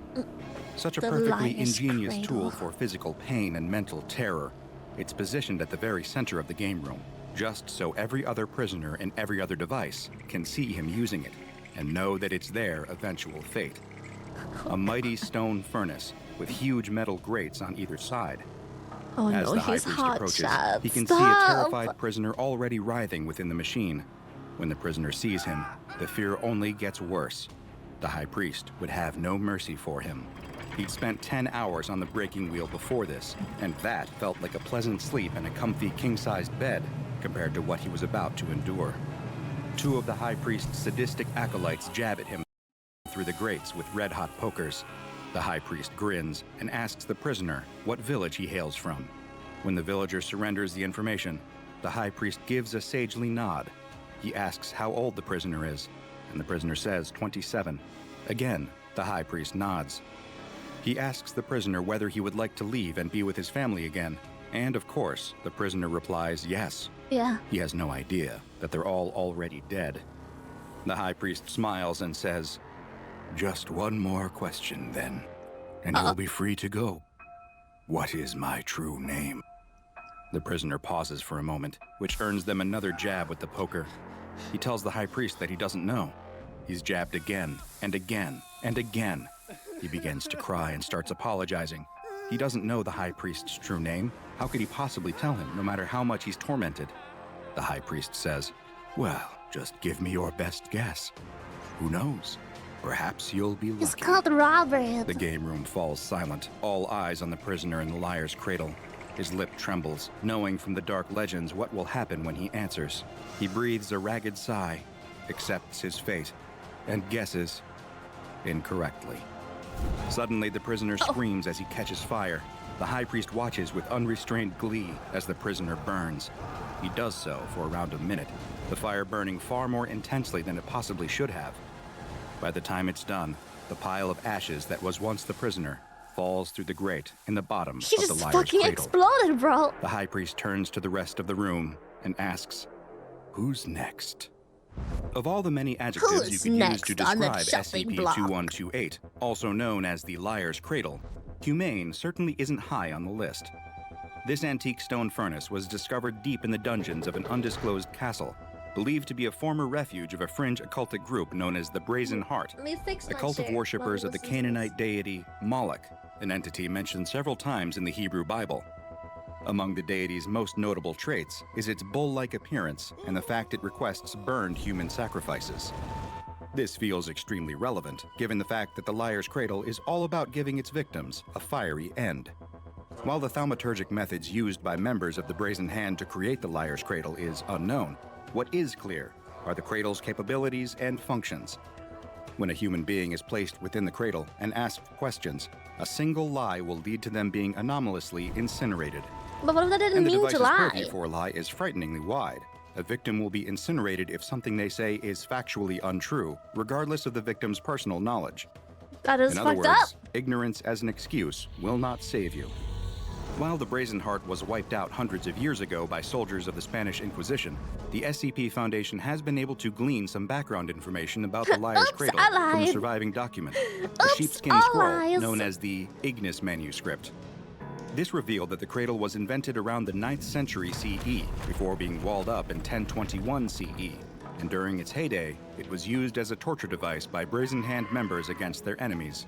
Speaker 3: Such a
Speaker 1: The
Speaker 3: perfectly
Speaker 1: Liar's
Speaker 3: ingenious
Speaker 1: Cradle.
Speaker 3: tool for physical pain and mental terror. It's positioned at the very center of the game room, just so every other prisoner and every other device can see him using it and know that it's their eventual fate. A mighty stone furnace with huge metal grates on either side.
Speaker 1: Oh
Speaker 3: As
Speaker 1: no,
Speaker 3: the High
Speaker 1: he's
Speaker 3: Priest
Speaker 1: hot
Speaker 3: approaches,
Speaker 1: shot.
Speaker 3: he can see a
Speaker 1: Stop.
Speaker 3: terrified prisoner already writhing within the machine. When the prisoner sees him, the fear only gets worse. The High Priest would have no mercy for him. He'd spent 10 hours on the breaking wheel before this, and that felt like a pleasant sleep in a comfy king-sized bed compared to what he was about to endure. Two of the High Priest's sadistic acolytes jab at him through the grates with red-hot pokers. The High Priest grins and asks the prisoner what village he hails from. When the villager surrenders the information, the High Priest gives a sagely nod. He asks how old the prisoner is, and the prisoner says 27. Again, the High Priest nods. He asks the prisoner whether he would like to leave and be with his family again, and of course, the prisoner replies yes.
Speaker 1: Yeah.
Speaker 3: He has no idea that they're all already dead. The High Priest smiles and says, "Just one more question, then, and you'll be free to go. What is my true name?" The prisoner pauses for a moment, which earns them another jab with the poker. He tells the High Priest that he doesn't know. He's jabbed again, and again, and again. He begins to cry and starts apologizing. He doesn't know the High Priest's true name. How could he possibly tell him, no matter how much he's tormented? The High Priest says, "Well, just give me your best guess. Who knows? Perhaps you'll be lucky."
Speaker 1: It's called Robert.
Speaker 3: The game room falls silent, all eyes on the prisoner in the Liar's Cradle. His lip trembles, knowing from the dark legends what will happen when he answers. He breathes a ragged sigh, accepts his fate, and guesses incorrectly. Suddenly, the prisoner screams as he catches fire. The High Priest watches with unrestrained glee as the prisoner burns. He does so for around a minute, the fire burning far more intensely than it possibly should have. By the time it's done, the pile of ashes that was once the prisoner falls through the grate in the bottom
Speaker 1: He
Speaker 3: of the
Speaker 1: just
Speaker 3: Liar's
Speaker 1: fucking
Speaker 3: Cradle.
Speaker 1: exploded, bro.
Speaker 3: The High Priest turns to the rest of the room and asks, "Who's next?" Of all the many adjectives you
Speaker 1: Who's
Speaker 3: could use
Speaker 1: next
Speaker 3: to
Speaker 1: on the
Speaker 3: describe
Speaker 1: chopping block?
Speaker 3: SCP-2128, also known as the Liar's Cradle, humane certainly isn't high on the list. This antique stone furnace was discovered deep in the dungeons of an undisclosed castle, believed to be a former refuge of a fringe occultic group known as the Brazen Heart,
Speaker 1: Let me fix
Speaker 3: a
Speaker 1: my
Speaker 3: cult of
Speaker 1: chair
Speaker 3: worshippers
Speaker 1: while
Speaker 3: of the
Speaker 1: we listen to
Speaker 3: Canaanite deity Moloch, an entity mentioned several times in the Hebrew Bible. Among the deity's most notable traits is its bull-like appearance and the fact it requests burned human sacrifices. This feels extremely relevant, given the fact that the Liar's Cradle is all about giving its victims a fiery end. While the thaumaturgic methods used by members of the Brazen Hand to create the Liar's Cradle is unknown, what is clear are the cradle's capabilities and functions. When a human being is placed within the cradle and asked questions, a single lie will lead to them being anomalously incinerated.
Speaker 1: But what if that didn't
Speaker 3: And the
Speaker 1: mean
Speaker 3: device's
Speaker 1: to lie?
Speaker 3: purview for a lie is frighteningly wide. A victim will be incinerated if something they say is factually untrue, regardless of the victim's personal knowledge.
Speaker 1: That is
Speaker 3: In other
Speaker 1: fucked
Speaker 3: words,
Speaker 1: up.
Speaker 3: ignorance as an excuse will not save you. While the Brazen Heart was wiped out hundreds of years ago by soldiers of the Spanish Inquisition, the SCP Foundation has been able to glean some background information about the Liar's
Speaker 1: Oops,
Speaker 3: Cradle
Speaker 1: I
Speaker 3: from a
Speaker 1: lied.
Speaker 3: surviving document, a
Speaker 1: Oops,
Speaker 3: sheepskin
Speaker 1: I
Speaker 3: scroll
Speaker 1: lies.
Speaker 3: known as the Ignis Manuscript. This revealed that the cradle was invented around the 9th century CE, before being walled up in 1021 CE. and during its heyday, it was used as a torture device by Brazen Hand members against their enemies.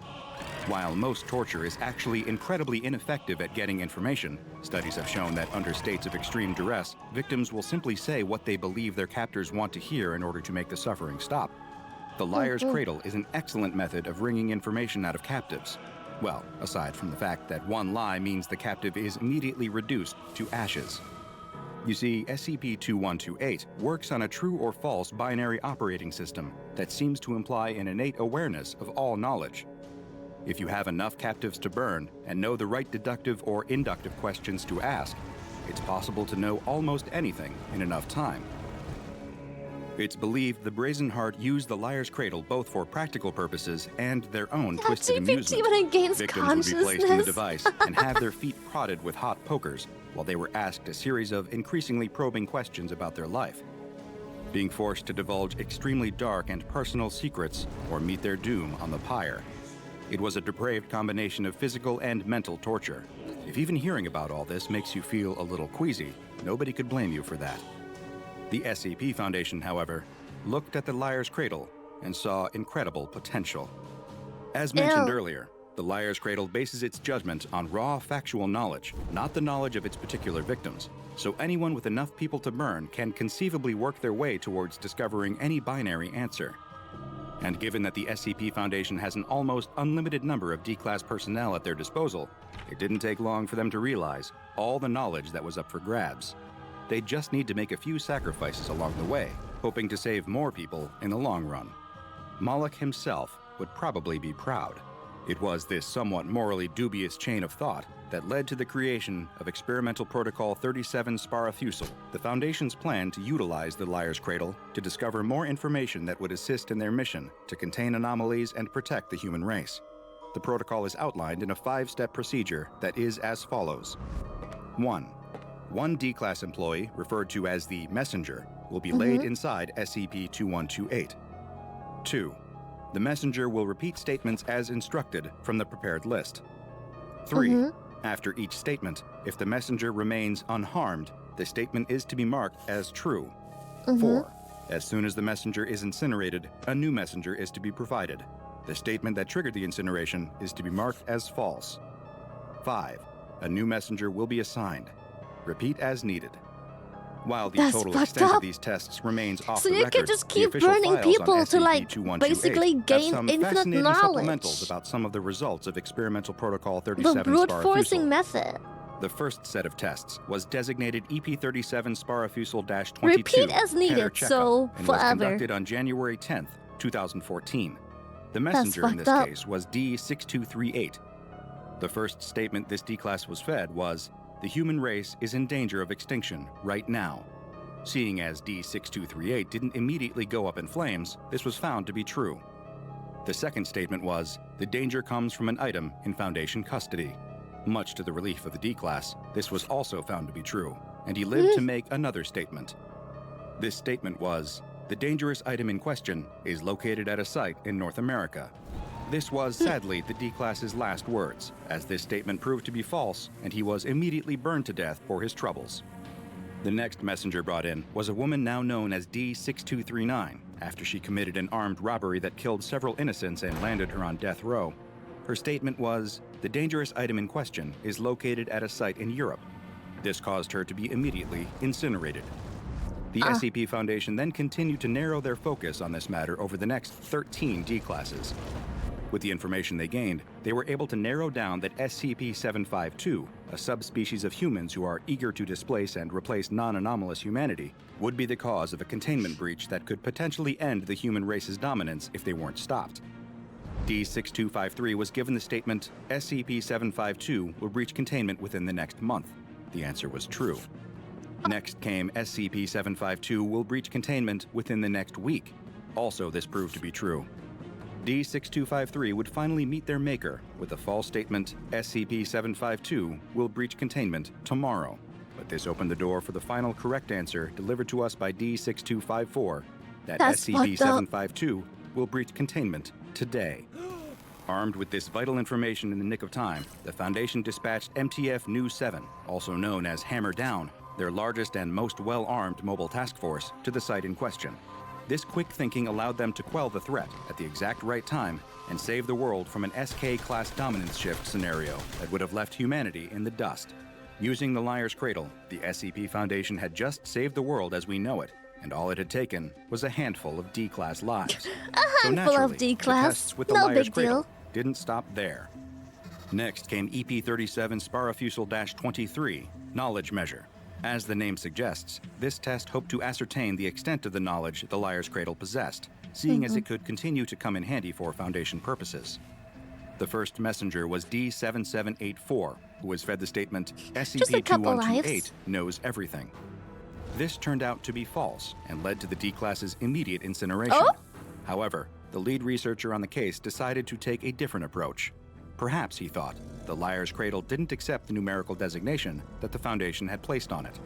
Speaker 3: While most torture is actually incredibly ineffective at getting information, studies have shown that under states of extreme duress, victims will simply say what they believe their captors want to hear in order to make the suffering stop. The liar's cradle is an excellent method of wringing information out of captives. Well, aside from the fact that one lie means the captive is immediately reduced to ashes. You see, SCP-2128 works on a true or false binary operating system that seems to imply an innate awareness of all knowledge. If you have enough captives to burn and know the right deductive or inductive questions to ask, it's possible to know almost anything in enough time. It's believed the Brazen Heart used the Liar's Cradle both for practical purposes and their own twisted amusement.
Speaker 1: When it gains
Speaker 3: Victims would be placed in the device and have their feet prodded with hot pokers while they were asked a series of increasingly probing questions about their life, being forced to divulge extremely dark and personal secrets or meet their doom on the pyre. It was a depraved combination of physical and mental torture. If even hearing about all this makes you feel a little queasy, nobody could blame you for that. The SCP Foundation, however, looked at the Liar's Cradle and saw incredible potential. As mentioned earlier, the Liar's Cradle bases its judgment on raw factual knowledge, not the knowledge of its particular victims, so anyone with enough people to burn can conceivably work their way towards discovering any binary answer. And given that the SCP Foundation has an almost unlimited number of D-Class personnel at their disposal, it didn't take long for them to realize all the knowledge that was up for grabs. They just need to make a few sacrifices along the way, hoping to save more people in the long run. Moloch himself would probably be proud. It was this somewhat morally dubious chain of thought that led to the creation of Experimental Protocol 37 Sparafusel, the Foundation's plan to utilize the Liar's Cradle to discover more information that would assist in their mission to contain anomalies and protect the human race. The protocol is outlined in a 5-step procedure that is as follows. 1. One D-Class employee, referred to as the Messenger, will be laid inside SCP-2128. 2. The Messenger will repeat statements as instructed from the prepared list. 3. After each statement, if the Messenger remains unharmed, the statement is to be marked as true. 4. As soon as the Messenger is incinerated, a new Messenger is to be provided. The statement that triggered the incineration is to be marked as false. 5. A new Messenger will be assigned. Repeat as needed. While the total extent of these tests remains off the record,
Speaker 1: you can just keep burning people to like basically gain infinite knowledge.
Speaker 3: Supplementals about some of the results of Experimental Protocol 37
Speaker 1: The brute forcing method.
Speaker 3: The first set of tests was designated EP37 Sparafusel-22.
Speaker 1: Repeat as needed, so
Speaker 3: and
Speaker 1: forever.
Speaker 3: was conducted on January 10th, 2014. The messenger in this case was D6238. The first statement this D-Class was fed was, "The human race is in danger of extinction right now." Seeing as D6238 didn't immediately go up in flames, this was found to be true. The second statement was, "The danger comes from an item in Foundation custody." Much to the relief of the D-Class, this was also found to be true, and he lived to make another statement. This statement was, "The dangerous item in question is located at a site in North America." This was, sadly, the D-Class's last words, as this statement proved to be false, and he was immediately burned to death for his troubles. The next messenger brought in was a woman now known as D6239, after she committed an armed robbery that killed several innocents and landed her on death row. Her statement was, "The dangerous item in question is located at a site in Europe." This caused her to be immediately incinerated. The SCP Foundation then continued to narrow their focus on this matter over the next 13 D-Classes. With the information they gained, they were able to narrow down that SCP-752, a subspecies of humans who are eager to displace and replace non-anomalous humanity, would be the cause of a containment breach that could potentially end the human race's dominance if they weren't stopped. D6253 was given the statement, "SCP-752 will breach containment within the next month." The answer was true. Next came SCP-752 will breach containment within the next week. Also, this proved to be true. D6253 would finally meet their maker with the false statement, "SCP-752 will breach containment tomorrow." But this opened the door for the final correct answer delivered to us by D6254, that SCP-752 will breach containment today. Armed with this vital information in the nick of time, the Foundation dispatched MTF Nu 7, also known as Hammer Down, their largest and most well-armed mobile task force, to the site in question. This quick thinking allowed them to quell the threat at the exact right time and save the world from an SK-class dominance shift scenario that would have left humanity in the dust. Using the Liar's Cradle, the SCP Foundation had just saved the world as we know it, and all it had taken was a handful of D-Class lives.
Speaker 1: A handful of D-Class.
Speaker 3: The tests with the
Speaker 1: No
Speaker 3: Liar's
Speaker 1: big
Speaker 3: Cradle
Speaker 1: deal.
Speaker 3: didn't stop there. Next came EP-37 Sparafusel-23, Knowledge Measure. As the name suggests, this test hoped to ascertain the extent of the knowledge the Liar's Cradle possessed, seeing as it could continue to come in handy for Foundation purposes. The first messenger was D7784, who was fed the statement, SCP-2128 knows everything. This turned out to be false and led to the D-Class's immediate incineration.
Speaker 1: Oh?
Speaker 3: However, the lead researcher on the case decided to take a different approach. Perhaps, he thought, the Liar's Cradle didn't accept the numerical designation that the Foundation had placed on it.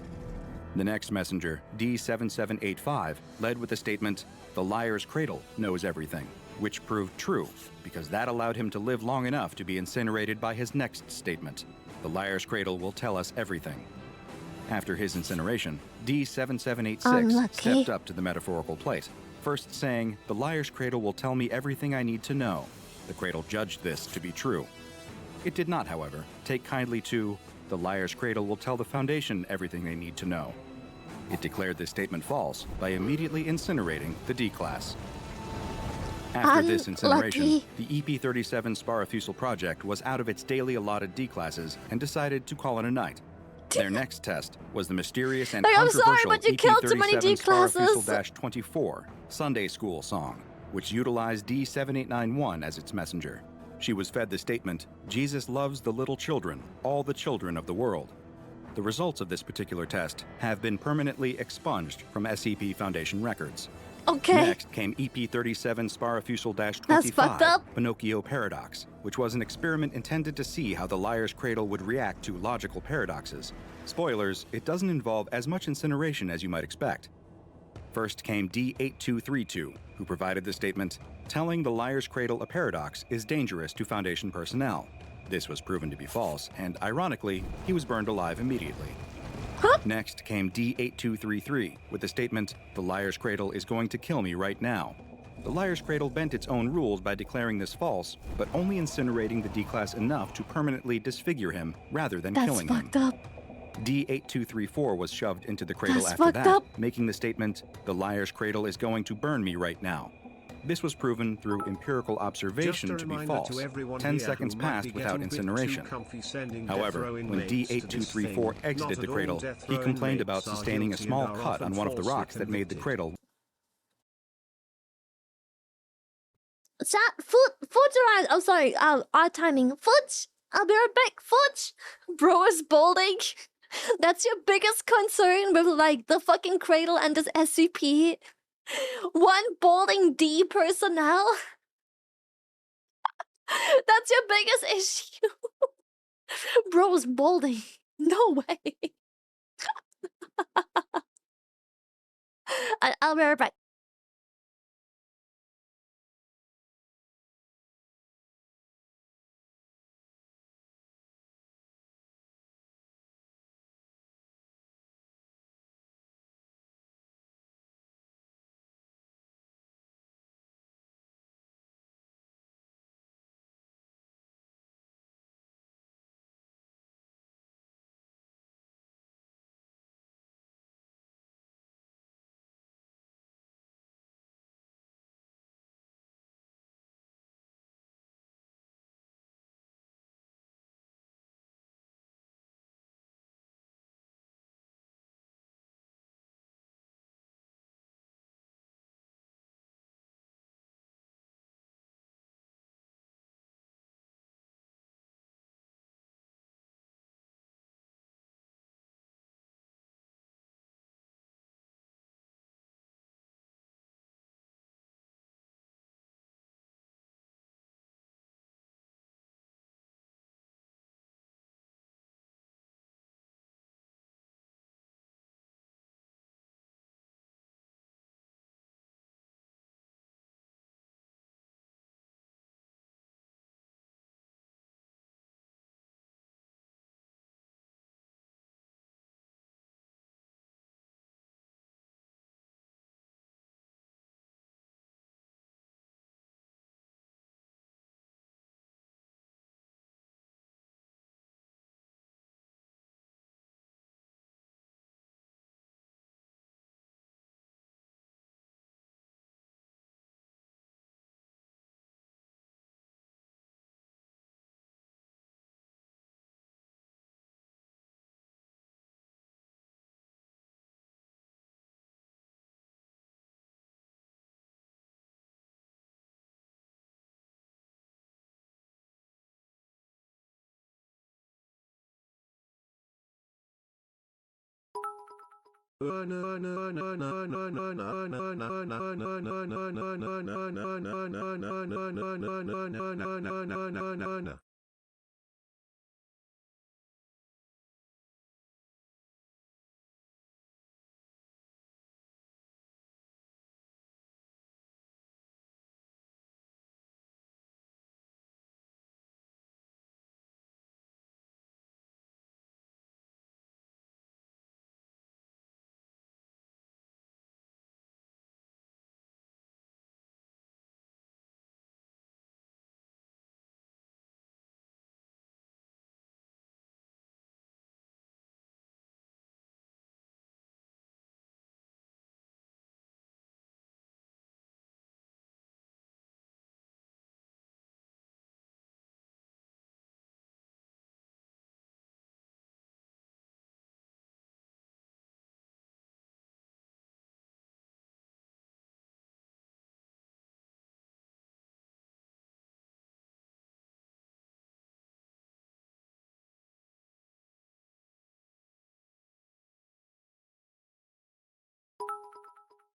Speaker 3: The next messenger, D7785, led with the statement, the Liar's Cradle knows everything, which proved true, because that allowed him to live long enough to be incinerated by his next statement, the Liar's Cradle will tell us everything. After his incineration, D7786
Speaker 1: Unlucky.
Speaker 3: stepped up to the metaphorical plate, first saying, the Liar's Cradle will tell me everything I need to know. The Cradle judged this to be true. It did not, however, take kindly to, the Liar's Cradle will tell the Foundation everything they need to know. It declared this statement false by immediately incinerating the D-Class. After this incineration,
Speaker 1: Unlucky.
Speaker 3: the EP-37 Sparafusel project was out of its daily allotted D-Classes and decided to call it a night. Their next test was the mysterious and
Speaker 1: Hey, I'm sorry,
Speaker 3: controversial
Speaker 1: but you killed too many
Speaker 3: EP-37
Speaker 1: D-Classes.
Speaker 3: Sparafusel-24 Sunday School song, which utilized D7891 as its messenger. She was fed the statement, Jesus loves the little children, all the children of the world. The results of this particular test have been permanently expunged from SCP Foundation records.
Speaker 1: Okay.
Speaker 3: Next came EP-37
Speaker 1: That's fucked
Speaker 3: Sparafusel-25
Speaker 1: up.
Speaker 3: Pinocchio Paradox, which was an experiment intended to see how the Liar's Cradle would react to logical paradoxes. Spoilers, it doesn't involve as much incineration as you might expect. First came D8232, who provided the statement, telling the Liar's Cradle a paradox is dangerous to Foundation personnel. This was proven to be false, and ironically, he was burned alive immediately.
Speaker 1: Huh?
Speaker 3: Next came D8233, with the statement, the Liar's Cradle is going to kill me right now. The Liar's Cradle bent its own rules by declaring this false, but only incinerating the D-Class enough to permanently disfigure him rather than
Speaker 1: That's
Speaker 3: killing
Speaker 1: fucked
Speaker 3: him.
Speaker 1: up.
Speaker 3: D8234 was shoved into the cradle
Speaker 1: That's
Speaker 3: after
Speaker 1: fucked
Speaker 3: that,
Speaker 1: up.
Speaker 3: making the statement, the Liar's Cradle is going to burn me right now. This was proven through empirical observation
Speaker 2: Just a
Speaker 3: to be
Speaker 2: reminder
Speaker 3: false.
Speaker 2: to everyone
Speaker 3: 10
Speaker 2: here
Speaker 3: seconds
Speaker 2: who might
Speaker 3: passed
Speaker 2: be
Speaker 3: without
Speaker 2: getting a bit too
Speaker 3: incineration.
Speaker 2: comfy sending
Speaker 3: However,
Speaker 2: death row
Speaker 3: when
Speaker 2: inmates to this
Speaker 3: D8234
Speaker 2: thing,
Speaker 3: exited
Speaker 2: not
Speaker 3: the
Speaker 2: at
Speaker 3: cradle,
Speaker 2: all death
Speaker 3: he
Speaker 2: row
Speaker 3: complained
Speaker 2: inmates
Speaker 3: about
Speaker 2: are
Speaker 3: sustaining a
Speaker 2: guilty
Speaker 3: small
Speaker 2: and are
Speaker 3: cut on
Speaker 2: often
Speaker 3: one of the
Speaker 2: falsely
Speaker 3: rocks that made the
Speaker 2: convicted.
Speaker 3: cradle.
Speaker 1: Chat, food's around. Oh, sorry. Our timing. Food. I'll be right back. Food. Bro is balding. That's your biggest concern with like the fucking cradle and this SCP. One balding D personnel. That's your biggest issue. Bro's balding. No way. I'll be right back.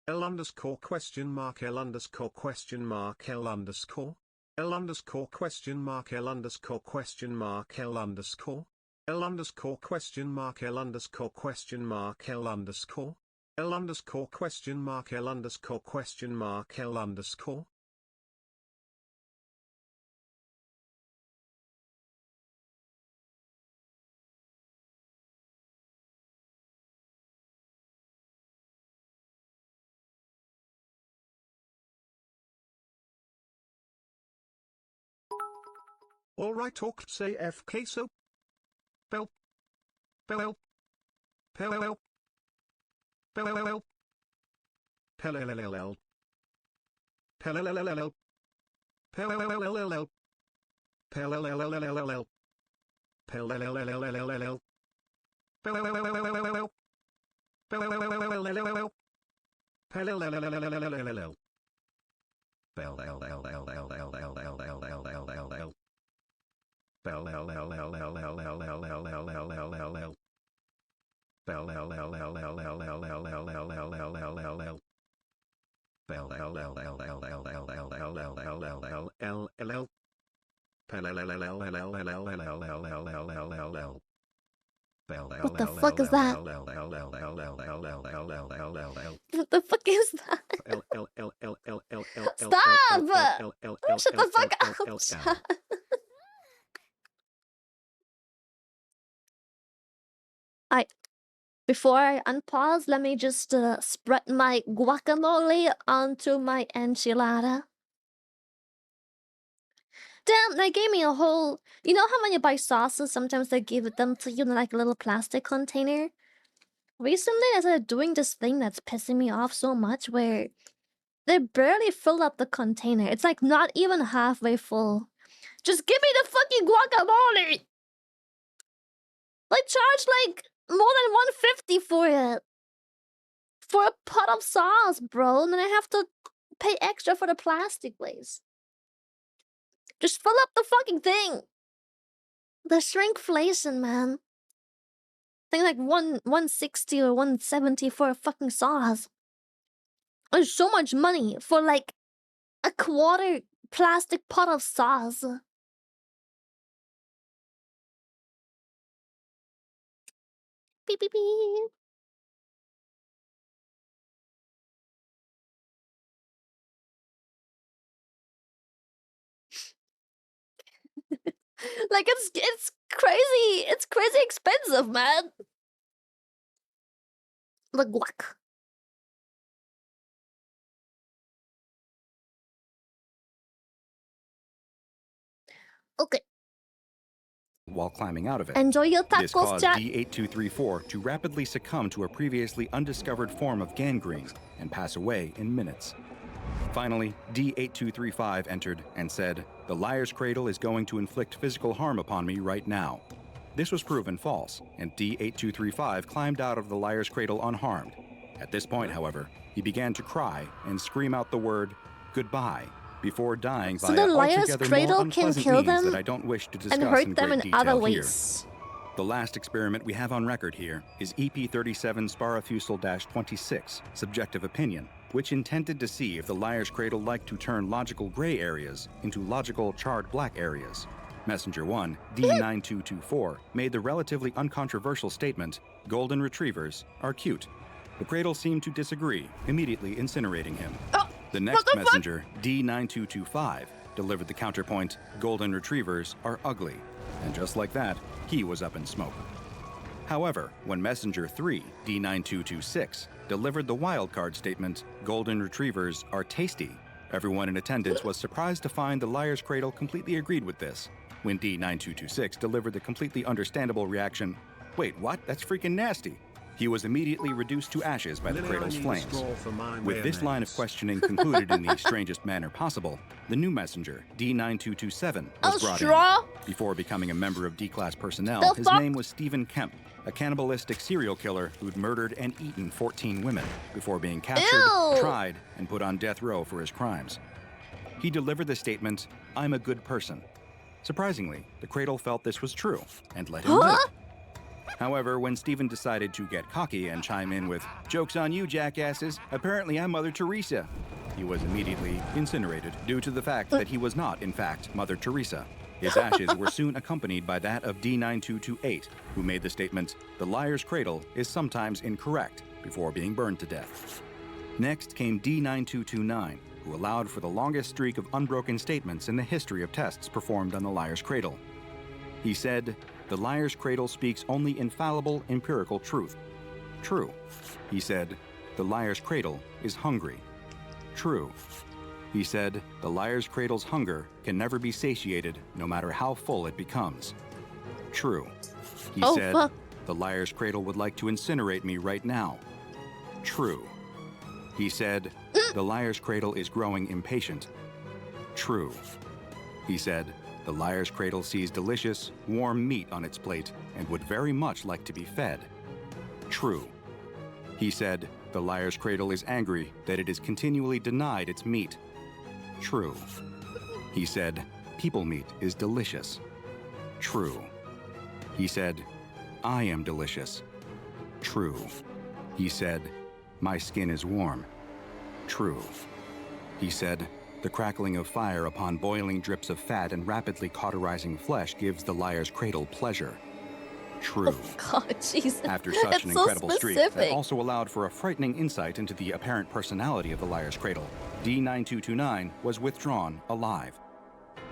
Speaker 2: L underscore question mark L underscore question mark L underscore L underscore question mark L underscore question mark L underscore L underscore question mark L underscore question mark L underscore L underscore question mark L underscore question mark L underscore. Alright, talk say FK so. Bell. Bell. Bell. Bell. Pellelelelel. Pellelelelel. Pellelelelel. Pellelelelel. Pellelelelel. Pellelelelel. Pellelelelel. Pellelelelel.
Speaker 1: What the fuck is that? What the fuck is that? Stop! Shut the fuck up! Before I unpause, let me just spread my guacamole onto my enchilada. Damn, they gave me a whole... You know how when you buy sauces, sometimes they give them to you in like a little plastic container? Recently, I started doing this thing that's pissing me off so much where they barely fill up the container. It's like not even halfway full. Just give me the fucking guacamole! They charge like more than $150 for it. For a pot of sauce, bro. And then I have to pay extra for the plastic waste. Just fill up the fucking thing. The shrinkflation, man. I think like 160 or 170 for a fucking sauce. There's so much money for like a quarter plastic pot of sauce. Beep beep beep. Like it's crazy. It's crazy expensive, man. The guac. Okay.
Speaker 3: While climbing out of it.
Speaker 1: Enjoy your
Speaker 3: This
Speaker 1: tacos,
Speaker 3: caused
Speaker 1: chat.
Speaker 3: D8234 to rapidly succumb to a previously undiscovered form of gangrene and pass away in minutes. Finally, D8235 entered and said, "The Liar's Cradle is going to inflict physical harm upon me right now." This was proven false, and D8235 climbed out of the Liar's Cradle unharmed. At this point, however, he began to cry and scream out the word, "Goodbye," before dying
Speaker 1: So
Speaker 3: by
Speaker 1: the
Speaker 3: an
Speaker 1: Liar's
Speaker 3: altogether
Speaker 1: Cradle
Speaker 3: more
Speaker 1: can
Speaker 3: unpleasant
Speaker 1: kill
Speaker 3: means
Speaker 1: them
Speaker 3: that I don't wish to discuss
Speaker 1: and hurt
Speaker 3: in
Speaker 1: them
Speaker 3: great
Speaker 1: in other
Speaker 3: detail here.
Speaker 1: ways.
Speaker 3: The last experiment we have on record here is EP37 Sparafusel-26, Subjective Opinion, which intended to see if the liar's cradle liked to turn logical gray areas into logical charred black areas. Messenger 1, D9224, made the relatively uncontroversial statement, "Golden retrievers are cute." The cradle seemed to disagree, immediately incinerating him. The next messenger, D9225, delivered the counterpoint, "Golden retrievers are ugly." And just like that, he was up in smoke. However, when messenger 3, D9226, delivered the wildcard statement, "Golden retrievers are tasty," everyone in attendance was surprised to find the liar's cradle completely agreed with this. When D9226 delivered the completely understandable reaction, "Wait, what? That's freaking nasty," he was immediately reduced to ashes by the cradle's flames. With this line of questioning concluded in the strangest manner possible, the new messenger, D9227, was brought in. Before becoming a member of D-Class personnel, his name was Stephen Kemp, a cannibalistic serial killer who'd murdered and eaten 14 women before being captured, tried, and put on death row for his crimes. He delivered the statement, "I'm a good person." Surprisingly, the cradle felt this was true and let him live. However, when Stephen decided to get cocky and chime in with, "Joke's on you, jackasses, apparently I'm Mother Teresa," he was immediately incinerated due to the fact that he was not, in fact, Mother Teresa. His ashes were soon accompanied by that of D9228, who made the statement, "The liar's cradle is sometimes incorrect," before being burned to death. Next came D9229, who allowed for the longest streak of unbroken statements in the history of tests performed on the liar's cradle. He said, "The liar's cradle speaks only infallible empirical truth." True. He said, "The liar's cradle is hungry." True. He said, "The liar's cradle's hunger can never be satiated, no matter how full it becomes." True. He said, "The liar's cradle would like to incinerate me right now." True. He said, "The liar's cradle is growing impatient." True. He said, "The liar's cradle sees delicious, warm meat on its plate and would very much like to be fed." True. He said, "The liar's cradle is angry that it is continually denied its meat." True. He said, "People meat is delicious." True. He said, "I am delicious." True. He said, "My skin is warm." True. He said, "The crackling of fire upon boiling drips of fat and rapidly cauterizing flesh gives the liar's cradle pleasure." True.
Speaker 1: Oh God, Jesus.
Speaker 3: After such an incredible streak that
Speaker 1: specific.
Speaker 3: also allowed for a frightening insight into the apparent personality of the liar's cradle, D9229 was withdrawn alive.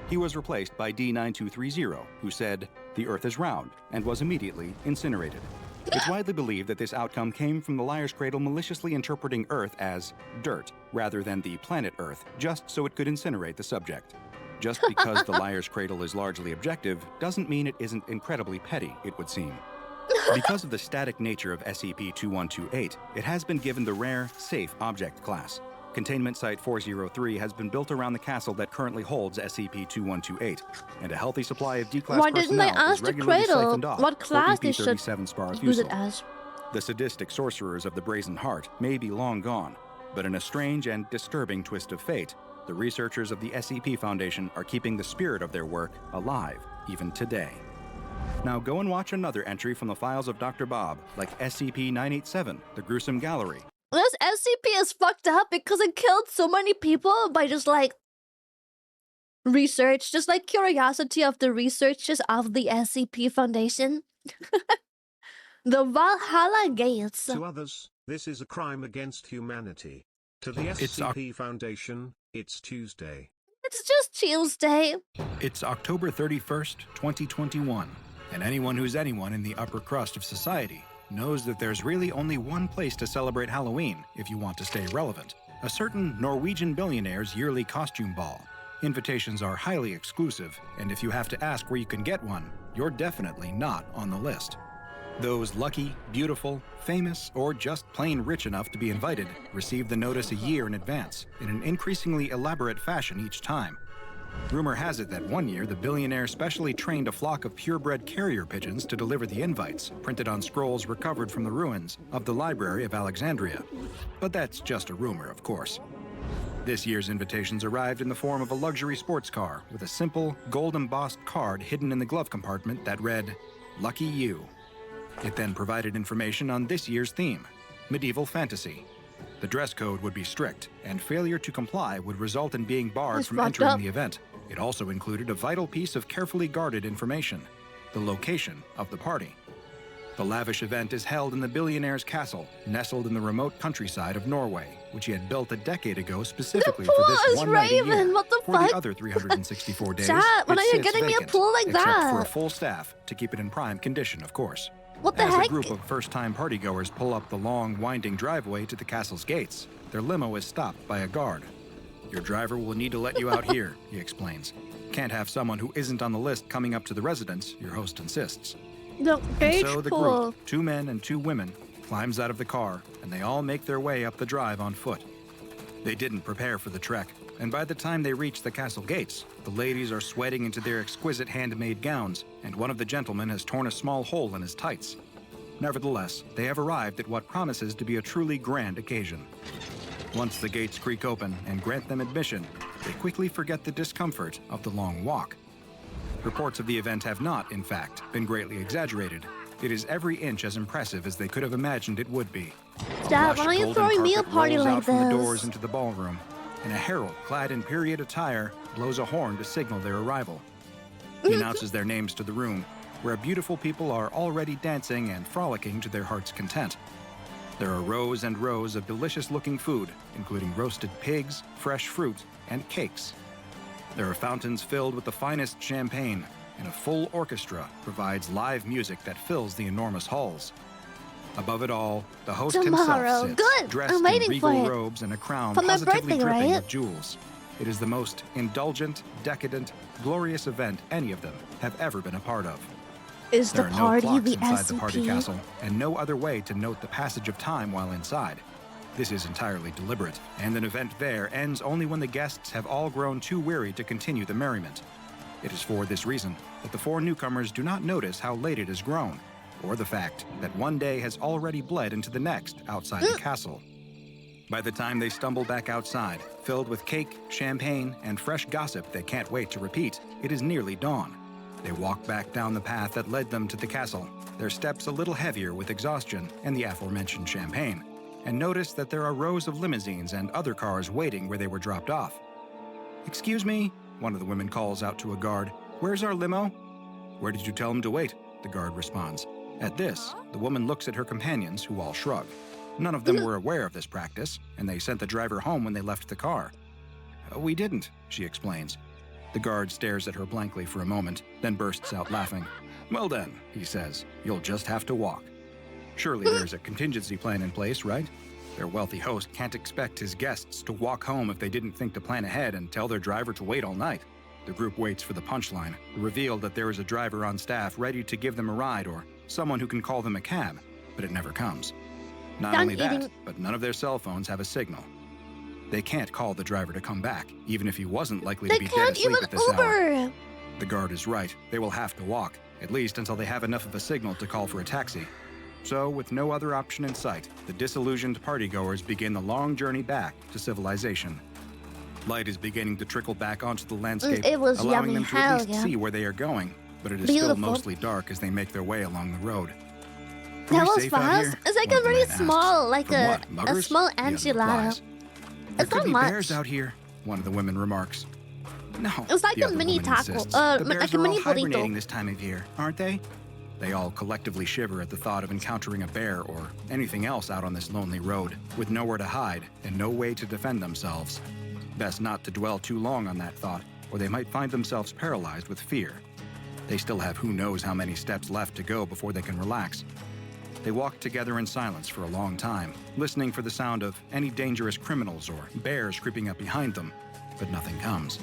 Speaker 3: He was replaced by D9230, who said, "The Earth is round," and was immediately incinerated. It's widely believed that this outcome came from the liar's cradle maliciously interpreting Earth as dirt rather than the planet Earth, just so it could incinerate the subject. Just because the liar's cradle is largely objective doesn't mean it isn't incredibly petty, it would seem. Because of the static nature of SCP-2128, it has been given the rare, safe object class. Containment Site 403 has been built around the castle that currently holds SCP-2128, and a healthy supply of D-Class
Speaker 1: Why didn't they
Speaker 3: personnel is
Speaker 1: ask the
Speaker 3: regularly
Speaker 1: cradle
Speaker 3: siphoned off
Speaker 1: what
Speaker 3: for
Speaker 1: class they should
Speaker 3: EP-37
Speaker 1: use it
Speaker 3: Sparafusel.
Speaker 1: as?
Speaker 3: The sadistic sorcerers of the Brazen Heart may be long gone, but in a strange and disturbing twist of fate, the researchers of the SCP Foundation are keeping the spirit of their work alive even today. Now go and watch another entry from the files of Dr. Bob, like SCP-987, The Gruesome Gallery.
Speaker 1: This SCP is fucked up because it killed so many people by just like research, just like curiosity of the researchers of the SCP Foundation. The Valhalla Gates.
Speaker 2: To others, this is a crime against humanity. To the SCP Foundation, it's Tuesday.
Speaker 1: It's just Tuesday.
Speaker 3: It's October 31st, 2021, and anyone who's anyone in the upper crust of society knows that there's really only one place to celebrate Halloween if you want to stay relevant: a certain Norwegian billionaire's yearly costume ball. Invitations are highly exclusive, and if you have to ask where you can get one, you're definitely not on the list. Those lucky, beautiful, famous, or just plain rich enough to be invited receive the notice a year in advance, in an increasingly elaborate fashion each time. Rumor has it that one year the billionaire specially trained a flock of purebred carrier pigeons to deliver the invites, printed on scrolls recovered from the ruins of the Library of Alexandria. But that's just a rumor, of course. This year's invitations arrived in the form of a luxury sports car with a simple, gold-embossed card hidden in the glove compartment that read, Lucky you. It then provided information on this year's theme, medieval fantasy. The dress code would be strict, and failure to comply would result in being barred
Speaker 1: That's
Speaker 3: from
Speaker 1: fucked
Speaker 3: entering
Speaker 1: up.
Speaker 3: the event. It also included a vital piece of carefully guarded information, the location of the party. The lavish event is held in the billionaire's castle, nestled in the remote countryside of Norway, which he had built a decade ago specifically for
Speaker 1: pool
Speaker 3: this
Speaker 1: is
Speaker 3: one night a year.
Speaker 1: Raven, what the
Speaker 3: For
Speaker 1: fuck?
Speaker 3: the other 364 days,
Speaker 1: Chat, when
Speaker 3: it
Speaker 1: are you
Speaker 3: sits
Speaker 1: getting me a
Speaker 3: vacant,
Speaker 1: pool like
Speaker 3: except for a
Speaker 1: that?
Speaker 3: full staff to keep it in prime condition, of course.
Speaker 1: What the
Speaker 3: As
Speaker 1: heck?
Speaker 3: a group of first-time partygoers pull up the long, winding driveway to the castle's gates, their limo is stopped by a guard. Your driver will need to let you out here, he explains. Can't have someone who isn't on the list coming up to the residence, your host insists.
Speaker 1: The
Speaker 3: And
Speaker 1: gauge
Speaker 3: so the
Speaker 1: pool.
Speaker 3: group, 2 men and 2 women, climbs out of the car, and they all make their way up the drive on foot. They didn't prepare for the trek, and by the time they reach the castle gates, the ladies are sweating into their exquisite handmade gowns, and one of the gentlemen has torn a small hole in his tights. Nevertheless, they have arrived at what promises to be a truly grand occasion. Once the gates creak open and grant them admission, they quickly forget the discomfort of the long walk. Reports of the event have not, in fact, been greatly exaggerated. It is every inch as impressive as they could have imagined it would be.
Speaker 1: Dad, why
Speaker 3: Lush
Speaker 1: are you
Speaker 3: golden
Speaker 1: throwing me a
Speaker 3: carpet
Speaker 1: party
Speaker 3: rolls
Speaker 1: like
Speaker 3: out from the
Speaker 1: this?
Speaker 3: doors into the ballroom, and a herald clad in period attire blows a horn to signal their arrival. He announces their names to the room, where beautiful people are already dancing and frolicking to their heart's content. There are rows and rows of delicious-looking food, including roasted pigs, fresh fruit, and cakes. There are fountains filled with the finest champagne, and a full orchestra provides live music that fills the enormous halls. Above it all, the host
Speaker 1: Tomorrow.
Speaker 3: himself sits,
Speaker 1: Good.
Speaker 3: dressed
Speaker 1: I'm waiting
Speaker 3: in
Speaker 1: for
Speaker 3: regal
Speaker 1: it.
Speaker 3: robes and a crown
Speaker 1: For my
Speaker 3: positively
Speaker 1: birthday,
Speaker 3: dripping
Speaker 1: right?
Speaker 3: with jewels. It is the most indulgent, decadent, glorious event any of them have ever been a part of.
Speaker 1: Is the
Speaker 3: There are no
Speaker 1: party
Speaker 3: clocks
Speaker 1: the
Speaker 3: inside the party
Speaker 1: SCP?
Speaker 3: castle, and no other way to note the passage of time while inside. This is entirely deliberate, and an event there ends only when the guests have all grown too weary to continue the merriment. It is for this reason that the 4 newcomers do not notice how late it has grown, or the fact that one day has already bled into the next outside the castle. By the time they stumble back outside, filled with cake, champagne, and fresh gossip they can't wait to repeat, it is nearly dawn. They walk back down the path that led them to the castle, their steps a little heavier with exhaustion and the aforementioned champagne, and notice that there are rows of limousines and other cars waiting where they were dropped off. "Excuse me," one of the women calls out to a guard. "Where's our limo?" "Where did you tell him to wait?" the guard responds. At this, the woman looks at her companions, who all shrug. None of them were aware of this practice, and they sent the driver home when they left the car. "We didn't," she explains. The guard stares at her blankly for a moment, then bursts out laughing. "Well then," he says, "you'll just have to walk." Surely there's a contingency plan in place, right? Their wealthy host can't expect his guests to walk home if they didn't think to plan ahead and tell their driver to wait all night. The group waits for the punchline, the reveal that there is a driver on staff ready to give them a ride or someone who can call them a cab, but it never comes. Not
Speaker 1: Done
Speaker 3: only that,
Speaker 1: eating.
Speaker 3: but none of their cell phones have a signal. They can't call the driver to come back, even if he wasn't likely
Speaker 1: They
Speaker 3: to be dead
Speaker 1: can't
Speaker 3: asleep
Speaker 1: even
Speaker 3: at this hour.
Speaker 1: Uber.
Speaker 3: The guard is right. They will have to walk, at least until they have enough of a signal to call for a taxi. So, with no other option in sight, the disillusioned partygoers begin the long journey back to civilization. Light is beginning to trickle back onto the landscape,
Speaker 1: It was
Speaker 3: allowing
Speaker 1: yummy.
Speaker 3: them to
Speaker 1: Hell
Speaker 3: at least
Speaker 1: yeah.
Speaker 3: see where they are going, but it is
Speaker 1: Beautiful.
Speaker 3: still mostly dark as they make their way along the road. "Are
Speaker 1: That
Speaker 3: we
Speaker 1: was
Speaker 3: safe out
Speaker 1: fast.
Speaker 3: here?"
Speaker 1: It's like
Speaker 3: one
Speaker 1: a
Speaker 3: of the
Speaker 1: really
Speaker 3: men
Speaker 1: small,
Speaker 3: asks.
Speaker 1: like
Speaker 3: "From what,
Speaker 1: a
Speaker 3: muggers?"
Speaker 1: small
Speaker 3: the other
Speaker 1: enchilada.
Speaker 3: replies. "There
Speaker 1: It's
Speaker 3: could
Speaker 1: not
Speaker 3: be
Speaker 1: much.
Speaker 3: bears out here," one of the women remarks. "No,
Speaker 1: It's like
Speaker 3: the
Speaker 1: a
Speaker 3: other
Speaker 1: mini
Speaker 3: woman
Speaker 1: taco,
Speaker 3: insists.
Speaker 1: like
Speaker 3: The
Speaker 1: a
Speaker 3: bears are
Speaker 1: mini
Speaker 3: all
Speaker 1: burrito.
Speaker 3: hibernating this time of year, aren't they?" They all collectively shiver at the thought of encountering a bear or anything else out on this lonely road, with nowhere to hide and no way to defend themselves. Best not to dwell too long on that thought, or they might find themselves paralyzed with fear. They still have who knows how many steps left to go before they can relax. They walk together in silence for a long time, listening for the sound of any dangerous criminals or bears creeping up behind them, but nothing comes.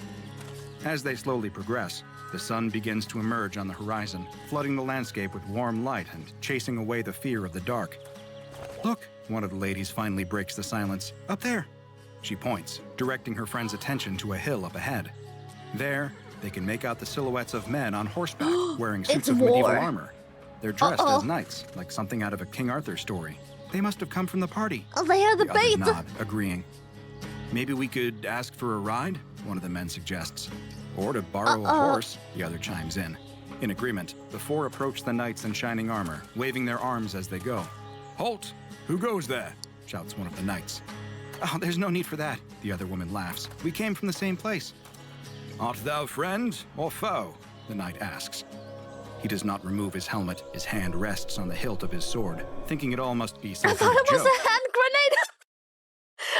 Speaker 3: As they slowly progress, the sun begins to emerge on the horizon, flooding the landscape with warm light and chasing away the fear of the dark. "Look," one of the ladies finally breaks the silence. "Up there." She points, directing her friend's attention to a hill up ahead. There, they can make out the silhouettes of men on horseback wearing suits
Speaker 1: It's
Speaker 3: of medieval
Speaker 1: war.
Speaker 3: armor. They're dressed
Speaker 1: Uh-oh.
Speaker 3: as knights, like something out of a King Arthur story. They must have come from the party.
Speaker 1: Oh, they are the
Speaker 3: The others
Speaker 1: bait.
Speaker 3: nod, agreeing. "Maybe we could ask for a ride?" one of the men suggests. "Or to borrow a
Speaker 1: Uh-oh.
Speaker 3: horse," the other chimes in. In agreement, the four approach the knights in shining armor, waving their arms as they go. "Halt! Who goes there?" shouts one of the knights. "Oh, there's no need for that," the other woman laughs. "We came from the same place." "Art thou friend or foe?" the knight asks. He does not remove his helmet. His hand rests on the hilt of his sword, thinking it all must be some
Speaker 1: I
Speaker 3: kind
Speaker 1: thought
Speaker 3: of
Speaker 1: it was
Speaker 3: joke.
Speaker 1: a hand grenade.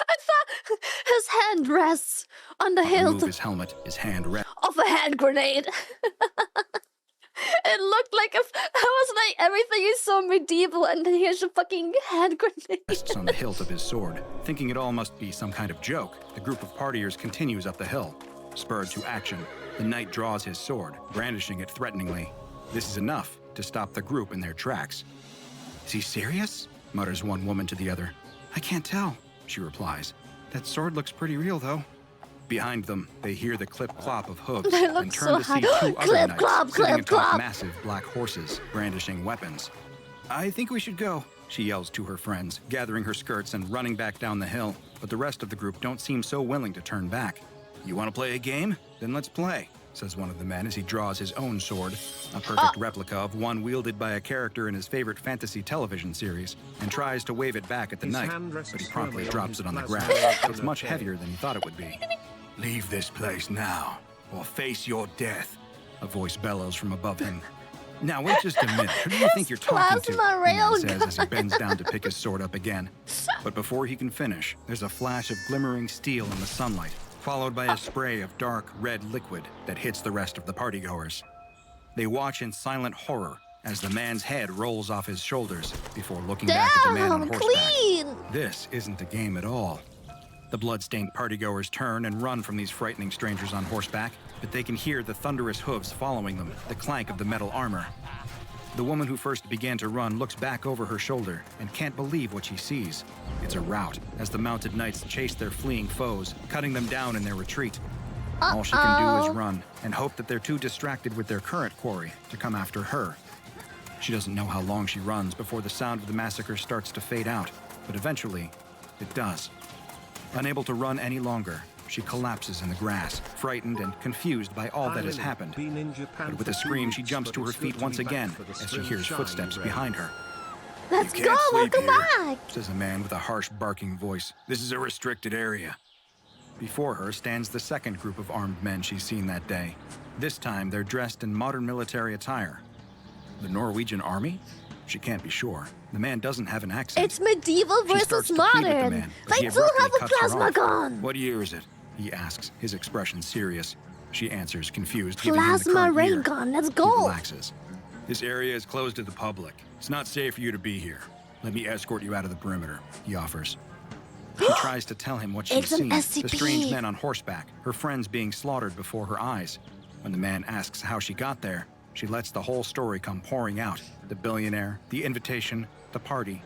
Speaker 1: I thought his hand rests on the hilt
Speaker 3: Remove his helmet. His hand rests
Speaker 1: of a hand grenade. It looked like I was like, everything is so medieval, and then here's a fucking hand grenade.
Speaker 3: on the hilt of his sword, thinking it all must be some kind of joke. The group of partiers continues up the hill. Spurred to action, the knight draws his sword, brandishing it threateningly. This is enough to stop the group in their tracks. "Is he serious?" mutters one woman to the other. "I can't tell," she replies. "That sword looks pretty real, though." Behind them, they hear the clip-clop of hooves
Speaker 1: They look
Speaker 3: and turn
Speaker 1: so
Speaker 3: to see
Speaker 1: high.
Speaker 3: two other
Speaker 1: Clip,
Speaker 3: knights
Speaker 1: clop,
Speaker 3: sitting
Speaker 1: clip,
Speaker 3: atop
Speaker 1: clop.
Speaker 3: massive black horses, brandishing weapons. "I think we should go," she yells to her friends, gathering her skirts and running back down the hill. But the rest of the group don't seem so willing to turn back. "You want to play a game? Then let's play," says one of the men as he draws his own sword, a perfect replica of one wielded by a character in his favorite fantasy television series, and tries to wave it back at the
Speaker 2: His
Speaker 3: knight,
Speaker 2: hand rests
Speaker 3: but he promptly
Speaker 2: firmly on
Speaker 3: drops
Speaker 2: his
Speaker 3: it on the
Speaker 2: plasma
Speaker 3: grass,
Speaker 2: ray
Speaker 3: so it's
Speaker 2: gun
Speaker 3: much
Speaker 2: blade.
Speaker 3: heavier than he thought it would be. "Leave this place now, or face your death," a voice bellows from above him. "Now wait just a minute. Who do you think you're talking to?"
Speaker 1: Plasma
Speaker 3: the
Speaker 1: rail
Speaker 3: man says as he
Speaker 1: gun.
Speaker 3: bends down to pick his sword up again. But before he can finish, there's a flash of glimmering steel in the sunlight, followed by a spray of dark red liquid that hits the rest of the partygoers. They watch in silent horror as the man's head rolls off his shoulders before looking back at the man on
Speaker 1: Damn,
Speaker 3: horseback.
Speaker 1: clean.
Speaker 3: This isn't a game at all. The blood-stained partygoers turn and run from these frightening strangers on horseback, but they can hear the thunderous hooves following them, the clank of the metal armor. The woman who first began to run looks back over her shoulder and can't believe what she sees. It's a rout as the mounted knights chase their fleeing foes, cutting them down in their retreat. All she can do is run and hope that they're too distracted with their current quarry to come after her. She doesn't know how long she runs before the sound of the massacre starts to fade out, but eventually, it does. Unable to run any longer, she collapses in the grass, frightened and confused by all that has happened. But with a scream, she jumps to her feet once again as she hears footsteps behind her.
Speaker 1: Let's
Speaker 3: "You
Speaker 1: go,
Speaker 3: can't sleep
Speaker 1: welcome
Speaker 3: here,"
Speaker 1: back.
Speaker 3: says a man with a harsh barking voice. "This is a restricted area." Before her stands the second group of armed men she's seen that day. This time, they're dressed in modern military attire. The Norwegian army? She can't be sure. The man doesn't have an accent.
Speaker 1: It's medieval
Speaker 3: She starts
Speaker 1: versus
Speaker 3: to plead with the
Speaker 1: modern.
Speaker 3: man, but he
Speaker 1: They do
Speaker 3: abruptly
Speaker 1: have a
Speaker 3: cuts her
Speaker 1: plasma
Speaker 3: off.
Speaker 1: gun.
Speaker 3: "What year is it?" he asks, his expression serious. She answers, confused, giving him the
Speaker 1: Plasma
Speaker 3: current
Speaker 1: ray
Speaker 3: year.
Speaker 1: gun. Let's
Speaker 3: He
Speaker 1: go.
Speaker 3: relaxes. "This area is closed to the public. It's not safe for you to be here. Let me escort you out of the perimeter," he offers. She tries to tell him what she's
Speaker 1: It's an
Speaker 3: seen.
Speaker 1: SCP.
Speaker 3: The strange men on horseback, her friends being slaughtered before her eyes. When the man asks how she got there, she lets the whole story come pouring out. The billionaire, the invitation, the party.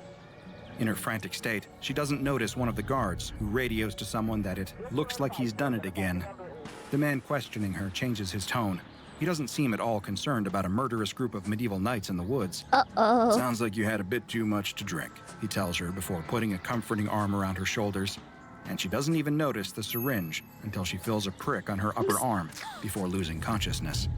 Speaker 3: In her frantic state, she doesn't notice one of the guards, who radios to someone that it looks like he's done it again. The man questioning her changes his tone. He doesn't seem at all concerned about a murderous group of medieval knights in the woods.
Speaker 1: Uh-oh.
Speaker 3: "Sounds like you had a bit too much to drink," he tells her before putting a comforting arm around her shoulders. And she doesn't even notice the syringe until she feels a prick on her upper arm before losing consciousness.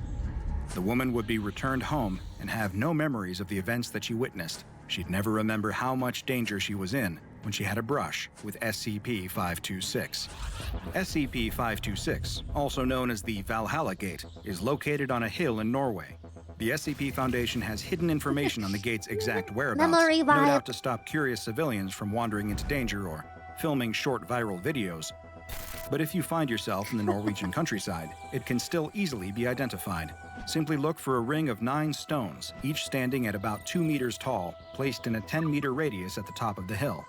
Speaker 3: The woman would be returned home and have no memories of the events that she witnessed. She'd never remember how much danger she was in when she had a brush with SCP-526. SCP-526, also known as the Valhalla Gate, is located on a hill in Norway. The SCP Foundation has hidden information on the gate's exact whereabouts,
Speaker 1: Memory
Speaker 3: no
Speaker 1: vibe.
Speaker 3: doubt to stop curious civilians from wandering into danger or filming short viral videos. But if you find yourself in the Norwegian countryside, it can still easily be identified. Simply look for a ring of 9 stones, each standing at about 2 meters tall, placed in a 10-meter radius at the top of the hill.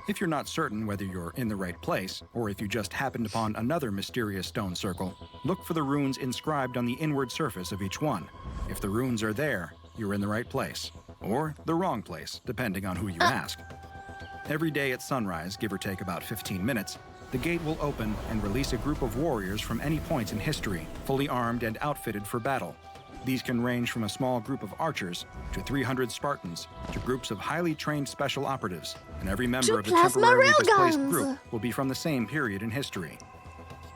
Speaker 3: If you're not certain whether you're in the right place, or if you just happened upon another mysterious stone circle, look for the runes inscribed on the inward surface of each one. If the runes are there, you're in the right place, or the wrong place, depending on who you ask. Every day at sunrise, give or take about 15 minutes, the gate will open and release a group of warriors from any point in history, fully armed and outfitted for battle. These can range from a small group of archers to 300 Spartans to groups of highly trained special operatives, and every member of the
Speaker 1: plasma
Speaker 3: temporarily displaced
Speaker 1: railguns.
Speaker 3: group will be from the same period in history.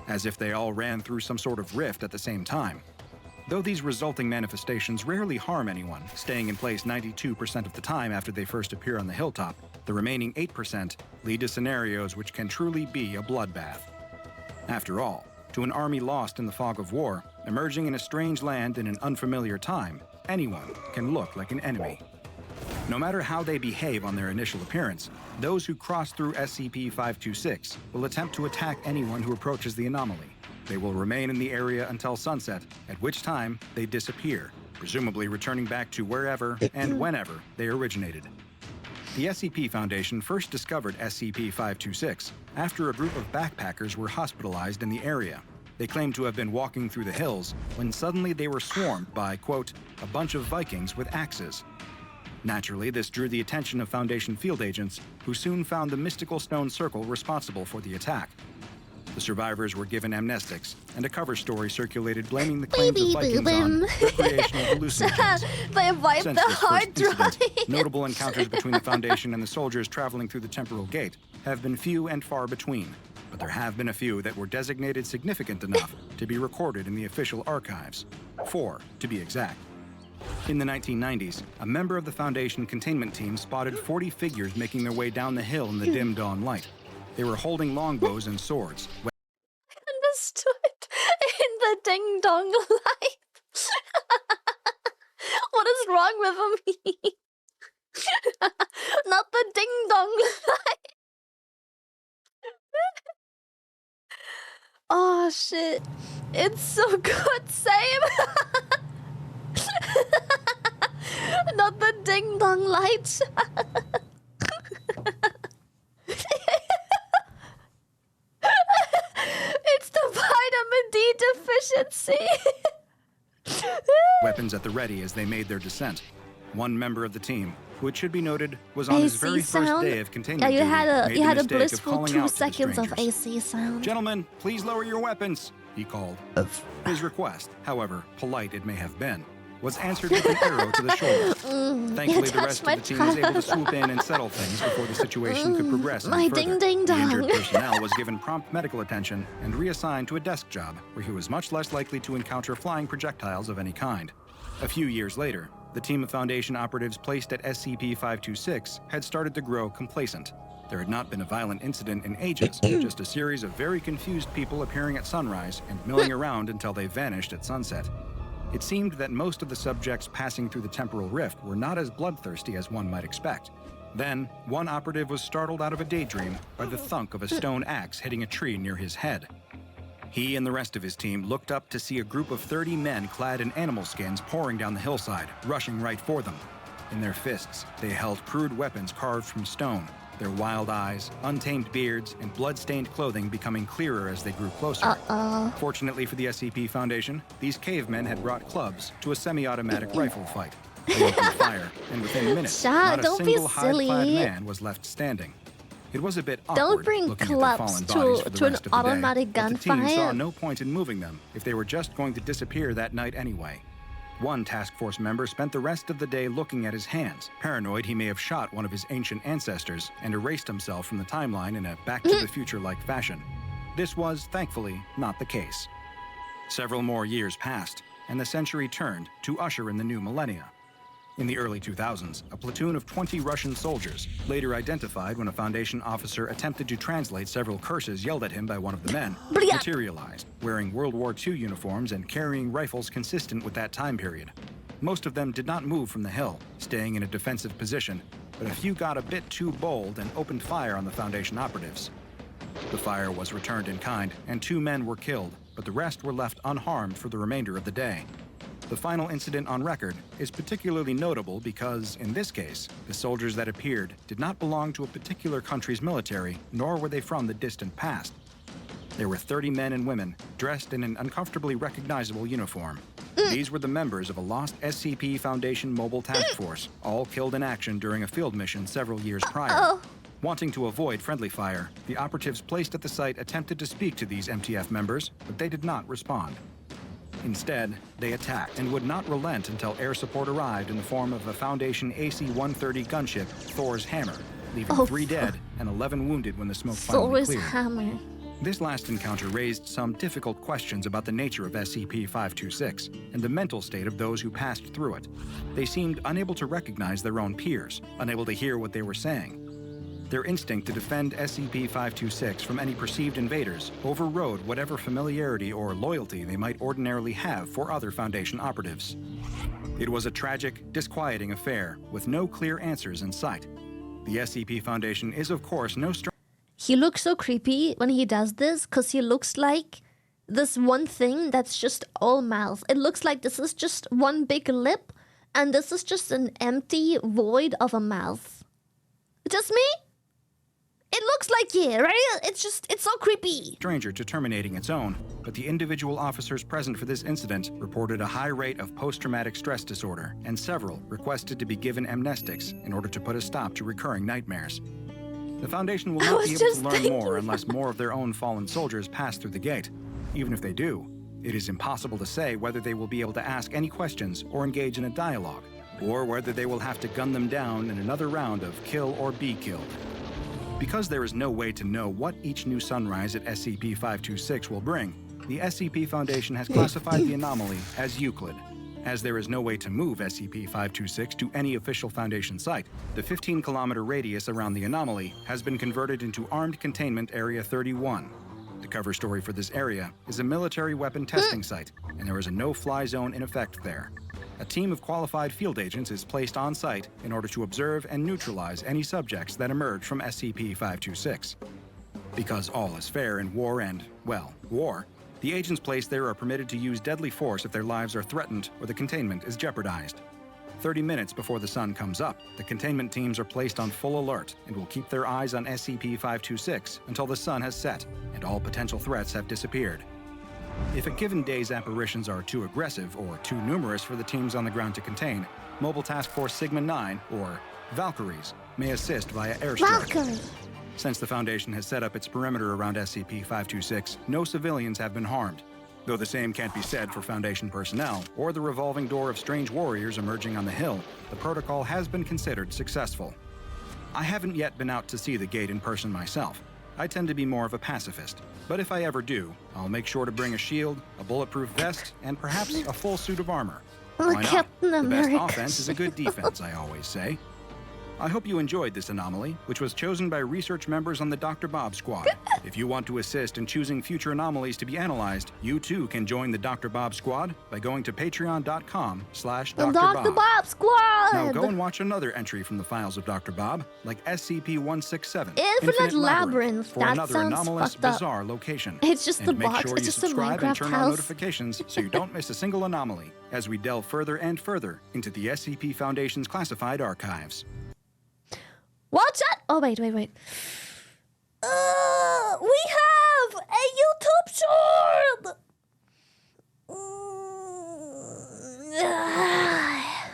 Speaker 3: As if they all ran through some sort of rift at the same time. Though these resulting manifestations rarely harm anyone, staying in place 92% of the time after they first appear on the hilltop, the remaining 8% lead to scenarios which can truly be a bloodbath. After all, to an army lost in the fog of war, emerging in a strange land in an unfamiliar time, anyone can look like an enemy. No matter how they behave on their initial appearance, those who cross through SCP-526 will attempt to attack anyone who approaches the anomaly. They will remain in the area until sunset, at which time they disappear, presumably returning back to wherever and whenever they originated. The SCP Foundation first discovered SCP-526 after a group of backpackers were hospitalized in the area. They claimed to have been walking through the hills when suddenly they were swarmed by, quote, a bunch of Vikings with axes. Naturally, this drew the attention of Foundation field agents, who soon found the mystical stone circle responsible for the attack. The survivors were given amnestics, and a cover story circulated blaming the claims of Vikings on recreational hallucinogens.
Speaker 1: They wiped
Speaker 3: Since
Speaker 1: the
Speaker 3: this
Speaker 1: hard
Speaker 3: first incident,
Speaker 1: drive.
Speaker 3: notable encounters between the Foundation and the soldiers traveling through the temporal gate have been few and far between, but there have been a few that were designated significant enough to be recorded in the official archives. 4, to be exact. In the 1990s, a member of the Foundation containment team spotted 40 figures making their way down the hill in the dim dawn light. They were holding longbows and swords.
Speaker 1: Understood in the ding dong light. What is wrong with me? Not the ding dong light. Oh shit. It's so good, same. Not the ding dong light. It's the vitamin D deficiency.
Speaker 3: Weapons at the ready as they made their descent. One member of the team, who it should be noted was on his very first day of containment
Speaker 1: Yeah,
Speaker 3: duty,
Speaker 1: you had a
Speaker 3: made the mistake of
Speaker 1: blissful
Speaker 3: calling
Speaker 1: 2
Speaker 3: out to the
Speaker 1: seconds of
Speaker 3: strangers.
Speaker 1: AC sound.
Speaker 3: Gentlemen, please lower your weapons, he called. His request, however polite it may have been, was answered with an arrow to the shoulder. Thankfully, the rest of the team was able to swoop in and settle things before the situation could progress any
Speaker 1: My
Speaker 3: further.
Speaker 1: ding ding
Speaker 3: The injured
Speaker 1: dong.
Speaker 3: personnel was given prompt medical attention and reassigned to a desk job where he was much less likely to encounter flying projectiles of any kind. A few years later, the team of Foundation operatives placed at SCP-526 had started to grow complacent. There had not been a violent incident in ages, just a series of very confused people appearing at sunrise and milling around until they vanished at sunset. It seemed that most of the subjects passing through the temporal rift were not as bloodthirsty as one might expect. Then, one operative was startled out of a daydream by the thunk of a stone axe hitting a tree near his head. He and the rest of his team looked up to see a group of 30 men clad in animal skins pouring down the hillside, rushing right for them. In their fists, they held crude weapons carved from stone, their wild eyes, untamed beards, and blood-stained clothing becoming clearer as they grew closer. Fortunately for the SCP Foundation, these cavemen had brought clubs to a semi-automatic rifle fight. They opened fire, and within minutes,
Speaker 1: Shut,
Speaker 3: not a
Speaker 1: don't be
Speaker 3: single hide-clad
Speaker 1: silly.
Speaker 3: man was left standing. It was a bit awkward
Speaker 1: Don't bring
Speaker 3: looking at the
Speaker 1: clubs
Speaker 3: fallen
Speaker 1: to-
Speaker 3: bodies for the
Speaker 1: to an
Speaker 3: rest of the day,
Speaker 1: automatic
Speaker 3: but the team saw
Speaker 1: gunfire.
Speaker 3: no point in moving them if they were just going to disappear that night anyway. One task force member spent the rest of the day looking at his hands, paranoid he may have shot one of his ancient ancestors and erased himself from the timeline in a back-to-the-future-like fashion. This was, thankfully, not the case. Several more years passed, and the century turned to usher in the new millennia. In the early 2000s, a platoon of 20 Russian soldiers, later identified when a Foundation officer attempted to translate several curses yelled at him by one of the men, materialized, wearing World War II uniforms and carrying rifles consistent with that time period. Most of them did not move from the hill, staying in a defensive position, but a few got a bit too bold and opened fire on the Foundation operatives. The fire was returned in kind, and 2 men were killed, but the rest were left unharmed for the remainder of the day. The final incident on record is particularly notable because, in this case, the soldiers that appeared did not belong to a particular country's military, nor were they from the distant past. There were 30 men and women, dressed in an uncomfortably recognizable uniform. These were the members of a lost SCP Foundation mobile task force, all killed in action during a field mission several years prior. Wanting to avoid friendly fire, the operatives placed at the site attempted to speak to these MTF members, but they did not respond. Instead, they attacked and would not relent until air support arrived in the form of a Foundation AC-130 gunship, Thor's Hammer, leaving 3 dead and 11 wounded when the smoke finally
Speaker 1: Thor's
Speaker 3: cleared.
Speaker 1: hammer.
Speaker 3: This last encounter raised some difficult questions about the nature of SCP-526 and the mental state of those who passed through it. They seemed unable to recognize their own peers, unable to hear what they were saying. Their instinct to defend SCP-526 from any perceived invaders overrode whatever familiarity or loyalty they might ordinarily have for other Foundation operatives. It was a tragic, disquieting affair with no clear answers in sight. The SCP Foundation is, of course, no stranger.
Speaker 1: He looks so creepy when he does this because he looks like this one thing that's just all mouth. It looks like this is just one big lip and this is just an empty void of a mouth. Just me? It looks like it, right? It's so creepy.
Speaker 3: Stranger to terminating its own, but the individual officers present for this incident reported a high rate of post-traumatic stress disorder, and several requested to be given amnestics in order to put a stop to recurring nightmares. The Foundation will not be able to learn more unless more of their own fallen soldiers pass through the gate. Even if they do, it is impossible to say whether they will be able to ask any questions or engage in a dialogue, or whether they will have to gun them down in another round of kill or be killed. Because there is no way to know what each new sunrise at SCP-526 will bring, the SCP Foundation has classified the anomaly as Euclid. As there is no way to move SCP-526 to any official Foundation site, the 15-kilometer radius around the anomaly has been converted into Armed Containment Area 31. The cover story for this area is a military weapon testing site, and there is a no-fly zone in effect there. A team of qualified field agents is placed on site in order to observe and neutralize any subjects that emerge from SCP-526. Because all is fair in war and, well, war, the agents placed there are permitted to use deadly force if their lives are threatened or the containment is jeopardized. 30 minutes before the sun comes up, the containment teams are placed on full alert and will keep their eyes on SCP-526 until the sun has set and all potential threats have disappeared. If a given day's apparitions are too aggressive or too numerous for the teams on the ground to contain, Mobile Task Force Sigma-9, or Valkyries, may assist via airstrike.
Speaker 1: Valkyrie.
Speaker 3: Since the Foundation has set up its perimeter around SCP-526, no civilians have been harmed, though the same can't be said for Foundation personnel or the revolving door of strange warriors emerging on the hill. The protocol has been considered successful. I haven't yet been out to see the gate in person myself. I tend to be more of a pacifist, but if I ever do, I'll make sure to bring a shield, a bulletproof vest, and perhaps a full suit of armor. Why not? The best offense is a good defense, I always say. I hope you enjoyed this anomaly, which was chosen by research members on the Dr. Bob Squad. If you want to assist in choosing future anomalies to be analyzed, you too can join the Dr. Bob Squad by going to patreon.com/Dr.
Speaker 1: Dr. Bob Squad!
Speaker 3: Now go and watch another entry from the files of Dr. Bob, like SCP-167,
Speaker 1: Infinite Labyrinth.
Speaker 3: for
Speaker 1: That
Speaker 3: another
Speaker 1: sounds
Speaker 3: anomalous,
Speaker 1: fucked up.
Speaker 3: bizarre location.
Speaker 1: It's just
Speaker 3: And
Speaker 1: the
Speaker 3: make
Speaker 1: box.
Speaker 3: sure
Speaker 1: It's
Speaker 3: you
Speaker 1: just a
Speaker 3: subscribe and
Speaker 1: Minecraft
Speaker 3: turn on
Speaker 1: house.
Speaker 3: notifications so you don't miss a single anomaly as we delve further and further into the SCP Foundation's classified archives.
Speaker 1: Watch it! Oh, wait. We have a YouTube short!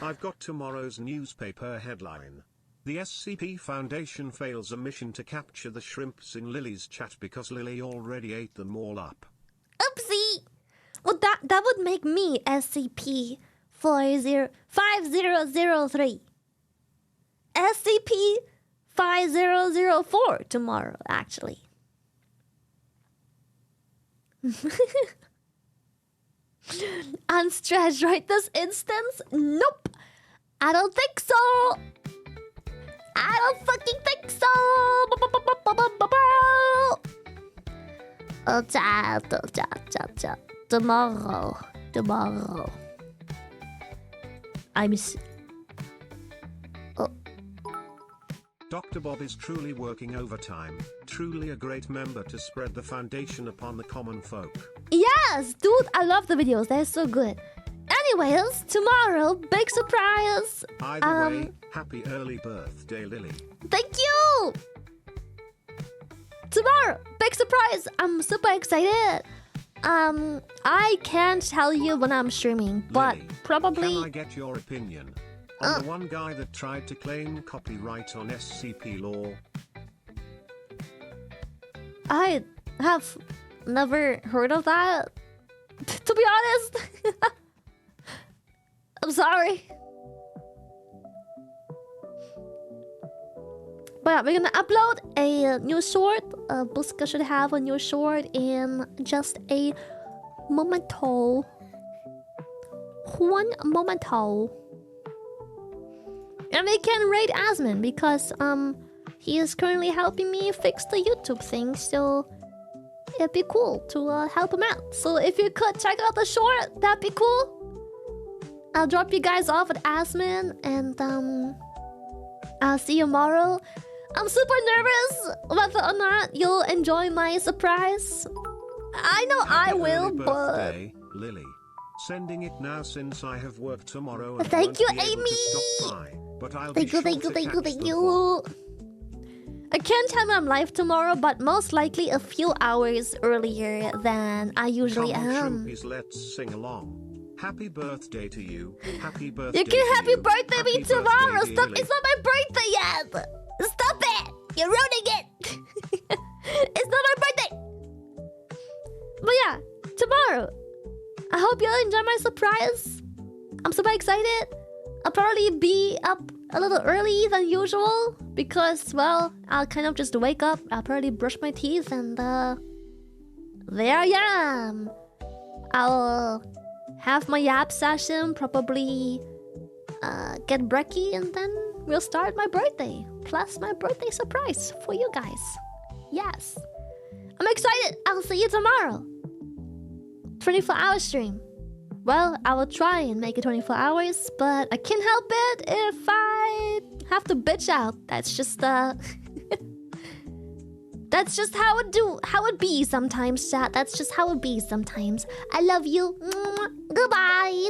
Speaker 2: I've got tomorrow's newspaper headline. The SCP Foundation fails a mission to capture the shrimps in Lily's chat because Lily already ate them all up.
Speaker 1: Oopsie! Well, that would make me SCP-5003. SCP-5004 tomorrow, actually. Unstretched right this instance? Nope. I don't think so. I don't fucking think so. Tomorrow.
Speaker 2: Dr. Bob is truly working overtime, truly a great member to spread the Foundation upon the common folk.
Speaker 1: Yes, dude, I love the videos. They're so good. Anyways, tomorrow, big surprise.
Speaker 2: Either way, happy early birthday, Lily.
Speaker 1: Thank you. Tomorrow, big surprise. I'm super excited. I can't tell you when I'm streaming, but
Speaker 2: Lily,
Speaker 1: probably.
Speaker 2: can I get your opinion on the one guy that tried to claim copyright on SCP lore?
Speaker 1: I have never heard of that. To be honest. I'm sorry. But yeah, we're gonna upload a new short. Buska should have a new short in just a momento. One momento. And we can raid Asmin because he is currently helping me fix the YouTube thing, so it'd be cool to help him out. So if you could check out the short, that'd be cool. I'll drop you guys off at Asmin, and I'll see you tomorrow. I'm super nervous whether or not you'll enjoy my surprise. I know I will, but...
Speaker 2: Lily. Sending it now since I have work tomorrow and
Speaker 1: thank you,
Speaker 2: won't be able to
Speaker 1: Amy!
Speaker 2: stop by, but I'll
Speaker 1: Thank
Speaker 2: be
Speaker 1: you,
Speaker 2: sure
Speaker 1: thank you,
Speaker 2: to
Speaker 1: thank you,
Speaker 2: catch
Speaker 1: thank
Speaker 2: the
Speaker 1: you. I can't tell me I'm live tomorrow, but most likely a few hours earlier than I usually
Speaker 2: Come on,
Speaker 1: am.
Speaker 2: Shrimpies, let's sing along. Happy birthday to you. Happy birthday.
Speaker 1: You can happy birthday
Speaker 2: Happy
Speaker 1: me tomorrow.
Speaker 2: birthday,
Speaker 1: Stop!
Speaker 2: Lily.
Speaker 1: It's not my birthday yet. Stop it! You're ruining it. It's not my birthday. But yeah, tomorrow. I hope you'll enjoy my surprise. I'm super excited. I'll probably be up a little early than usual because, well, I'll kind of just wake up. I'll probably brush my teeth and there I am. I'll have my yap session, probably get brekkie, and then we'll start my birthday. Plus my birthday surprise for you guys. Yes. I'm excited. I'll see you tomorrow. 24-hour stream. Well, I will try and make it 24 hours, but I can't help it if I have to bitch out. That's just that's just how it be sometimes, chat. That's just how it be sometimes. I love you. Goodbye.